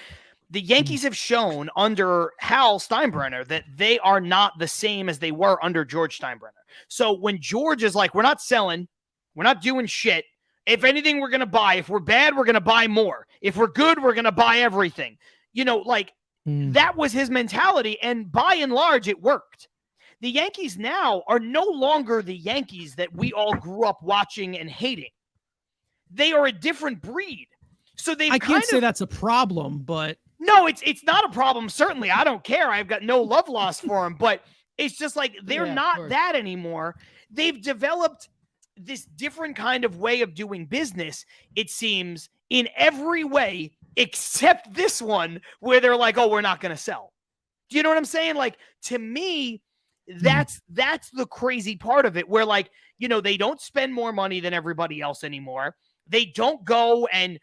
the Yankees have shown under Hal Steinbrenner that they are not the same as they were under George Steinbrenner. So when George is like, we're not selling, we're not doing shit. If anything, we're going to buy. If we're bad, we're going to buy more. If we're good, we're going to buy everything. That was his mentality. And by and large, it worked. The Yankees now are no longer the Yankees that we all grew up watching and hating. They are a different breed. So I can't say that's a problem, but no, it's not a problem. Certainly, I don't care. I've got no love lost for them, but it's just they're not that anymore. They've developed this different kind of way of doing business, it seems, in every way except this one where they're like, oh, we're not going to sell. Do you know what I'm saying? To me, that's the crazy part of it, where they don't spend more money than everybody else anymore. They don't go and,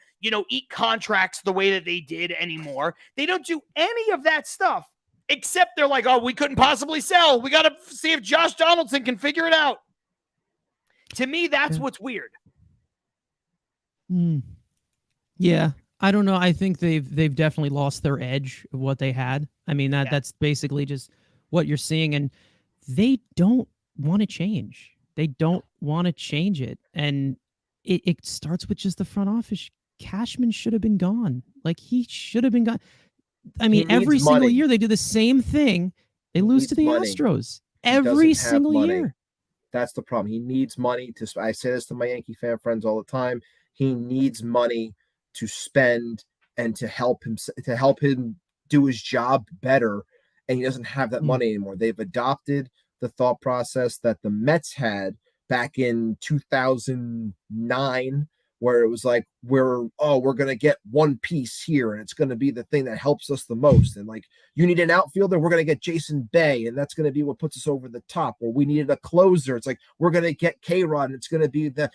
eat contracts the way that they did anymore. They don't do any of that stuff, except they're like, oh, we couldn't possibly sell. We got to see if Josh Donaldson can figure it out. To me, that's what's weird. Yeah, I don't know. I think they've definitely lost their edge of what they had. I mean, that's basically just what you're seeing, and they don't want to change. They don't want to change it. And it starts with just the front office. Cashman should have been gone. Like, he should have been gone. I mean, every single year they do the same thing. They lose to the Astros every single year. That's the problem. He needs money to. I say this to my Yankee fan friends all the time. He needs money to spend and to help him do his job better. And he doesn't have that money anymore. They've adopted the thought process that the Mets had back in 2009, where it was like, we're going to get one piece here, and it's going to be the thing that helps us the most. And like, you need an outfielder, we're going to get Jason Bay, and that's going to be what puts us over the top. Or we needed a closer, it's like, we're going to get K-Rod, and it's going to be the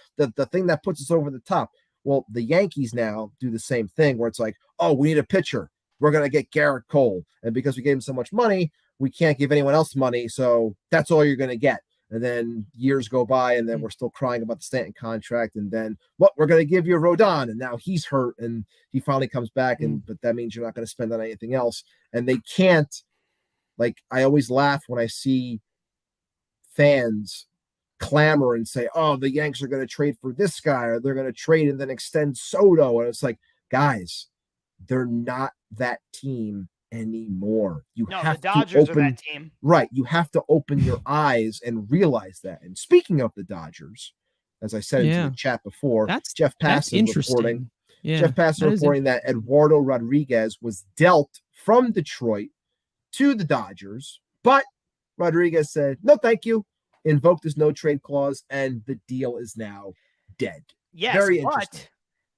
thing that puts us over the top. Well, the Yankees now do the same thing, where it's like, oh, we need a pitcher, we're going to get Garrett Cole. And because we gave him so much money, we can't give anyone else money, so that's all you're going to get. And then years go by, and then we're still crying about the Stanton contract. And then, we're going to give you Rodon, and now he's hurt, and he finally comes back. But that means you're not going to spend on anything else. And they can't. Like, I always laugh when I see fans clamor and say, "Oh, the Yanks are going to trade for this guy, or they're going to trade and then extend Soto." And it's like, guys, they're not that team anymore. The Dodgers are that team. Right. You have to open your eyes and realize that. And speaking of the Dodgers, as I said in the chat before, Jeff Passan reporting. Jeff Passan reporting that Eduardo Rodriguez was dealt from Detroit to the Dodgers, but Rodriguez said, "No, thank you," invoked his no trade clause, and the deal is now dead. Yes, very interesting.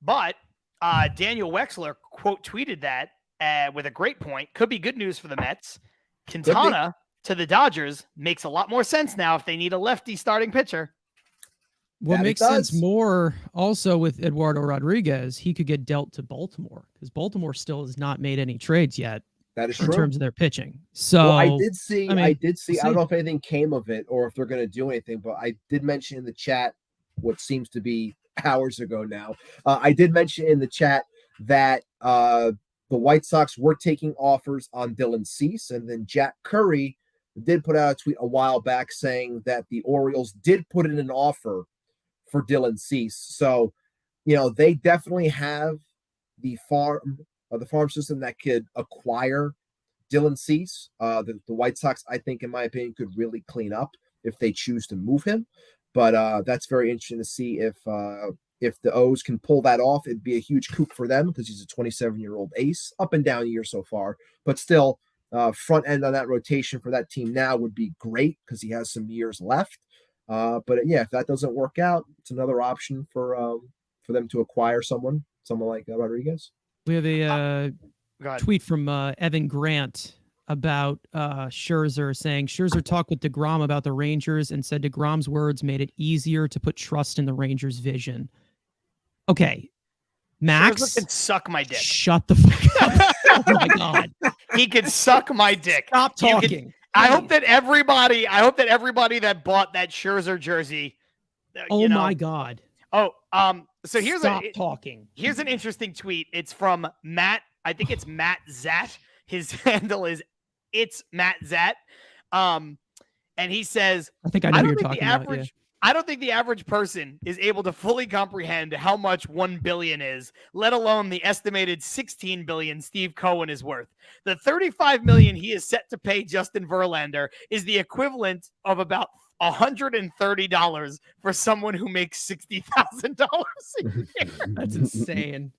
But Daniel Wexler quote tweeted that with a great point. Could be good news for the Mets. Quintana to the Dodgers makes a lot more sense now if they need a lefty starting pitcher. What makes sense more also with Eduardo Rodriguez, he could get dealt to Baltimore, because Baltimore still has not made any trades yet. That is in true. Terms of their pitching. So I did see. I don't know if anything came of it or if they're going to do anything, but I did mention in the chat what seems to be hours ago now. I did mention in the chat that the White Sox were taking offers on Dylan Cease, and then Jack Curry did put out a tweet a while back saying that the Orioles did put in an offer for Dylan Cease. So, they definitely have the farm system that could acquire Dylan Cease. The White Sox, I think, in my opinion, could really clean up if they choose to move him. But that's very interesting to see if the O's can pull that off. It'd be a huge coup for them because he's a 27-year-old ace, up and down year so far. But still, front end on that rotation for that team now would be great because he has some years left. But if that doesn't work out, it's another option for them to acquire someone like Rodriguez. We have a tweet from Evan Grant about Scherzer saying Scherzer talked with DeGrom about the Rangers and said DeGrom's words made it easier to put trust in the Rangers' vision. Okay, Max, Scherzer can suck my dick. Shut the fuck up. Oh my God, he could suck my dick. Stop talking. I hope that everybody that bought that Scherzer jersey. My God. Oh, so here's talking. Here's an interesting tweet. It's from Matt. I think it's Matt Zat. His handle is it's Matt Zat. And he says, I think I know you're talking about. Yeah. I don't think the average person is able to fully comprehend how much 1 billion is, let alone the estimated 16 billion Steve Cohen is worth. The 35 million he is set to pay Justin Verlander is the equivalent of about $130 for someone who makes $60,000 a year. That's insane.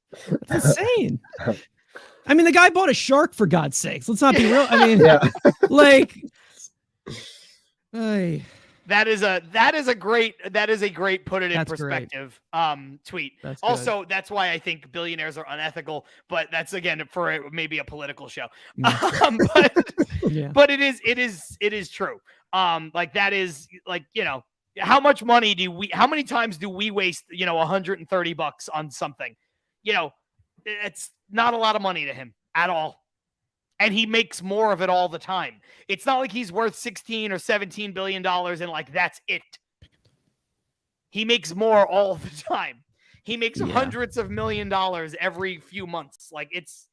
That's insane. I mean, the guy bought a shark, for God's sakes. Let's not be real. I mean, that is a great put it in perspective tweet. That's also good. That's why I think billionaires are unethical, but that's again for maybe a political show. But it is true. That is how much money how many times do we waste $130 on something? It's not a lot of money to him at all. And he makes more of it all the time. It's not like he's worth 16 or 17 billion dollars and that's it. He makes more all the time. He makes Yeah. hundreds of $1 million every few months. Like it's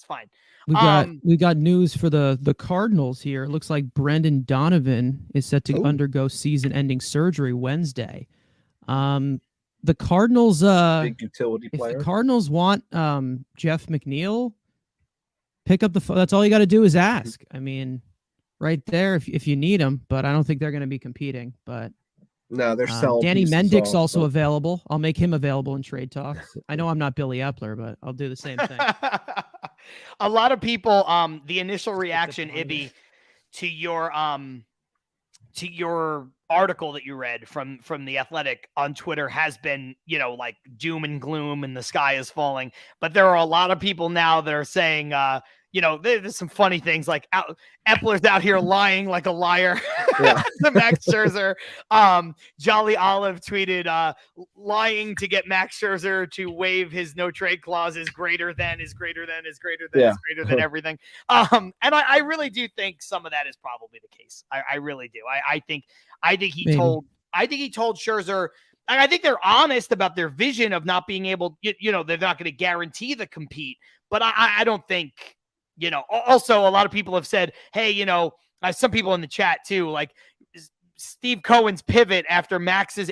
fine. We got news for the Cardinals here. It looks like Brendan Donovan is set to undergo season-ending surgery Wednesday. The Cardinals, Big utility player. if the Cardinals want Jeff McNeil, pick up the phone. That's all you got to do is ask. I mean, right there if you need him, but I don't think they're going to be competing. But no, they're selling. Danny pieces Mendick's off, also but- available. I'll make him available in trade talks. I know I'm not Billy Epler, but I'll do the same thing. A lot of people, the initial reaction, Ibby, to your article that you read from The Athletic on Twitter has been, like doom and gloom and the sky is falling. But there are a lot of people now that are saying, there's some funny things like Epler's out here lying like a liar. Yeah. Max Scherzer. Jolly Olive tweeted, lying to get Max Scherzer to waive his no trade clause is greater than everything. And I really do think some of that is probably the case. I really do. I think he Maybe. told Scherzer. I think they're honest about their vision of not being able, they're not going to guarantee the compete, but I don't think, also a lot of people have said, hey, some people in the chat too, like Steve Cohen's pivot after Max's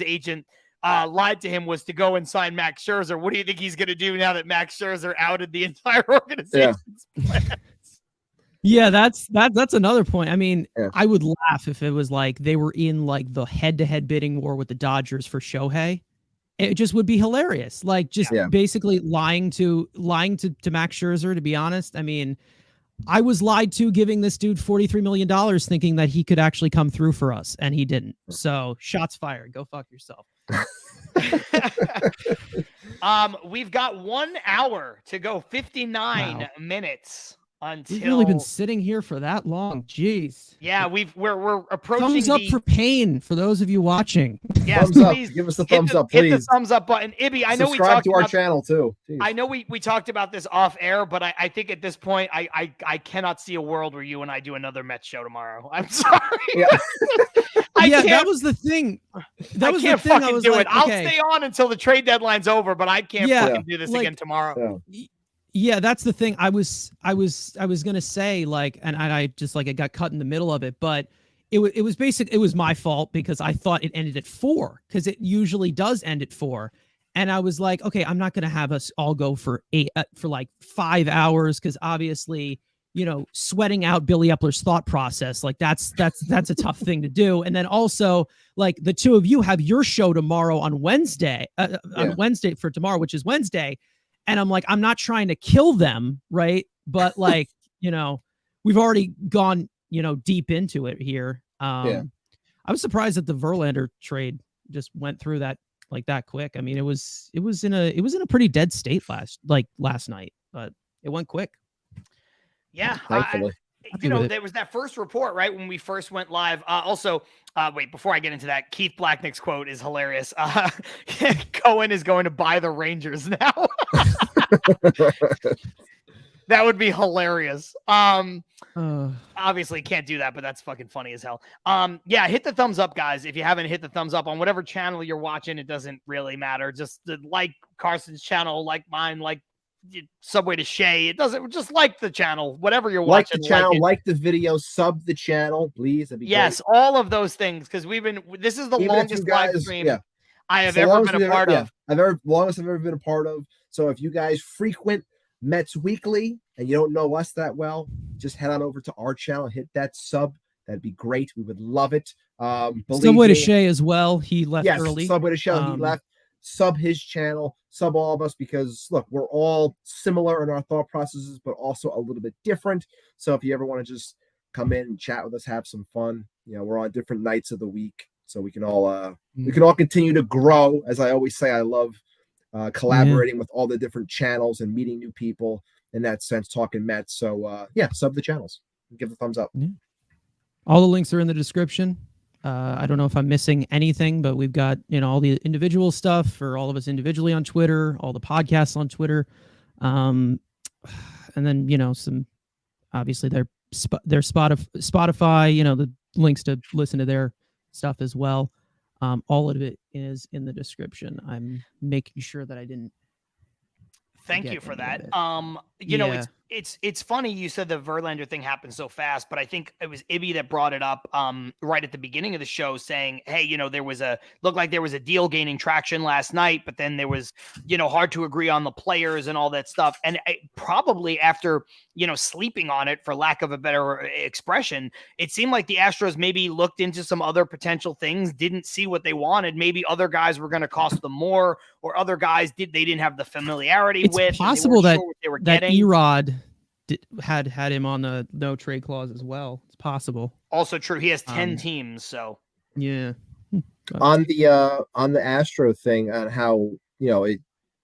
agent lied to him was to go and sign Max Scherzer. What do you think he's going to do now that Max Scherzer outed the entire organization's plans? Yeah, that's another point. I mean, Yeah. I would laugh if it was like they were in like the head-to-head bidding war with the Dodgers for Shohei. It just would be hilarious. Like just basically lying to Max Scherzer, to be honest. I mean, I was lied to giving this dude $43 million thinking that he could actually come through for us, and he didn't. So shots fired. Go fuck yourself. We've got 1 hour to go, 59 minutes until We've really been sitting here for that long. Jeez. Yeah, we're approaching thumbs up for Payne for those of you watching. Yes, thumbs up. please Give us the thumbs up, hit please. the thumbs up button. Ibby, I know we Subscribe talked to our about channel too. Jeez. I know we talked about this off air, but I think at this point I cannot see a world where you and I do another Mets show tomorrow. I'm sorry. Yeah. That was the thing. That was I can't the thing. fucking I was do like, it. I'll okay. stay on until the trade deadline's over, but I can't fucking do this again tomorrow. Yeah, that's the thing. I was gonna say, like, and I just like it got cut in the middle of it, but it was basic. It was my fault because I thought it ended at 4 because it usually does end at 4, and I was like, okay, I'm not gonna have us all go for 5 hours because obviously, sweating out Billy Epler's thought process, like that's a tough thing to do, and then also like the two of you have your show tomorrow on Wednesday, on Wednesday for tomorrow, which is Wednesday. And I'm like, I'm not trying to kill them, right? But like, we've already gone, deep into it here. I was surprised that the Verlander trade just went through that quick. I mean, it was in a pretty dead state last night, but it went quick. Yeah, thankfully. There was that first report, right, when we first went live. Also, wait, before I get into that, Keith Blacknick's quote is hilarious. Cohen is going to buy the Rangers now. That would be hilarious. Obviously can't do that, but that's fucking funny as hell. Hit the thumbs up, guys. If you haven't hit the thumbs up on whatever channel you're watching, it doesn't really matter. Just like Carson's channel, like mine, like Subway to Shea. It doesn't, just like the channel, whatever you're like watching. The channel, like the video, sub the channel, please. That'd be great. All of those things, because this is the longest live stream I have ever been a part of. Longest I've ever been a part of. So if you guys frequent Mets Weekly and you don't know us that well, just head on over to our channel, hit that sub. That'd be great. We would love it. Subway to Shea as well. He left early. Subway to Shea. He left. Sub his channel, sub all of us, because look, we're all similar in our thought processes, but also a little bit different. So if you ever want to just come in and chat with us, have some fun, we're on different nights of the week, so we can all continue to grow. As I always say, I love collaborating with all the different channels and meeting new people in that sense, talking Mets. So sub the channels, give the thumbs up. All the links are in the description. I don't know if I'm missing anything, but we've got, all the individual stuff for all of us individually on Twitter, all the podcasts on Twitter. And then, some, obviously their Spotify, the links to listen to their stuff as well. All of it is in the description. I'm making sure that I didn't. Thank forget you for any that. of it. You know, it's funny you said the Verlander thing happened so fast, but I think it was Ibby that brought it up right at the beginning of the show, saying, hey, you know, looked like there was a deal gaining traction last night, but then there was, you know, hard to agree on the players and all that stuff. And probably after, you know, sleeping on it, for lack of a better expression, it seemed like the Astros maybe looked into some other potential things, didn't see what they wanted. Maybe other guys were going to cost them more, or other guys didn't have the familiarity It's with. possible that sure what they were that getting. Erod had him on the no trade clause as well. It's possible. Also true. He has 10 teams, so yeah. On the Astro thing, on how, you know, it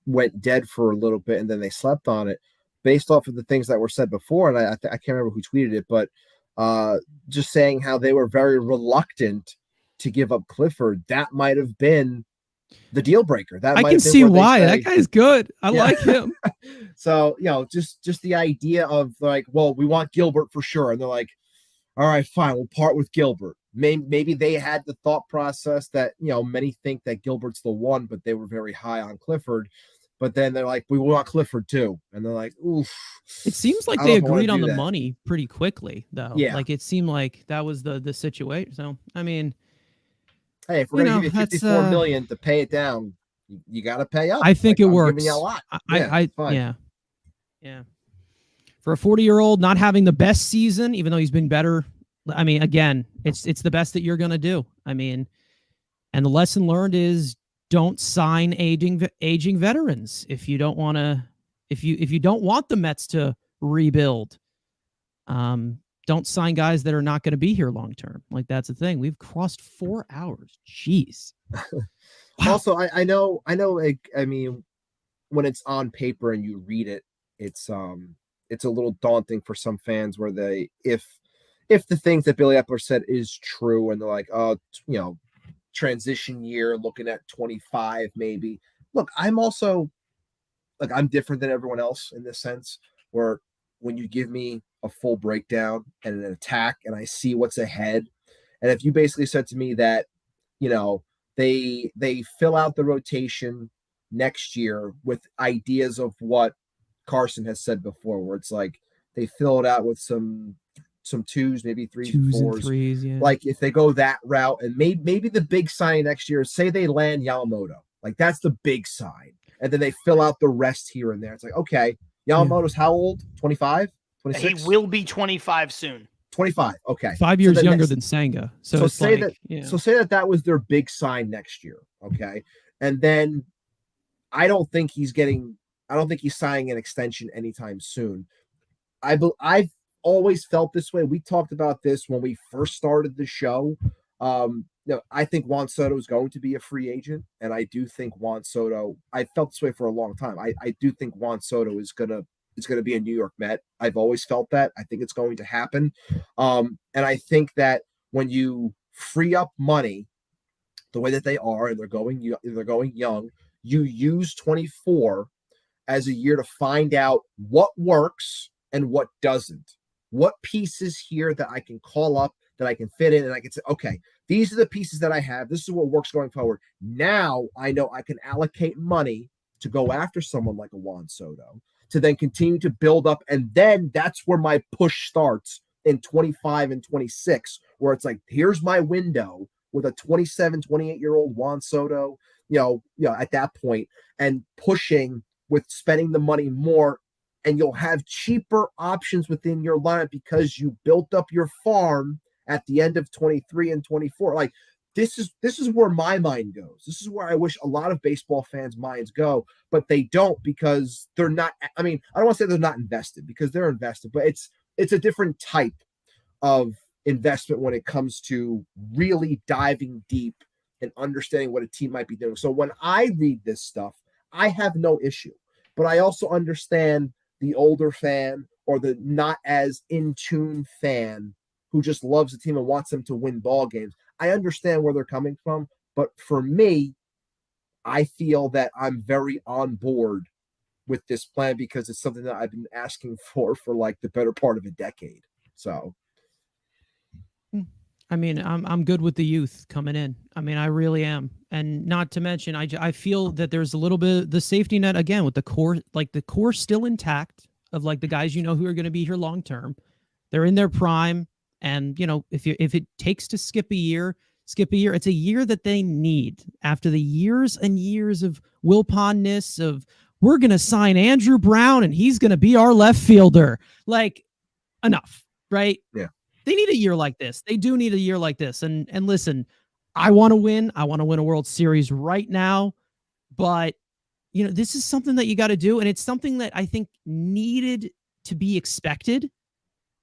went dead for a little bit and then they slept on it, based off of the things that were said before, and I can't remember who tweeted it, but just saying how they were very reluctant to give up Clifford. That might have been the deal breaker. That I might can have been see where they why. say, That guy's good. I like him. So, you know, just the idea of like, well, we want Gilbert for sure, and they're like, all right, fine, we'll part with Gilbert. Maybe they had the thought process that, you know, many think that Gilbert's the one, but they were very high on Clifford. But then they're like, we want Clifford too. And they're like, oof. It seems like I they don't know if I wanna agreed on do the that. money pretty quickly, though. Yeah. Like it seemed like that was the situation. So, I mean, Hey, if we're You going to know, give you that's, $54 million to pay it down, you got to pay up. I think Like, it I'm works. giving you a lot. I fine. yeah. For a 40-year-old not having the best season, even though he's been better. I mean, again, it's the best that you're gonna do. I mean, and the lesson learned is don't sign aging veterans if you don't want to. If you don't want the Mets to rebuild, don't sign guys that are not going to be here long term. Like that's the thing. We've crossed 4 hours. Jeez. Wow. Also, I know. Like, I mean, when it's on paper and you read it, it's a little daunting for some fans where they, if the things that Billy Epler said is true, and they're like, oh, you know, transition year, looking at 25 maybe. Look, I'm also like, I'm different than everyone else in this sense, where when you give me a full breakdown and an attack and I see what's ahead, and if you basically said to me that, you know, they fill out the rotation next year with ideas of what Carson has said before, where it's like they fill it out with some twos, maybe threes and fours. And threes, yeah. Like if they go that route, and maybe the big sign next year, say they land Yamamoto, like that's the big sign, and then they fill out the rest here and there. It's like, okay, Yamamoto's how old? 25, 26? He will be 25 soon. 25. Okay, 5 years younger than Senga. So say like, so say that was their big sign next year. Okay, and then I don't think he's signing an extension anytime soon. I've always felt this way. We talked about this when we first started the show. I think Juan Soto is going to be a free agent, and I do think Juan Soto. I felt this way for a long time. I do think Juan Soto is gonna be a New York Met. I've always felt that. I think it's going to happen, and I think that when you free up money the way that they are, and they're going young, you use 24 as a year to find out what works and what doesn't. What pieces here that I can call up, that I can fit in, and I can say, okay, these are the pieces that I have. This is what works going forward. Now I know I can allocate money to go after someone like a Juan Soto, to then continue to build up. And then that's where my push starts in 25 and 26, where it's like, here's my window with a 27, 28-year-old Juan Soto, you know, at that point, and pushing with spending the money more, and you'll have cheaper options within your lineup because you built up your farm at the end of 23 and 24. Like this is where my mind goes. This is where I wish a lot of baseball fans' minds go, but they don't, because they're not. I mean, I don't want to say they're not invested, because they're invested, but it's a different type of investment when it comes to really diving deep and understanding what a team might be doing. So when I read this stuff, I have no issue, but I also understand the older fan or the not as in tune fan who just loves the team and wants them to win ball games. I understand where they're coming from, but for me, I feel that I'm very on board with this plan because it's something that I've been asking for like the better part of a decade. So I mean, I'm good with the youth coming in. I mean, I really am. And not to mention, I feel that there's a little bit the safety net again with the core, like the core still intact of like the guys, who are going to be here long term. They're in their prime. And, if it takes to skip a year. It's a year that they need after the years and years of Wilponness of we're going to sign Andrew Brown and he's going to be our left fielder. Like, enough, right? Yeah. They need a year like this. They do need a year like this. And listen, I want to win. I want to win a World Series right now. But, this is something that you got to do. And it's something that I think needed to be expected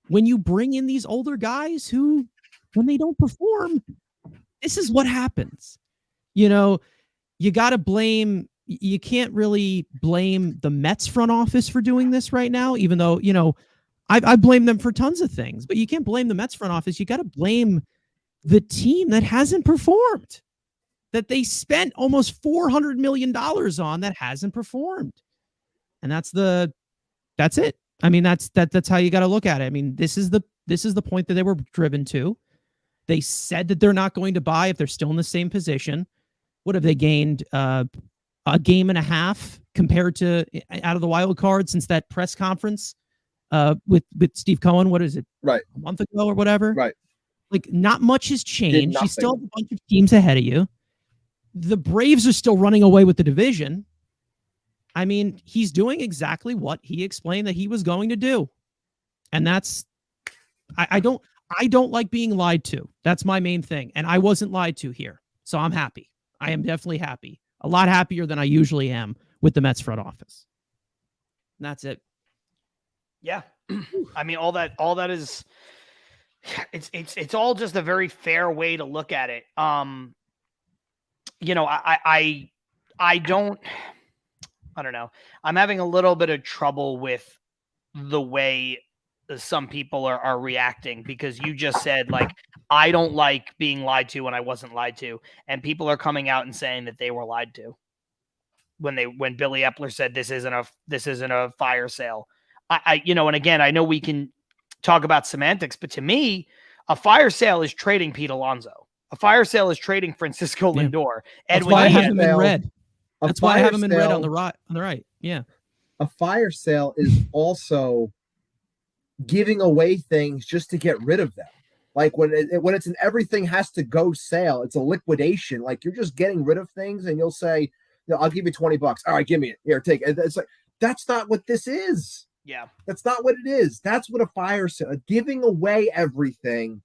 when you bring in these older guys who, when they don't perform, this is what happens. You got to blame. You can't really blame the Mets front office for doing this right now, even though, I blame them for tons of things, but you can't blame the Mets front office. You got to blame the team that hasn't performed, that they spent almost $400 million on that hasn't performed. And that's it. I mean, that's how you got to look at it. I mean, this is the point that they were driven to. They said that they're not going to buy if they're still in the same position. What have they gained? A game and a half compared to out of the wild card since that press conference with Steve Cohen. What is it? Right. A month ago or whatever. Right. Like not much has changed. You still have a bunch of teams ahead of you. The Braves are still running away with the division. I mean, he's doing exactly what he explained that he was going to do. And that's, I don't like being lied to. That's my main thing. And I wasn't lied to here. So I'm happy. I am definitely happy. A lot happier than I usually am with the Mets front office. And that's it. Yeah. I mean, all that is, it's all just a very fair way to look at it. I don't know. I'm having a little bit of trouble with the way some people are reacting, because you just said, like, I don't like being lied to when I wasn't lied to. And people are coming out and saying that they were lied to when Billy Epler said, this isn't a fire sale. And again, I know we can talk about semantics, but to me, a fire sale is trading Pete Alonso. A fire sale is trading Francisco Lindor. That's why I have him in red. That's why I have him in red on the right. Yeah. A fire sale is also giving away things just to get rid of them. Like when it's an everything has to go sale, it's a liquidation. Like you're just getting rid of things, and you'll say, I'll give you $20. All right, give me it. Here, take it. It's like, that's not what this is. Yeah. That's not what it is. That's what a fire sale, giving away everything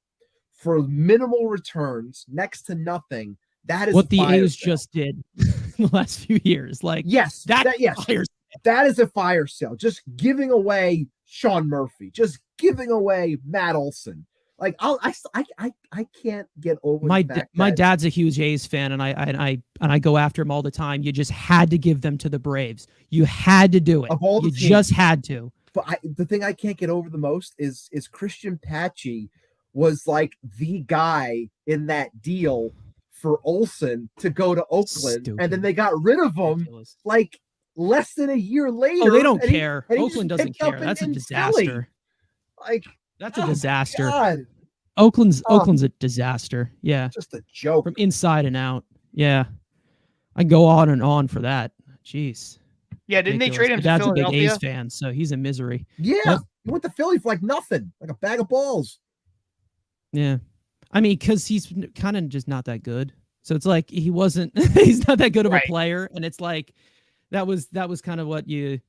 for minimal returns, next to nothing. That is what the A's sale. Just did in the last few years. Like, yes, that is a fire sale. Just giving away Sean Murphy, just giving away Matt Olson. Like I can't get over my dad's a huge A's fan, and I go after him all the time. You just had to give them to the Braves. You had to do it. Of all the teams, just had to. But the thing I can't get over the most is Christian Patchy was like the guy in that deal for Olson to go to Oakland. Stupid. And then they got rid of him. Ridiculous. Like less than a year later. Oh, they don't care. Oakland doesn't care. That's a disaster. Philly. Like, that's a disaster. God. Oakland's a disaster. Yeah. Just a joke. From inside and out. Yeah. I go on and on for that. Jeez. Yeah, didn't they trade him to Dad's Philadelphia? a big A's fan, so he's in misery. Yeah. Yep. He went to Philly for like nothing. Like a bag of balls. Yeah. I mean, because he's kind of just not that good. So it's like he's not that good of a player. And it's like that was kind of what you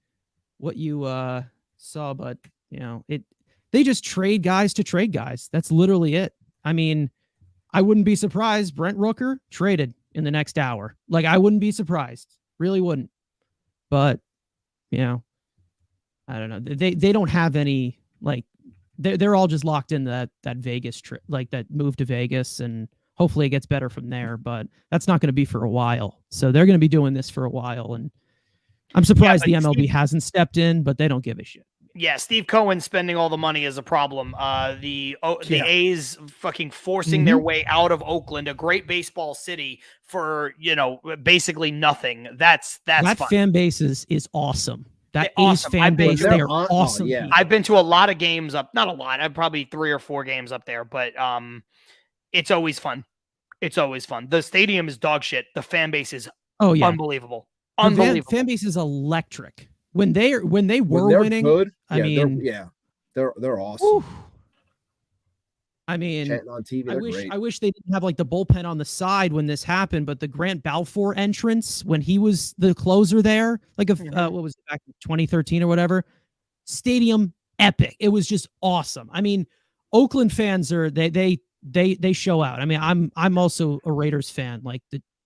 saw, but they just trade guys to trade guys. That's literally it. I mean, I wouldn't be surprised. Brent Rooker traded in the next hour. Like, I wouldn't be surprised. Really wouldn't. But, I don't know. They don't have any, like, they're all just locked in that Vegas trip, like that move to Vegas, and hopefully it gets better from there. But that's not going to be for a while. So they're going to be doing this for a while. And I'm surprised the MLB hasn't stepped in, but they don't give a shit. Yeah, Steve Cohen spending all the money is a problem. The A's fucking forcing their way out of Oakland, a great baseball city, for basically nothing. That's that fun. Fan base is awesome. That A's fan base, they are awesome. Yeah. I've been to a lot of games up, not a lot. I've probably 3 or 4 games up there, but It's always fun. It's always fun. The stadium is dog shit. The fan base is unbelievable. The fan base is electric. When they're winning, good, I mean, they're awesome. Whew. I mean, Chatting on TV, I wish they didn't have like the bullpen on the side when this happened, but the Grant Balfour entrance when he was the closer there, like what was it, back in 2013 or whatever, stadium epic. It was just awesome. I mean, Oakland fans are they show out. I mean, I'm also a Raiders fan. Like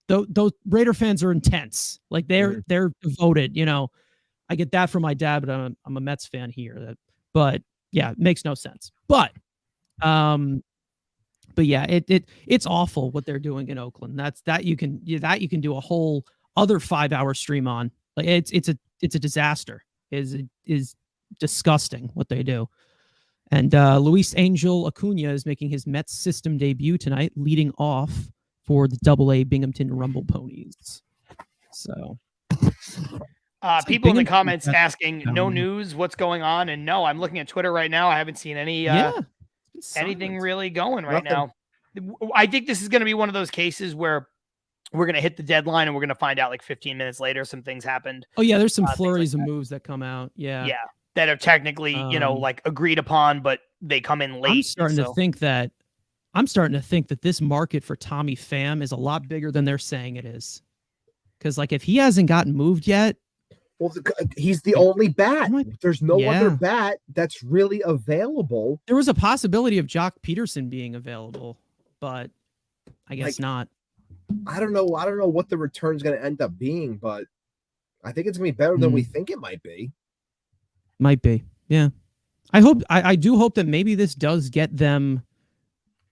those Raider fans are intense. Like they're devoted. You know, I get that from my dad, but I'm a Mets fan here. But yeah, it makes no sense. But yeah, it's awful what they're doing in Oakland. That you can do a whole other 5-hour stream on. Like it's a disaster. Is disgusting what they do. And Luis Angel Acuna is making his Mets system debut tonight, leading off for the AA Binghamton Rumble Ponies. So people in the comments asking, no news, what's going on? And no, I'm looking at Twitter right now. I haven't seen any anything really going right now. I think this is going to be one of those cases where we're going to hit the deadline and we're going to find out like 15 minutes later some things happened. Oh yeah, there's some flurries of moves that come out. Yeah. That are technically, like agreed upon, but they come in late. I'm starting to think that this market for Tommy Pham is a lot bigger than they're saying it is. Because like if he hasn't gotten moved yet, well, he's the only bat. There's no other bat that's really available. There was a possibility of Jock Peterson being available, but I guess not. I don't know what the return's going to end up being, but I think it's going to be better than we think it might be. Might be. Yeah. I do hope that maybe this does get them,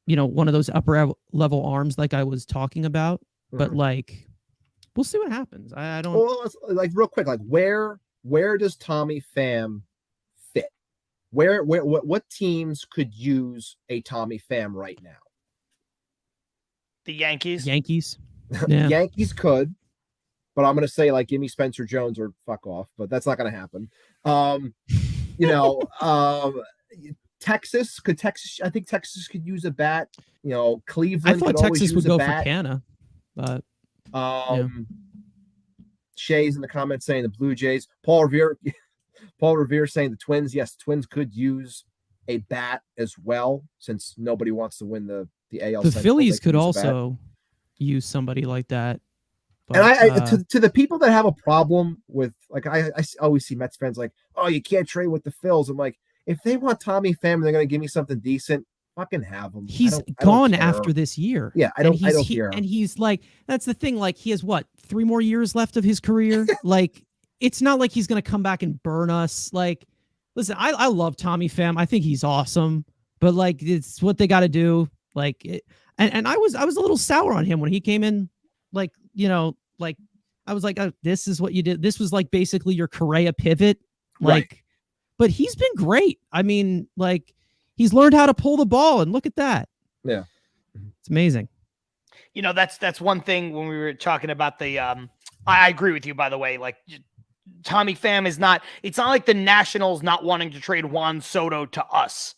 one of those upper level arms like I was talking about, but like, we'll see what happens. I don't like real quick. Like where does Tommy Pham fit? What teams could use a Tommy Pham right now? The Yankees. Yeah. Yankees could, but I'm going to say like, give me Spencer Jones or fuck off, but that's not going to happen. Texas, I think Texas could use a bat. Cleveland. I thought Texas would go for Canha, but Shea's in the comments saying the Blue Jays. Paul Rivera saying the Twins. Yes, Twins could use a bat as well, since nobody wants to win the AL. The Phillies could also use somebody like that. But, and to the people that have a problem with, like, I always see Mets fans like, oh, you can't trade with the Phils. I'm like, if they want Tommy Pham and they're going to give me something decent, fucking have him. He's gone after this year. Yeah, I don't care. And he's like, that's the thing. Like, he has 3 more years left of his career. Like, it's not like he's going to come back and burn us. Like, listen, I love Tommy Pham. I think he's awesome. But like, it's what they got to do. Like, and I was a little sour on him when he came in. Like, like I was like, oh, this is what you did. This was like basically your Correa pivot. Like, right. But he's been great. I mean, like, he's learned how to pull the ball, and look at that. Yeah. It's amazing. That's one thing when we were talking about the, I agree with you, by the way, like Tommy Pham it's not like the Nationals not wanting to trade Juan Soto to us.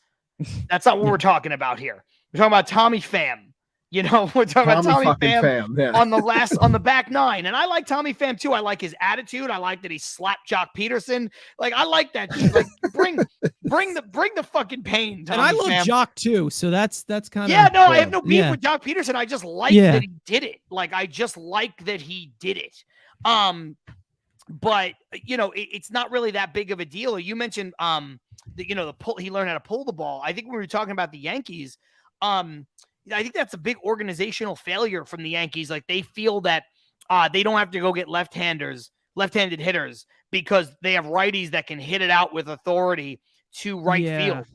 That's not what we're talking about here. We're talking about Tommy Pham. We're talking about Tommy Pham on the back nine. And I like Tommy Pham too. I like his attitude. I like that he slapped Jock Peterson. Like, I like that shit. Like, bring the fucking pain, Tommy. And I love Jock too. So that's kind of. Yeah, no, I have no beef with Jock Peterson. I just like that he did it. Like, I just like that he did it. But it's not really that big of a deal. You mentioned the pull. He learned how to pull the ball. I think when we were talking about the Yankees, I think that's a big organizational failure from the Yankees. Like, they feel that they don't have to go get left-handed hitters, because they have righties that can hit it out with authority to right field.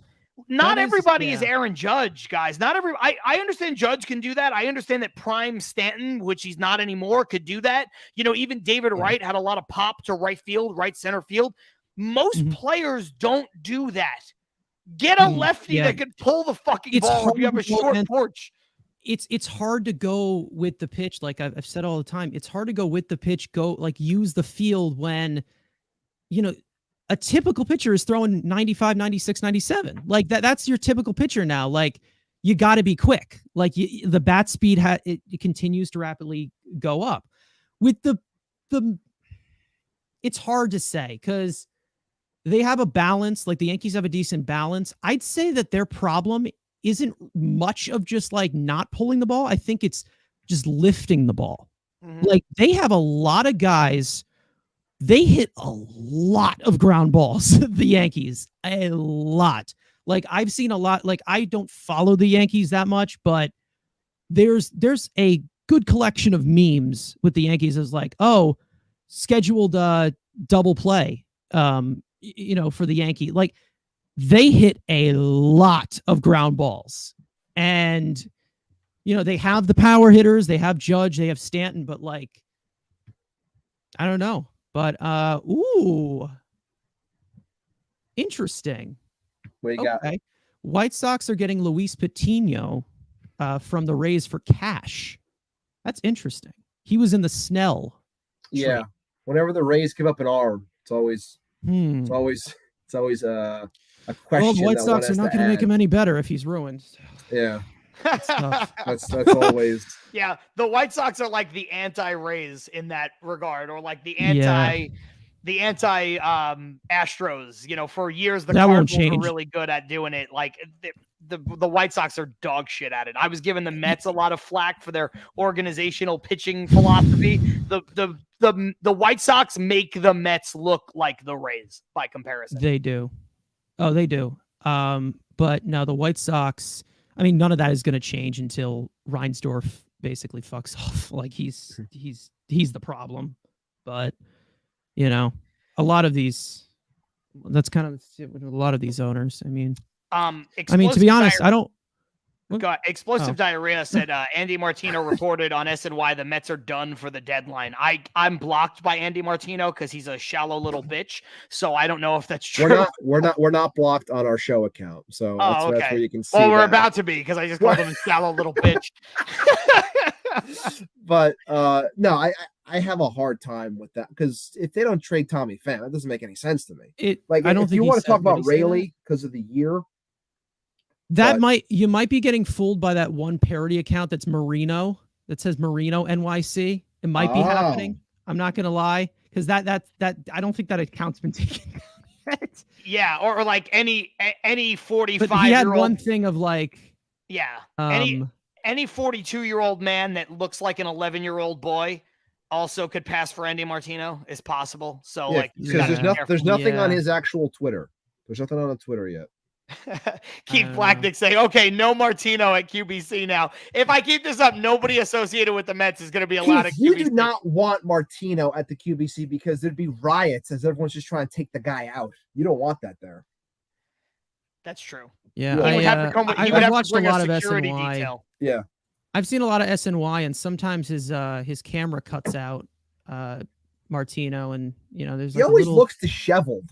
Not everybody is Aaron Judge, guys. I understand Judge can do that. I understand that Prime Stanton, which he's not anymore, could do that. Even David Wright had a lot of pop to right field, right center field. Most players don't do that. Get a lefty that can pull the fucking ball if you have a short porch. It's hard to go with the pitch. Like I've said all the time, it's hard to go with the pitch, use the field when, a typical pitcher is throwing 95, 96, 97. Like that's your typical pitcher now. Like you got to be quick. Like the bat speed it continues to rapidly go up. With the it's hard to say because they have a balance. Like the Yankees have a decent balance. I'd say that their problem isn't much of just like not pulling the ball. I think it's just lifting the ball. Like they have a lot of guys. They hit a lot of ground balls. The Yankees, a lot. Like I've seen a lot. Like I don't follow the Yankees that much, but there's a good collection of memes with the Yankees as like, oh, scheduled double play. For the Yankee, like they hit a lot of ground balls, and they have the power hitters, they have Judge, they have Stanton, but like I don't know. But interesting. What you got? White Sox are getting Luis Patino from the Rays for cash. That's interesting. He was in the Snell. Yeah. trade. Whenever the Rays give up an arm, it's always a question. Well, the White Sox are not going to make him any better if he's ruined. Yeah. That's tough. That's always. Yeah, the White Sox are like the anti-Rays in that regard, or like the anti Astros. For years the Cardinals were really good at doing it. Like the White Sox are dog shit at it. I was giving the Mets a lot of flack for their organizational pitching philosophy. The White Sox make the Mets look like the Rays by comparison. They do. Oh, they do. But no, the White Sox, I mean, none of that is going to change until Reinsdorf basically fucks off. Like he's the problem. But a lot of these, that's kind of with a lot of these owners. I mean, to be honest, I don't. Explosive Diarrhea said Andy Martino reported on SNY the Mets are done for the deadline. I'm blocked by Andy Martino because he's a shallow little bitch. So I don't know if that's true. We're not blocked on our show account. So that's where you can see. Well, we're about to be because I just called him a shallow little bitch. But no, I have a hard time with that because if they don't trade Tommy Pham, that doesn't make any sense to me. I don't think you want to talk about Rayleigh because of the year. You might be getting fooled by that one parody account that's Marino, that says Marino NYC. It might be happening. I'm not gonna lie, because that I don't think that account's been taken yet. Yeah, or like any 45. But he had one thing of like, any 42-year-old man that looks like an 11-year-old boy also could pass for Andy Martino is possible. So because there's nothing on his actual Twitter. There's nothing on Twitter yet. Keith Blacknick saying, okay, no Martino at QBC now. If I keep this up, nobody associated with the Mets is going to be allowed at QBC. You do not want Martino at the QBC because there'd be riots as everyone's just trying to take the guy out. You don't want that there. That's true. Yeah, I've watched a lot of SNY. Detail. Yeah, I've seen a lot of SNY, and sometimes his camera cuts out Martino, and there's he always looks disheveled.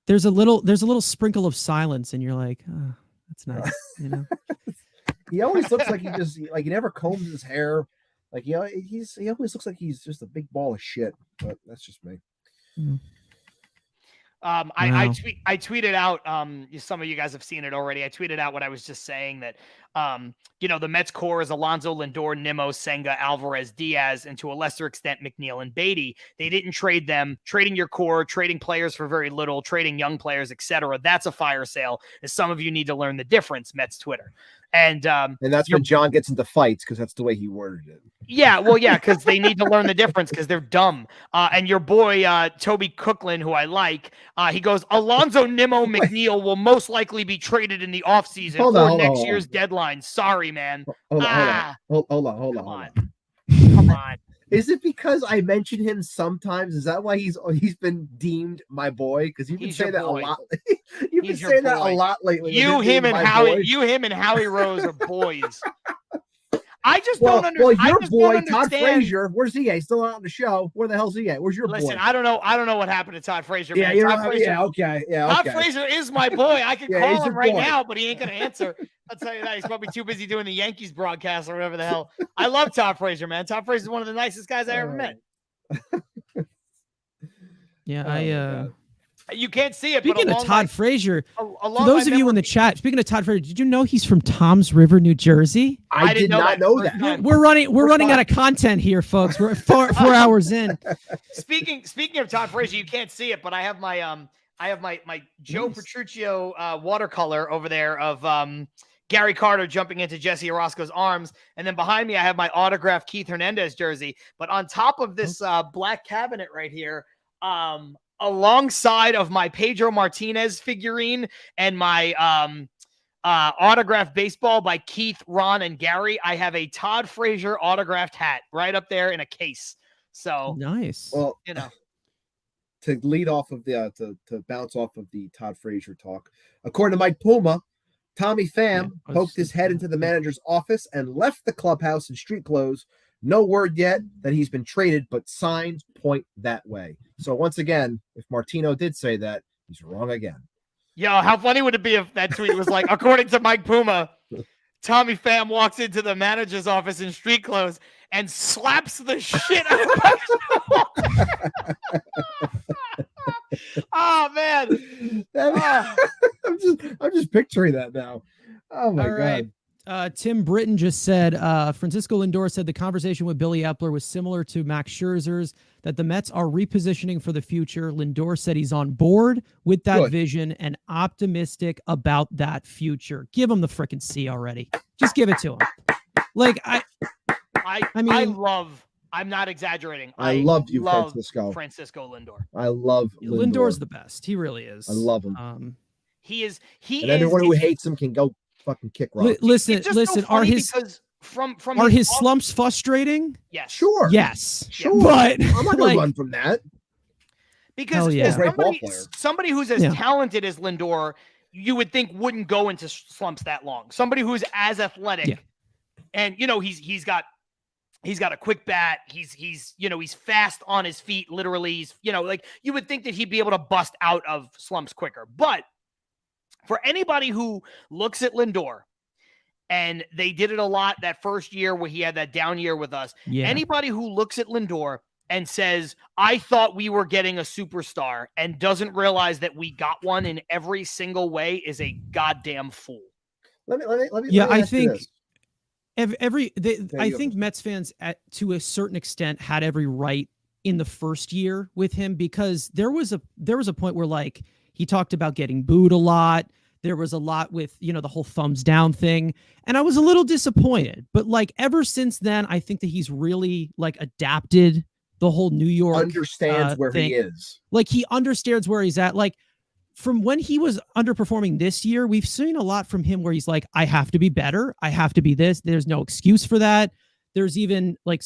There's a little sprinkle of silence, and you're like, oh, that's nice. He always looks like he never combs his hair. Like he always looks like he's just a big ball of shit. But that's just me. I tweeted out. Some of you guys have seen it already. I tweeted out what I was just saying that. The Mets core is Alonso, Lindor, Nimmo, Senga, Alvarez, Diaz, and to a lesser extent, McNeil and Beatty. They didn't trade them. Trading your core, trading players for very little, trading young players, etc. That's a fire sale. As some of you need to learn the difference, Mets Twitter. And that's when John gets into fights because that's the way he worded it. Yeah, well, yeah, because they need to learn the difference because they're dumb. And your boy, Toby Coughlin, who I like, he goes, Alonso, Nimmo, McNeil will most likely be traded in the offseason for next year's deadline. Sorry, man. Hold on. Come on. Is it because I mention him sometimes? Is that why he's been deemed my boy? Because you've been saying that a lot. You've been saying that a lot lately. You, him, and Howie Rose are boys. I just don't understand. Well, your boy, Todd Frazier, where's he at? He's still out on the show. Where the hell's he at? Where's your boy? Listen, I don't know what happened to Todd Frazier. Yeah, okay. Todd Frazier is my boy. I can call him right now, but he ain't going to answer. I'll tell you that. He's probably too busy doing the Yankees broadcast or whatever the hell. I love Todd Frazier, man. Todd Frazier is one of the nicest guys I ever met. Yeah, You can't see it. Speaking but of Todd Frazier, for along those my of you in the memory- chat, speaking of Todd Frazier, did you know he's from Toms River, New Jersey? I did not know First that. time. We're running out of content here, folks. We're 4 hours in. Speaking of Todd Frazier, you can't see it, but I have my Joe Nice. Petruccio watercolor over there of Gary Carter jumping into Jesse Orozco's arms, and then behind me I have my autographed Keith Hernandez jersey. But on top of this black cabinet right here, alongside of my Pedro Martinez figurine and my autographed baseball by Keith, Ron, and Gary, I have a Todd Frazier autographed hat right up there in a case. So Nice. Well, you know, to lead off of the to bounce off of the Todd Frazier talk, according to Mike Puma, Tommy Pham poked his head into the manager's office and left the clubhouse in street clothes. No word yet that he's been traded, but signs point that way. So once again, if Martino did say that, he's wrong again. yo, how funny would it be if that tweet was like, according to Mike Puma, Tommy Pham walks into the manager's office in street clothes and slaps the shit out of Oh man. I'm just picturing that now. Oh my All right. Tim Britton just said, Francisco Lindor said the conversation with Billy Epler was similar to Max Scherzer's, that the Mets are repositioning for the future. Lindor said he's on board with that vision and optimistic about that future. Give him the frickin' C already. Just give it to him. Like, I mean, I'm not exaggerating. I love you, Francisco. Francisco Lindor. I love Lindor. Lindor's the best. He really is. I love him. He is. And everyone who hates him can go fucking kick rocks. Listen. So are his slumps frustrating? Yes. Sure. Yes. Sure. But I'm not gonna run from that. Because somebody who's as talented as Lindor, you would think wouldn't go into slumps that long. Somebody who's as athletic, and he's got a quick bat. He's fast on his feet. Literally, he's like you would think that he'd be able to bust out of slumps quicker. But for anybody who looks at Lindor, and they did it a lot that first year where he had that down year with us. Yeah. Anybody who looks at Lindor and says, I thought we were getting a superstar and doesn't realize that we got one in every single way is a goddamn fool. Let me yeah, I ask you think this. I think Mets fans to a certain extent had every right in the first year with him, because there was a point where like he talked about getting booed a lot. There was a lot with, the whole thumbs down thing. And I was a little disappointed. But like ever since then, I think that he's really like adapted the whole New York understands where thing. he is. Like he understands where he's at. Like from when he was underperforming this year, we've seen a lot from him where he's like, I have to be better. I have to be this. There's no excuse for that. There's even like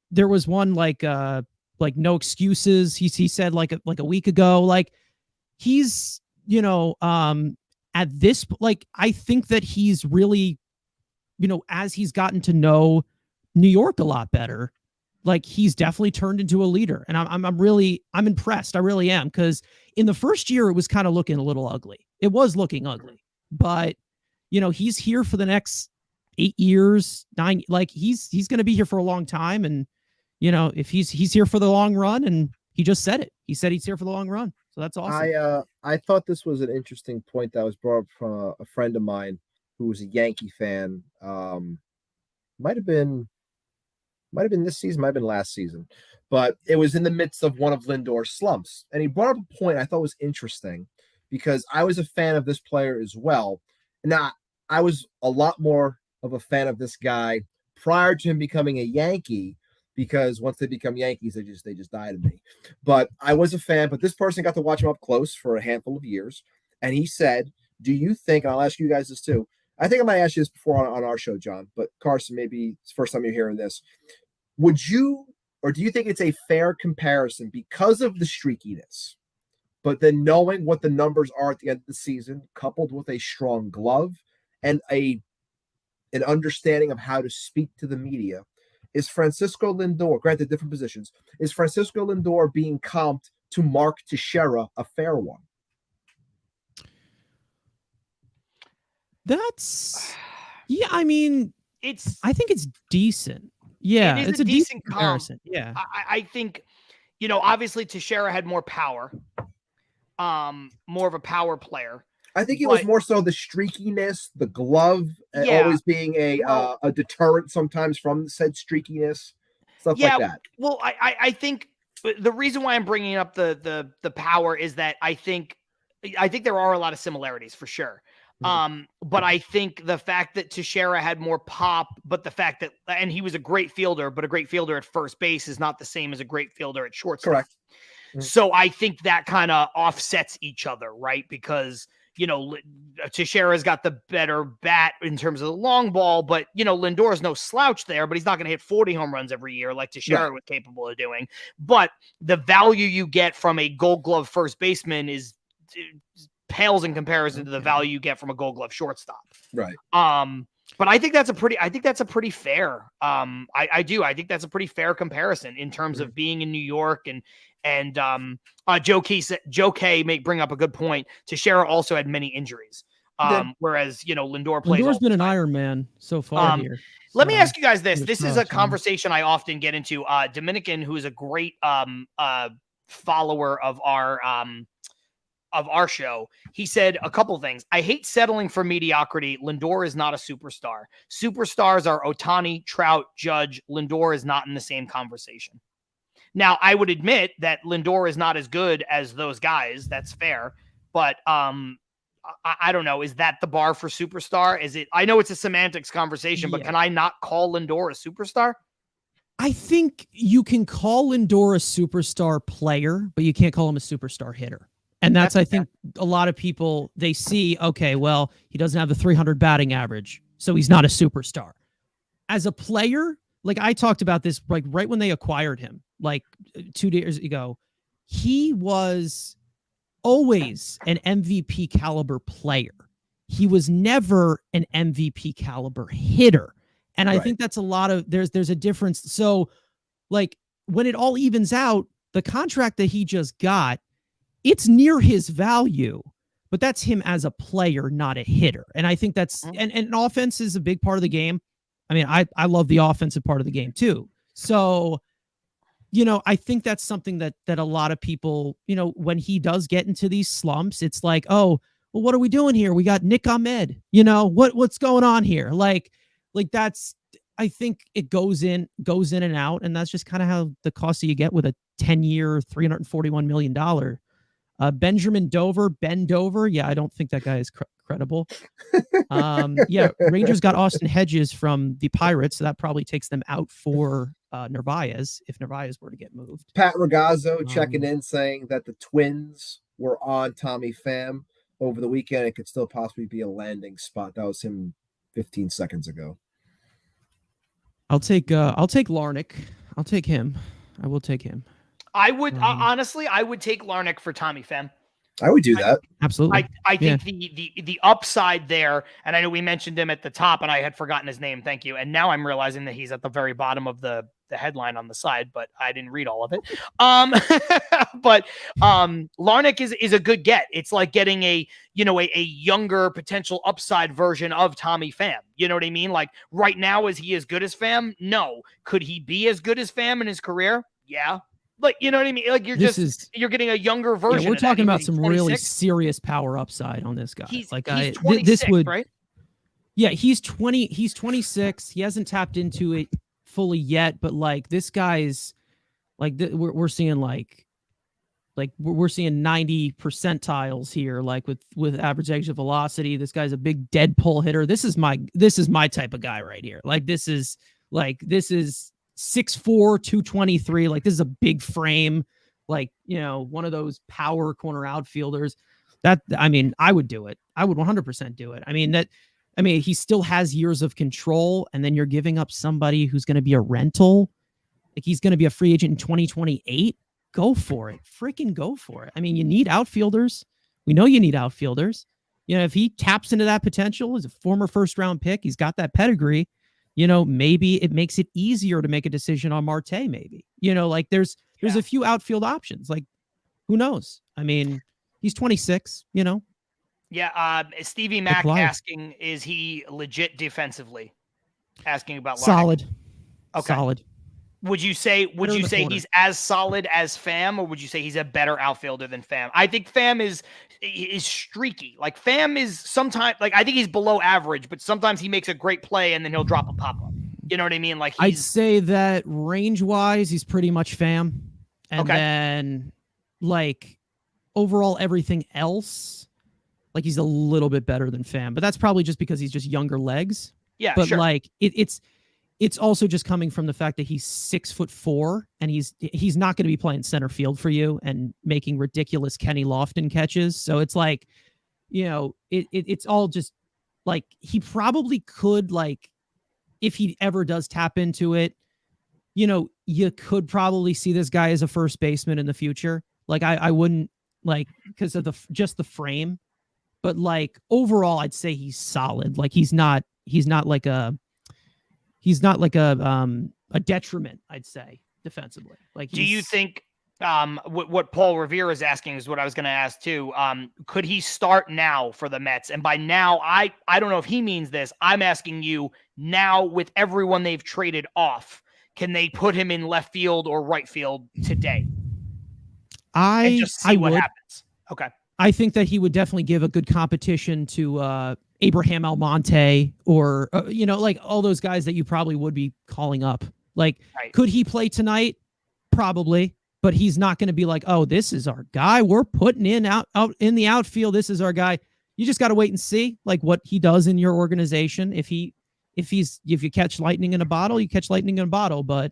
there was one like no excuses. He said like a week ago, like he's, at this, like, I think that he's really, as he's gotten to know New York a lot better, like he's definitely turned into a leader. And I'm impressed. I really am. Cause in the first year, it was kind of looking a little ugly. It was looking ugly, but he's here for the next 8 years, 9, like he's going to be here for a long time. And, if he's here for the long run, and he just said it, he said he's here for the long run. So that's awesome. I thought this was an interesting point that was brought up from a friend of mine who was a Yankee fan. Might have been this season, might have been last season, but it was in the midst of one of Lindor's slumps. And he brought up a point I thought was interesting because I was a fan of this player as well. Now, I was a lot more of a fan of this guy prior to him becoming a Yankee, because once they become Yankees, they just die to me. But I was a fan, but this person got to watch him up close for a handful of years. And he said, do you think, and I'll ask you guys this too, I think I might ask you this before on our show, John, but Carson, maybe it's the first time you're hearing this. Do you think it's a fair comparison because of the streakiness, but then knowing what the numbers are at the end of the season, coupled with a strong glove and an understanding of how to speak to the media, is Francisco Lindor, granted different positions, is Francisco Lindor being comped to Mark Teixeira a fair one? I mean, I think it's decent. Yeah, it's a decent comparison. Yeah. I think, obviously Teixeira had more power. more of a power player. I think it was more so the streakiness, the glove, always being a deterrent sometimes from said streakiness, stuff like that. Well, I think the reason why I'm bringing up the power is that I think there are a lot of similarities for sure. But I think the fact that Teixeira had more pop, but the fact that, and he was a great fielder, but a great fielder at first base is not the same as a great fielder at shortstop. Correct. So I think that kind of offsets each other, right? Because, Teixeira's got the better bat in terms of the long ball, but, Lindor's no slouch there, but he's not going to hit 40 home runs every year like Teixeira was capable of doing. But the value you get from a Gold Glove first baseman pales in comparison to the value you get from a Gold Glove shortstop. Right. But I think that's a pretty fair. I do. I think that's a pretty fair comparison in terms of being in New York and Joe K may bring up a good point. Teixeira also had many injuries. Whereas, Lindor plays. Lindor's been an Iron Man so far here. Let me ask you guys this. This is a conversation I often get into. Dominican, who is a great follower of our show, he said a couple things. I hate settling for mediocrity. Lindor is not a superstar. Superstars are Ohtani, Trout, Judge. Lindor is not in the same conversation. Now, I would admit that Lindor is not as good as those guys. That's fair. But I don't know. Is that the bar for superstar? Is it? I know it's a semantics conversation, but can I not call Lindor a superstar? I think you can call Lindor a superstar player, but you can't call him a superstar hitter. And that's I think a lot of people, they see, okay, well, he doesn't have the 300 batting average, so he's not a superstar. As a player, like I talked about this, like right when they acquired him, like 2 years ago, he was always an MVP caliber player. He was never an MVP caliber hitter. And I think that's a lot of, there's a difference. So like when it all evens out, the contract that he just got, it's near his value, but that's him as a player, not a hitter. And I think that's, and offense is a big part of the game. I mean, I love the offensive part of the game too. So, I think that's something that a lot of people, when he does get into these slumps, it's like, oh, well, what are we doing here? We got Nick Ahmed, what's going on here? Like that's, I think it goes in and out. And that's just kind of how the cost that you get with a 10-year, $341 million. Benjamin Dover, Ben Dover. Yeah, I don't think that guy is credible. Rangers got Austin Hedges from the Pirates, so that probably takes them out for Narvaez if Narvaez were to get moved. Pat Ragazzo checking in saying that the Twins were on Tommy Pham over the weekend. It could still possibly be a landing spot. That was him 15 seconds ago. I'll take Larnach. I'll take him. I will take him. I would honestly, I would take Larnach for Tommy Pham. I would do that. Absolutely. I think the upside there, and I know we mentioned him at the top and I had forgotten his name. Thank you. And now I'm realizing that he's at the very bottom of the headline on the side, but I didn't read all of it. But Larnach is a good get. It's like getting a younger potential upside version of Tommy Pham. You know what I mean? Like right now, is he as good as Pham? No. Could he be as good as Pham in his career? Yeah. Like, you know what I mean? Like you're getting a younger version. Yeah, we're talking about some really serious power upside on this guy. He's like 26, this would, right? Yeah, he's 20. He's 26. He hasn't tapped into it fully yet, but like this guy's like we're seeing we're seeing 90 percentiles here, like with average exit velocity. This guy's a big dead pull hitter. This is my type of guy right here. This is 6'4", 223. Like this is a big frame, one of those power corner outfielders. I would do it. I would 100% do it. I mean, he still has years of control, and then you're giving up somebody who's going to be a rental. Like he's going to be a free agent in 2028. Go for it. Freaking go for it. I mean, you need outfielders. We know you need outfielders. If he taps into that potential as a former first-round pick, he's got that pedigree. Maybe it makes it easier to make a decision on Marte. Maybe, there's a few outfield options. Like, who knows? I mean, he's 26. Yeah. Stevie Mack asking, is he legit defensively? Asking about solid. Okay. Solid. Would you say Better in the corner. he's as solid as Pham, or would you say he's a better outfielder than Pham? I think Pham is streaky. Like Pham is sometimes, like I think he's below average, but sometimes he makes a great play and then he'll drop a pop up. You know what I mean? Like I'd say that range wise, he's pretty much Pham, and then like overall everything else, like he's a little bit better than Pham, but that's probably just because he's just younger legs. Yeah, but sure. like it's also just coming from the fact that he's 6'4" and he's not going to be playing center field for you and making ridiculous Kenny Lofton catches. So it's like, you know, it's all just like he probably could, like, if he ever does tap into it, you know, you could probably see this guy as a first baseman in the future. Like I wouldn't, like, because of the frame, but like overall, I'd say he's solid. Like he's not like a detriment, I'd say, defensively. Like, do you think what Paul Rivera is asking is what I was going to ask too? Could he start now for the Mets? And by now, I don't know if he means this. I'm asking you now, with everyone they've traded off, can they put him in left field or right field today? And just see what happens. Okay. I think that he would definitely give a good competition to Abraham Almonte or, you know, like all those guys that you probably would be calling up. Like, Could he play tonight? Probably, but he's not going to be like, oh, this is our guy. We're putting in out in the outfield. This is our guy. You just got to wait and see like what he does in your organization. If you catch lightning in a bottle, you catch lightning in a bottle. But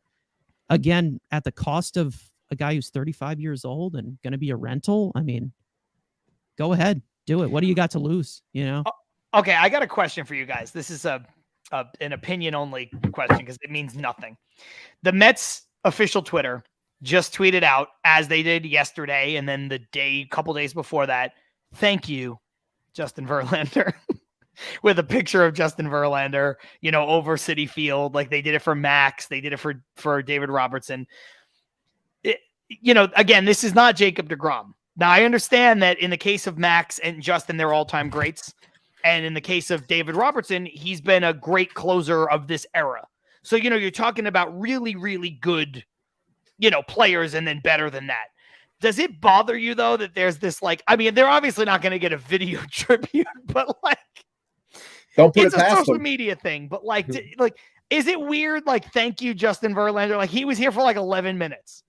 again, at the cost of a guy who's 35 years old and going to be a rental, I mean, go ahead, do it. What do you got to lose? You know? Okay, I got a question for you guys. This is an opinion-only question because it means nothing. The Mets official Twitter just tweeted out, as they did yesterday, and then couple days before that, thank you, Justin Verlander, with a picture of Justin Verlander, you know, over Citi Field. Like they did it for Max. They did it for David Robertson. You know, again, this is not Jacob deGrom. Now, I understand that in the case of Max and Justin, they're all-time greats. And in the case of David Robertson, he's been a great closer of this era. So, you know, you're talking about really, really good, you know, players and then better than that. Does it bother you, though, that there's this, like, I mean, they're obviously not going to get a video tribute, but, like, don't put it's it past a social them. media thing. But, like, is it weird? Like, thank you, Justin Verlander. Like, he was here for, like, 11 minutes.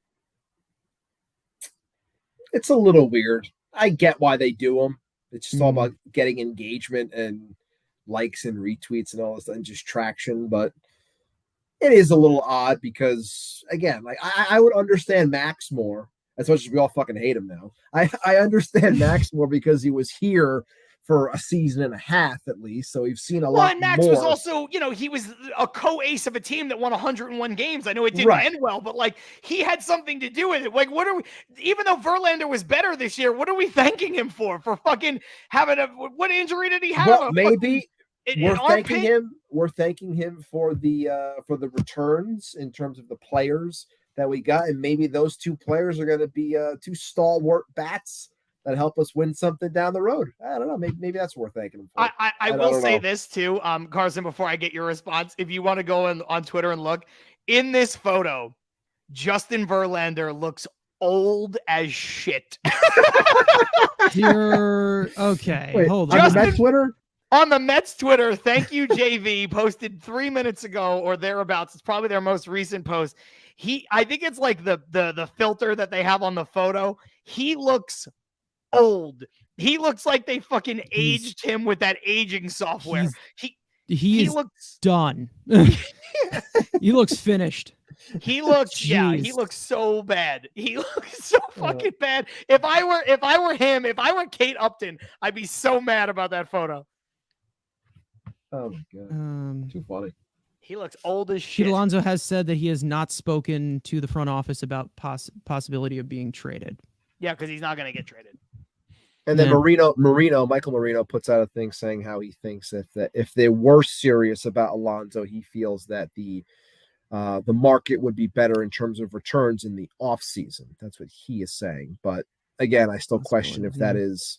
It's a little weird. I get why they do them. It's just all about getting engagement and likes and retweets and all this and just traction. But it is a little odd because, again, like I would understand Max more, as much as we all fucking hate him now. I understand Max more because he was here for a season and a half at least, so we've seen a lot and Max more. was also, you know, he was a co-ace of a team that won 101 games. I know it didn't end well, but like he had something to do with it. Like, what are we? Even though Verlander was better this year, what are we thanking him for? For fucking having what injury did he have? Well, maybe we're thanking him for the returns in terms of the players that we got, and maybe those two players are going to be two stalwart bats that help us win something down the road. I don't know. Maybe that's worth thanking him for. I will say this too, Carson, before I get your response. If you want to go on Twitter and look, in this photo, Justin Verlander looks old as shit. You're okay. Wait, hold on. on. On the Mets Twitter? On the Mets Twitter, thank you, JV, posted 3 minutes ago or thereabouts. It's probably their most recent post. I think it's like the filter that they have on the photo. He looks old. He looks like they fucking aged him with that aging software. He looks done. He looks finished. He looks he looks so bad. He looks so fucking bad. If I were him, if I were Kate Upton, I'd be so mad about that photo. Oh my god. Too funny. He looks old as shit. Pete Alonso has said that he has not spoken to the front office about possibility of being traded. Yeah, because he's not going to get traded. And then Michael Marino puts out a thing saying how he thinks that if they were serious about Alonso, he feels that the market would be better in terms of returns in the off season. That's what he is saying. But again, I still question if that is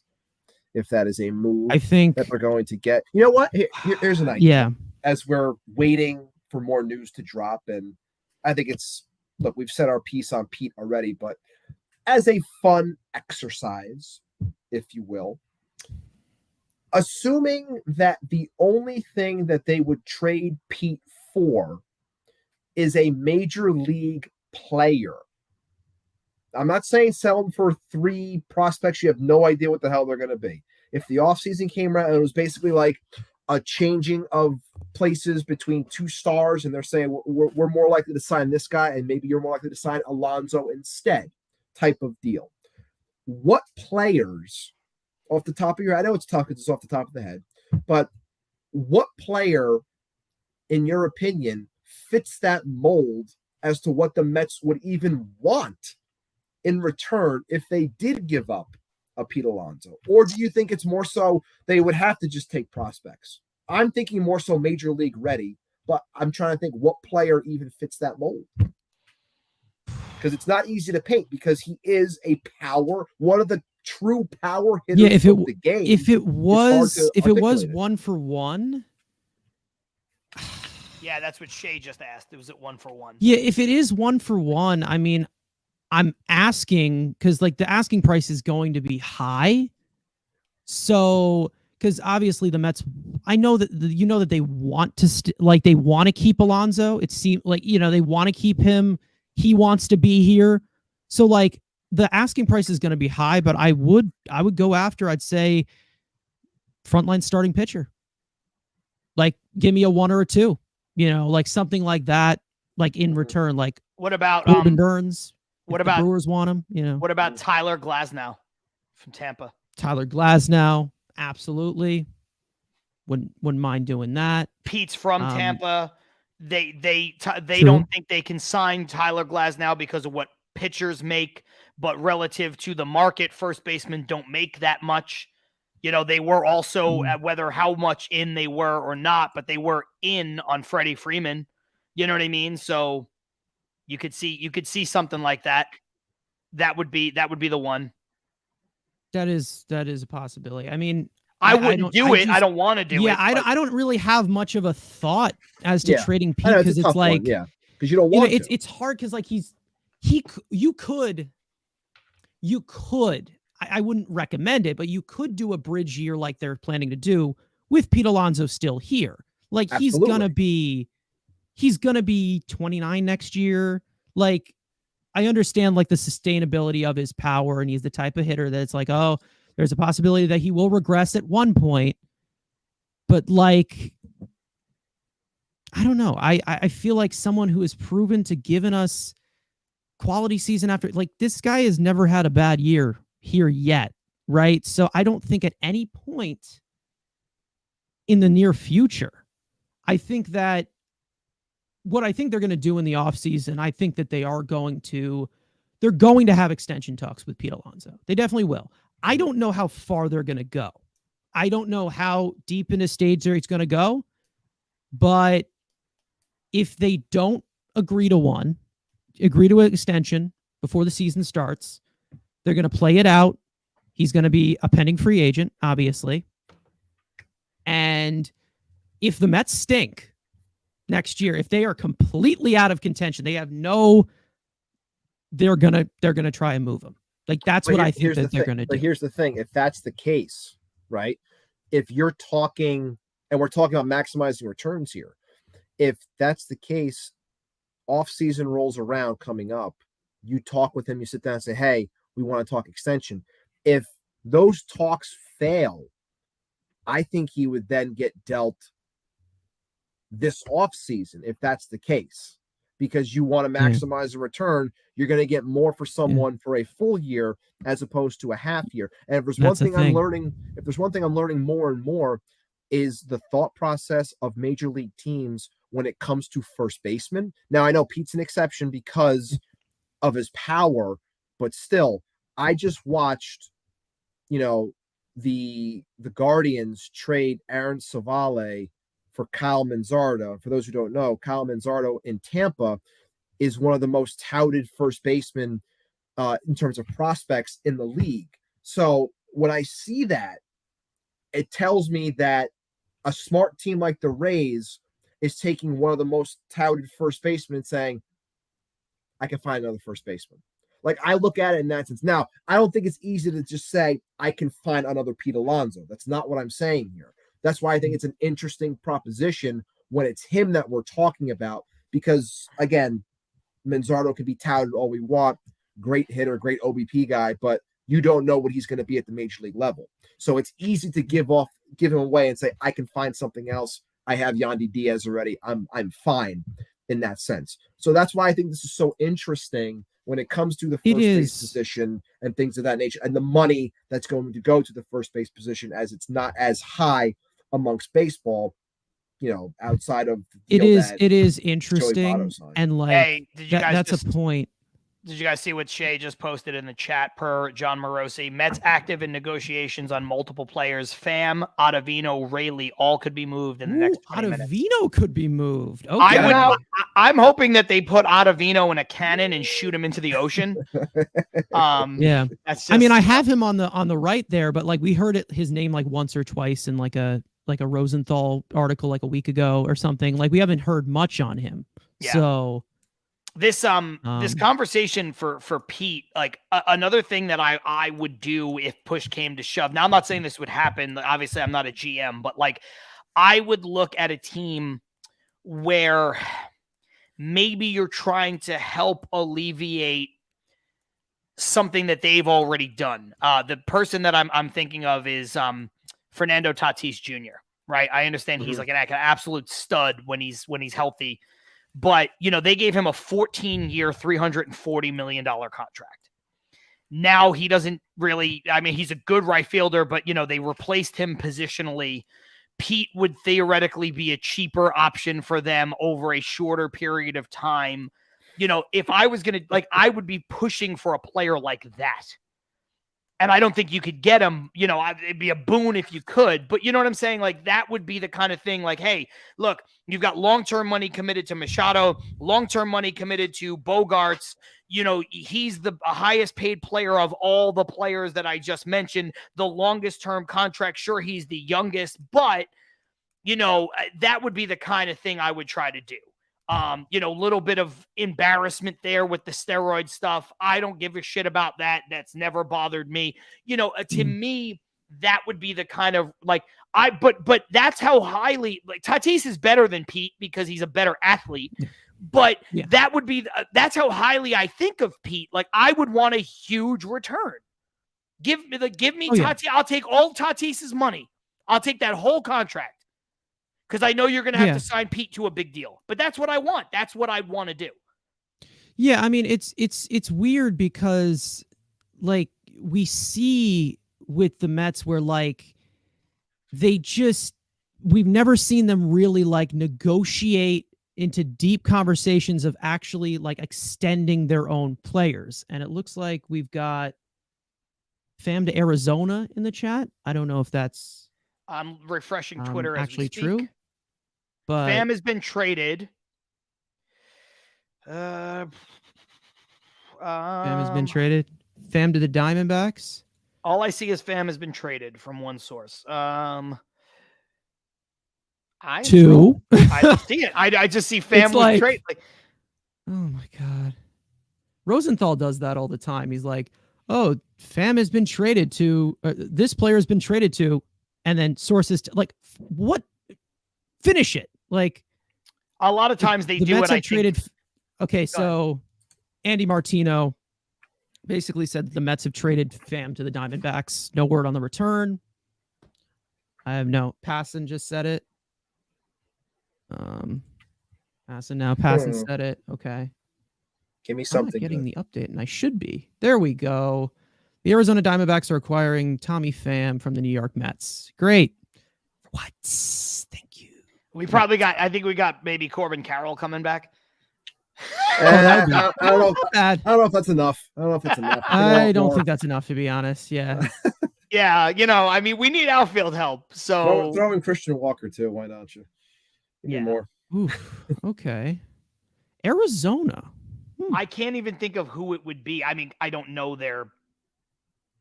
a move. I think that we're going to get. You know what? Here's an idea. Yeah. As we're waiting for more news to drop, and I think it's look, we've said our piece on Pete already, but as a fun exercise, if you will, assuming that the only thing that they would trade Pete for is a major league player. I'm not saying sell him for 3 prospects. You have no idea what the hell they're going to be. If the offseason came around and it was basically like a changing of places between 2 stars, and they're saying we're more likely to sign this guy and maybe you're more likely to sign Alonso instead type of deal. What players, off the top of your head, I know it's tough because it's off the top of the head, but what player, in your opinion, fits that mold as to what the Mets would even want in return if they did give up a Pete Alonso? Or do you think it's more so they would have to just take prospects? I'm thinking more so major league ready, but I'm trying to think what player even fits that mold. Because it's not easy to paint because he is a power, one of the true power hitters of the game. If it was 1-for-1. Yeah, that's what Shea just asked. It was at 1-for-1. Yeah, if it is 1-for-1, I mean, I'm asking because like the asking price is going to be high. So, because obviously the Mets, I know that that they want to they want to keep Alonso. It seems like they want to keep him. He wants to be here. So like the asking price is going to be high, but I would go after, I'd say, frontline starting pitcher. Like give me a 1 or a 2, like something like that. Like in return, like what about Corbin Burns? What about the Brewers want him? What about Tyler Glasnow from Tampa? Tyler Glasnow, absolutely. Wouldn't mind doing that. Pete's from Tampa. They True. don't think they can sign Tyler Glasnow because of what pitchers make, but relative to the market, first basemen don't make that much. They were also whether how much in they were or not, but they were in on Freddie Freeman. You know what I mean? So you could see something like that. That would be the one. That is a possibility. I mean, I wouldn't do it. I don't want to do it. Yeah, I don't really have much of a thought as to trading Pete because it's like, because you don't want to. It's hard because like you could. I wouldn't recommend it, but you could do a bridge year like they're planning to do with Pete Alonso still here. Like Absolutely. he's gonna be 29 next year. Like I understand like the sustainability of his power, and he's the type of hitter that it's like, oh, there's a possibility that he will regress at one point. But like, I don't know. I feel like someone who has proven to given us quality season after, like this guy has never had a bad year here yet, right? So I don't think at any point in the near future, I think that what I think they're going to do in the offseason, I think that they're going to have extension talks with Pete Alonso. They definitely will. I don't know how far they're going to go. I don't know how deep in a stage there it's going to go, but if they don't agree to an extension before the season starts, they're going to play it out. He's going to be a pending free agent, obviously. And if the Mets stink next year, if they are completely out of contention, they're going to try and move him. Like that's what I think that they're going to do. But here's the thing. If that's the case, right? If you're talking, and we're talking about maximizing returns here, if that's the case, off-season rolls around coming up, you talk with him, you sit down and say, hey, we want to talk extension. If those talks fail, I think he would then get dealt this off-season if that's the case, because you want to maximize the return. You're going to get more for someone for a full year as opposed to a half year. And if there's one thing I'm learning more and more is the thought process of major league teams when it comes to first baseman. Now I know Pete's an exception because of his power, but still, I just watched, the Guardians trade Aaron Savale for Kyle Manzardo. For those who don't know, Kyle Manzardo in Tampa is one of the most touted first basemen in terms of prospects in the league. So when I see that, it tells me that a smart team like the Rays is taking one of the most touted first basemen and saying, I can find another first baseman. Like, I look at it in that sense. Now, I don't think it's easy to just say, I can find another Pete Alonso. That's not what I'm saying here. That's why I think it's an interesting proposition when it's him that we're talking about, because, again, Manzardo can be touted all we want, great hitter, great OBP guy, but you don't know what he's going to be at the major league level. So it's easy to give him away and say, I can find something else. I have Yandy Diaz already. I'm fine in that sense. So that's why I think this is so interesting when it comes to the first base position and things of that nature, and the money that's going to go to the first base position, as it's not as high amongst baseball, outside of it is interesting, and like, hey, that's a point. Did you guys see what Shea just posted in the chat per John Morosi? Mets active in negotiations on multiple players. Pham, Ottavino, Rayleigh, all could be moved in the next 20 minutes. Ottavino could be moved. Okay. I'm hoping that they put Ottavino in a cannon and shoot him into the ocean. Yeah. That's just, I mean, I have him on the right there, but like we heard his name like once or twice in like a Rosenthal article like a week ago or something. Like we haven't heard much on him. Yeah. So this conversation for Pete, like another thing that I would do if push came to shove. Now, I'm not saying this would happen. Obviously, I'm not a GM, but like I would look at a team where maybe you're trying to help alleviate something that they've already done. The person that I'm thinking of is Fernando Tatis Jr. Right? I understand he's like an absolute stud when he's healthy. But, they gave him a 14-year, $340 million contract. Now he doesn't really, I mean, he's a good right fielder, but, they replaced him positionally. Pete would theoretically be a cheaper option for them over a shorter period of time. If I was going to, I would be pushing for a player like that. And I don't think you could get him, it'd be a boon if you could, but you know what I'm saying? Like that would be the kind of thing like, hey, look, you've got long-term money committed to Machado, long-term money committed to Bogarts. He's the highest paid player of all the players that I just mentioned, the longest term contract. Sure, he's the youngest, but that would be the kind of thing I would try to do. Little bit of embarrassment there with the steroid stuff. I don't give a shit about that. That's never bothered me. To me, that would be the kind of like but that's how highly like Tatis is better than Pete because he's a better athlete. But that would be that's how highly I think of Pete. Like I would want a huge return. Give me Tatis. I'll take all Tatis's money. I'll take that whole contract. Because I know you're going to have to sign Pete to a big deal, but that's what I want. That's what I want to do. Yeah, I mean, it's weird because, like, we see with the Mets where, like, we've never seen them really, like, negotiate into deep conversations of actually, like, extending their own players. And it looks like we've got Pham to Arizona in the chat. I don't know if that's... I'm refreshing Twitter as actually we speak. True. But Pham has been traded. Pham has been traded. Pham to the Diamondbacks. All I see is Pham has been traded from one source. I don't see it. I just see Pham was traded. Oh my God. Rosenthal does that all the time. He's like, oh, Pham has been traded to, this player has been traded to, and then sources like, what? Finish it. Like a lot of times they do Mets it. Have traded. Okay, so Andy Martino basically said the Mets have traded Pham to the Diamondbacks. No word on the return. I have no. Passan just said it. Passan said it. Okay. Give me something. I'm not getting the update, and I should be. There we go. The Arizona Diamondbacks are acquiring Tommy Pham from the New York Mets. Great. What? Thank you. I think we got maybe Corbin Carroll coming back. I don't know if that's enough. I don't think that's enough, to be honest. Yeah. Yeah. I mean, we need outfield help. So throw in Christian Walker too. Why don't you? Give me more. Oof, okay. Arizona. I can't even think of who it would be. I mean, I don't know their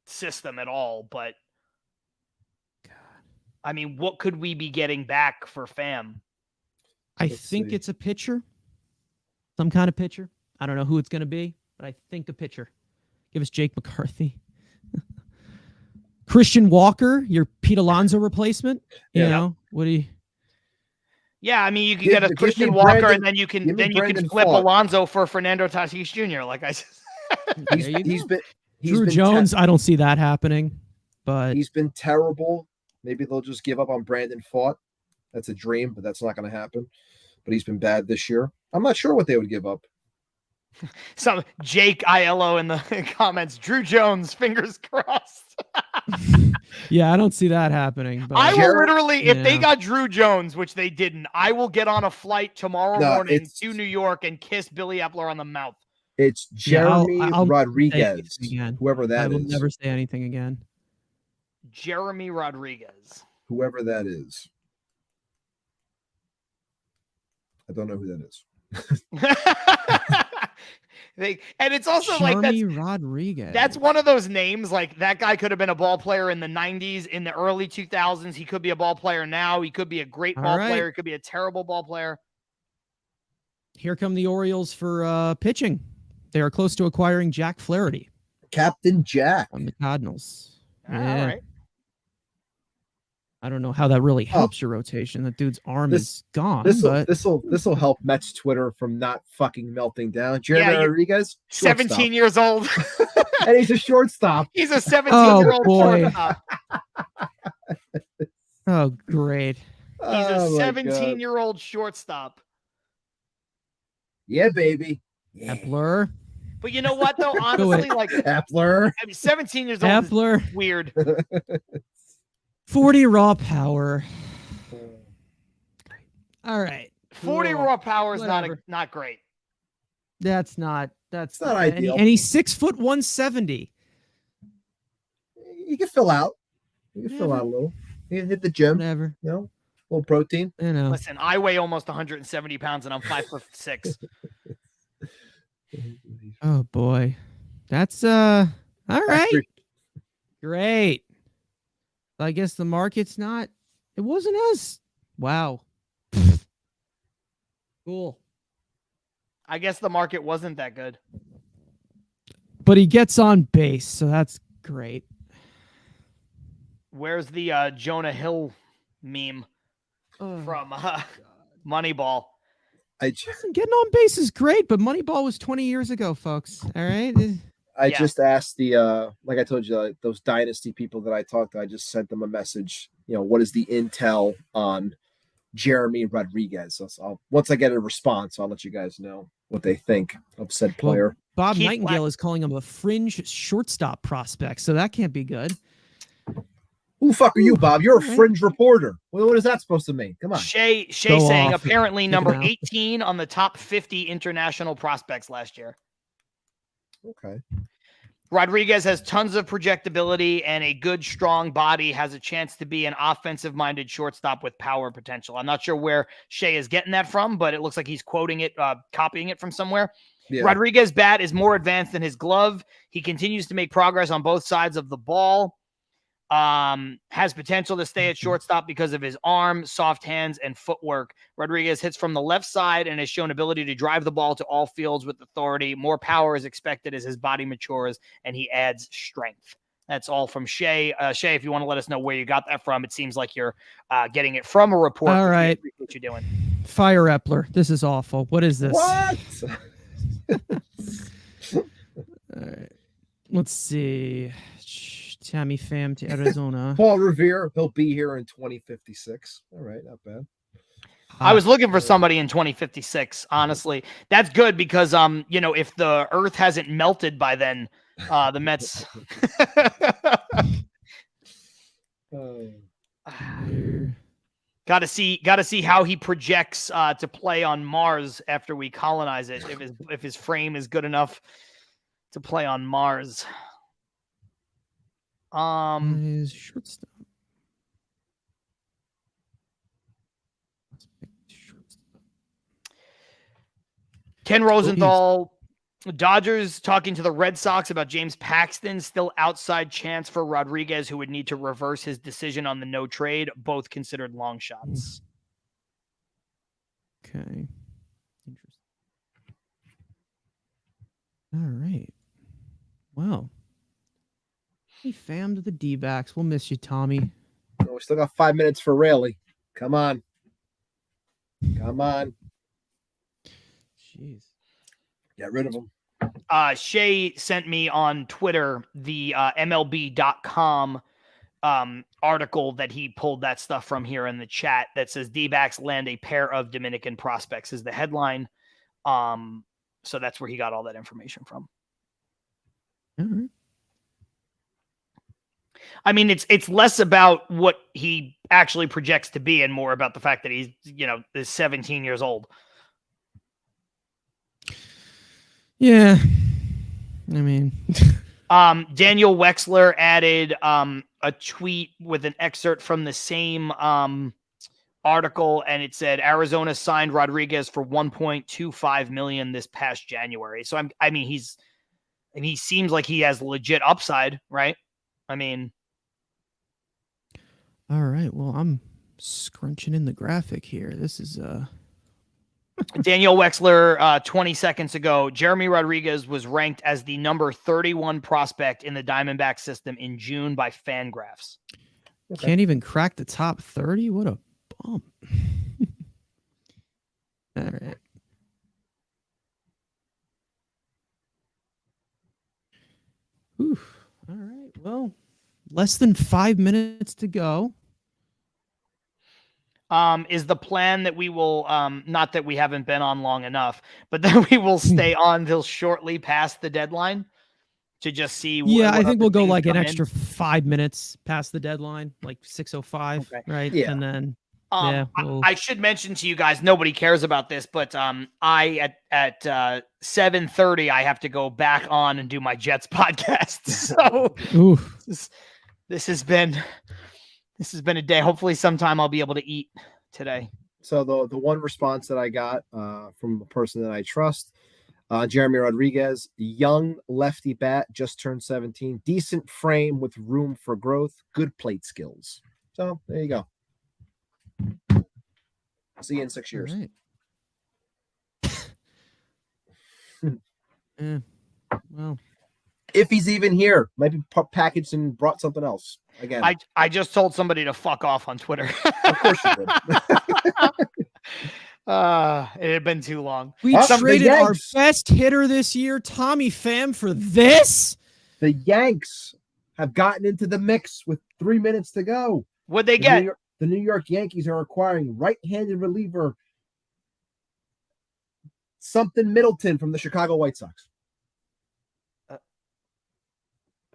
system at all, but I mean, what could we be getting back for Pham? I think it's a pitcher. Some kind of pitcher. I don't know who it's going to be, but I think a pitcher. Give us Jake McCarthy. Christian Walker, your Pete Alonso replacement. You know, what do you? Yeah, I mean, you can get a Christian Walker, and then you can flip Alonso for Fernando Tatis Jr. Like I said, he's been Drew Jones. I don't see that happening, but he's been terrible. Maybe they'll just give up on Brandon Pfaadt. That's a dream, but that's not going to happen. But he's been bad this year. I'm not sure what they would give up. Some Jake Aiello in the comments. Drew Jones, fingers crossed. Yeah, I don't see that happening. But I will literally, if they got Drew Jones, which they didn't, I will get on a flight tomorrow morning to New York and kiss Billy Epler on the mouth. It's Jeremy Rodriguez, whoever that is. I will never say anything again. Jeremy Rodriguez. Whoever that is. I don't know who that is. And it's also Jeremy Rodriguez. That's one of those names. Like, that guy could have been a ball player in the 90s, in the early 2000s. He could be a ball player now. He could be a great ball player. He could be a terrible ball player. Here come the Orioles for pitching. They are close to acquiring Jack Flaherty. Captain Jack. On the Cardinals. All right. I don't know how that really helps your rotation. That dude's arm is gone. This will help Mets Twitter from not fucking melting down. Jeremy Rodriguez, 17 years old, and he's a shortstop. He's a 17-year-old shortstop. Oh, great. He's a 17-year-old shortstop. Yeah, baby. Yeah. Epler. But you know what, though? Honestly, like Epler. I mean, 17 years old Epler. Is weird. 40 raw power. All right. 40 raw power is not great. That's not ideal. And he's 6'170". You can fill out. You can fill out a little. You can hit the gym. Whatever. You know, a little protein. You know. Listen, I weigh almost 170 pounds and I'm 5'6". Oh boy. That's all right. Great. I guess the market's not. It wasn't us. Wow. Cool. I guess the market wasn't that good. But he gets on base, so that's great. Where's the Jonah Hill meme from Moneyball? Listen, getting on base is great, but Moneyball was 20 years ago, folks. All right. I just asked like I told you, those dynasty people that I talked to, I just sent them a message. You know, what is the intel on Jeremy Rodriguez? So once I get a response, I'll let you guys know what they think of said player. Well, Bob Nightingale is calling him a fringe shortstop prospect, so that can't be good. Who the fuck are you, Bob? You're a fringe reporter. What is that supposed to mean? Come on. Shea saying apparently number 18 on the top 50 international prospects last year. Okay. Rodriguez has tons of projectability and a good, strong body, has a chance to be an offensive-minded shortstop with power potential. I'm not sure where Shea is getting that from, but it looks like he's quoting it, copying it from somewhere. Yeah. Rodriguez's bat is more advanced than his glove. He continues to make progress on both sides of the ball. Has potential to stay at shortstop because of his arm, soft hands, and footwork. Rodriguez hits from the left side and has shown ability to drive the ball to all fields with authority. More power is expected as his body matures, and he adds strength. That's all from Shea. Shea, if you want to let us know where you got that from, it seems like you're getting it from a report. All right. What you're doing. Fire Epler. This is awful. What is this? What? All right. Let's see. Tommy Pham to Arizona. Paul Rivera, he'll be here in 2056. All right, not bad. I was looking for somebody in 2056, honestly. That's good because you know, if the earth hasn't melted by then, the Mets gotta see how he projects to play on Mars after we colonize it, if his frame is good enough to play on Mars. Shortstop. Ken Rosenthal, Dodgers talking to the Red Sox about James Paxton, still outside chance for Rodriguez, who would need to reverse his decision on the no trade, both considered long shots. Okay. Interesting. All right. Well, he fammed the D-backs. We'll miss you, Tommy. Oh, we still got 5 minutes for Rayleigh. Come on. Come on. Jeez. Get rid of him. Shea sent me on Twitter the MLB.com article that he pulled that stuff from here in the chat that says D-backs land a pair of Dominican prospects is the headline. So that's where he got all that information from. All right. I mean, it's less about what he actually projects to be and more about the fact that he's, is 17 years old. Yeah. I mean, Daniel Wexler added a tweet with an excerpt from the same article, and it said Arizona signed Rodriguez for $1.25 million this past January. So he seems like he has legit upside, right? I mean, all right. Well, I'm scrunching in the graphic here. This is Daniel Wexler, 20 seconds ago, Jeremy Rodriguez was ranked as the number 31 prospect in the Diamondback system in June by Fangraphs. Okay. Can't even crack the top 30. What a bump. All right. Oof. All right. Well, less than 5 minutes to go. Is the plan that we will, not that we haven't been on long enough, but that we will stay on till shortly past the deadline to just see. Yeah, I think we'll go things like an come in? extra 5 minits past the deadline, like 6:05, Okay. right? Yeah. And then I should mention to you guys, nobody cares about this, but I at 7:30 I have to go back on and do my Jets podcast. So oof. this has been a day. Hopefully sometime I'll be able to eat today. So the one response that I got from a person that I trust, Jeremy Rodriguez, young lefty bat, just turned 17, decent frame with room for growth, good plate skills. So there you go. See you in 6 years. All right. Yeah. Well, If he's even here, maybe packaged and brought something else. Again, I just told somebody to fuck off on Twitter. of course you did. It had been too long. we traded our best hitter this year, Tommy Pham, for this. The Yanks have gotten into the mix with 3 minutes to go. What'd they get? The New York Yankees are acquiring right-handed reliever something Middleton from the Chicago White Sox.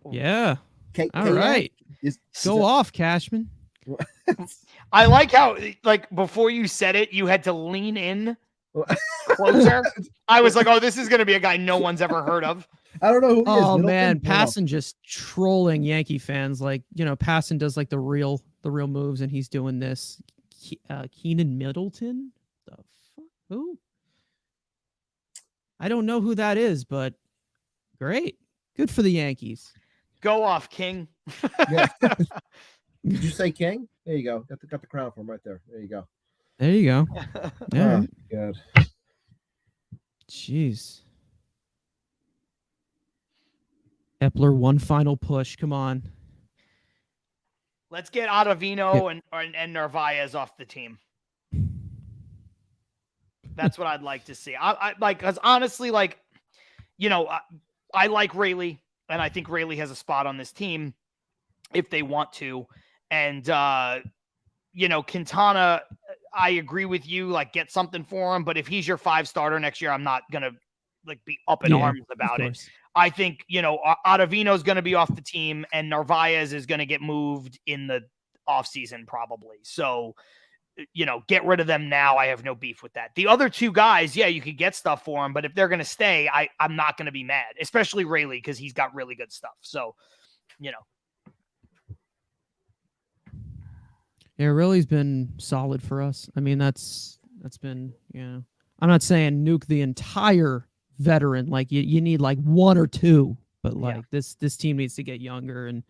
Yeah. All K- right. Is Go off, Cashman. I like how, like, before you said it, you had to lean in closer. I was like, oh, this is going to be a guy no one's ever heard of. I don't know who he is. Oh Middleton? man, I don't know. Passon just trolling Yankee fans. Like, Passon does like the real moves, and he's doing this. Keenan Middleton? The fuck? Who? I don't know who that is, but great. Good for the Yankees. Go off, King. Yeah. Did you say King? There you go. Got the crown for him right there. There you go. There you go. Yeah. Good. Jeez. Epler, one final push. Come on. Let's get Ottavino and Narvaez off the team. That's what I'd like to see. I like, because honestly, like, I like Rayleigh, and I think Rayleigh has a spot on this team if they want to. And, Quintana, I agree with you, like, get something for him. But if he's your 5 starter next year, I'm not going to, like, be up in arms about it. I think, Ottavino is going to be off the team, and Narvaez is going to get moved in the offseason probably. So, get rid of them now. I have no beef with that. The other 2 guys, yeah, you could get stuff for them, but if they're going to stay, I'm not going to be mad, especially Rayleigh, because he's got really good stuff. So, Yeah, Raleigh's been solid for us. I mean, that's been, I'm not saying nuke the entire veteran. Like you need like 1 or 2, but like this team needs to get younger. And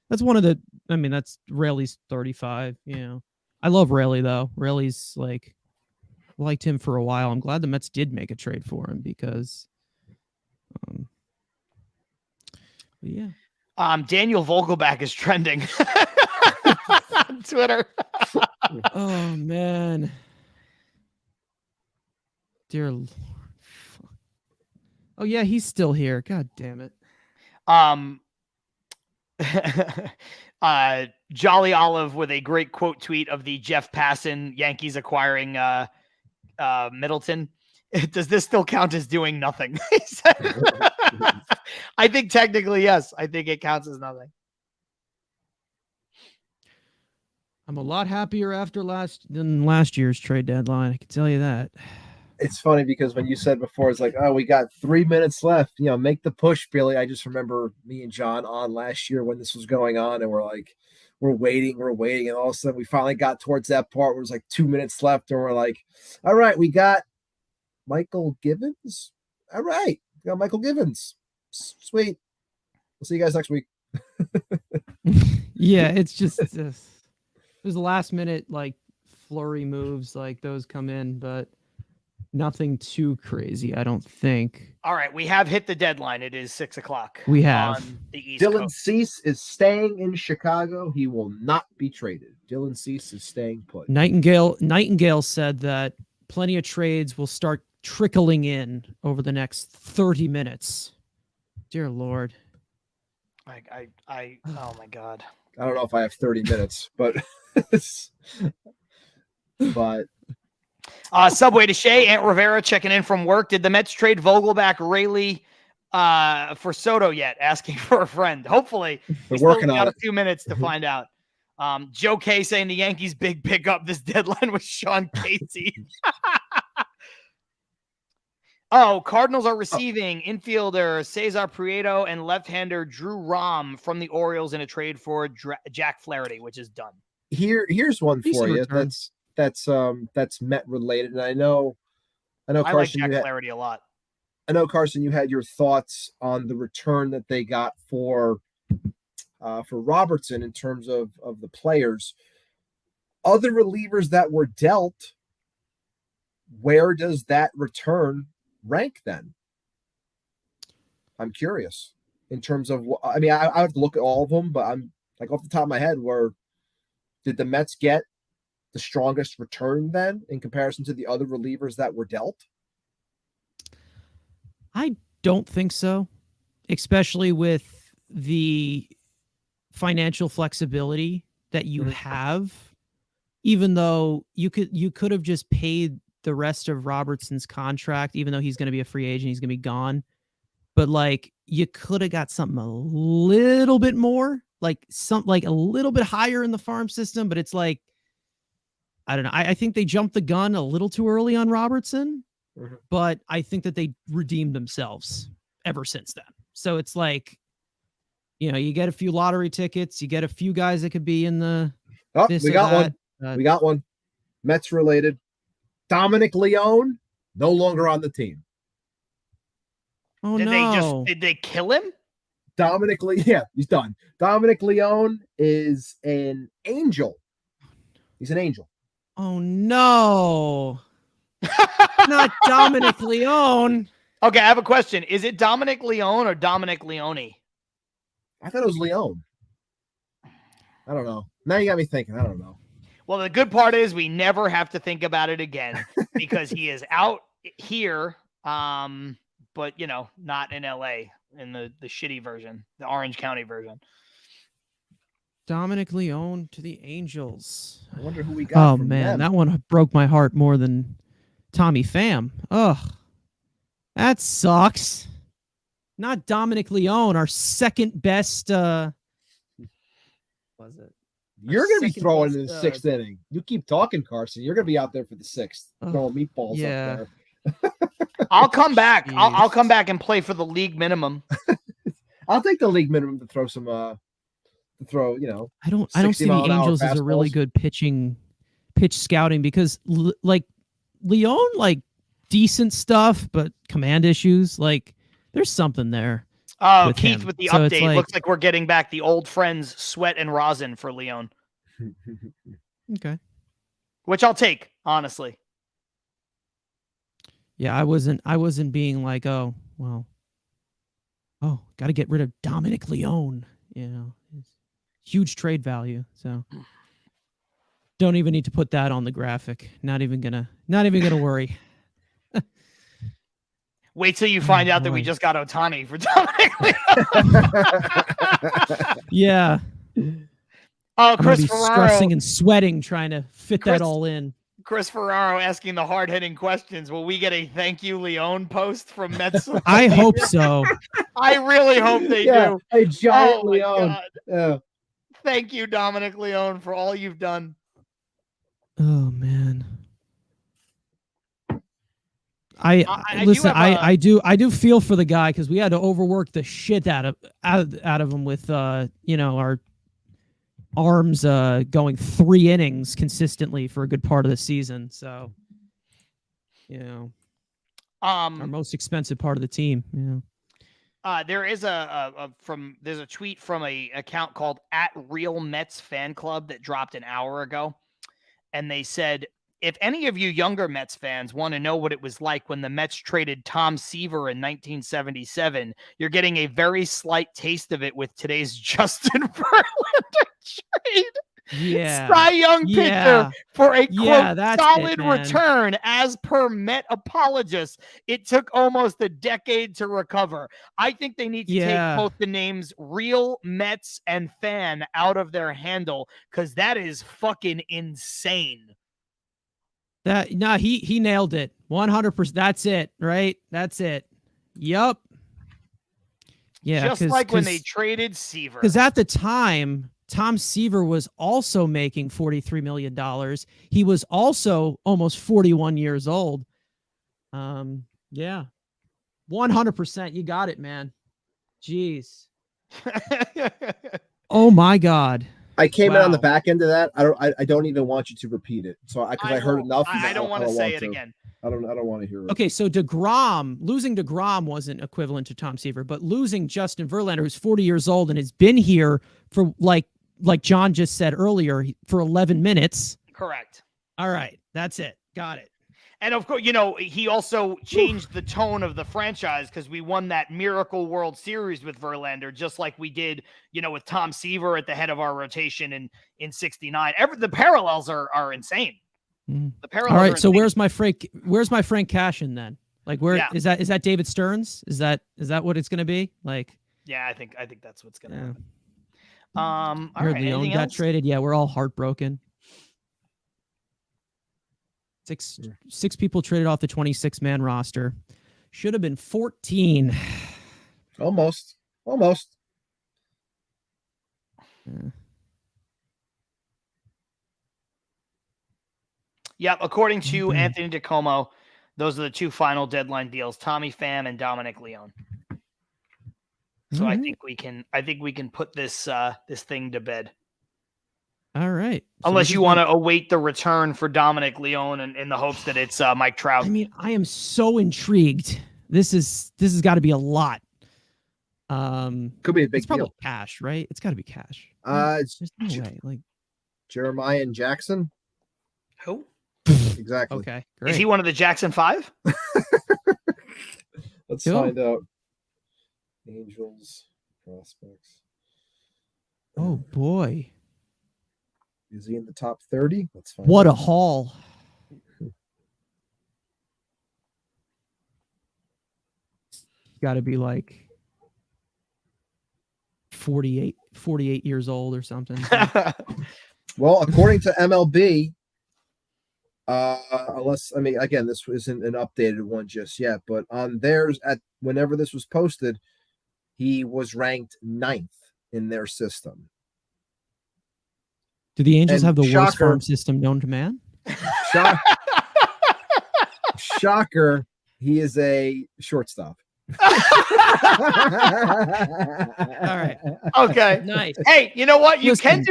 that's that's Raleigh's 35, I love Rayleigh though. Raleigh's like, liked him for a while. I'm glad the Mets did make a trade for him because Yeah. Daniel Vogelback is trending on Twitter. Oh man. Dear Lord. Oh yeah, he's still here. God damn it. Jolly Olive with a great quote tweet of the Jeff Passan Yankees acquiring Middleton. Does this still count as doing nothing? He said. I think technically, yes. I think it counts as nothing. I'm a lot happier after than last year's trade deadline. I can tell you that. It's funny because when you said before, it's like, oh, we got 3 minutes left. Make the push, Billy. I just remember me and John on last year when this was going on, and we're waiting, and all of a sudden we finally got towards that part where it was like 2 minutes left, and we're like, all right, we got Michael Givens. All right, we got Michael Givens. Sweet. We'll see you guys next week. Yeah, it's just it was the last minute flurry moves, those come in, but nothing too crazy, I don't think. All right, we have hit the deadline. It is 6:00. We have. On the East Dylan Coast. Cease is staying in Chicago. He will not be traded. Dylan Cease is staying put. Nightingale said that plenty of trades will start trickling in over the next 30 minutes. Dear Lord. Oh my God. I don't know if I have 30 minutes, but Subway to Shea, Aunt Rivera checking in from work. Did the Mets trade Vogelback, Rayleigh for Soto yet? Asking for a friend. Hopefully. We're working on got it. a few minutes to find out. Joe K saying the Yankees' big pickup this deadline was Sean Casey. Cardinals are receiving infielder Cesar Prieto and left-hander Drew Rom from the Orioles in a trade for Jack Flaherty, which is done. Here's one for Decent you. return. That's Met related, and I know I like Carson. Jack Flaherty a lot. I know Carson. You had your thoughts on the return that they got for Robertson in terms of the players. Other relievers that were dealt, where does that return rank then? I'm curious in terms of I have to look at all of them, but I'm off the top of my head, where did the Mets get the strongest return then in comparison to the other relievers that were dealt? I don't think so, especially with the financial flexibility that you have, even though you could have just paid the rest of Robertson's contract, even though he's going to be a free agent, he's going to be gone. But you could have got something a little bit more, a little bit higher in the farm system. But it's I don't know. I think they jumped the gun a little too early on Robertson, but I think that they redeemed themselves ever since then. So it's you get a few lottery tickets, you get a few guys that could be in the. Oh, we got one. We got one. Mets related. Dominic Leone, no longer on the team. Oh, Did they kill him? Yeah, he's done. Dominic Leone is an angel. He's an angel. Oh, no. Not Dominic Leone. Okay, I have a question. Is it Dominic Leone or Dominic Leone? I thought it was Leone. I don't know. Now you got me thinking. I don't know. Well, the good part is we never have to think about it again because he is out here, but, not in L.A. in the shitty version, the Orange County version. Dominic Leone to the Angels. I wonder who we got. Oh, man, that one broke my heart more than Tommy Pham. Ugh, that sucks. Not Dominic Leone, our second best. Was it? You're going to be throwing in the sixth inning. You keep talking, Carson. You're going to be out there for the sixth, throwing meatballs up there. I'll come back. I'll come back and play for the league minimum. I'll take the league minimum to throw some. I don't see the Angels as a really good pitch scouting because Leone decent stuff, but command issues. There's something there. Oh, with Keith him. with the So update. Looks like we're getting back the old friends, Sweat and Rosin for Leone. Okay. Which I'll take, honestly. Yeah, I wasn't being oh, well. Oh, got to get rid of Dominic Leone. You know, huge trade value. So don't even need to put that on the graphic. Not even gonna worry. Wait till you find out that we boy. just got Ohtani for Dominic Leone. Yeah. Oh, I'm gonna Chris be Ferraro. stressing and sweating trying to fit Chris- that all in. Chris Ferraro asking the hard-hitting questions. Will we get a thank you, Leone post from Mets? I hope so. I really hope they do. A giant Oh, my Leon. God. Yeah. Thank you, Dominic Leone, for all you've done. Oh man. I do listen. have I do feel for the guy because we had to overwork the shit out of him with our arms going 3 innings consistently for a good part of the season. So our most expensive part of the team. Yeah. There is there's a tweet from a account called @RealMetsFanClub that dropped an hour ago, and they said, if any of you younger Mets fans want to know what it was like when the Mets traded Tom Seaver in 1977, you're getting a very slight taste of it with today's Justin Verlander trade. Yeah. Cy Young pitcher for a quote that's solid it, man. return. As per Met apologists, it took almost a decade to recover. I think they need to take both the names Real Mets and Fan out of their handle, because that is fucking insane. He nailed it 100%. That's it, right? That's it. Yup. Yeah, just like when they traded Seaver. Because at the time, Tom Seaver was also making $43 million. He was also almost 41 years old. Yeah. 100%. You got it, man. Jeez. Oh my God. I came in on the back end of that. I don't even want you to repeat it. So because I heard enough. I don't want to say it again. I don't want to hear it. Okay, so losing DeGrom wasn't equivalent to Tom Seaver, but losing Justin Verlander, who's 40 years old and has been here for like John just said earlier, for 11 minutes. Correct. All right, that's it. Got it. And of course, he also changed the tone of the franchise because we won that Miracle World Series with Verlander, just like we did, with Tom Seaver at the head of our rotation in '69. The parallels are insane. The parallels. All right, so where's my Frank Cashin then? Like, where is that David Stearns? Is that what it's going to be? Like, yeah, I think that's what's going to happen. All right, Leone got traded. Yeah, we're all heartbroken. Six people traded off the 26-man roster. Should have been 14. Almost. Yep. According to Anthony DiComo, those are the two final deadline deals: Tommy Pham and Dominic Leone. So I think we can put this thing to bed. All right. Unless you want to await the return for Dominic Leone in the hopes that it's Mike Trout. I mean, I am so intrigued. This has got to be a lot. Could be a big it's probably deal. Cash, right? It's got to be cash. It's There's no way. Like Jeremiah and Jackson. Who? Exactly. Okay. Great. Is he one of the Jackson 5? Let's find out. Angels prospects. Oh boy. Is he in the top 30? Let's find What out. a haul. Got to be like 48 years old or something. Well, according to MLB, again, this isn't an updated one just yet, but on theirs whenever this was posted, he was ranked 9th in their system. Do the Angels have the shocker, worst farm system known to man? Shocker, he is a shortstop. All right. Okay. Nice. Hey, you know what? You can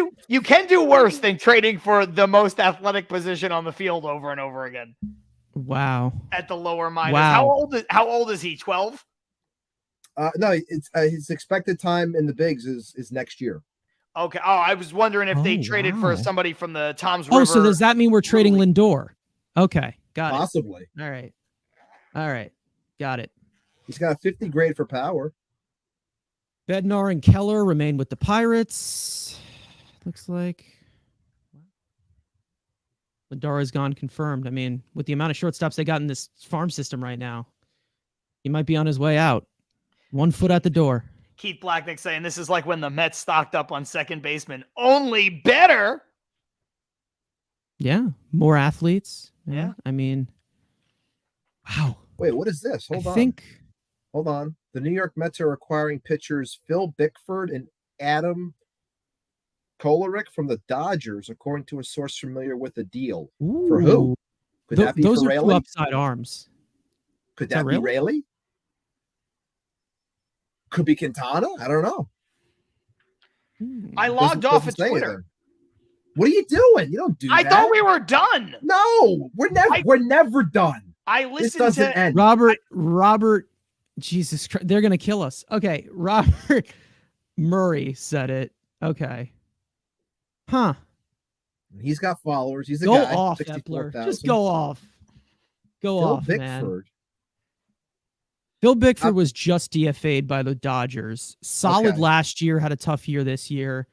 do worse than trading for the most athletic position on the field over and over again. Wow. At the lower minors. Wow. How old is he? 12? No, it's his expected time in the bigs is next year. Okay. Oh, I was wondering if they traded for somebody from the Tom's River. Oh, so does that mean we're trading Lindor? Okay. Got it. Possibly. All right. Got it. He's got a 50 grade for power. Bednar and Keller remain with the Pirates. Looks like Lindara's gone confirmed. I mean, with the amount of shortstops they got in this farm system right now, he might be on his way out. 1 foot at the door. Keith Blacknick saying this is like when the Mets stocked up on second baseman. Only better. Yeah, more athletes. Yeah. I mean, wow. Wait, what is this? I think Hold on. The New York Mets are acquiring pitchers Phil Bickford and Adam Kolarek from the Dodgers, according to a source familiar with the deal. For who? Ooh. Could that be Those for are two Raley? upside arms. Could that that be Raley? Could be Quintana? I don't know. I logged off at say Twitter. anything. What are you doing? You don't do I that. thought we were done. No, we're never done. I This listened doesn't to end. Robert, Jesus Christ, they're gonna kill us. Okay, Robert Murray said it. Okay, huh? He's got followers. He's a Go guy. off, 64,000. Epler. Just go off. Go Phil off, man. Bickford. Phil Bickford was just DFA'd by the Dodgers. Solid Okay. last year, had a tough year this year.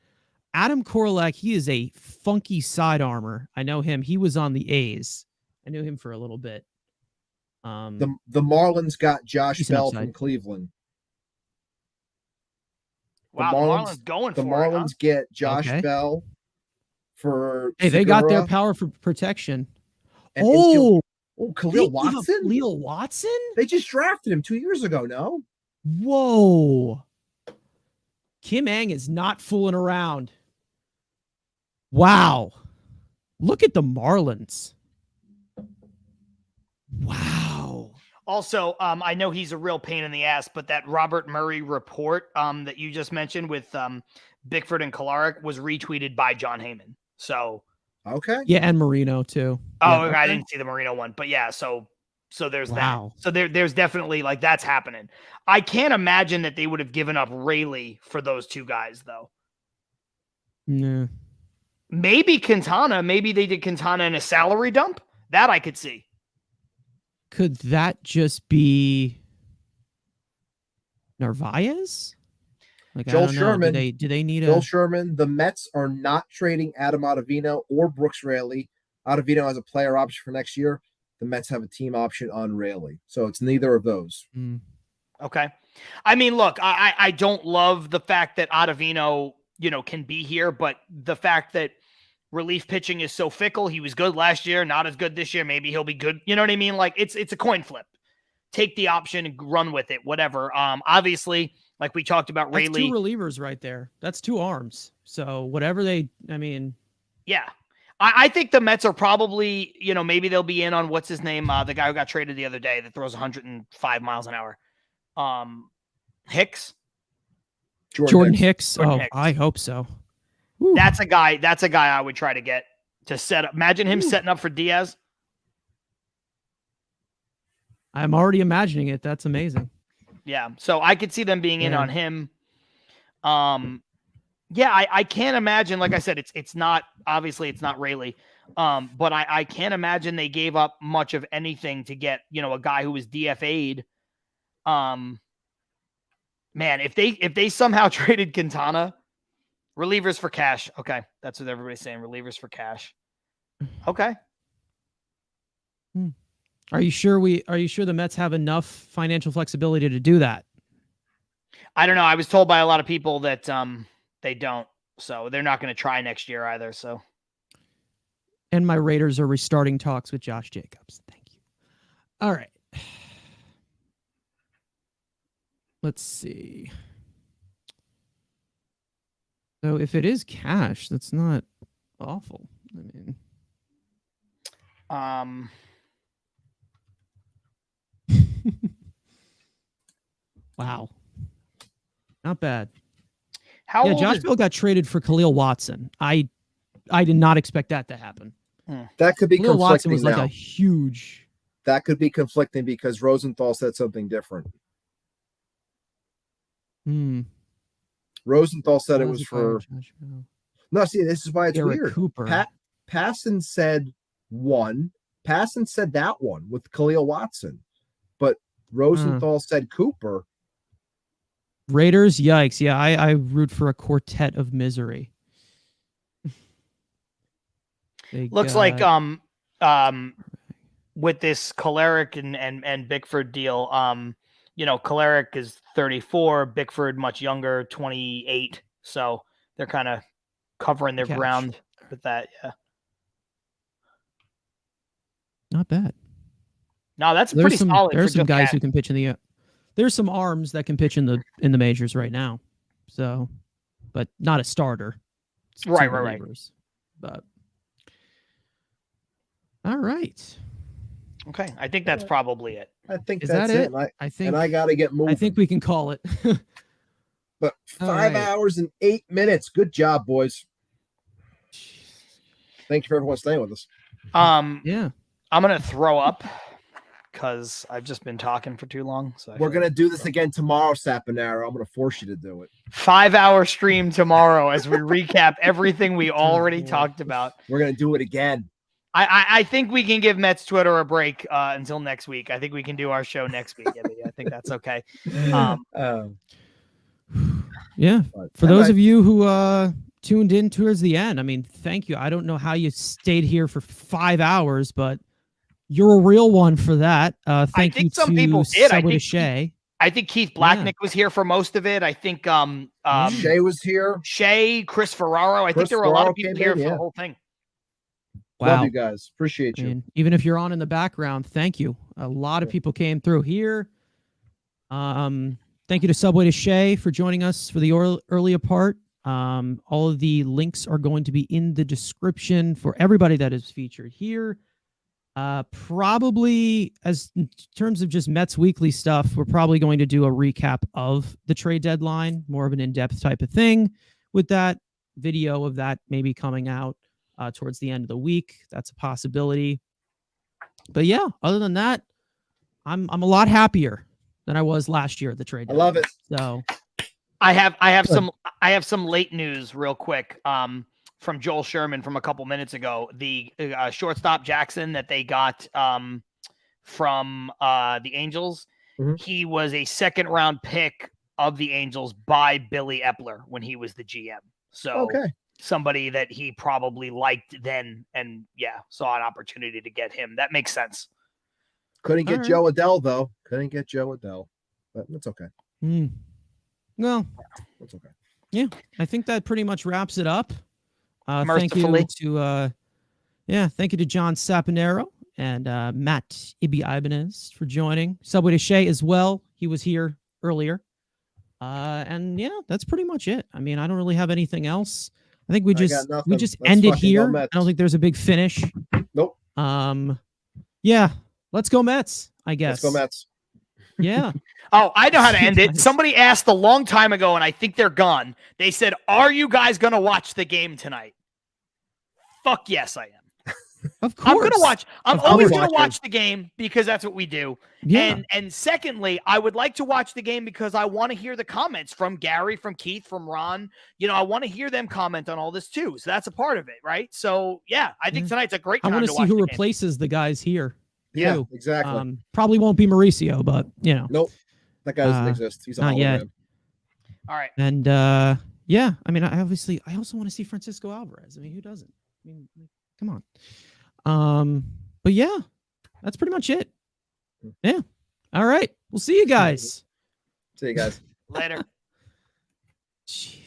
Adam Korolek, he is a funky side armor. I know him. He was on the A's. I knew him for a little bit. The Marlins got Josh Decent Bell upside. from Cleveland. wow, Marlins going The for Marlins it. Huh? get Josh Okay. Bell for Hey, they got their Segura power for protection. and Oh, Khalil they gave up Watson. Khalil Watson? They just drafted him 2 years ago. No, Whoa. Kim Ang is not fooling around. Wow. Look at the Marlins. Wow. Also, I know he's a real pain in the ass, but that Robert Murray report that you just mentioned with Bickford and Kolarek was retweeted by John Heyman. So, okay. Yeah, and Marino too. oh, Yeah. I didn't see the Marino one, but yeah. So there's Wow. that. So there's definitely like that's happening. I can't imagine that they would have given up Raley for those two guys, though. No. Maybe Quintana. Maybe they did Quintana in a salary dump. That I could see. Could that just be Narvaez? Like, Joel I don't know. Sherman. Do they need Bill a Sherman. The Mets are not trading Adam Ottavino or Brooks Raley. Ottavino has a player option for next year. The Mets have a team option on Raley, so it's neither of those. Okay. I mean, look, I don't love the fact that Ottavino, can be here, but the fact that relief pitching is so fickle. He was good last year, not as good this year. Maybe he'll be good. You know what I mean? Like it's a coin flip. Take the option and run with it, whatever. Obviously, like we talked about, That's Raley. two relievers right there. That's two arms. So whatever Yeah. I think the Mets are probably, maybe they'll be in on what's his name, the guy who got traded the other day that throws 105 miles an hour. Hicks. Jordan Hicks. Jordan Oh, Hicks. I hope so. Whew. That's a guy I would try to get to set up. Imagine him setting up for Diaz. I'm already imagining it. That's amazing. Yeah. So I could see them being in on him. Yeah, I can't imagine, like I said, it's not Raley. But I can't imagine they gave up much of anything to get, a guy who was DFA'd. Man, if they somehow traded Quintana, relievers for cash. Okay. That's what everybody's saying. Relievers for cash. Okay. Are you sure the Mets have enough financial flexibility to do that? I don't know. I was told by a lot of people that they don't. So they're not going to try next year either. So. And my Raiders are restarting talks with Josh Jacobs. Thank you. All right. Let's see. So if it is cash, that's not awful. I mean, wow. Not bad. How old Josh is Bell got traded for Khalil Watson. I did not expect that to happen. That could be Khalil Watson conflicting was like now. a huge. That could be conflicting because Rosenthal said something different. Rosenthal said it was for. No, see, this is why it's Garrett weird. Cooper. Passon said one. Passon said that one with Khalil Watson, but Rosenthal said Cooper. Raiders, yikes. Yeah, I root for a quartet of misery. Looks like with this Kolarek and Bickford deal, Kolarek is 34, Bickford much younger, 28. So they're kind of covering their ground with that. Yeah. Not bad. No, that's pretty solid. There's some guys who can pitch in the. There's some arms that can pitch in the majors right now. So, but not a starter. Right. But all right. Okay, I think that's probably it. I think Is that's that it? I think I got to get moving. I think we can call it. But 5 hours and 8 minutes. Good job, boys. Thank you for everyone staying with us. Yeah. I'm gonna throw up because I've just been talking for too long. So we're gonna do this again tomorrow, Saponaro. I'm gonna force you to do it. 5-hour stream tomorrow as we recap everything we already talked about. We're gonna do it again. I think we can give Mets Twitter a break until next week. I think we can do our show next week. I think that's okay. Yeah. For those of you who tuned in towards the end, I mean, thank you. I don't know how you stayed here for 5 hours, but you're a real one for that. Thank you some to people did. Subway to Shea. I think Keith Blacknick was here for most of it. I think Shea was here. Shea, Chris Ferraro. I think there were a lot of people here for the whole thing. Wow. Love you guys. Appreciate you. And even if you're on in the background, thank you. A lot of people came through here. Thank you to Subway to Shea for joining us for the earlier part. All of the links are going to be in the description for everybody that is featured here. Probably as in terms of just Mets weekly stuff, we're probably going to do a recap of the trade deadline, more of an in-depth type of thing with that video of that maybe coming out towards the end of the week. That's a possibility. But yeah, other than that, I'm a lot happier than I was last year at the trade deadline. I love it. So I have some late news real quick from Joel Sherman from a couple minutes ago. The shortstop Jackson that they got from the Angels, he was a second-round pick of the Angels by Billy Epler when he was the GM. So somebody that he probably liked then and saw an opportunity to get him. That makes sense. Couldn't get Joe Adell, though. Couldn't get Joe Adell. But that's okay. Well, that's okay. Yeah, I think that pretty much wraps it up. Thank you to John Saponaro and Matt Ibanez for joining. Subway to Shea as well. He was here earlier. And yeah, that's pretty much it. I mean, I don't really have anything else. I think we just ended here. I don't think there's a big finish. Nope. Yeah, let's go Mets, I guess. Let's go Mets. Yeah. Oh, I know how to end it. Somebody asked a long time ago, and I think they're gone. They said, "Are you guys going to watch the game tonight?" Fuck yes, I am. Of course. I'm going to watch. I'm always going to watch the game because that's what we do. Yeah. And secondly, I would like to watch the game because I want to hear the comments from Gary, from Keith, from Ron. I want to hear them comment on all this too. So that's a part of it, right? So yeah, I think tonight's a great time to watch. I want to see who replaces the guys here. Yeah, exactly. Probably won't be Mauricio, but Nope. That guy doesn't exist. He's not yet. All right. And I mean, I also want to see Francisco Alvarez. I mean, who doesn't? I mean, come on. But yeah, that's pretty much it. Yeah. All right. We'll see you guys. See you guys. Later. Jeez.